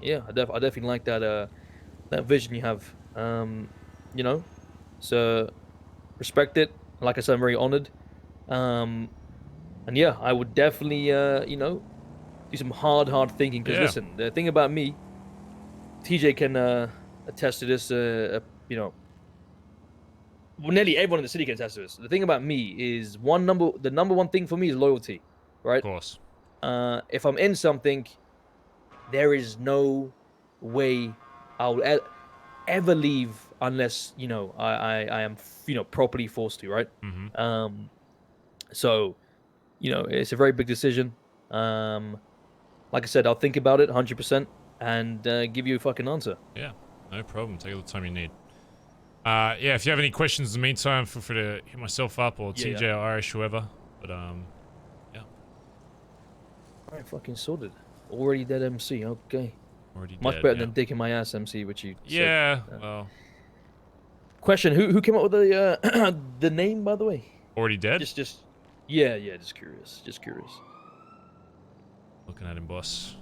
Yeah, I definitely like that that vision you have. You know, so respect it. Like I said, I'm very honored. And yeah, I would definitely, you know, do some hard thinking. Because listen, the thing about me, TJ can attest to this. You know, well, nearly everyone in the city can attest to this. The thing about me is the number one thing for me is loyalty, right? Of course. If I'm in something, there is no way I'll ever leave unless, you know, I am, you know, properly forced to, right? So, you know, it's a very big decision. Like I said, I'll think about it 100% and give you a fucking answer. Yeah, no problem. Take all the time you need. Yeah, if you have any questions in the meantime, feel free to hit myself up or TJ or Irish, whoever. But yeah. Alright, fucking sorted. Already dead MC, okay. Already Much dead, better than dick in my ass MC, which you yeah, said. well. Question, who came up with the the name, by the way? Already dead? Just yeah, just curious. Looking at him, boss.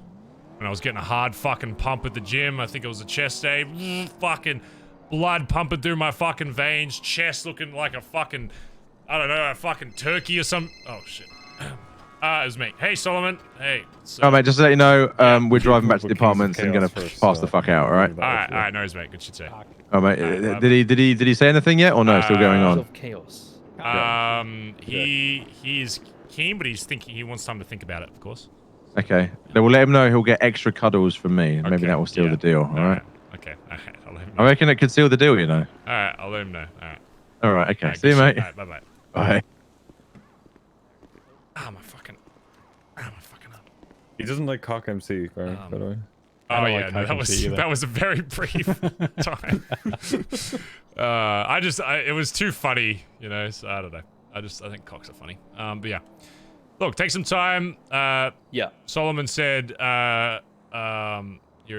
When I was getting a hard fucking pump at the gym, I think it was a chest day, fucking blood pumping through my fucking veins, chest looking like a fucking, I don't know, a fucking turkey or some. Oh shit. It was me. Hey, Solomon. Hey. Oh, mate, just to let you know, we're driving back to the apartments and gonna pass the fuck out, all right? Alright, no, mate. Good shit, say. Oh, mate, did he say anything yet, or no? Still going on? Chaos. He's keen, but he wants time to think about it, of course. Okay. Then we'll let him know he'll get extra cuddles from me. Okay. Maybe that will seal the deal, all right? Okay, alright. I'll let him know. I reckon it could seal the deal, you know. Alright, I'll let him know. Alright. Alright, okay. See you, mate. Alright, bye-bye. Bye. My fucking up. He doesn't like cock MC, by the way. Oh yeah, no, that was a very brief time. It was too funny, you know. So I don't know. I think cocks are funny. But yeah, look, take some time. Yeah. Solomon said, you're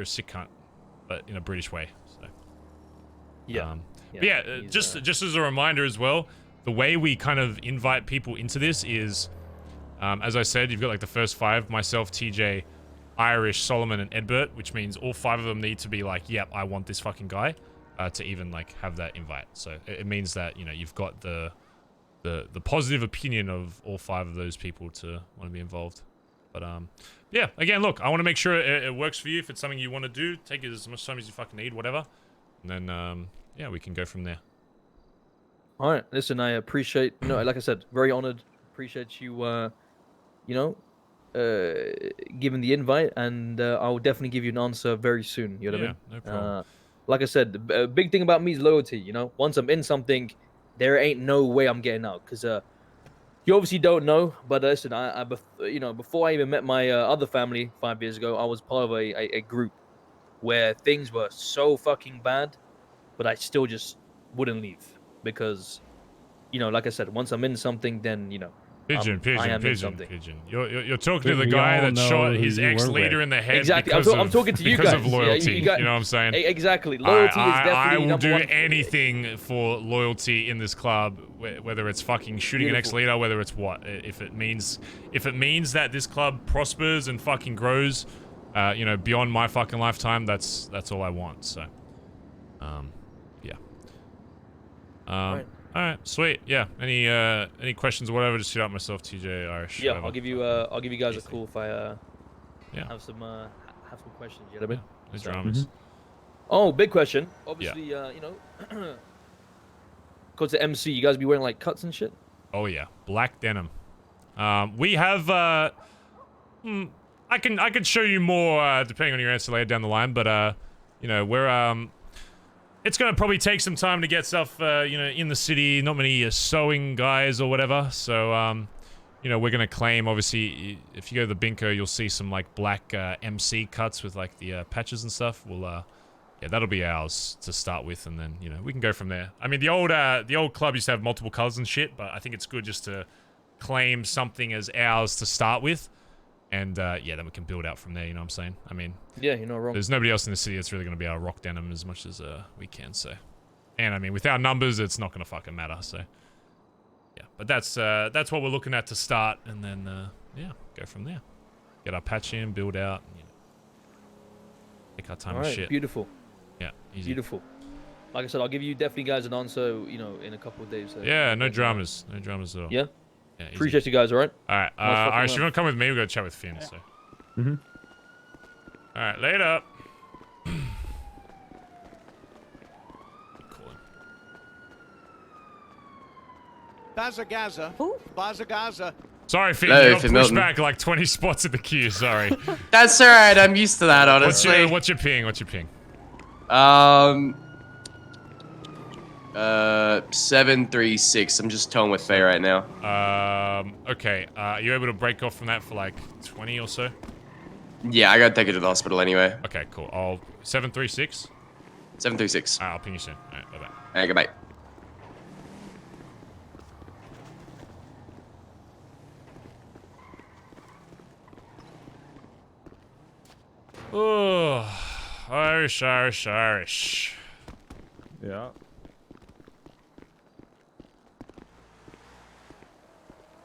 a sick cunt, but in a British way. So. Yeah. But yeah, just as a reminder as well, the way we kind of invite people into this is, as I said, you've got like the first 5, myself, TJ, Irish, Solomon, and Edbert, which means all 5 of them need to be like, yep, I want this fucking guy, to even like have that invite. So it means that, you know, you've got the the positive opinion of all 5 of those people to want to be involved. But yeah, again, look, I want to make sure it works for you. If it's something you want to do, take it as much time as you fucking need, whatever. And then yeah, we can go from there. All right, listen, I appreciate, like I said, very honored. Appreciate you, giving the invite, and I will definitely give you an answer very soon. You know what I mean? No problem. Like I said, the big thing about me is loyalty. Once I'm in something, there ain't no way I'm getting out. Cause you obviously don't know, but listen, before I even met my other family 5 years ago, I was part of a group where things were so fucking bad, but I still just wouldn't leave because, like I said, once I'm in something, then Pigeon. You're talking to the We guy all that know shot who his you were ex-leader with. in the head Exactly. because I'm talking to you because guys. of loyalty. Yeah, You know what I'm saying? Exactly. Loyalty is definitely I will number do one. anything for loyalty in this club, whether it's fucking shooting an ex-leader, whether it's what. If it means that this club prospers and fucking grows, beyond my fucking lifetime, that's all I want. So, yeah. Right. All right, sweet. Yeah. Any questions or whatever? Just shoot out myself, TJ, Irish. Yeah, whatever. I'll give you guys a call if I have some questions. You know what I mean? No dramas. Oh, big question. Obviously, go to MC. You guys be wearing like cuts and shit. Oh yeah, black denim. We have. I can show you more depending on your answer later down the line, but we're it's gonna probably take some time to get stuff in the city. Not many sewing guys or whatever, so we're gonna claim. Obviously, if you go to the Binko, you'll see some like black MC cuts with like the patches and stuff. We'll yeah, that'll be ours to start with, and then we can go from there. I mean, the old club used to have multiple colors and shit, but I think it's good just to claim something as ours to start with, and yeah, then we can build out from there. You know what I'm saying? I mean, yeah, you're not wrong. There's nobody else in the city that's really gonna be able to rock denim as much as we can. So, and I mean, with our numbers, it's not gonna fucking matter. So, yeah, but that's what we're looking at to start, and then yeah, go from there. Get our patch in, build out, take our time and shit. Beautiful. Yeah, easy. Beautiful. Like I said, I'll give you definitely guys an answer, in a couple of days. So yeah, no dramas. No dramas at all. Yeah? Yeah, easy. Appreciate you guys, alright? Alright, alright, so you're gonna come with me, we're gonna chat with Finn, so. Alright, later. Bazza. Sorry, Finn, Hello, you got Finn pushed Milton. back like 20 spots at the queue, sorry. That's alright, I'm used to that, honestly. What's your ping? 736. I'm just towing with Faye right now. Okay. Are you able to break off from that for like 20 or so? Yeah, I gotta take it to the hospital anyway. Okay, cool. 736? 736. Alright, I'll ping you soon. Alright, bye-bye. Alright, goodbye. Oh, Irish. Yeah.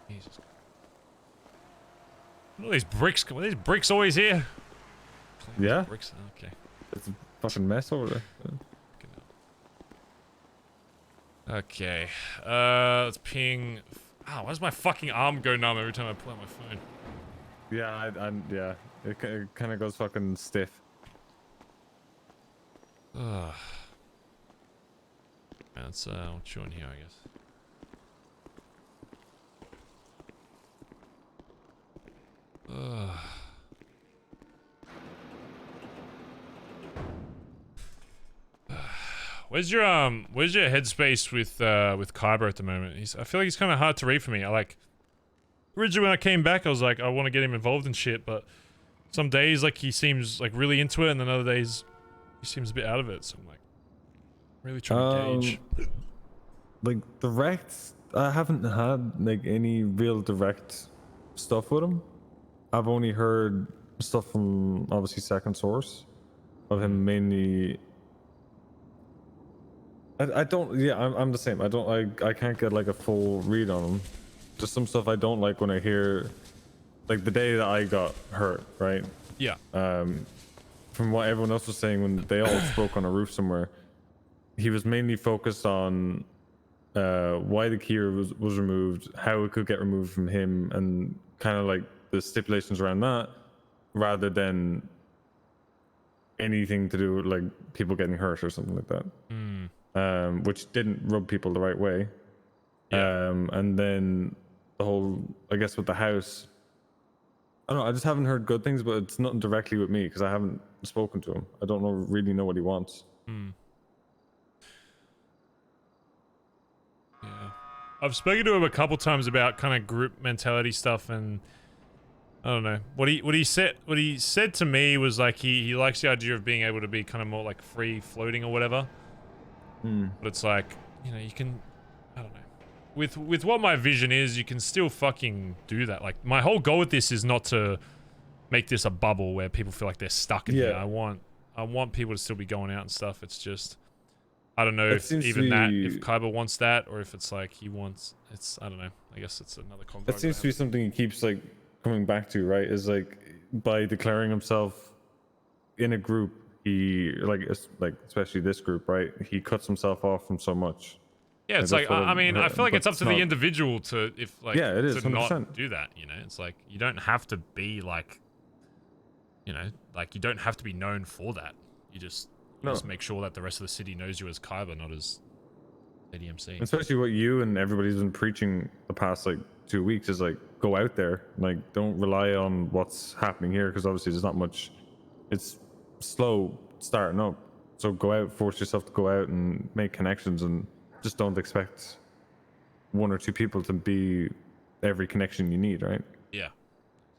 Jesus. What are these bricks? Are these bricks always here? Yeah. Bricks. Okay. It's a fucking mess over there. Okay. Let's ping. Why does my fucking arm go numb every time I pull out my phone? Yeah, yeah. It kind of goes fucking stiff. Ugh. Let's we'll chew in here, I guess. Ugh. Where's your headspace with Kyber at the moment? I feel like he's kind of hard to read for me. Originally when I came back, I was like, I want to get him involved in shit, but some days like he seems like really into it, and then other days he seems a bit out of it. So I'm like, really trying to gauge. Like direct, I haven't had like any real direct stuff with him. I've only heard stuff from obviously second source of him mainly. I don't. Yeah, I'm the same. I can't get like a full read on him. Just some stuff I don't like when I hear, like the day that I got hurt, right? Yeah. From what everyone else was saying when they all spoke on a roof somewhere, he was mainly focused on why the key was removed, how it could get removed from him, and kind of like the stipulations around that, rather than anything to do with like people getting hurt or something like that. Which didn't rub people the right way. And then the whole, I guess, with the house, I don't know, I just haven't heard good things, but it's nothing directly with me because I haven't spoken to him. I don't really know what he wants. Yeah, I've spoken to him a couple times about kind of group mentality stuff, and I don't know what he said to me was like he likes the idea of being able to be kind of more like free floating or whatever. But it's like, you know, you can, I don't know, with what my vision is, you can still fucking do that. Like, my whole goal with this is not to make this a bubble where people feel like they're stuck in here. I want people to still be going out and stuff. It's just, I don't know if even that, if Kaiba wants that, or if it's like he wants, it's, I don't know. I guess it's another convo. That seems to be something he keeps like coming back to, right? Is like by declaring himself in a group, he like especially this group, right? He cuts himself off from so much. Yeah, it's like, I mean, I feel like it's up to the individual to, if like, yeah, it is, to 100%. not do that, you know? It's like, you don't have to be like, you know, like, you don't have to be known for that. You just make sure that the rest of the city knows you as Kaiba, not as ADMC. Especially what you and everybody's been preaching the past like 2 weeks is like, go out there. Like, don't rely on what's happening here, because obviously there's not much, it's slow starting up. So go out, force yourself to go out and make connections, and just don't expect one or two people to be every connection you need, right? Yeah,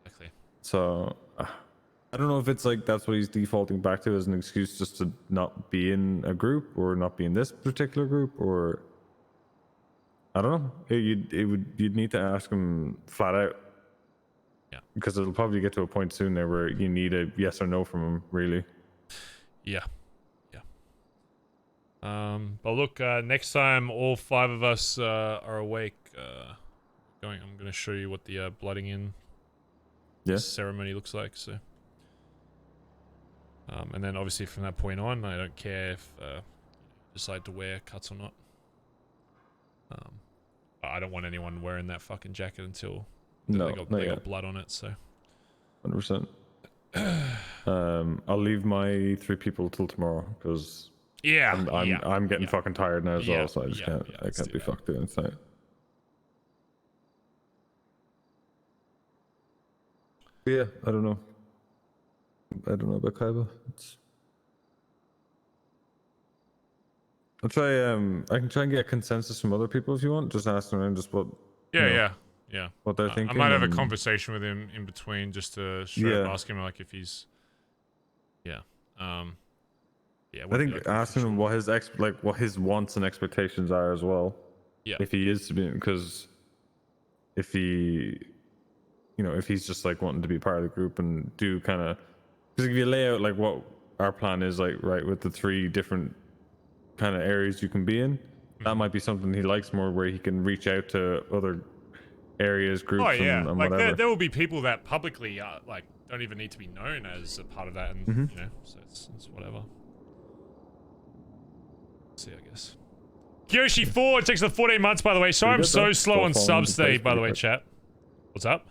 exactly. So I don't know if it's like that's what he's defaulting back to as an excuse just to not be in a group or not be in this particular group, or I don't know. You'd need to ask him flat out. Yeah. Because it'll probably get to a point soon there where you need a yes or no from him, really. Yeah. But look, next time all 5 of us are awake, I'm gonna show you what the blooding in ceremony looks like. So, and then obviously from that point on, I don't care if you decide to wear cuts or not. I don't want anyone wearing that fucking jacket until they got blood on it. So, 100%. I'll leave my 3 people till tomorrow because I'm getting fucking tired now as well, so I just can't be fucked doing tonight. Yeah, I don't know about Kaiba. I'll try. I can try and get a consensus from other people if you want. Just ask them just what. Yeah. What they're thinking. I might have a conversation with him in between just to straight up ask him like if he's. I think asking him what his wants and expectations are as well. Yeah. If he is to be, because if he, if he's just like wanting to be part of the group and do kind of, because if you lay out like what our plan is, like right with the 3 different kind of areas you can be in, that might be something he likes more, where he can reach out to other areas, groups. And like whatever. there will be people that publicly like don't even need to be known as a part of that, and so it's whatever. See, I guess. Kyoshi 4 takes the 14 months, by the way. Sorry, I'm so slow on subs today, by the way, chat. What's up?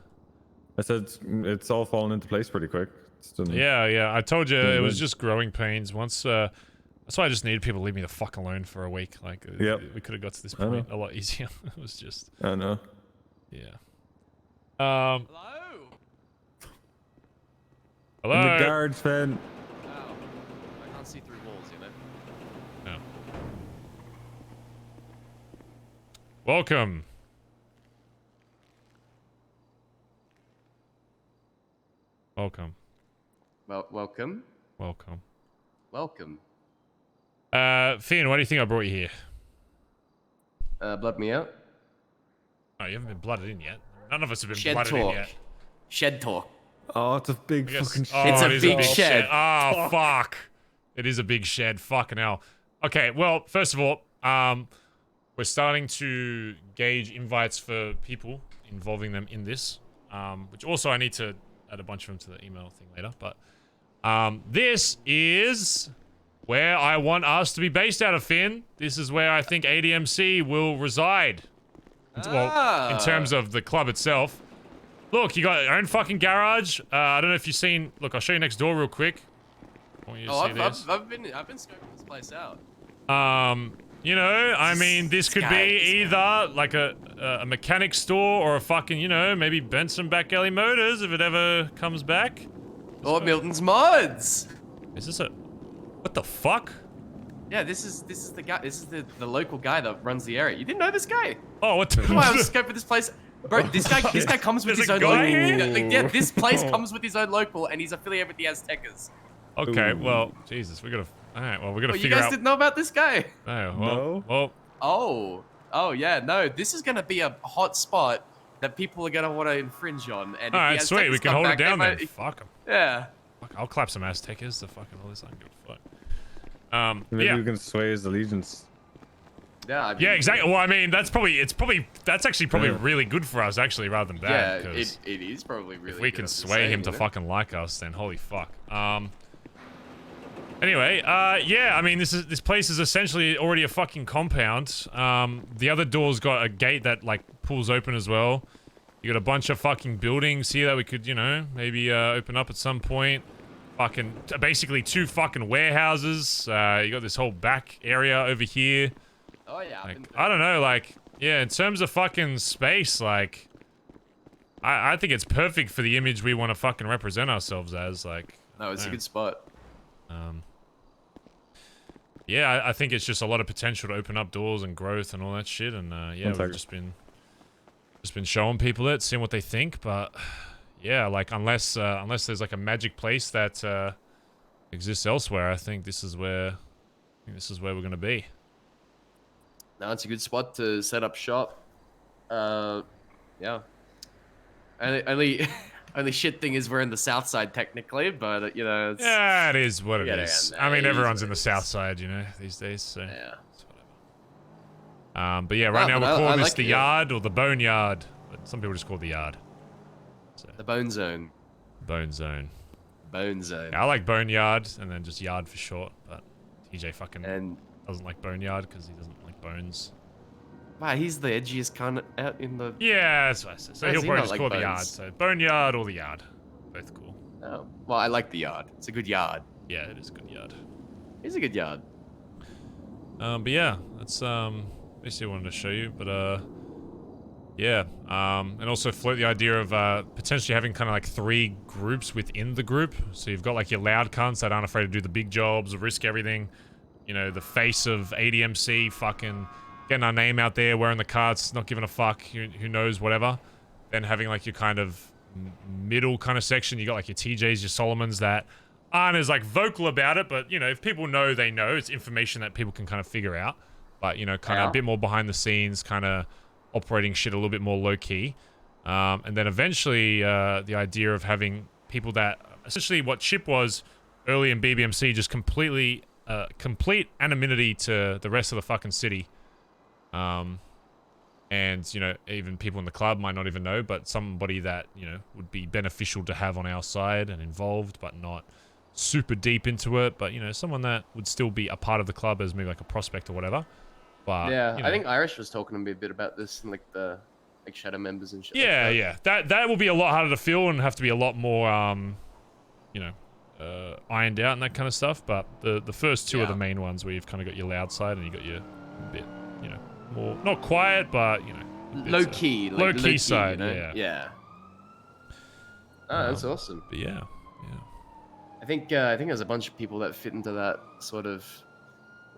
I said it's all fallen into place pretty quick. Yeah. I told you it was just growing pains. Once, that's why I just needed people to leave me the fuck alone for a week. Like, we could have got to this point a lot easier. It was just. I know. Yeah. Hello. Hello. In the guards, Finn. Oh, I can't see through walls, you know. No. Welcome. Welcome. Welcome. Welcome. Welcome. Finn, why do you think I brought you here? Blood me out. Oh, you haven't been blooded in yet. None of us have been Shed blooded in talk. yet. Shed talk. Oh, it's a big fucking shed. It's a big shed. Oh, fuck. It is a big shed. Fucking hell. Okay, well, first of all, we're starting to gauge invites for people, involving them in this, which also I need to add a bunch of them to the email thing later, but this is where I want us to be based out of, Finn. This is where I think ADMC will reside. Well, in terms of the club itself. Look, you got your own fucking garage. I don't know if you've seen... Look, I'll show you next door real quick. I want you to see this. I've been scoping this place out. You know, I mean, this could be either like a mechanic store or a fucking, you know, maybe Benson Back Alley Motors if it ever comes back. Or Milton's Mods. Is this a... What the fuck? Yeah, this is the guy. This is the local guy that runs the area. You didn't know this guy? Oh, what the... I was scoping this place. Bro, this guy comes with his own local. Yeah, this place comes with his own local, and he's affiliated with the Aztecas. Okay, well, Jesus, we gotta... Alright, well, we gotta You figure out... guys didn't know about this guy? Oh, well, well... Oh, yeah, no. This is gonna be a hot spot that people are gonna want to infringe on. And Alright, sweet, we can hold it down then. Fuck them. Yeah. Fuck, I'll clap some Aztecas to fucking all this. I don't give a fuck. Maybe yeah. we can sway his allegiance. Yeah, I mean, yeah, exactly. Well, I mean, that's actually probably really good for us, actually, rather than bad. Yeah, it is probably really. If we can sway him to fucking like us, then holy fuck. Anyway, yeah, I mean, this place is essentially already a fucking compound. The other door's got a gate that like pulls open as well. You got a bunch of fucking buildings here that we could, you know, maybe open up at some point. Fucking basically 2 fucking warehouses. You got this whole back area over here. Oh yeah. Like, I don't know, like, yeah, in terms of fucking space, like, I think it's perfect for the image we want to fucking represent ourselves as, like. No, it's a good spot. Yeah, I think it's just a lot of potential to open up doors and growth and all that shit, and yeah, we've just been showing people it, seeing what they think, but yeah, like unless there's like a magic place that exists elsewhere, I think this is where we're gonna be. No, it's a good spot to set up shop. Yeah. Only shit thing is we're in the south side technically, but you know. It's, yeah, it is what it is. I mean, everyone's in the south side, you know, these days. So. Yeah. But yeah, right now we're calling this the yard or the boneyard. But some people just call it the yard. So. The bone zone. Bone zone. Bone zone. Yeah, I like boneyard and then just yard for short, but TJ fucking doesn't like boneyard because he doesn't like bones. Wow, he's the edgiest cunt out in the... Yeah, that's what I said. So he'll probably just call it the yard. So boneyard or the yard. Both cool. Oh, well, I like the yard. It's a good yard. Yeah, it is a good yard. It's a good yard. But yeah, that's basically what I wanted to show you. But yeah, and also float the idea of potentially having kind of like 3 groups within the group. So you've got like your loud cunts that aren't afraid to do the big jobs, risk everything. You know, the face of ADMC, fucking getting our name out there, wearing the carts, not giving a fuck, who knows, whatever. Then having like your kind of middle kind of section, you got like your TJs, your Solomons that aren't as like vocal about it, but you know, if people know, they know. It's information that people can kind of figure out. But you know, kind of a bit more behind the scenes, kind of operating shit a little bit more low key. And then eventually the idea of having people that essentially what Chip was early in BBMC, just completely complete anonymity to the rest of the fucking city. And you know, even people in the club might not even know, but somebody that, you know, would be beneficial to have on our side and involved, but not super deep into it, but you know, someone that would still be a part of the club as maybe like a prospect or whatever. But yeah, you know, I think Irish was talking to me a bit about this and like the shadow members and shit. Yeah, like that. yeah, that will be a lot harder to fill and have to be a lot more you know, ironed out and that kind of stuff. But the first 2 are the main ones where you've kind of got your loud side and you got your bit, you know, more not quiet, but you know, low key, like low key side, you know? Yeah. Oh, that's awesome. But yeah. I think there's a bunch of people that fit into that sort of,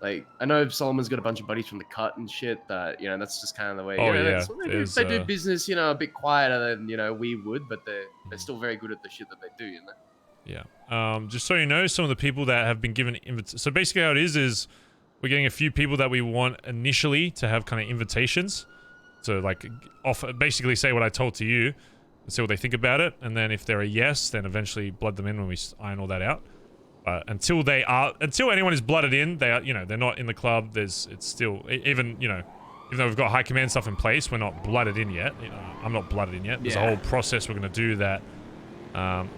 like, I know Solomon's got a bunch of buddies from the cut and shit that, you know, that's just kind of the way. Oh, you know, yeah. that's what they do business, you know, a bit quieter than, you know, we would, but they're still very good at the shit that they do, you know. Yeah. Just so you know, some of the people that have been given so basically how it is we're getting a few people that we want initially to have kind of invitations. So like basically say what I told to you and see what they think about it. And then if they're a yes, then eventually blood them in when we iron all that out. But until anyone is blooded in, they are, you know, they're not in the club. It's still, even though we've got high command stuff in place, we're not blooded in yet. You know, I'm not blooded in yet. There's a whole process we're going to do that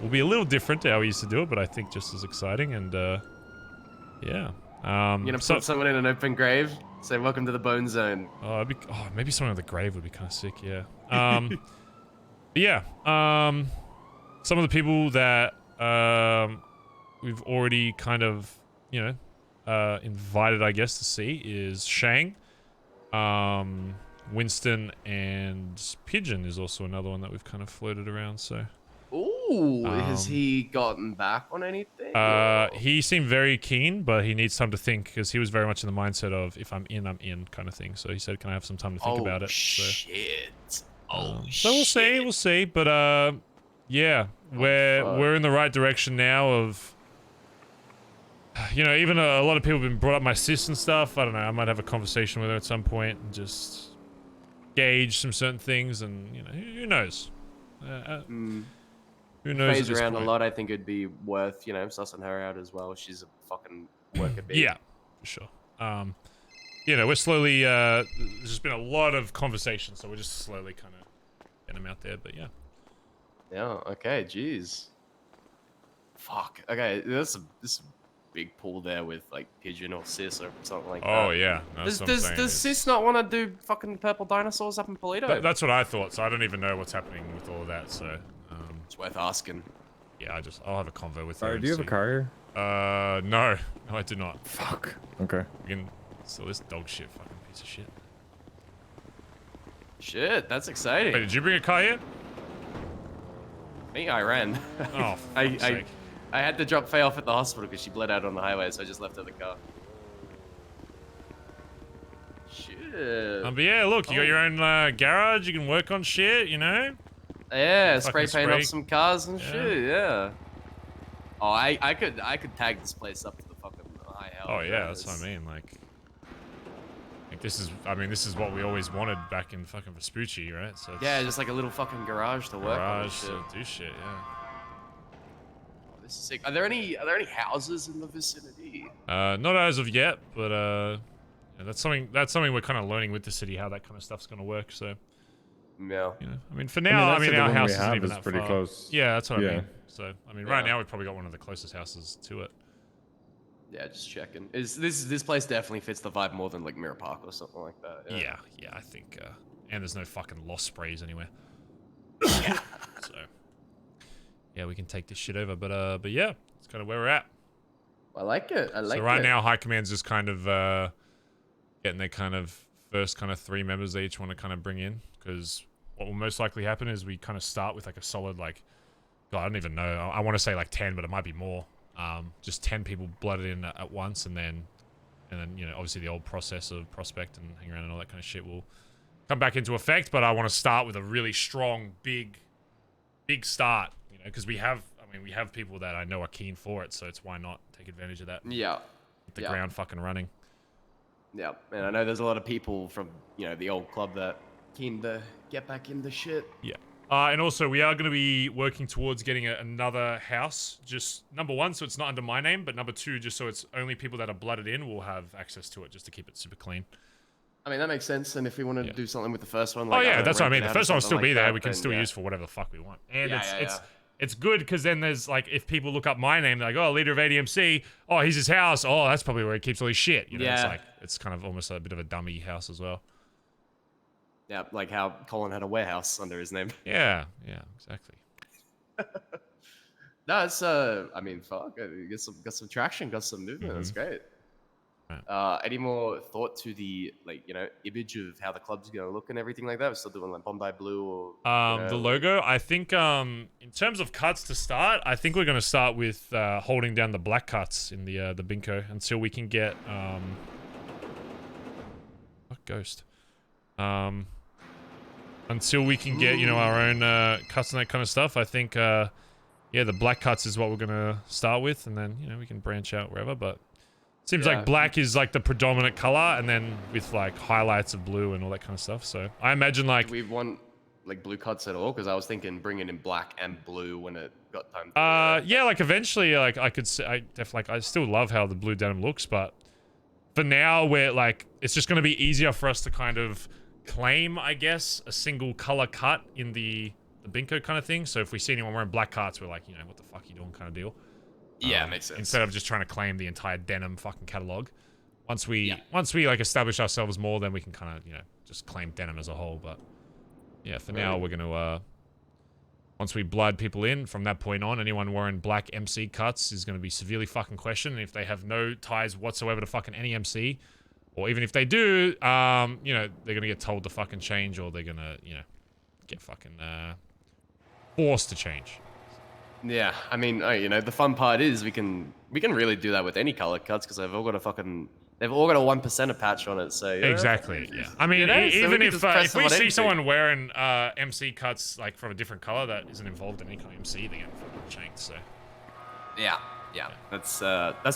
will be a little different to how we used to do it, but I think just as exciting. And yeah, yeah. You're gonna put someone in an open grave. Say, "Welcome to the Bone Zone." Oh, maybe someone with a grave would be kind of sick. Yeah. But yeah. Some of the people that we've already kind of, invited, I guess, to see is Shang, Winston, and Pigeon is also another one that we've kind of floated around. So. Ooh, has he gotten back on anything? He seemed very keen, but he needs time to think because he was very much in the mindset of if I'm in kind of thing. So he said, "Can I have some time to think about it?" Shit. So we'll see. But yeah, we're in the right direction now. Of even a lot of people have been brought up my sis and stuff. I don't know. I might have a conversation with her at some point and just gauge some certain things, and who knows. Who knows? Plays around a lot. I think it'd be worth, sussing her out as well. She's a fucking worker bee. Yeah, for sure. We're slowly. There's just been a lot of conversation, so we're just slowly kind of getting them out there. But yeah. Yeah. Okay. Jeez. Fuck. Okay. This big pool there with like Pigeon or Sis or something like that. Oh yeah. Does Sis not want to do fucking purple dinosaurs up in Polito? That's what I thought. So I don't even know what's happening with all of that. So. It's worth asking. Yeah, I'll have a convo with her. Sorry, do you have a car here? No, I do not. Fuck. Okay. We can sell this dog shit, fucking piece of shit. Shit, that's exciting. Wait, did you bring a car here? Me, I ran. Oh, for fuck's sake. I had to drop Faye off at the hospital because she bled out on the highway, so I just left her the car. Shit. But yeah, look, you got your own garage. You can work on shit, Yeah, spray paint up some cars and shit. Yeah. Oh, I could tag this place up to the fucking high hell. Oh yeah, that's what I mean. Like this is what we always wanted back in fucking Vespucci, right? So yeah, just like a little fucking garage to work on. Garage to do shit. Yeah. Oh, this is sick. Are there any houses in the vicinity? Not as of yet, but that's something we're kind of learning with the city how that kind of stuff's gonna work. So. Yeah. For now, our house isn't even is that pretty far. close. Yeah, that's what I mean. So, right now we've probably got one of the closest houses to it. Yeah, just checking. This place definitely fits the vibe more than like Mirror Park or something like that. Yeah, I think. And there's no fucking lost sprays anywhere. Yeah. So, yeah, we can take this shit over. But yeah, it's kind of where we're at. I like it. So right now, High Command's just kind of getting their kind of first kind of 3 members they each want to kind of bring in, because what will most likely happen is we kind of start with like a solid God, I don't even know. I want to say like 10, but it might be more. Just 10 people blooded in at once, and then obviously the old process of prospect and hang around and all that kind of shit will come back into effect. But I want to start with a really strong, big start, because we have people that I know are keen for it, so it's why not take advantage of that. Yeah. Hit the ground fucking running. Yeah, and I know there's a lot of people from the old club that keen to get back into shit. Yeah. And also, we are going to be working towards getting another house. Just number 1, so it's not under my name, but number 2, just so it's only people that are blooded in will have access to it, just to keep it super clean. I mean, that makes sense. And if we wanted to do something with the first one, that's what I mean. The first one will still be there. We can still use for whatever the fuck we want. And it's good because then there's if people look up my name, they're like, oh, leader of ADMC. Oh, he's his house. Oh, that's probably where he keeps all his shit. It's kind of almost a bit of a dummy house as well. Yeah, like how Colin had a warehouse under his name. Yeah, exactly. No, it's I mean, fuck, got some traction, got some movement. That's great. Right. Any more thought to the image of how the club's gonna look and everything like that? We're still doing like Bondi Blue or the logo. I think in terms of cuts to start, I think we're gonna start with holding down the black cuts in the Binko until we can get Ghost. Until we can get, our own cuts and that kind of stuff. I think, the black cuts is what we're going to start with. And then, we can branch out wherever. But it seems like black is, the predominant color. And then with, highlights of blue and all that kind of stuff. So I imagine, Do we want, blue cuts at all? Because I was thinking bringing in black and blue when it got time to eventually, I could say, I still love how the blue denim looks. But for now, we're, it's just going to be easier for us to kind of claim, I guess, a single color cut in the Binko kind of thing. So if we see anyone wearing black cuts, we're like, what the fuck are you doing kind of deal. Yeah, makes sense. Instead of just trying to claim the entire denim fucking catalog. Once we like establish ourselves more, then we can kind of, you know, just claim denim as a whole. But yeah, for now we're gonna once we blood people in, from that point on, anyone wearing black MC cuts is gonna be severely fucking questioned. And if they have no ties whatsoever to fucking any MC, or even if they do, you know, they're gonna get told to fucking change, or they're gonna, you know, get fucking forced to change. Yeah, I mean, you know, the fun part is we can really do that with any color cuts because they've all got a 1% patch on it. So yeah, exactly. Yeah. I mean, you know, so even we if we see someone wearing MC cuts like from a different color that isn't involved in any kind of MC, they're gonna fucking change. So. Yeah. That's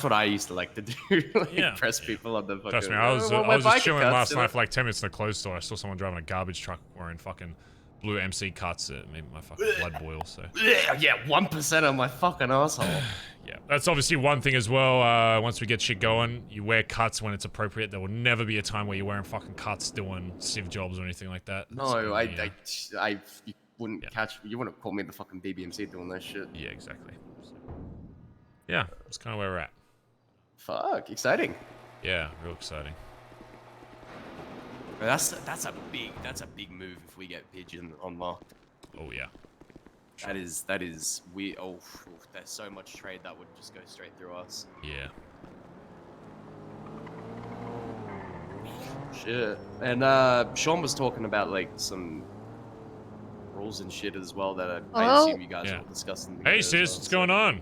what I used to like to do. Like, press people on the fucking. Trust me, I was just chilling last night for like 10 minutes in a clothes store. I saw someone driving a garbage truck wearing fucking blue MC cuts. It made my fucking blood boil. So. Yeah, 1% on my fucking asshole. Yeah, that's obviously one thing as well. Once we get shit going, you wear cuts when it's appropriate. There will never be a time where you're wearing fucking cuts doing civ jobs or anything like that. No, you wouldn't you wouldn't call me the fucking BBMC doing that shit. Yeah, exactly. So, yeah, that's kind of where we're at. Fuck, exciting. Yeah, real exciting. That's a big move if we get Pigeon unlocked. Oh yeah. That is we there's so much trade that would just go straight through us. Yeah. Shit. And Sean was talking about like some rules and shit as well that I assume you guys will discuss in the Hey sis, what's going on?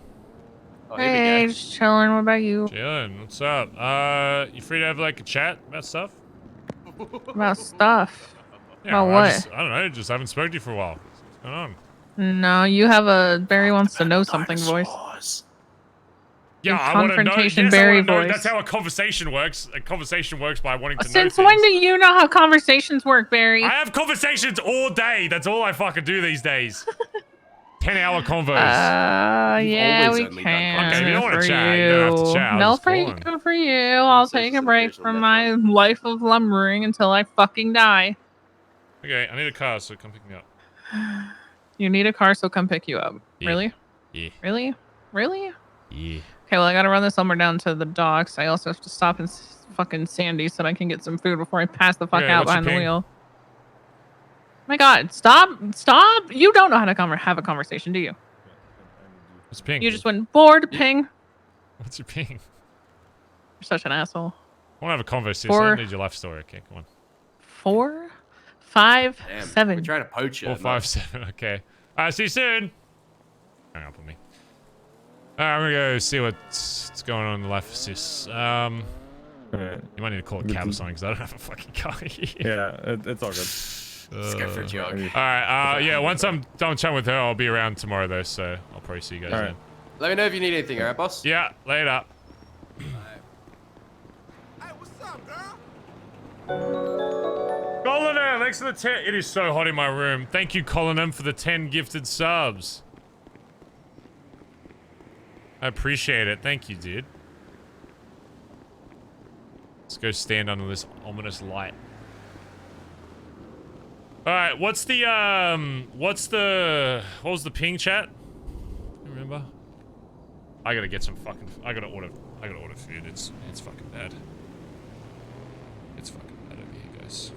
Oh, hey, just chilling. What about you? Chilling. What's up? You free to have like a chat about stuff? About stuff? Yeah, About well, what? I don't know. Just haven't spoken to you for a while. What's going on? No, you have a Barry wants to know something voice. Yeah, Your I want to know. confrontation Yes, I Barry wanna know. voice. That's how a conversation works. A conversation works by wanting to know Since things. when do you know how conversations work, Barry? I have conversations all day. That's all I fucking do these days. 10-hour convos. Yeah, we can. Okay, if you don't want for to chat, you don't have to chat. I'll No, just for call you. in. For you. I'll take a break from my life of lumbering until I fucking die. Okay, I need a car, so come pick me up. You need a car, so come pick you up. Yeah. Really? Yeah. Really? Really? Yeah. Okay, well, I gotta run this lumber down to the docks. I also have to stop in fucking Sandy so that I can get some food before I pass the fuck out what's your behind the ping? wheel. My God, stop! You don't know how to have a conversation, do you? What's ping? You just went bored, ping. What's your ping? You're such an asshole. I want to have a conversation. I don't need your life story. Okay, come on. 4, 5, Damn, 7. We're trying to poach you. 4, 5, 7. Okay. See you soon. Hang up on me. I'm gonna go see what's going on in the life of sis. You might need to call a cab or something because I don't have a fucking car here. Yeah, it's all good. Let's go for a jog. Alright, yeah, once I'm done chatting with her, I'll be around tomorrow though, so I'll probably see you guys then. Let me know if you need anything, alright, boss? Yeah, later. Colin, thanks for the 10. It is so hot in my room. Thank you, Colin, for the 10 gifted subs. I appreciate it. Thank you, dude. Let's go stand under this ominous light. Alright, what was the ping chat? Remember? I gotta get some fucking, I gotta order food. It's fucking bad. It's fucking bad over here, guys.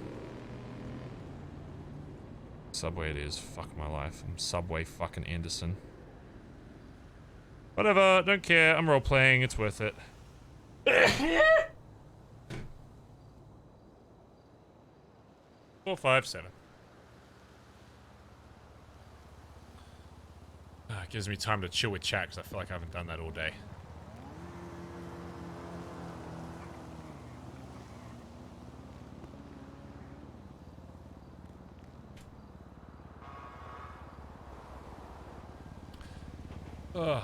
Subway it is. Fuck my life. I'm Subway fucking Anderson. Whatever, don't care. I'm role-playing. It's worth it. 4, 5, 7. It gives me time to chill with chat because I feel like I haven't done that all day. Ugh.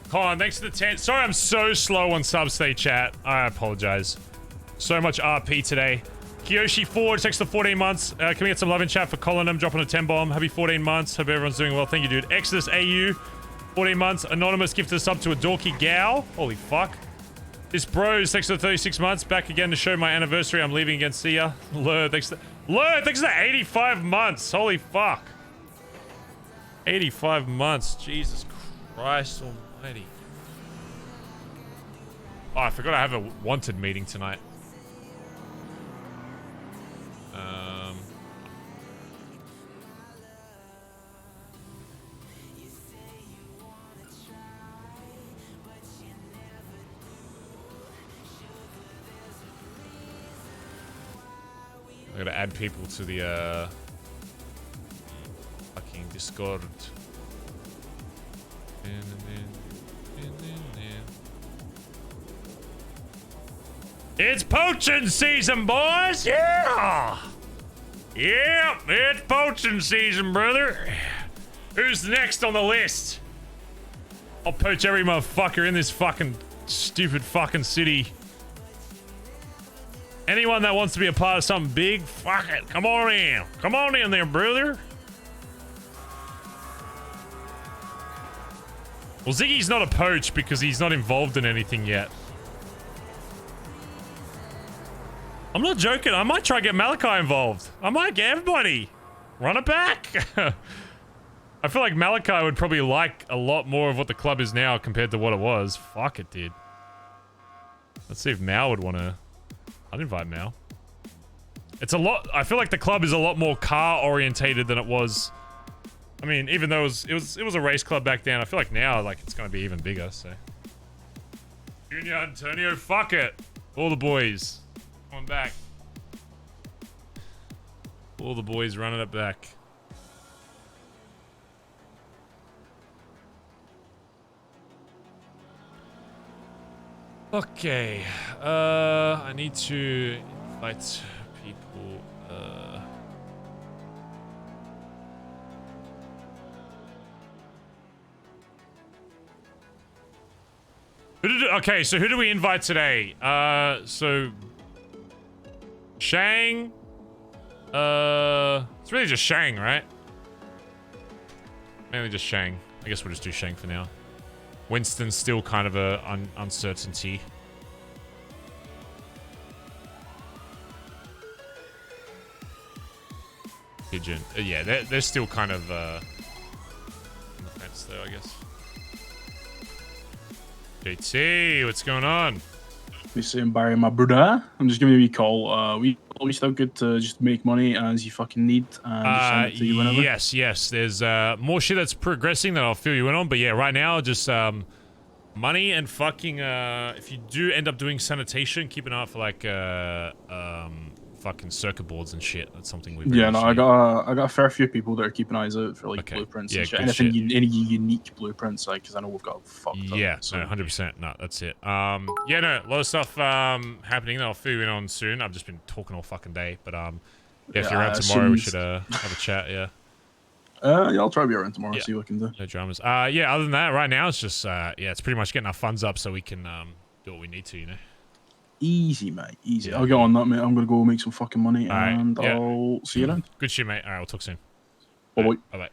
Colin, thanks for the 10. Sorry I'm so slow on Substay chat. I apologize. So much RP today. Kiyoshi Ford, thanks for 14 months. Can we get some love in chat for Colin? I'm dropping a 10 bomb. Happy 14 months. Hope everyone's doing well. Thank you, dude. Exodus AU, 14 months. Anonymous gifted us up to a dorky gal. Holy fuck. This bros, thanks for 36 months. Back again to show my anniversary. I'm leaving again. See ya. Lur, thanks for 85 months. Holy fuck. 85 months. Jesus Christ almighty. Oh, I forgot I have a wanted meeting tonight. I gotta add people to the fucking Discord. It's poaching season, boys! Yeah! Yep, it's poaching season, brother. Who's next on the list? I'll poach every motherfucker in this fucking stupid fucking city. Anyone that wants to be a part of something big, fuck it. Come on in. Come on in there, brother. Well, Ziggy's not a poach because he's not involved in anything yet. I'm not joking. I might try to get Malachi involved. I might get everybody. Run it back. I feel like Malachi would probably like a lot more of what the club is now compared to what it was. Fuck it, dude. Let's see if Mal would want to... I'd invite Mal. It's a lot... I feel like the club is a lot more car-orientated than it was. I mean, even though it was a race club back then, I feel like now, like, it's going to be even bigger, so... Junior Antonio, fuck it. All the boys. Come on back. All the boys running it back. Okay, I need to invite people, okay, so who do we invite today? So... Shang? It's really just Shang, right? Mainly just Shang. I guess we'll just do Shang for now. Winston's still kind of a uncertainty. Pigeon. Yeah, they're still kind of on the fence though, I guess. JT, what's going on? We saying Barry, my brother. I'm just giving you a call. We always still good to just make money as you fucking need and just send it to you whenever. Yes. There's more shit that's progressing that I'll fill you in on, but yeah, right now just money and fucking if you do end up doing sanitation, keep an eye out for like fucking circuit boards and shit. That's something we've I got a fair few people that are keeping eyes out for like blueprints and shit. Anything any unique blueprints, like, because I know we've got fucked up. Yeah, so. No, 100%. No, that's it. Yeah, no, a lot of stuff happening that I'll fill you in on soon. I've just been talking all fucking day, but yeah, if you're around tomorrow, we should have a chat. Yeah. Yeah, I'll try to be around tomorrow. See what I can do. No dramas. Yeah, other than that, right now it's just yeah, it's pretty much getting our funds up so we can do what we need to, you know. Easy, mate. Easy. Yeah. I'll get on that, mate. I'm gonna go make some fucking money, and I'll see you then. Good shit, mate. All right, we'll talk soon. Bye-bye. Bye-bye.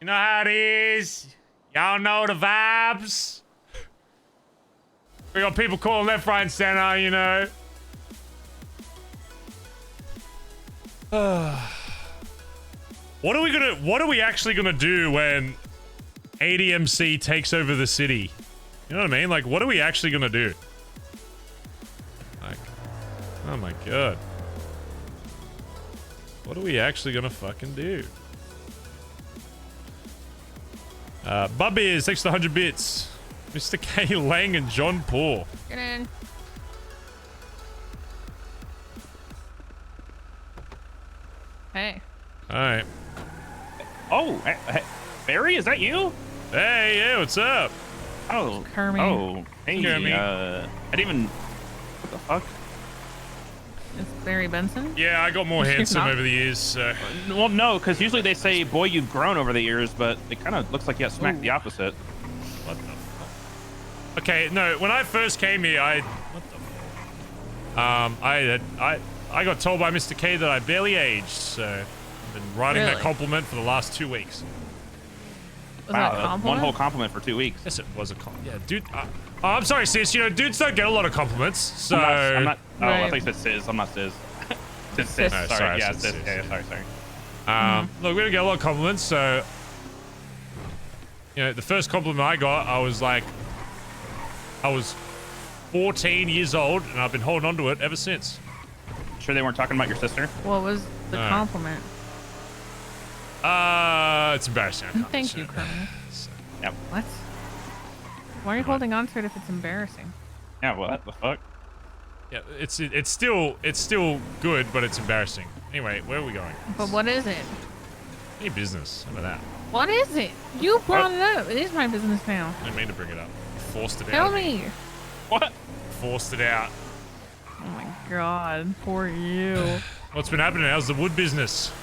You know how it is. Y'all know the vibes. We got people calling left, right, and center, you know. What are we actually gonna do when ADMC takes over the city? You know what I mean? Like, what are we actually gonna do? Like, oh my god. What are we actually gonna fucking do? Bubbies, thanks for the 100 bits. Mr. K. Lang and John Paul. Get in. Hey. Alright. Oh, hey, Barry, is that you? Hey, yeah, what's up? Oh, Kermit. Oh, hey, Kermit. I didn't even... What the fuck? It's Barry Benson? Yeah, I got more handsome over the years, so... Well, no, because usually they say, boy, you've grown over the years, but it kind of looks like you got smacked the opposite. What the fuck? Okay, no, when I first came here, what the fuck? I got told by Mr. K that I barely aged, so I've been writing that compliment for the last 2 weeks. Wow, one whole compliment for 2 weeks. Yes, it was a compliment. Yeah, dude. Oh, I'm sorry, sis. You know, dudes don't get a lot of compliments, so... I'm not oh, I thought you said sis. I'm not sis. Sis. No, sorry. Yeah, sis. sis. Yeah, sorry. Look, we don't get a lot of compliments, so... You know, the first compliment I got, I was like... I was 14 years old, and I've been holding on to it ever since. Sure they weren't talking about your sister? What was the No. compliment? It's embarrassing. I can't Thank you, say it. Kermit. Yep. What? Why are you holding on to it if it's embarrassing? Yeah, what the fuck? Yeah, it's still good, but it's embarrassing. Anyway, where are we going? But what is it? Any business? How about that? What is it? You brought it up. It is my business now. I didn't mean to bring it up. Forced it Tell out. me. What? Forced it out. Oh my god, poor you. What's been happening? How's the wood business?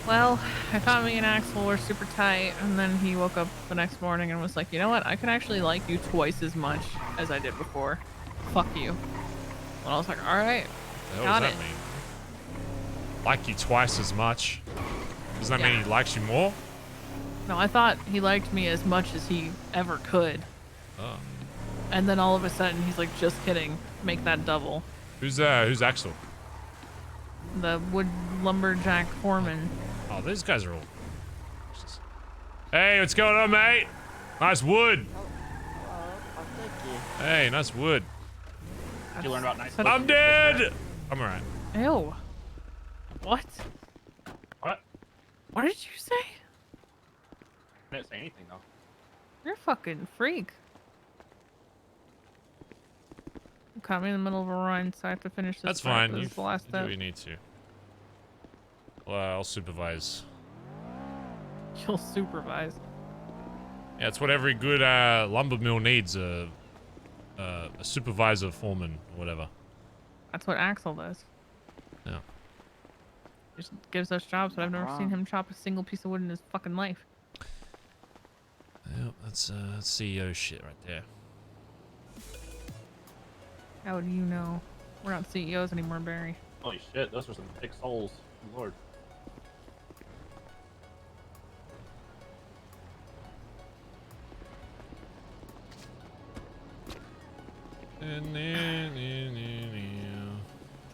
Well, I thought me and Axel were super tight, and then he woke up the next morning and was like, you know what? I could actually like you twice as much as I did before. Fuck you. And I was like, alright. What the hell Got does it. that mean? Like you twice as much? Does that Yeah. mean he likes you more? No, I thought he liked me as much as he ever could. Oh. And then all of a sudden, he's like, just kidding. Make that double. Who's Axel? The wood lumberjack foreman. Oh, these guys are all... Hey, what's going on, mate? Nice wood. Hey, nice wood. Did you learn about nice? I'm dead! I'm alright. Ew. What? What? What did you say? I didn't say anything though. You're a fucking freak. You caught me in the middle of a run, so I have to finish this. That's part. fine. This You is the last do step. what you need to. Well, I'll supervise. You'll supervise. Yeah, it's what every good lumber mill needs, a supervisor, foreman, or whatever. That's what Axel does. Yeah. He just gives us jobs, but I've never seen him chop a single piece of wood in his fucking life. Yep, that's CEO shit right there. How do you know? We're not CEOs anymore, Barry. Holy shit, those are some thick souls. Lord.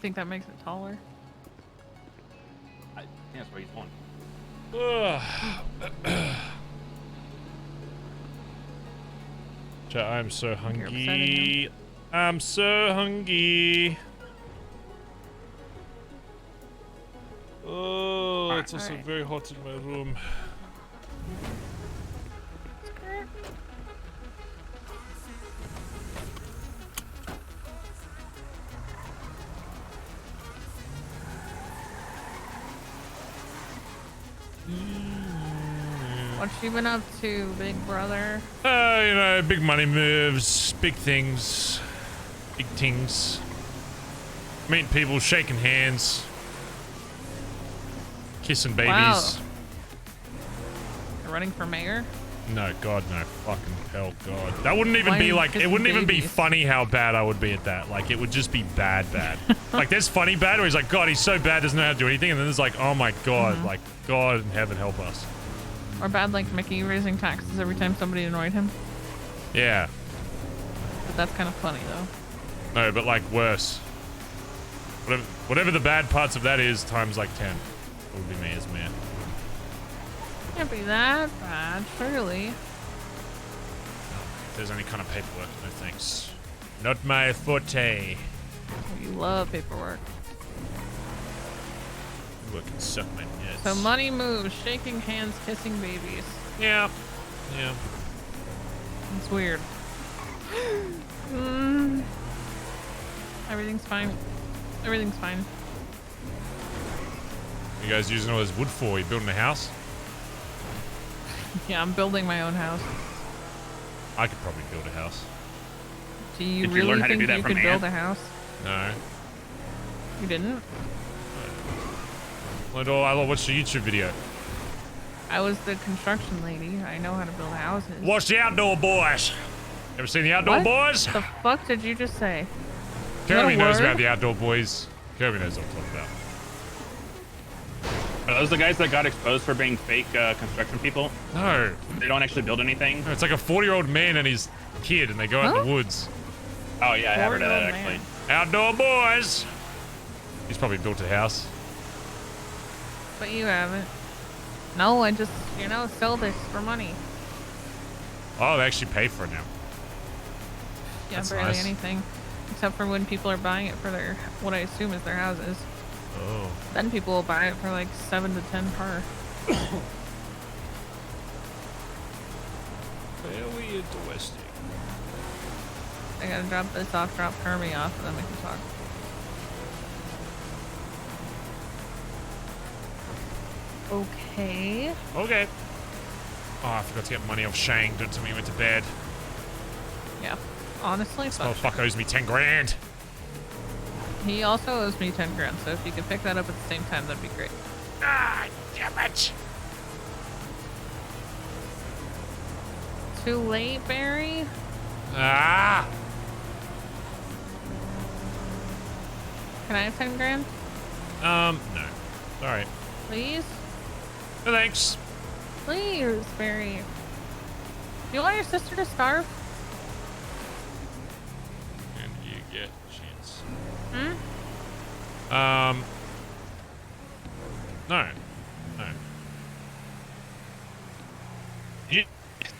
Think that makes it taller? I think that's where he's going. Chat, I'm so You're upset hungry. I'm so hungry. Oh, it's also alright. very hot in my room. What you been up to, big brother? You know, big money moves, big things, big things. Meeting people, shaking hands, kissing babies. Wow. You're running for mayor? No, God, no. Fucking hell, God. That wouldn't even Why be are you like, it kissing wouldn't even be babies? funny how bad I would be at that. Like, it would just be bad. Like, there's funny bad where he's like, God, he's so bad, doesn't know how to do anything. And then there's like, oh my God, like, God in heaven help us. Or bad like Mickey raising taxes every time somebody annoyed him? Yeah. But that's kind of funny, though. No, but like worse. Whatever the bad parts of that is, times like 10. That would be me as mayor. Can't be that bad, surely. If there's any kind of paperwork, no thanks. Not my forte. You love paperwork. Paperwork can suck my nuts. So money moves, shaking hands, kissing babies. Yeah. Yeah. It's weird. Everything's fine. Everything's fine. You guys using all this wood for? You building a house? Yeah, I'm building my own house. I could probably build a house. Do you Did you really learn how to think do that you from could build Ant? a house? No. You didn't? I watched a YouTube video. I was the construction lady. I know how to build houses. Watch the Outdoor Boys. Ever seen the Outdoor What Boys? the fuck did you just say? Kirby knows word? about the Outdoor Boys. Kirby knows what I'm talking about. Are those the guys that got exposed for being fake construction people? No. They don't actually build anything? No, it's like a 40-year-old man and his kid, and they go out in the woods. Oh, yeah, I have heard of that, 40-year-old actually. Outdoor Boys. He's probably built a house. But you haven't. No, I just, sell this for money. Oh, they actually pay for it now. Yeah, That's barely nice. anything, except for when people are buying it for their what I assume is their houses. Oh. Then people will buy it for like 7 to 10 per. Very interesting. I gotta drop this off, drop Kermie off, and then we can talk. Okay. Okay. Oh, I forgot to get money off Shang. Don't tell me he went to bed. Yeah. Honestly, This fuck. motherfucker owes me 10 grand. He also owes me 10 grand, so if you could pick that up at the same time, that'd be great. Ah, damn it. Too late, Barry? Ah. Can I have 10 grand? No. Sorry. Please? No thanks. Please, Barry. Do you want your sister to starve? And you get chance. Hmm? No. No.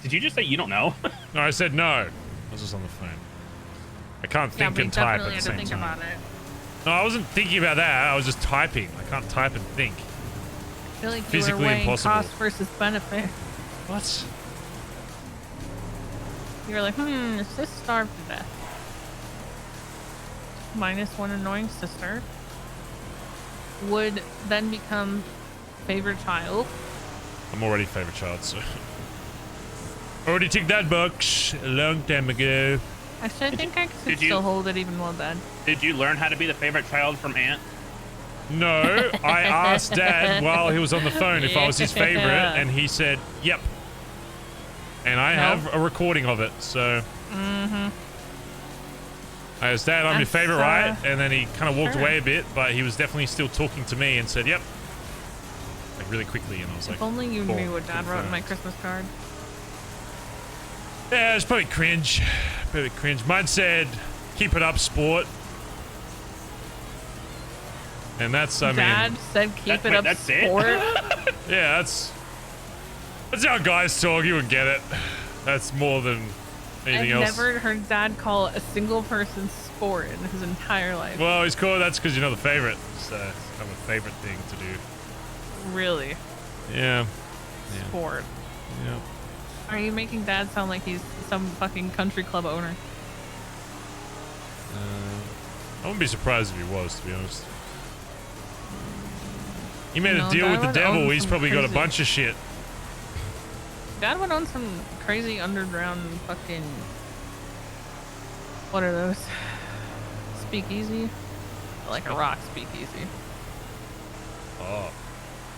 Did you just say you don't know? No, I said no. I was just on the phone. I can't Yeah, think but you and type definitely at the had to same think time. about it. No, I wasn't thinking about that. I was just typing. I can't type and think. I feel like you Physically were weighing impossible. cost versus benefit. What? You were like, is this starved to death? Minus one annoying sister. Would then become favorite child. I'm already favorite child, so. Already ticked that box a long time ago. Actually, I think I could did you- still hold it even while dead. Did you learn how to be the favorite child from Ant? No, I asked Dad while he was on the phone if I was his favorite, and he said, yep. And I have a recording of it, so. Mm-hmm. I asked Dad, I'm your That's, favorite, right? And then he kind of walked sure. away a bit, but he was definitely still talking to me and said, yep. Like really quickly, and I was like, If only you cool, knew what Dad wrote in my confirmed. Christmas card. Yeah, it's probably cringe. Probably cringe. Mine said, keep it up, sport. And that's, I Dad mean. said keep it up, sport. Yeah, that's how guys talk. You would get it. That's more than anything I've else. never heard Dad call a single person sport in his entire life. Well, he's cool. That's because you're not the favorite. So it's kind of a favorite thing to do. Really? Yeah. Sport. Yeah. Are you making Dad sound like he's some fucking country club owner? I wouldn't be surprised if he was, to be honest. He made No, a deal Dad with the would devil. own He's some probably got a crazy- bunch of shit. Dad went on some crazy underground fucking. What are those? Speakeasy? Like a rock speakeasy. Oh.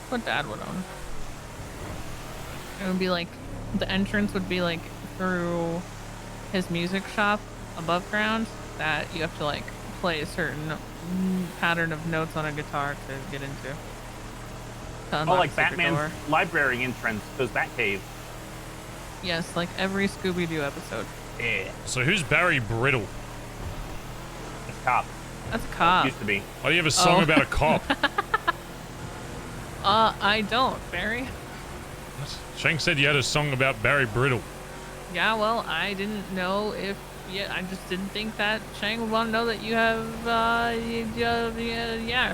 What Dad would own. It would be like, the entrance would be like through his music shop above ground that you have to like play a certain pattern of notes on a guitar to get into. To Oh, unlock like a secret Batman's door. library entrance to that cave. Yes, like every Scooby-Doo episode. Yeah. So who's Barry Brittle? It's cop. That's a cop. Used to be. Why do you have a song Oh. about a cop? I don't, Barry. Shank said you had a song about Barry Brittle. Yeah, well, I didn't know if. Yeah, I just didn't think that Shang would want to know that you have. Yeah.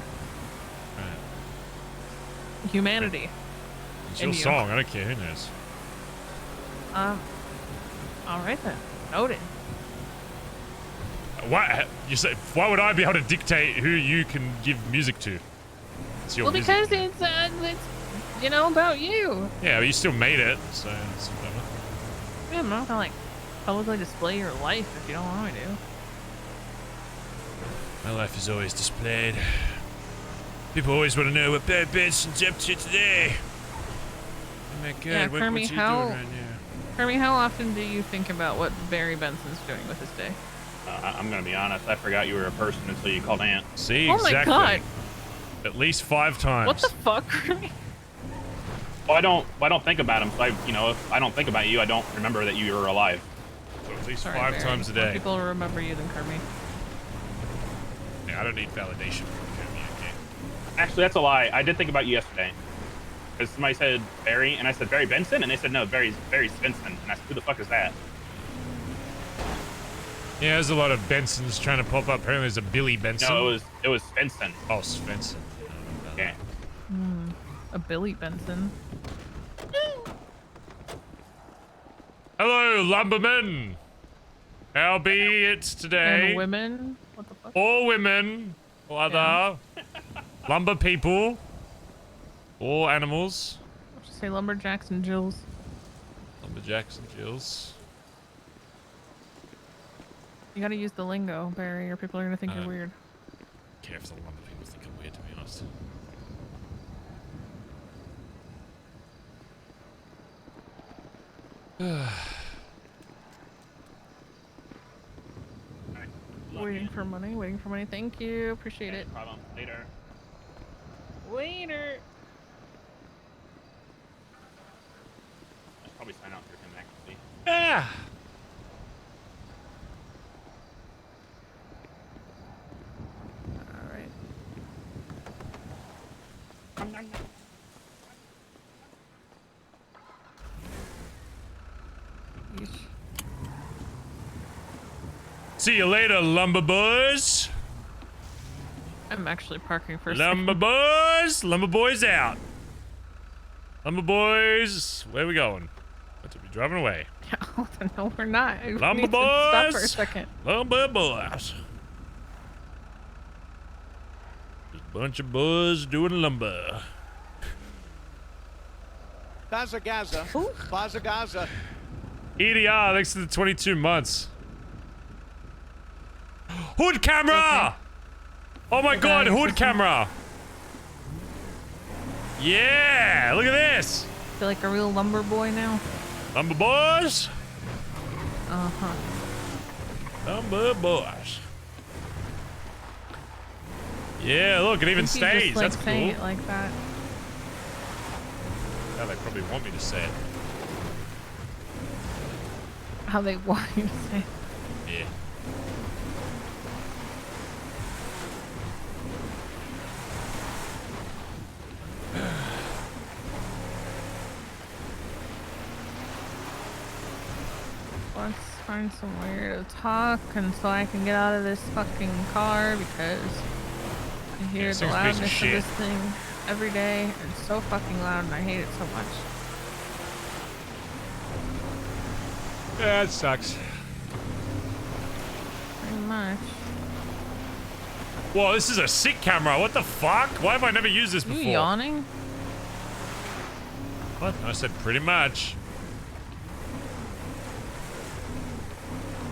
Humanity. It's in your you. song. I don't care. Who knows? All right then. Noted. Why? You say? Why would I be able to dictate who you can give music to? It's your Well, music. because it's about you. Yeah, but you still made it, so it's whatever. Yeah, I'm not gonna like publicly display your life if you don't want me to. My life is always displayed. People always want to know what Barry Benson's up to today. Oh my god, Yeah, what's Kermie, he doing how right now? Kermie, how often do you think about what Barry Benson's doing with his day? I'm gonna be honest. I forgot you were a person until you called Ant. See, Oh my exactly. God. At least 5 times. What the fuck, Kermie? Well, I don't think about him. So if I don't think about you, I don't remember that you were alive. So at least Sorry, 5 Barry. times a More day. people remember you than Kermie. Yeah, I don't need validation from Kermie, okay? Actually, that's a lie. I did think about you yesterday. Because somebody said Barry, and I said Barry Benson, and they said no, Barry Benson, and I said, who the fuck is that? Yeah, there's a lot of Bensons trying to pop up. Apparently there's a Billy Benson. No, it was Benson. Oh, Svensson. Yeah. A Billy Benson. Hello, lumbermen. How be it today? And women. What the fuck? Or women. Or other lumber people. Or animals. Just say lumberjacks and Jills. Lumberjacks and Jills. You gotta use the lingo, Barry, or people are gonna think you're weird. I don't care if the lumber people think I'm weird, to be honest. Waiting for money, waiting for money. Thank you, appreciate it. Problem. Later. Waiter. I'll probably sign out through him actually. Yeah. All right. See you later, lumber boys. I'm actually parking for a Lumber boys. Lumber boys out. Lumber boys. Where we going? What are we driving away? No, we're not. We Lumber need to stop boys. for a second. Lumber boys. Just a bunch of boys doing lumber. Bazza Gaza. Bazza Gaza. EDR, thanks to the 22 months. Hood camera! Oh my god, hood camera! Yeah, look at this! Feel like a real lumber boy now. Lumber boys? Uh-huh. Lumber boys. Yeah, look, it even You just, stays. like, That's saying cool. it like that. Yeah, they probably want me to say it. How they want you to say it. Yeah. Let's find somewhere to talk and so I can get out of this fucking car because I hear this the thing's a piece of loudness of shit. this thing every day. It's so fucking loud and I hate it so much. Yeah, it sucks. Pretty much. Whoa, this is a sick camera. What the fuck? Why have I never used this You before? yawning? What? I said pretty much.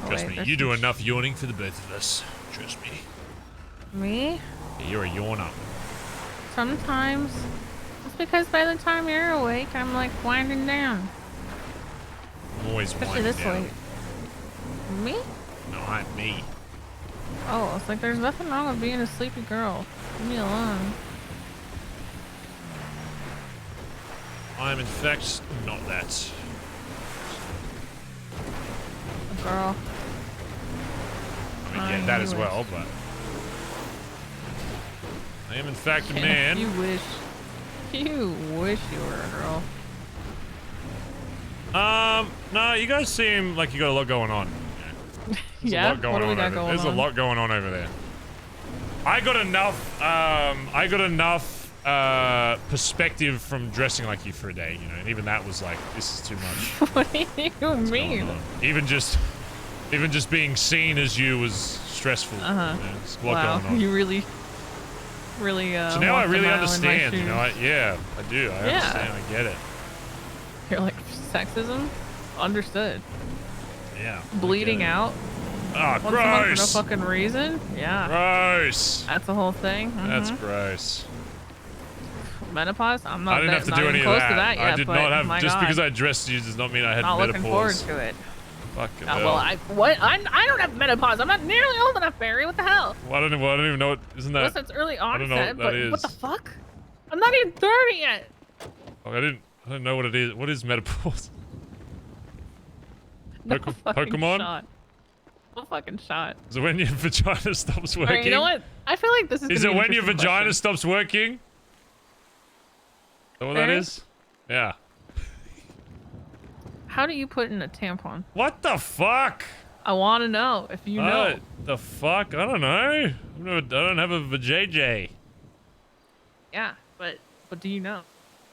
Oh, Trust wait, me, there's you do some enough yawning for the both of us. Trust me. Me? Yeah, you're a yawner. Sometimes. It's because by the time you're awake, I'm like winding down. I'm always Especially winding this down. late. Me? No, I'm me. Oh, it's like there's nothing wrong with being a sleepy girl. Leave me alone. I'm in fact not that. A girl. I mean, yeah, that as well, but I am in fact a man. You wish. You wish you were a girl. No, you guys seem like you got a lot going on. There's Yeah? a lot going What do we on got over- going There's on? a lot going on over there. I got enough perspective from dressing like you for a day, you know, and even that was like, this is too much. What do you mean? Even just being seen as you was stressful. Uh-huh. You know, there's a lot Wow, going on. you really So now I walked a really mile in my understand, you know, shoes. yeah, I do. I understand, I get it. You're like, sexism? Understood. Yeah. Bleeding out? Ah, Once a month for no gross. fucking reason? Yeah. Gross. That's the whole thing? That's Mhm. gross. Menopause? I'm not I didn't that, have to not do even any of close that. to that yet, I did but not have, my just God. because I dressed you does not mean I had Not looking forward menopause. to it. Fucking Well, I don't have menopause. I'm not nearly old enough, Barry. What the hell? Well, I don't even know what, isn't that? Unless it's early I don't know onset, what that but is. what the fuck? I'm not even 30 yet. Oh, I didn't know what it is. What is menopause? No fucking Pokemon? shot. No fucking shot. Is it when your vagina stops working? Alright, you know what? I feel like this is Is gonna it be an when your interesting vagina question. stops working? Is that what that Barry? is? Yeah. How do you put in a tampon? What the fuck? I want to know if you know. The fuck? I don't know. I don't have a VJJ. Yeah, but do you know?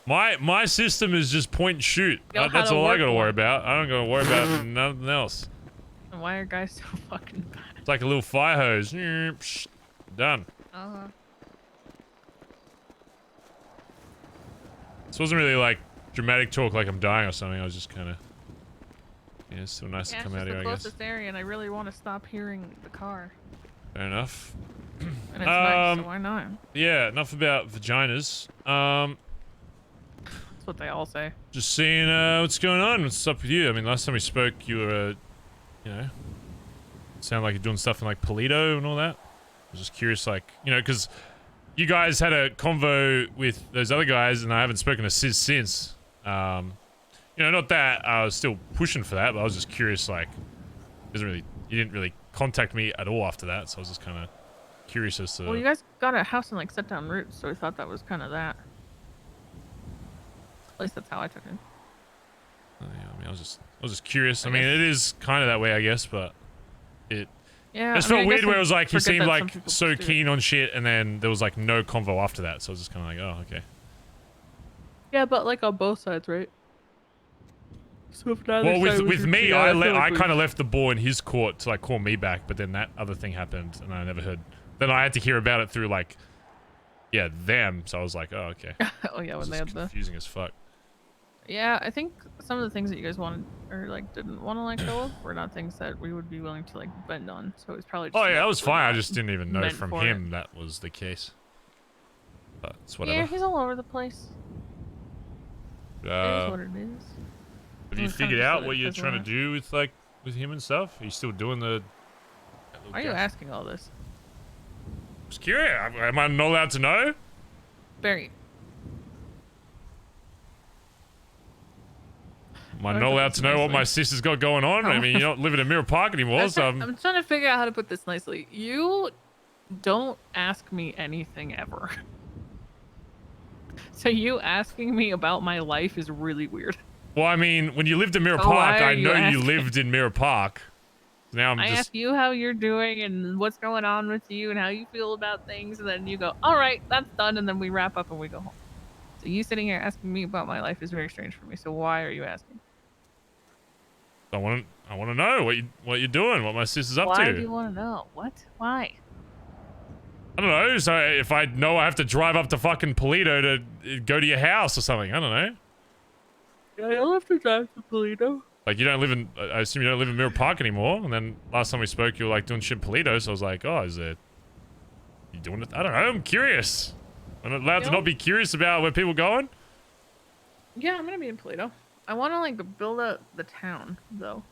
My system is just point and shoot. You know how That's to all I work gotta worry one. about. I don't gotta worry about nothing else. And why are guys so fucking bad? It's like a little fire hose. Done. This wasn't really like dramatic talk like I'm dying or something. I was just kind of... Yeah, it's still nice to come out here, the I guess. closest area, and I really want to stop hearing the car. Fair enough. And it's nice, so why not? Yeah, enough about vaginas. That's what they all say. Just seeing what's going on. What's up with you? I mean, last time we spoke, you were, you know, sound like you're doing stuff in like Polito and all that. I was just curious, like, you know, because you guys had a convo with those other guys, and I haven't spoken to Sis since. You know, not that I was still pushing for that, but I was just curious, like, you didn't really contact me at all after that, so I was just kind of curious as to... Well, you guys got a house and like set down roots, so we thought that was kind of that. At least that's how I took it. Yeah, I mean, I was just curious. I mean, it is kind of that way, I guess, but it... Yeah, It just I mean, felt I weird guess where it I was like, he forget seemed that like some people so do it. keen on shit, and then there was like no convo after that, so I was just kind of like, oh, okay. Yeah, but like on both sides, right? So if neither Well, side was with your me, cheater, I feel like kind of left the ball in his court to like call me back, but then that other thing happened, and I never heard. Then I had to hear about it through like, yeah, them. So I was like, oh, okay. Oh yeah, when This they is had the... confusing as fuck. Yeah, I think some of the things that you guys wanted or like didn't want to let go of were not things that we would be willing to like bend on. So it was probably. Just Oh yeah, that not was fine. I just didn't even know meant from for him that was the case. But it's whatever. Yeah, he's all over the place. It is what it is. Have you It was kind of figured just out let what it you're fizzle trying to out. do with like with him and stuff? Are you still doing the? Why are you asking all this? Just curious. Am I not allowed to know? Barry. Am I not allowed to know what my sister's got going on? I mean, you're not living in Mirror Park anymore, so I'm trying to figure out how to put this nicely. You don't ask me anything ever. So you asking me about my life is really weird. Well, I mean, when you lived in Mirror So why Park, are I you know you asking? lived in Mirror Park. Now I'm I just... ask you how you're doing and what's going on with you and how you feel about things, and then you go, all right, that's done, and then we wrap up and we go home. So you sitting here asking me about my life is very strange for me. So why are you asking? I want to know what you're doing, what my sister's up to. Why do you want to know? What? Why? I don't know. So if I know I have to drive up to fucking Polito to go to your house or something, I don't know. Yeah, I don't have to drive to Polito. Like you don't live in, I assume you don't live in Mirror Park anymore. And then last time we spoke, you were like doing shit in Polito. So I was like, oh, is it? You doing it? I don't know. I'm curious. I'm allowed to not be curious about where people are going. Yeah, I'm gonna be in Polito. I want to like build up the town though.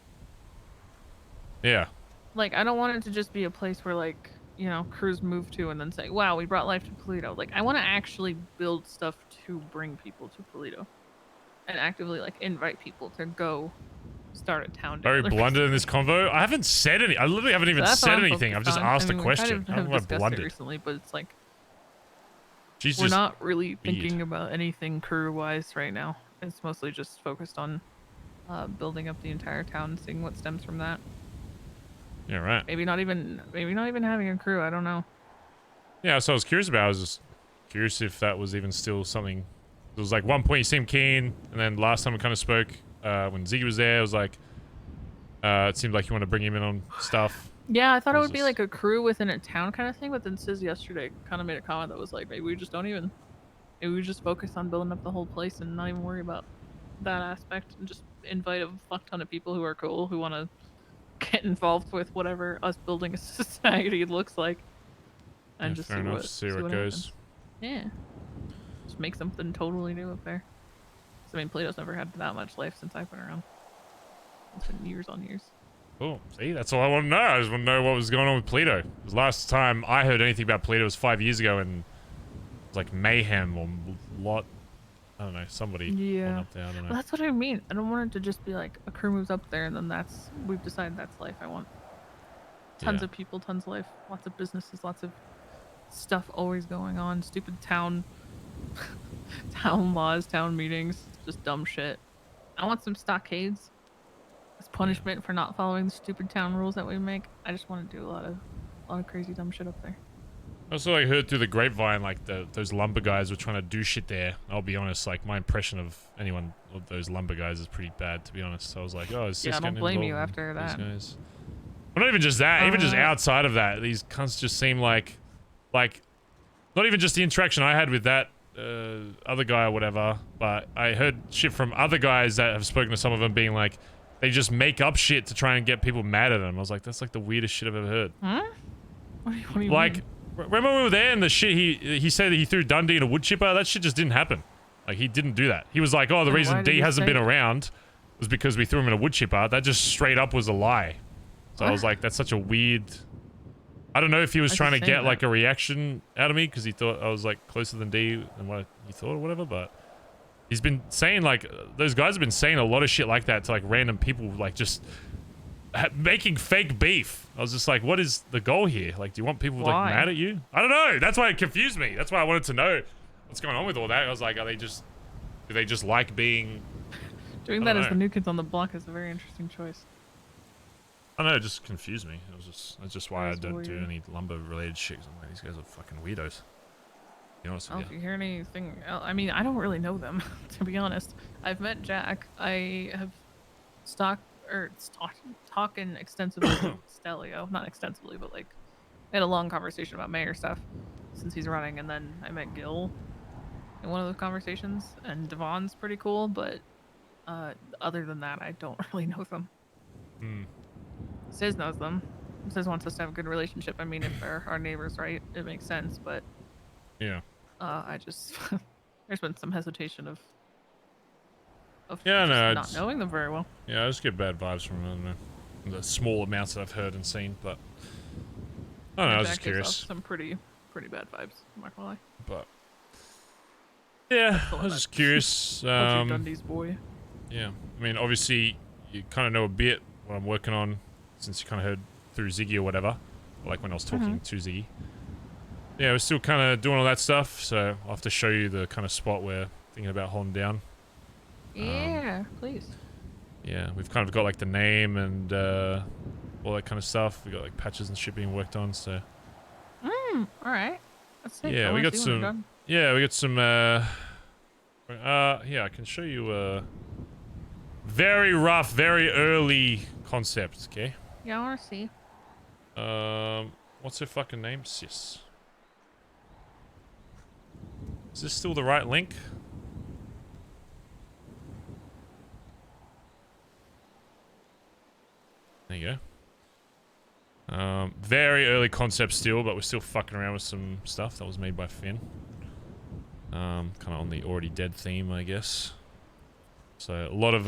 Yeah. Like I don't want it to just be a place where like, you know, crews move to and then say, wow, we brought life to Polito. Like I want to actually build stuff to bring people to Polito and actively like invite people to go start a town. Very together. blundered in this convo. I haven't said any. I literally haven't even That's what said I'm anything. I've just focused on. asked I mean, a we question. kind of I have don't know if I discussed it blundered. recently, but it's like She's we're just not really weird. thinking about anything crew-wise right now. It's mostly just focused on building up the entire town, seeing what stems from that. Yeah, right. Maybe not even having a crew. I don't know. Yeah, so I was curious about. I was just curious if that was even still something. It was like one point you seemed keen, and then last time we kind of spoke when Ziggy was there, it was like it seemed like you want to bring him in on stuff. Yeah, I thought it would be like a crew within a town kind of thing, but then Sis yesterday kind of made a comment that was like, maybe we just focus on building up the whole place and not even worry about that aspect and just invite a fuck ton of people who are cool, who want to get involved with whatever us building a society looks like. And Yeah, just fair enough. See where it goes. happens. Yeah. Just make something totally new up there. 'Cause, I mean, Plato's never had that much life since I've been around. It's been years on years. Cool. See, that's all I want to know. I just want to know what was going on with Polito. Because last time I heard anything about Polito was 5 years ago, and it was like mayhem or lot. I don't know. Somebody went up there. I don't know. Well, that's what I mean. I don't want it to just be like a crew moves up there and then we've decided that's life. I want tons of people, tons of life, lots of businesses, lots of stuff always going on. Stupid town laws, town meetings, just dumb shit. I want some stockades. That's punishment for not following the stupid town rules that we make. I just want to do a lot of crazy dumb shit up there. Also, I heard through the grapevine, like, those lumber guys were trying to do shit there. I'll be honest, like, my impression of anyone of those lumber guys is pretty bad, to be honest. So I was like, oh, is this Yeah, I don't getting blame you involved after in that. these guys? Well, not even just that, even just outside of that, these cunts just seem like, not even just the interaction I had with that other guy or whatever, but I heard shit from other guys that have spoken to some of them being like, they just make up shit to try and get people mad at them. I was like, that's like the weirdest shit I've ever heard. Huh? What do you Like, mean? remember when we were there and the shit he said that he threw Dundee in a wood chipper? That shit just didn't happen. Like, he didn't do that. He was like, oh, the Then reason why did D he hasn't say been it? around was because we threw him in a wood chipper. That just straight up was a lie. So I was like, that's such a weird... I don't know if he was Why'd trying you to say get, like, that? a reaction out of me because he thought I was, like, closer than D than what he thought or whatever, but... He's been saying, like... Those guys have been saying a lot of shit like that to, like, random people, like, just... making fake beef. I was just like, what is the goal here? Like, do you want people, Why? like, mad at you? I don't know. That's why it confused me. That's why I wanted to know what's going on with all that. I was like, do they just like being... Doing I that don't as the know. new kids on the block is a very interesting choice. I don't know, it just confused me. That's just why I That's don't do weird. any lumber-related shit. 'Cause I'm like, these guys are fucking weirdos. To be honest Oh, with if you. you hear anything, I mean, I don't really know them, to be honest. I've met Jack. I have talking extensively with Stelio. Not extensively, but like, we had a long conversation about mayor stuff since he's running, and then I met Gil in one of those conversations, and Devon's pretty cool, but other than that, I don't really know them. Hmm. Sis knows them. Sis wants us to have a good relationship. I mean, if they're our neighbors, right? It makes sense, but Yeah. I just there's been some hesitation of Yeah, just no, not knowing them very well. Yeah, I just get bad vibes from them. The small amounts that I've heard and seen, but... I don't know, I was Jack just gives off curious. some pretty bad vibes. I'm not gonna lie. But... Yeah, I was just curious. OG Dundee's boy. Yeah, I mean, obviously, you kind of know a bit what I'm working on, since you kind of heard through Ziggy or whatever, or like when I was talking to Ziggy. Yeah, we're still kind of doing all that stuff, so I'll have to show you the kind of spot we're thinking about holding down. Yeah, please. Yeah, we've kind of got like the name and all that kind of stuff. We got like patches and shit being worked on, so... All right. That's sick. I Yeah, we wanna got see when they're some... done. Yeah, we got some, yeah, I can show you, very rough, very early concept, okay? Yeah, I wanna see. What's her fucking name? Sis. Is this still the right link? There you go. Very early concept still, but we're still fucking around with some stuff that was made by Finn. Kind of on the already dead theme, I guess. So a lot of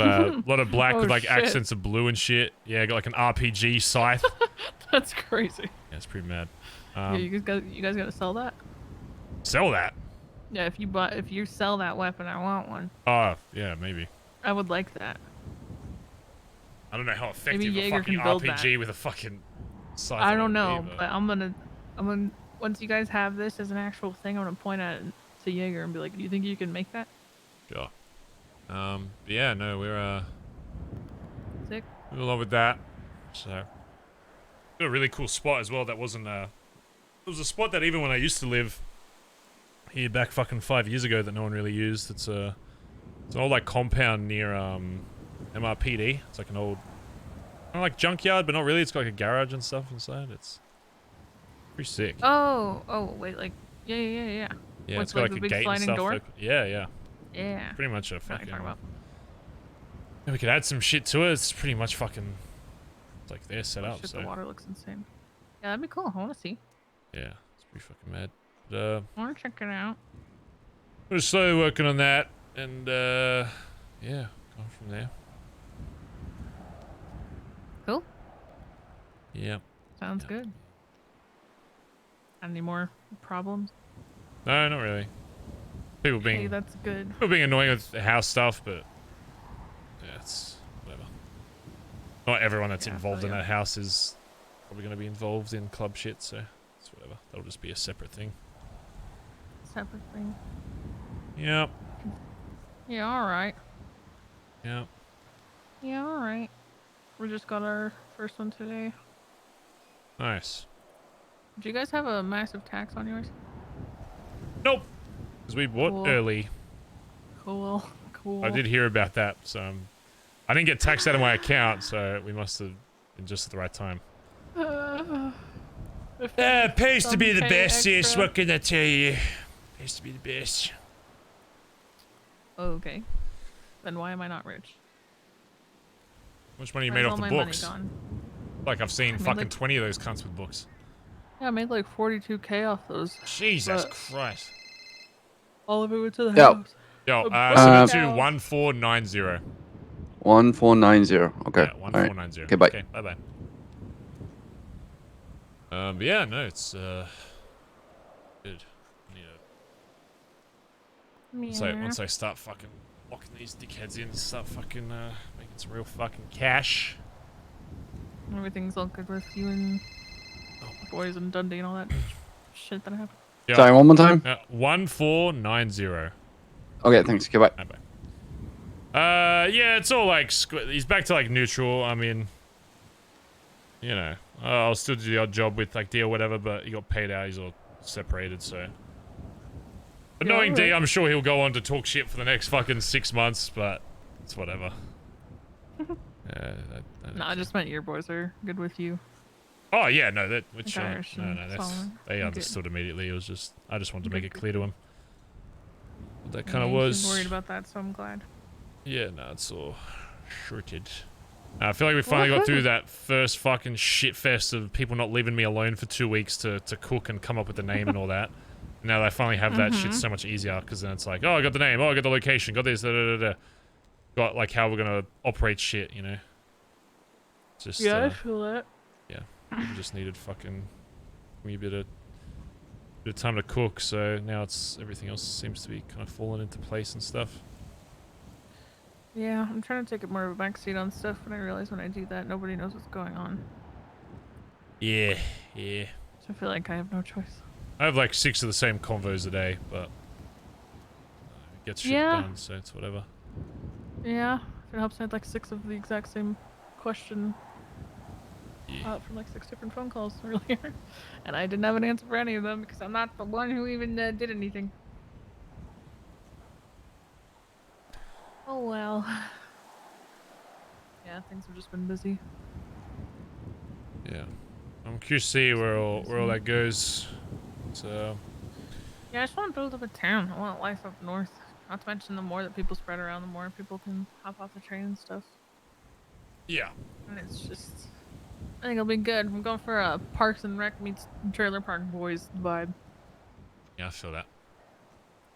black Oh, with like shit. accents of blue and shit. Yeah, got like an RPG scythe. That's crazy. Yeah, it's pretty mad. Yeah, you guys gotta sell that. Sell that? Yeah, if you sell that weapon, I want one. Oh, yeah, maybe. I would like that. I don't know how effective a Jaeger fucking can build RPG that. with a fucking scythe I would don't be, know, but- but I'm gonna once you guys have this as an actual thing, I'm gonna point at it to Jaeger and be like, "Do you think you can make that?" Sure. But yeah, no, we're Sick. we're along with that. So got a really cool spot as well. That wasn't it was a spot that even when I used to live here back fucking 5 years ago that no one really used. It's an old like compound near MRPD. It's like an old kind of like junkyard, but not really. It's got like a garage and stuff inside. It's pretty sick. Oh, wait, like yeah. Yeah, What's it's got like the a big gate and sliding stuff. door? Open. Yeah. Yeah. Pretty much a I know what fucking. you're talking about. Yeah, we could add some shit to it. It's pretty much fucking like they're set Oh, up. shit, So the water looks insane. Yeah, that'd be cool. I want to see. yeah, it's pretty fucking mad. But, I want to check it out. we're slowly working on that, and yeah, going from there. Cool. Yeah. Sounds good. Any more problems? No, not really. People being Hey, that's good. people being annoying with the house stuff, but yeah, it's whatever. Not everyone that's involved in that house is probably going to be involved in club shit, so it's whatever. That'll just be a separate thing. Separate thing. Yep. Yeah, all right. Yep. Yeah, all right. We just got our first one today. Nice. Do you guys have a massive tax on yours? Nope. Because we bought Cool. early. Cool. Cool. I did hear about that, so I didn't get taxed out of my account, so we must have been just at the right time. It pays to be the best, yes, what can I tell you? Pays to be the best. Oh, okay. Then why am I not rich? How much money you Where's made all off the my money books? gone? Like I've seen I made, fucking like- 20 of those cunts with books. Yeah, I made like 42K off those. Jesus but Christ. all of it went to the Yo. house. Yo, I'm send it broke to now. 1490. 1490. Okay. Yeah, All 1490. right. Okay, bye. Okay, bye-bye. But yeah, no, it's good. Once I start fucking locking these dickheads in, start fucking making some real fucking cash. Everything's all good with you and boys and Dundee and all that shit that happened. Yeah. Sorry, one more time. 1490. Okay, thanks. Okay, bye. Yeah, it's all like he's back to like neutral. I mean, you know, I'll still do the odd job with like D or whatever, but he got paid out. He's all separated, so. But Yeah, knowing D, alright. I'm sure he'll go on to talk shit for the next fucking 6 months, but it's whatever. No, I just meant your boys are good with you. Oh yeah, no, that Like sure. Irish No, and that's Solomon. they Good. understood immediately. It was just I just wanted to make it Good. clear to him what that kind Yeah, of you was. seemed worried about that, so I'm glad. Yeah, no, it's all shorted. I feel like we finally got through that first fucking shit fest of people not leaving me alone for 2 weeks to cook and come up with the name and all that. Now I finally have that shit so much easier because then it's like, oh, I got the name, oh, I got the location, got this, da da da da. Got like how we're gonna operate shit, you know. Just Yeah, I feel that. yeah, we just needed fucking a bit of time to cook, so now it's everything else seems to be kind of falling into place and stuff. Yeah, I'm trying to take it more of a backseat on stuff, but I realize when I do that, nobody knows what's going on. Yeah, yeah. So I feel like I have no choice. I have like 6 of the same convos a day, but it gets shit Yeah. done, so it's whatever. Yeah, if it helps, I had like 6 of the exact same question from like 6 different phone calls earlier, and I didn't have an answer for any of them because I'm not the one who even did anything. Oh well. Yeah, things have just been busy. Yeah, I'm curious to see where all that goes. So Yeah, I just want to build up a town. I want life up north. Not to mention, the more that people spread around, the more people can hop off the train and stuff. yeah, And it's just, I think it'll be good. I'm going for a Parks and Rec meets Trailer Park Boys vibe. yeah, I feel that.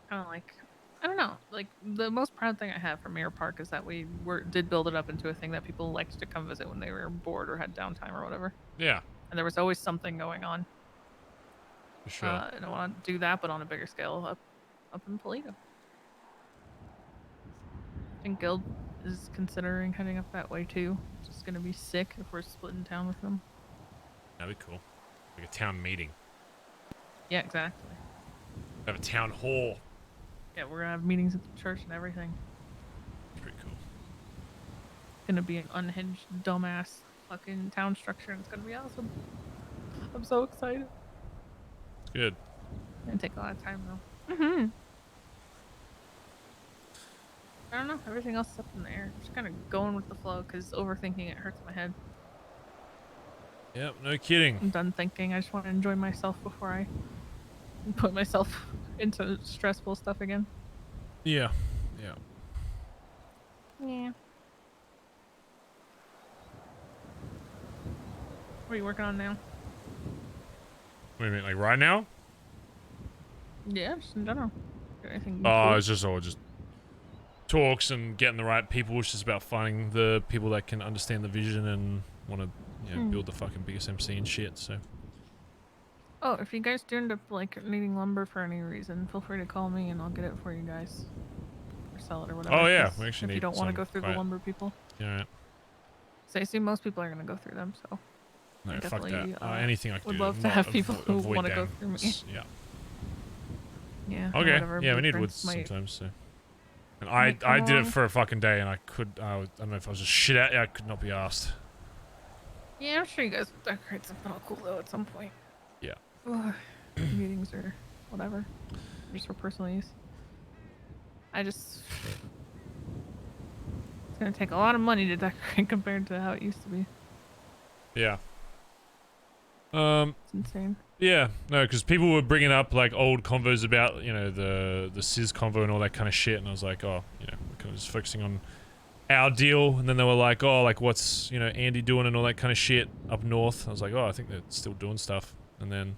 Kind of like, I don't know, like the most proud thing I have for Mirror Park is that we did build it up into a thing that people liked to come visit when they were bored or had downtime or whatever. Yeah, And there was always something going on. for sure. And I want to do that, but on a bigger scale up in Polito. I think Guild is considering heading up that way too. It's just gonna be sick if we're splitting town with them. That'd be cool. Like a town meeting. Yeah, exactly. Have a town hall. Yeah, we're gonna have meetings at the church and everything. Pretty cool. It's gonna be an unhinged, dumbass fucking town structure, and it's gonna be awesome. I'm so excited. It's good. It's gonna take a lot of time though. I don't know. Everything else is up in the air. Just kind of going with the flow because overthinking it hurts my head. Yep, no kidding. I'm done thinking. I just want to enjoy myself before I put myself into stressful stuff again. Yeah, yeah. Yeah. What are you working on now? What do you mean, like right now? Yeah, just in general. Anything Oh, cool? it's just all just talks and getting the right people. It's just about finding the people that can understand the vision and want to, you know, build the fucking biggest MC and shit. So Oh, if you guys do end up like needing lumber for any reason, feel free to call me and I'll get it for you guys. Or sell it or whatever. Oh, yeah, 'cause we actually if you need don't want to some go through the quite- lumber people. yeah, right. So I assume most people are gonna go through them, so No, I fuck definitely, that. Anything I can would do love to not have people who avoid want to go them. through me. Yeah. Yeah. Okay. whatever Yeah, we need wood blueprints might- sometimes. So. And might I come did it along. for a fucking day, and I don't know if I was just shit out. I could not be asked. Yeah, I'm sure you guys will decorate something all cool though at some point. Yeah. Ugh, meetings or whatever, just for personal use. It's gonna take a lot of money to decorate compared to how it used to be. Yeah. It's insane. Yeah, no, because people were bringing up like old convos about, you know, the CIS convo and all that kind of shit, and I was like, oh, you know, we're kind of just focusing on our deal, and then they were like, oh, like what's, you know, Andy doing and all that kind of shit up north. I was like, oh, I think they're still doing stuff, and then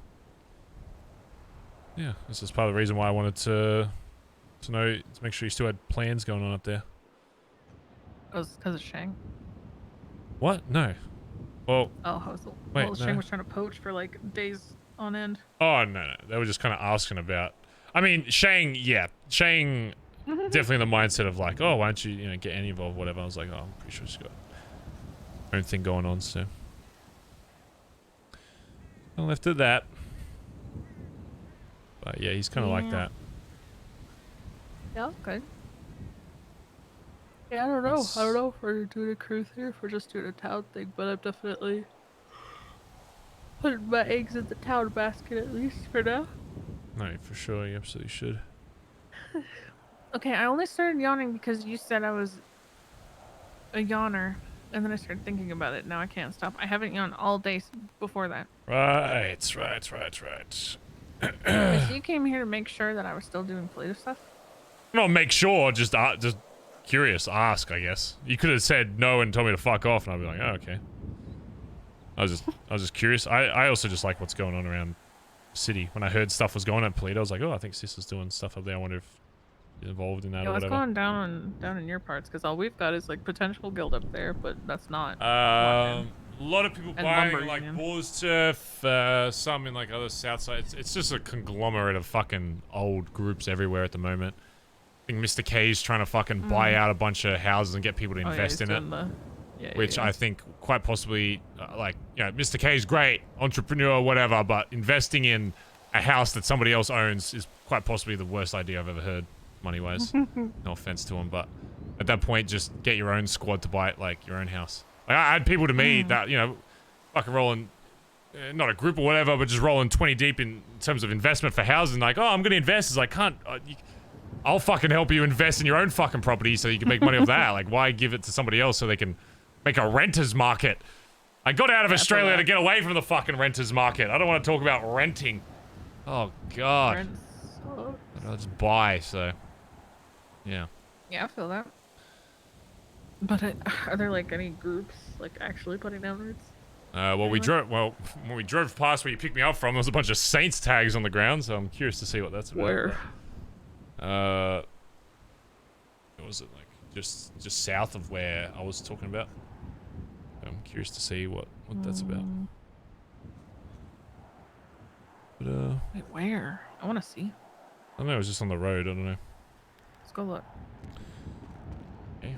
yeah, this is part of the reason why I wanted to know, to make sure you still had plans going on up there. Oh, it's because of Shang. What? No. Well. Oh, wait, Shang no. was trying to poach for like days on end. Oh, no. They were just kind of asking about... I mean, Shang, yeah. Shang, definitely in the mindset of like, oh, why don't you, you know, get Andy involved, whatever. I was like, oh, I'm pretty sure she's got her own thing going on, so... I left it at that. But yeah, he's kind of like that. Yeah, okay. Yeah, I don't know. I don't know if we're doing a cruise here, if we're just doing a town thing, but I'm definitely putting my eggs in the town basket at least for now. No, for sure. You absolutely should. Okay, I only started yawning because you said I was a yawner, and then I started thinking about it. Now I can't stop. I haven't yawned all day before that. Right. So you came here to make sure that I was still doing Polito stuff? Not make sure, just curious, ask, I guess. You could have said no and told me to fuck off, and I'd be like, oh, okay. I was just curious. I also just like what's going on around the city. When I heard stuff was going on at Polito, I was like, oh, I think Sis is doing stuff up there. I wonder if he's involved in that or What's whatever. going down in your parts? Because all we've got is like potential guild up there, but that's not. A lot of people And buying lumber like union. Balls Turf, some in like other south side. It's just a conglomerate of fucking old groups everywhere at the moment. I think Mr. K's trying to fucking buy out a bunch of houses and get people to Oh, yeah, invest he's in it. doing Which I think quite possibly, like, you know, Mr. K's great, entrepreneur, whatever, but investing in a house that somebody else owns is quite possibly the worst idea I've ever heard, money-wise. No offense to him, but at that point, just get your own squad to buy it, like, your own house. Like, I had people to me that, you know, fucking rolling, not a group or whatever, but just rolling 20 deep in terms of investment for housing, like, oh, I'm going to invest. It's like, I'll fucking help you invest in your own fucking property so you can make money off that. Like, why give it to somebody else so they can make a renter's market? I got out of Australia to get away from the fucking renter's market. I don't want to talk about renting. Oh, God. I'll just buy, so... Yeah. Yeah, I feel that. But are there like any groups like actually putting down roots? When we drove past where you picked me up from, there was a bunch of Saints tags on the ground, so I'm curious to see what that's about. Where? What was it, like, just south of where I was talking about? I'm curious to see what that's about. But, Wait, where? I want to see. I don't know, it was just on the road, I don't know. Let's go look. Okay.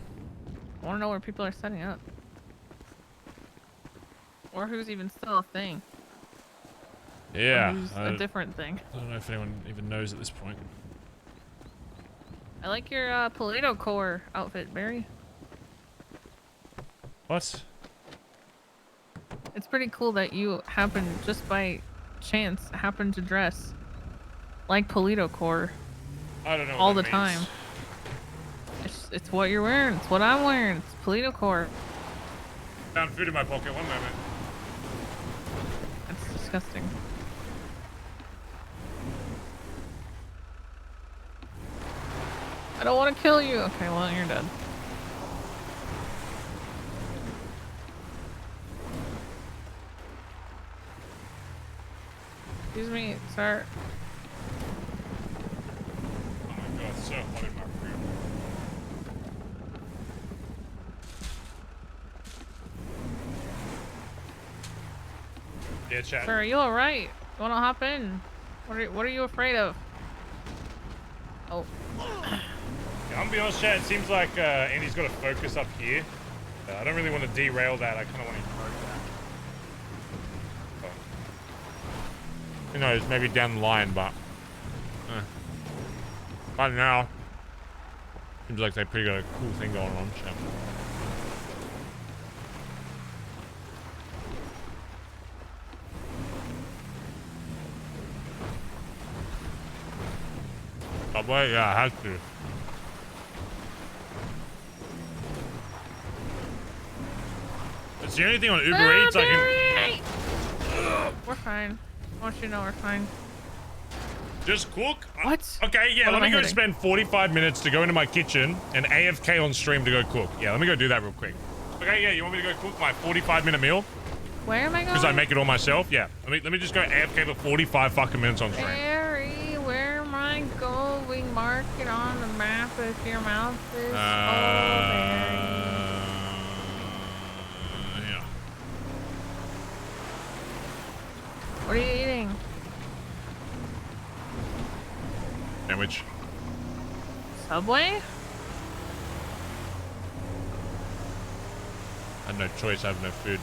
I want to know where people are setting up. Or who's even still a thing. Yeah. Or who's a different thing. I don't know if anyone even knows at this point. I like your Polito core outfit, Barry. What? It's pretty cool that you happen, just by chance, happen to dress like Polito core. I don't know what all that the time. It's what you're wearing. It's what I'm wearing. It's Polito core. Found food in my pocket. One moment. That's disgusting. I don't want to kill you. Okay, well, you're dead. Excuse me, sir. Oh my God, it's so hot in my room. Yeah, chat. Sir, are you alright? You wanna hop in? What are you afraid of? Oh. Yeah, I'm gonna be honest, chat. It seems like Andy's got to focus up here. I don't really want to derail that. I kind of want to promote that. But, who knows? Maybe down the line, but right now, seems like they pretty got a cool thing going on. Chat. Subway? Yeah, I have to. It's the only thing on Uber Eats I can... We're fine. I want you to know we're fine. Just cook? What? Okay, yeah, What let am me I go hitting? spend 45 minutes to go into my kitchen and AFK on stream to go cook. Yeah, let me go do that real quick. Okay, yeah, you want me to go cook my 45-minute meal? Where am I going? Because I make it all myself? Yeah. Let me just go AFK for 45 fucking minutes on stream. Barry, where am I going? Mark it on the map if your mouth is full, Yeah. What are you eating? Sandwich. Subway? I have no choice, I have no food.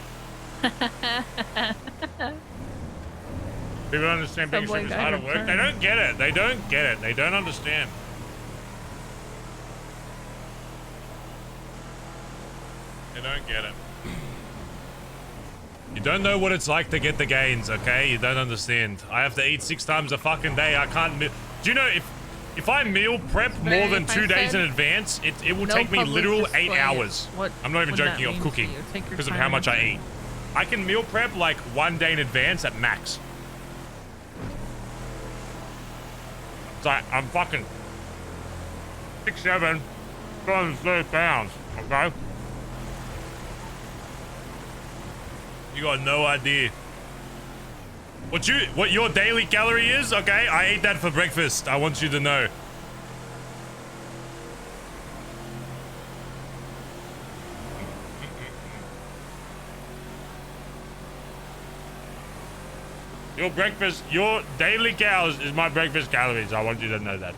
People don't understand being Subway streamers guy hard at work. They returned. don't get it. They don't get it. They don't understand. They don't get it. You don't know what it's like to get the gains, okay? You don't understand. I have to eat 6 times a fucking day. I can't. Do you know if I meal prep more than 2 days in advance, it will no take me public literal 8 display. hours. What I'm not even would that joking of mean to cooking you? Take your because of time how and much I everything. eat. I can meal prep like 1 day in advance at max. So I'm fucking 6'7", 230 pounds, okay? You got no idea. What your daily calorie is? Okay, I ate that for breakfast. I want you to know. Your breakfast, your daily calories is my breakfast calories. I want you to know that.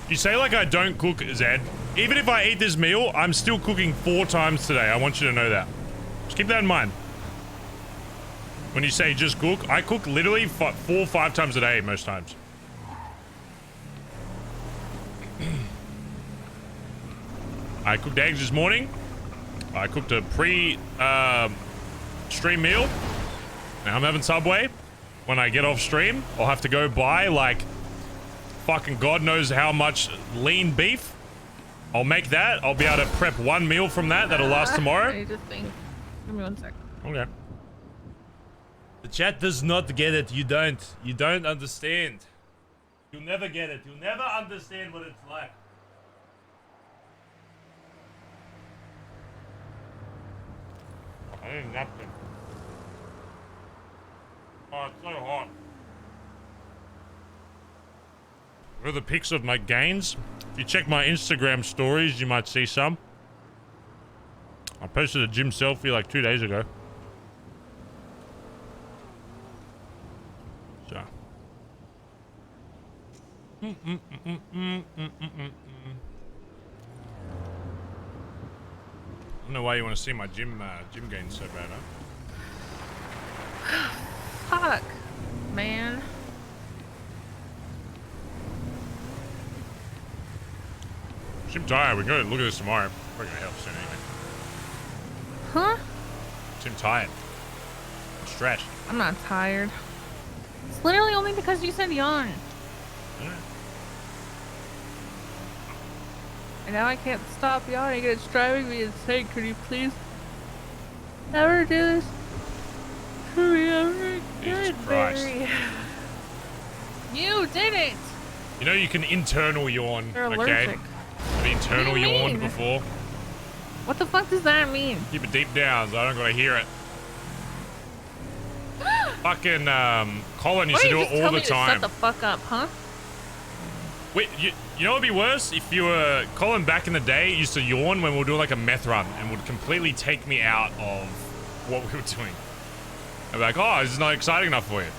You say like I don't cook, Zed. Even if I eat this meal, I'm still cooking 4 times today. I want you to know that. Just keep that in mind. When you say just cook, I cook literally 4 or 5 times a day most times. I cooked eggs this morning. I cooked a stream meal. Now I'm having Subway. When I get off stream, I'll have to go buy like fucking God knows how much lean beef. I'll make that. I'll be able to prep 1 meal from that. That'll last tomorrow. I just think. Give me 1 second. Okay. The chat does not get it. You don't. You don't understand. You'll never get it. You'll never understand what it's like. I need nothing. Oh, it's so hot. Where are the pics of my gains? If you check my Instagram stories, you might see some. I posted a gym selfie like 2 days ago. So. I don't know why you want to see my gym gains so bad, huh? Fuck, man. I'm tired. We can go look at this tomorrow. Probably gonna help soon anyway. Huh? I'm tired. I'm stressed. I'm not tired. It's literally only because you said yawn. And now I can't stop yawning. It's driving me insane. Could you please never do this to me ever Jesus again, Christ. Barry? You did it! You know you can internal yawn, You're okay? allergic. I've internal What do you yawned mean? before. What the fuck does that mean? Keep it deep down so I don't gotta hear it. Fucking Colin used to do it all the time. Shut the fuck up, huh? Wait, you know what'd be worse? If you were Colin back in the day used to yawn when we were doing like a meth run and would completely take me out of what we were doing. I'd be like, oh, this is not exciting enough for you.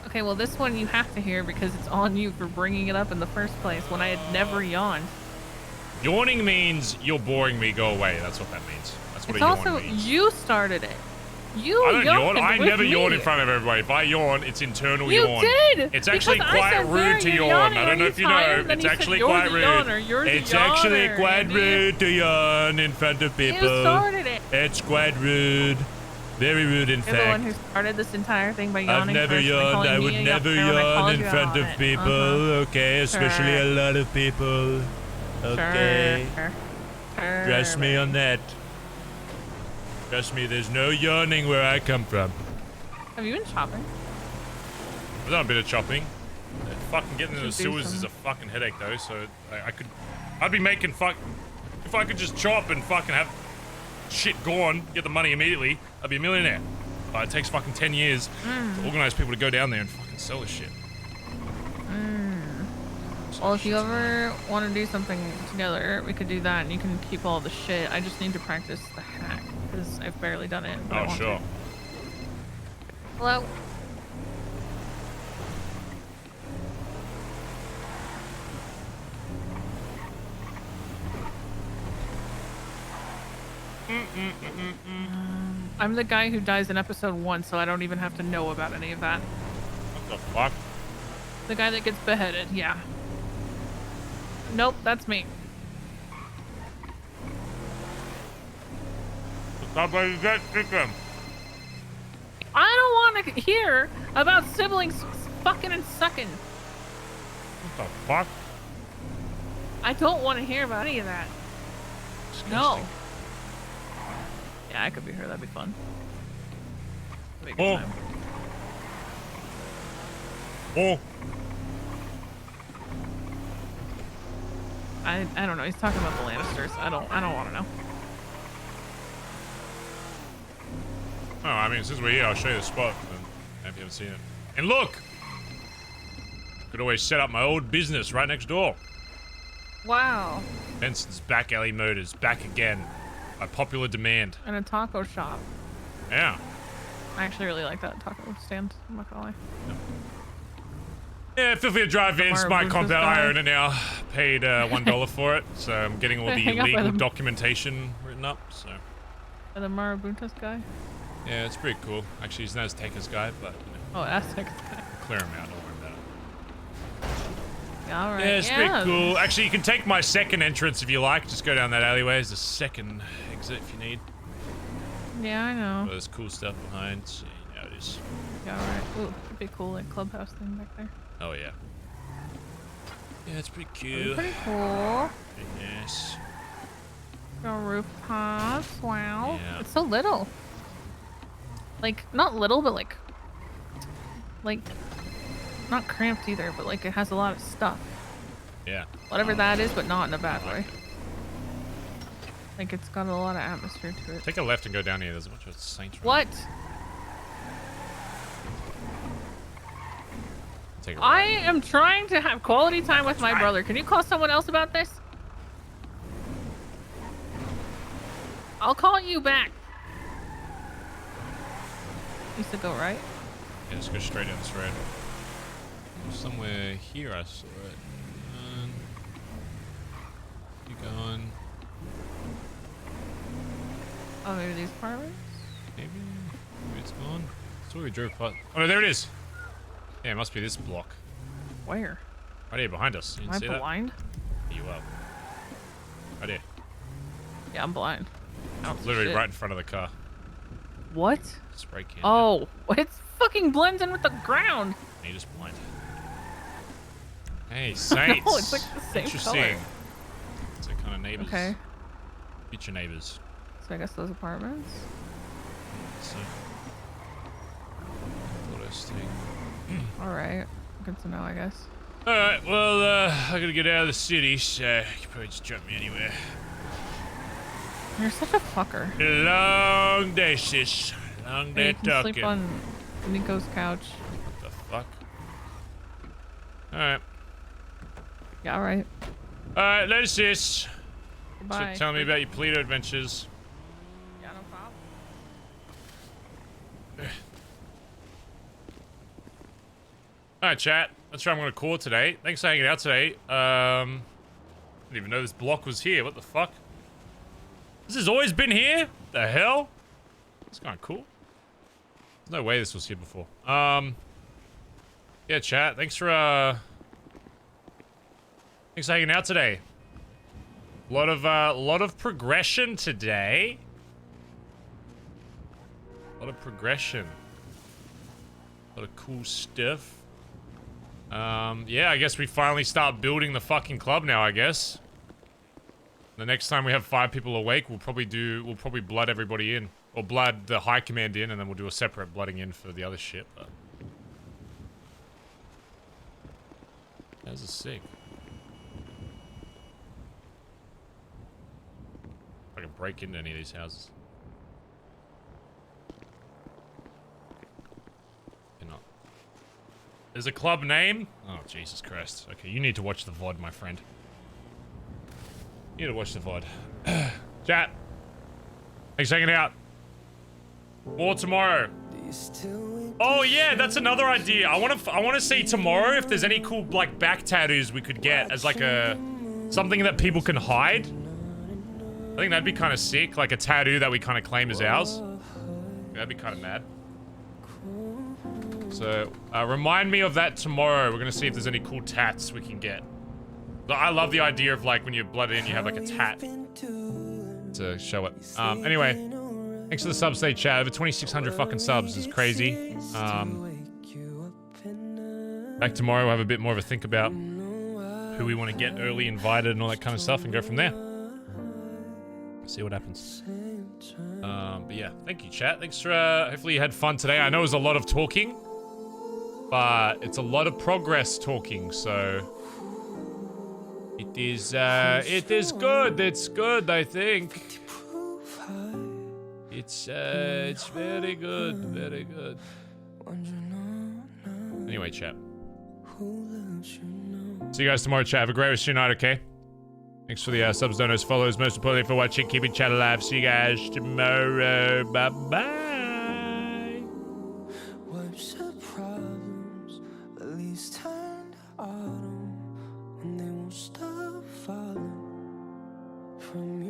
Okay, well this one you have to hear because it's on you for bringing it up in the first place when I had never yawned. Yawning means you're boring me, go away. That's what that means. That's what It's a yawn also means. you started it. You I don't yawn. yawned I with never yawn in me. front of everybody. If I yawn, it's internal You yawn. did! It's actually Because I quite said, rude "There, to you're yawn. yawning. I Are don't know you if you tired?" know. Then It's you said, actually "You're quite the rude. yawner. You're the It's actually yawner, quite Andy." rude to yawn in front of people. You started it. It's quite rude. Very rude, in You're the one fact. who started this entire thing by I've yawning never first and yawned. calling I me would a never yawner when I yawn called in you front on of it. people. Okay, especially Sure. a lot of people. Okay. Sure. Trust me on that. Trust me, there's no yawning where I come from. Have you been shopping? I've done a bit of chopping. Fucking getting into the Should do sewers is some. a fucking headache though, so I'd be making if I could just chop and fucking have shit gone, get the money immediately, I'd be a millionaire. But it takes fucking 10 years to organize people to go down there and fucking sell this shit. Well, if you ever want to do something together, we could do that, and you can keep all the shit. I just need to practice the hack because I've barely done it. But I Oh, want sure. to. Hello. I'm the guy who dies in episode 1, so I don't even have to know about any of that. What the fuck? The guy that gets beheaded, yeah. Nope, that's me. Stop letting that chicken. I don't want to hear about siblings fucking and sucking. What the fuck? I don't want to hear about any of that. No. Yeah, I could be her. That'd be fun. That'd be a good time. Oh. I don't know. He's talking about the Lannisters. I don't want to know. Oh, I mean, since we're here, I'll show you the spot. If you haven't seen it. And look! Could always set up my old business right next door. Wow. Benson's Back Alley Motors, back again. By popular demand. And a taco shop. Yeah. I actually really like that taco stand. I'm not gonna lie. Yeah, feel free to drive in. It's my Marabunta's compound. guy. I own it now. Paid $1 for it, so I'm getting all the Hang out by legal the- documentation written up. So And the Marabunta's guy. yeah, it's pretty cool. Actually, he's not as Azteca's guy, but Oh, Aztec's guy. clear him out. Don't worry about it. Yeah, all right. Yeah, it's pretty cool. Actually, you can take my second entrance if you like. Just go down that alleyway. There's a second exit if you need. Yeah, I know. Oh, there's cool stuff behind. So you know it is. Yeah, all right. Ooh, it'd be cool, like clubhouse thing back there. Oh yeah. Yeah, it's pretty That'd be cool. pretty cool. Pretty nice. The rooftops. Wow. Yeah. It's so little. Like, not little, but like, not cramped either, but like it has a lot of stuff. Yeah. Whatever that is, but not in a bad way. Like it's got a lot of atmosphere to it. Take a left and go down here. There's a bunch of saints. What? Take a I am trying to have quality time with my brother. Can you call someone else about this? I'll call you back. Used to go right. Yeah, just go straight down this road. Somewhere here I saw it. Keep going. Oh, maybe these apartments? Maybe it's gone. So we drove past. Oh no, there it is. Yeah, it must be this block. Where? Right here behind us. You Am didn't I see that? blind? You are. Right here. Yeah, I'm blind. I don't see Literally shit. right in front of the car. What? Spray can. Oh, it fucking blends in with the ground. You're just blind. Hey, Saints. No, it's like the same Interesting. color. It's like kind of neighbors. Okay. Future neighbors. So I guess those apartments. So. Interesting. All right. Good to know, I guess. Alright, well, I gotta get out of the city, so you can probably just jump me anywhere. You're such a fucker. Long day, sis. Long Hey, day you can talking. sleep on Nico's couch. What the fuck? Alright. Yeah, all right. Alright, later, sis. Goodbye. So tell me about your Polito adventures. Yeah, no problem. Alright, chat. That's where I'm gonna call today. Thanks for hanging out today. I didn't even know this block was here. What the fuck? This has always been here? The hell? It's kind of cool. No way this was here before. Yeah, chat. Thanks for hanging out today. A lot of progression today. A lot of progression. A lot of cool stuff. Yeah, I guess we finally start building the fucking club now, I guess. The next time we have 5 people awake, we'll probably blood everybody in. Or blood the high command in, and then we'll do a separate blooding in for the other shit, but... Those are sick. If I can break into any of these houses. Cannot. There's a club name? Oh, Jesus Christ. Okay, you need to watch the VOD, my friend. You need to watch the VOD. Chat. Thanks for hanging out. More tomorrow. Oh yeah, that's another idea. I want to see tomorrow if there's any cool like back tattoos we could get as like a something that people can hide. I think that'd be kind of sick, like a tattoo that we kind of claim as ours. That'd be kind of mad. So remind me of that tomorrow. We're gonna see if there's any cool tats we can get. I love the idea of like when you're blooded in, you have like a tat to show it. Anyway. Thanks for the sub state chat. Over 2,600 fucking subs is crazy. Back tomorrow, we'll have a bit more of a think about who we want to get early invited and all that kind of stuff and go from there. See what happens. But yeah, thank you, chat. Thanks for, hopefully you had fun today. I know it was a lot of talking, but it's a lot of progress talking, so... It is good. It's good, I think. It's very good, very good. Anyway, chat. See you guys tomorrow, chat. Have a great rest of your night, okay? Thanks for the subs, donos, follows. Most importantly for watching, keeping chat alive. See you guys tomorrow. Bye-bye. Wipes the problems, at least turn to autumn, when they won't stop falling from you.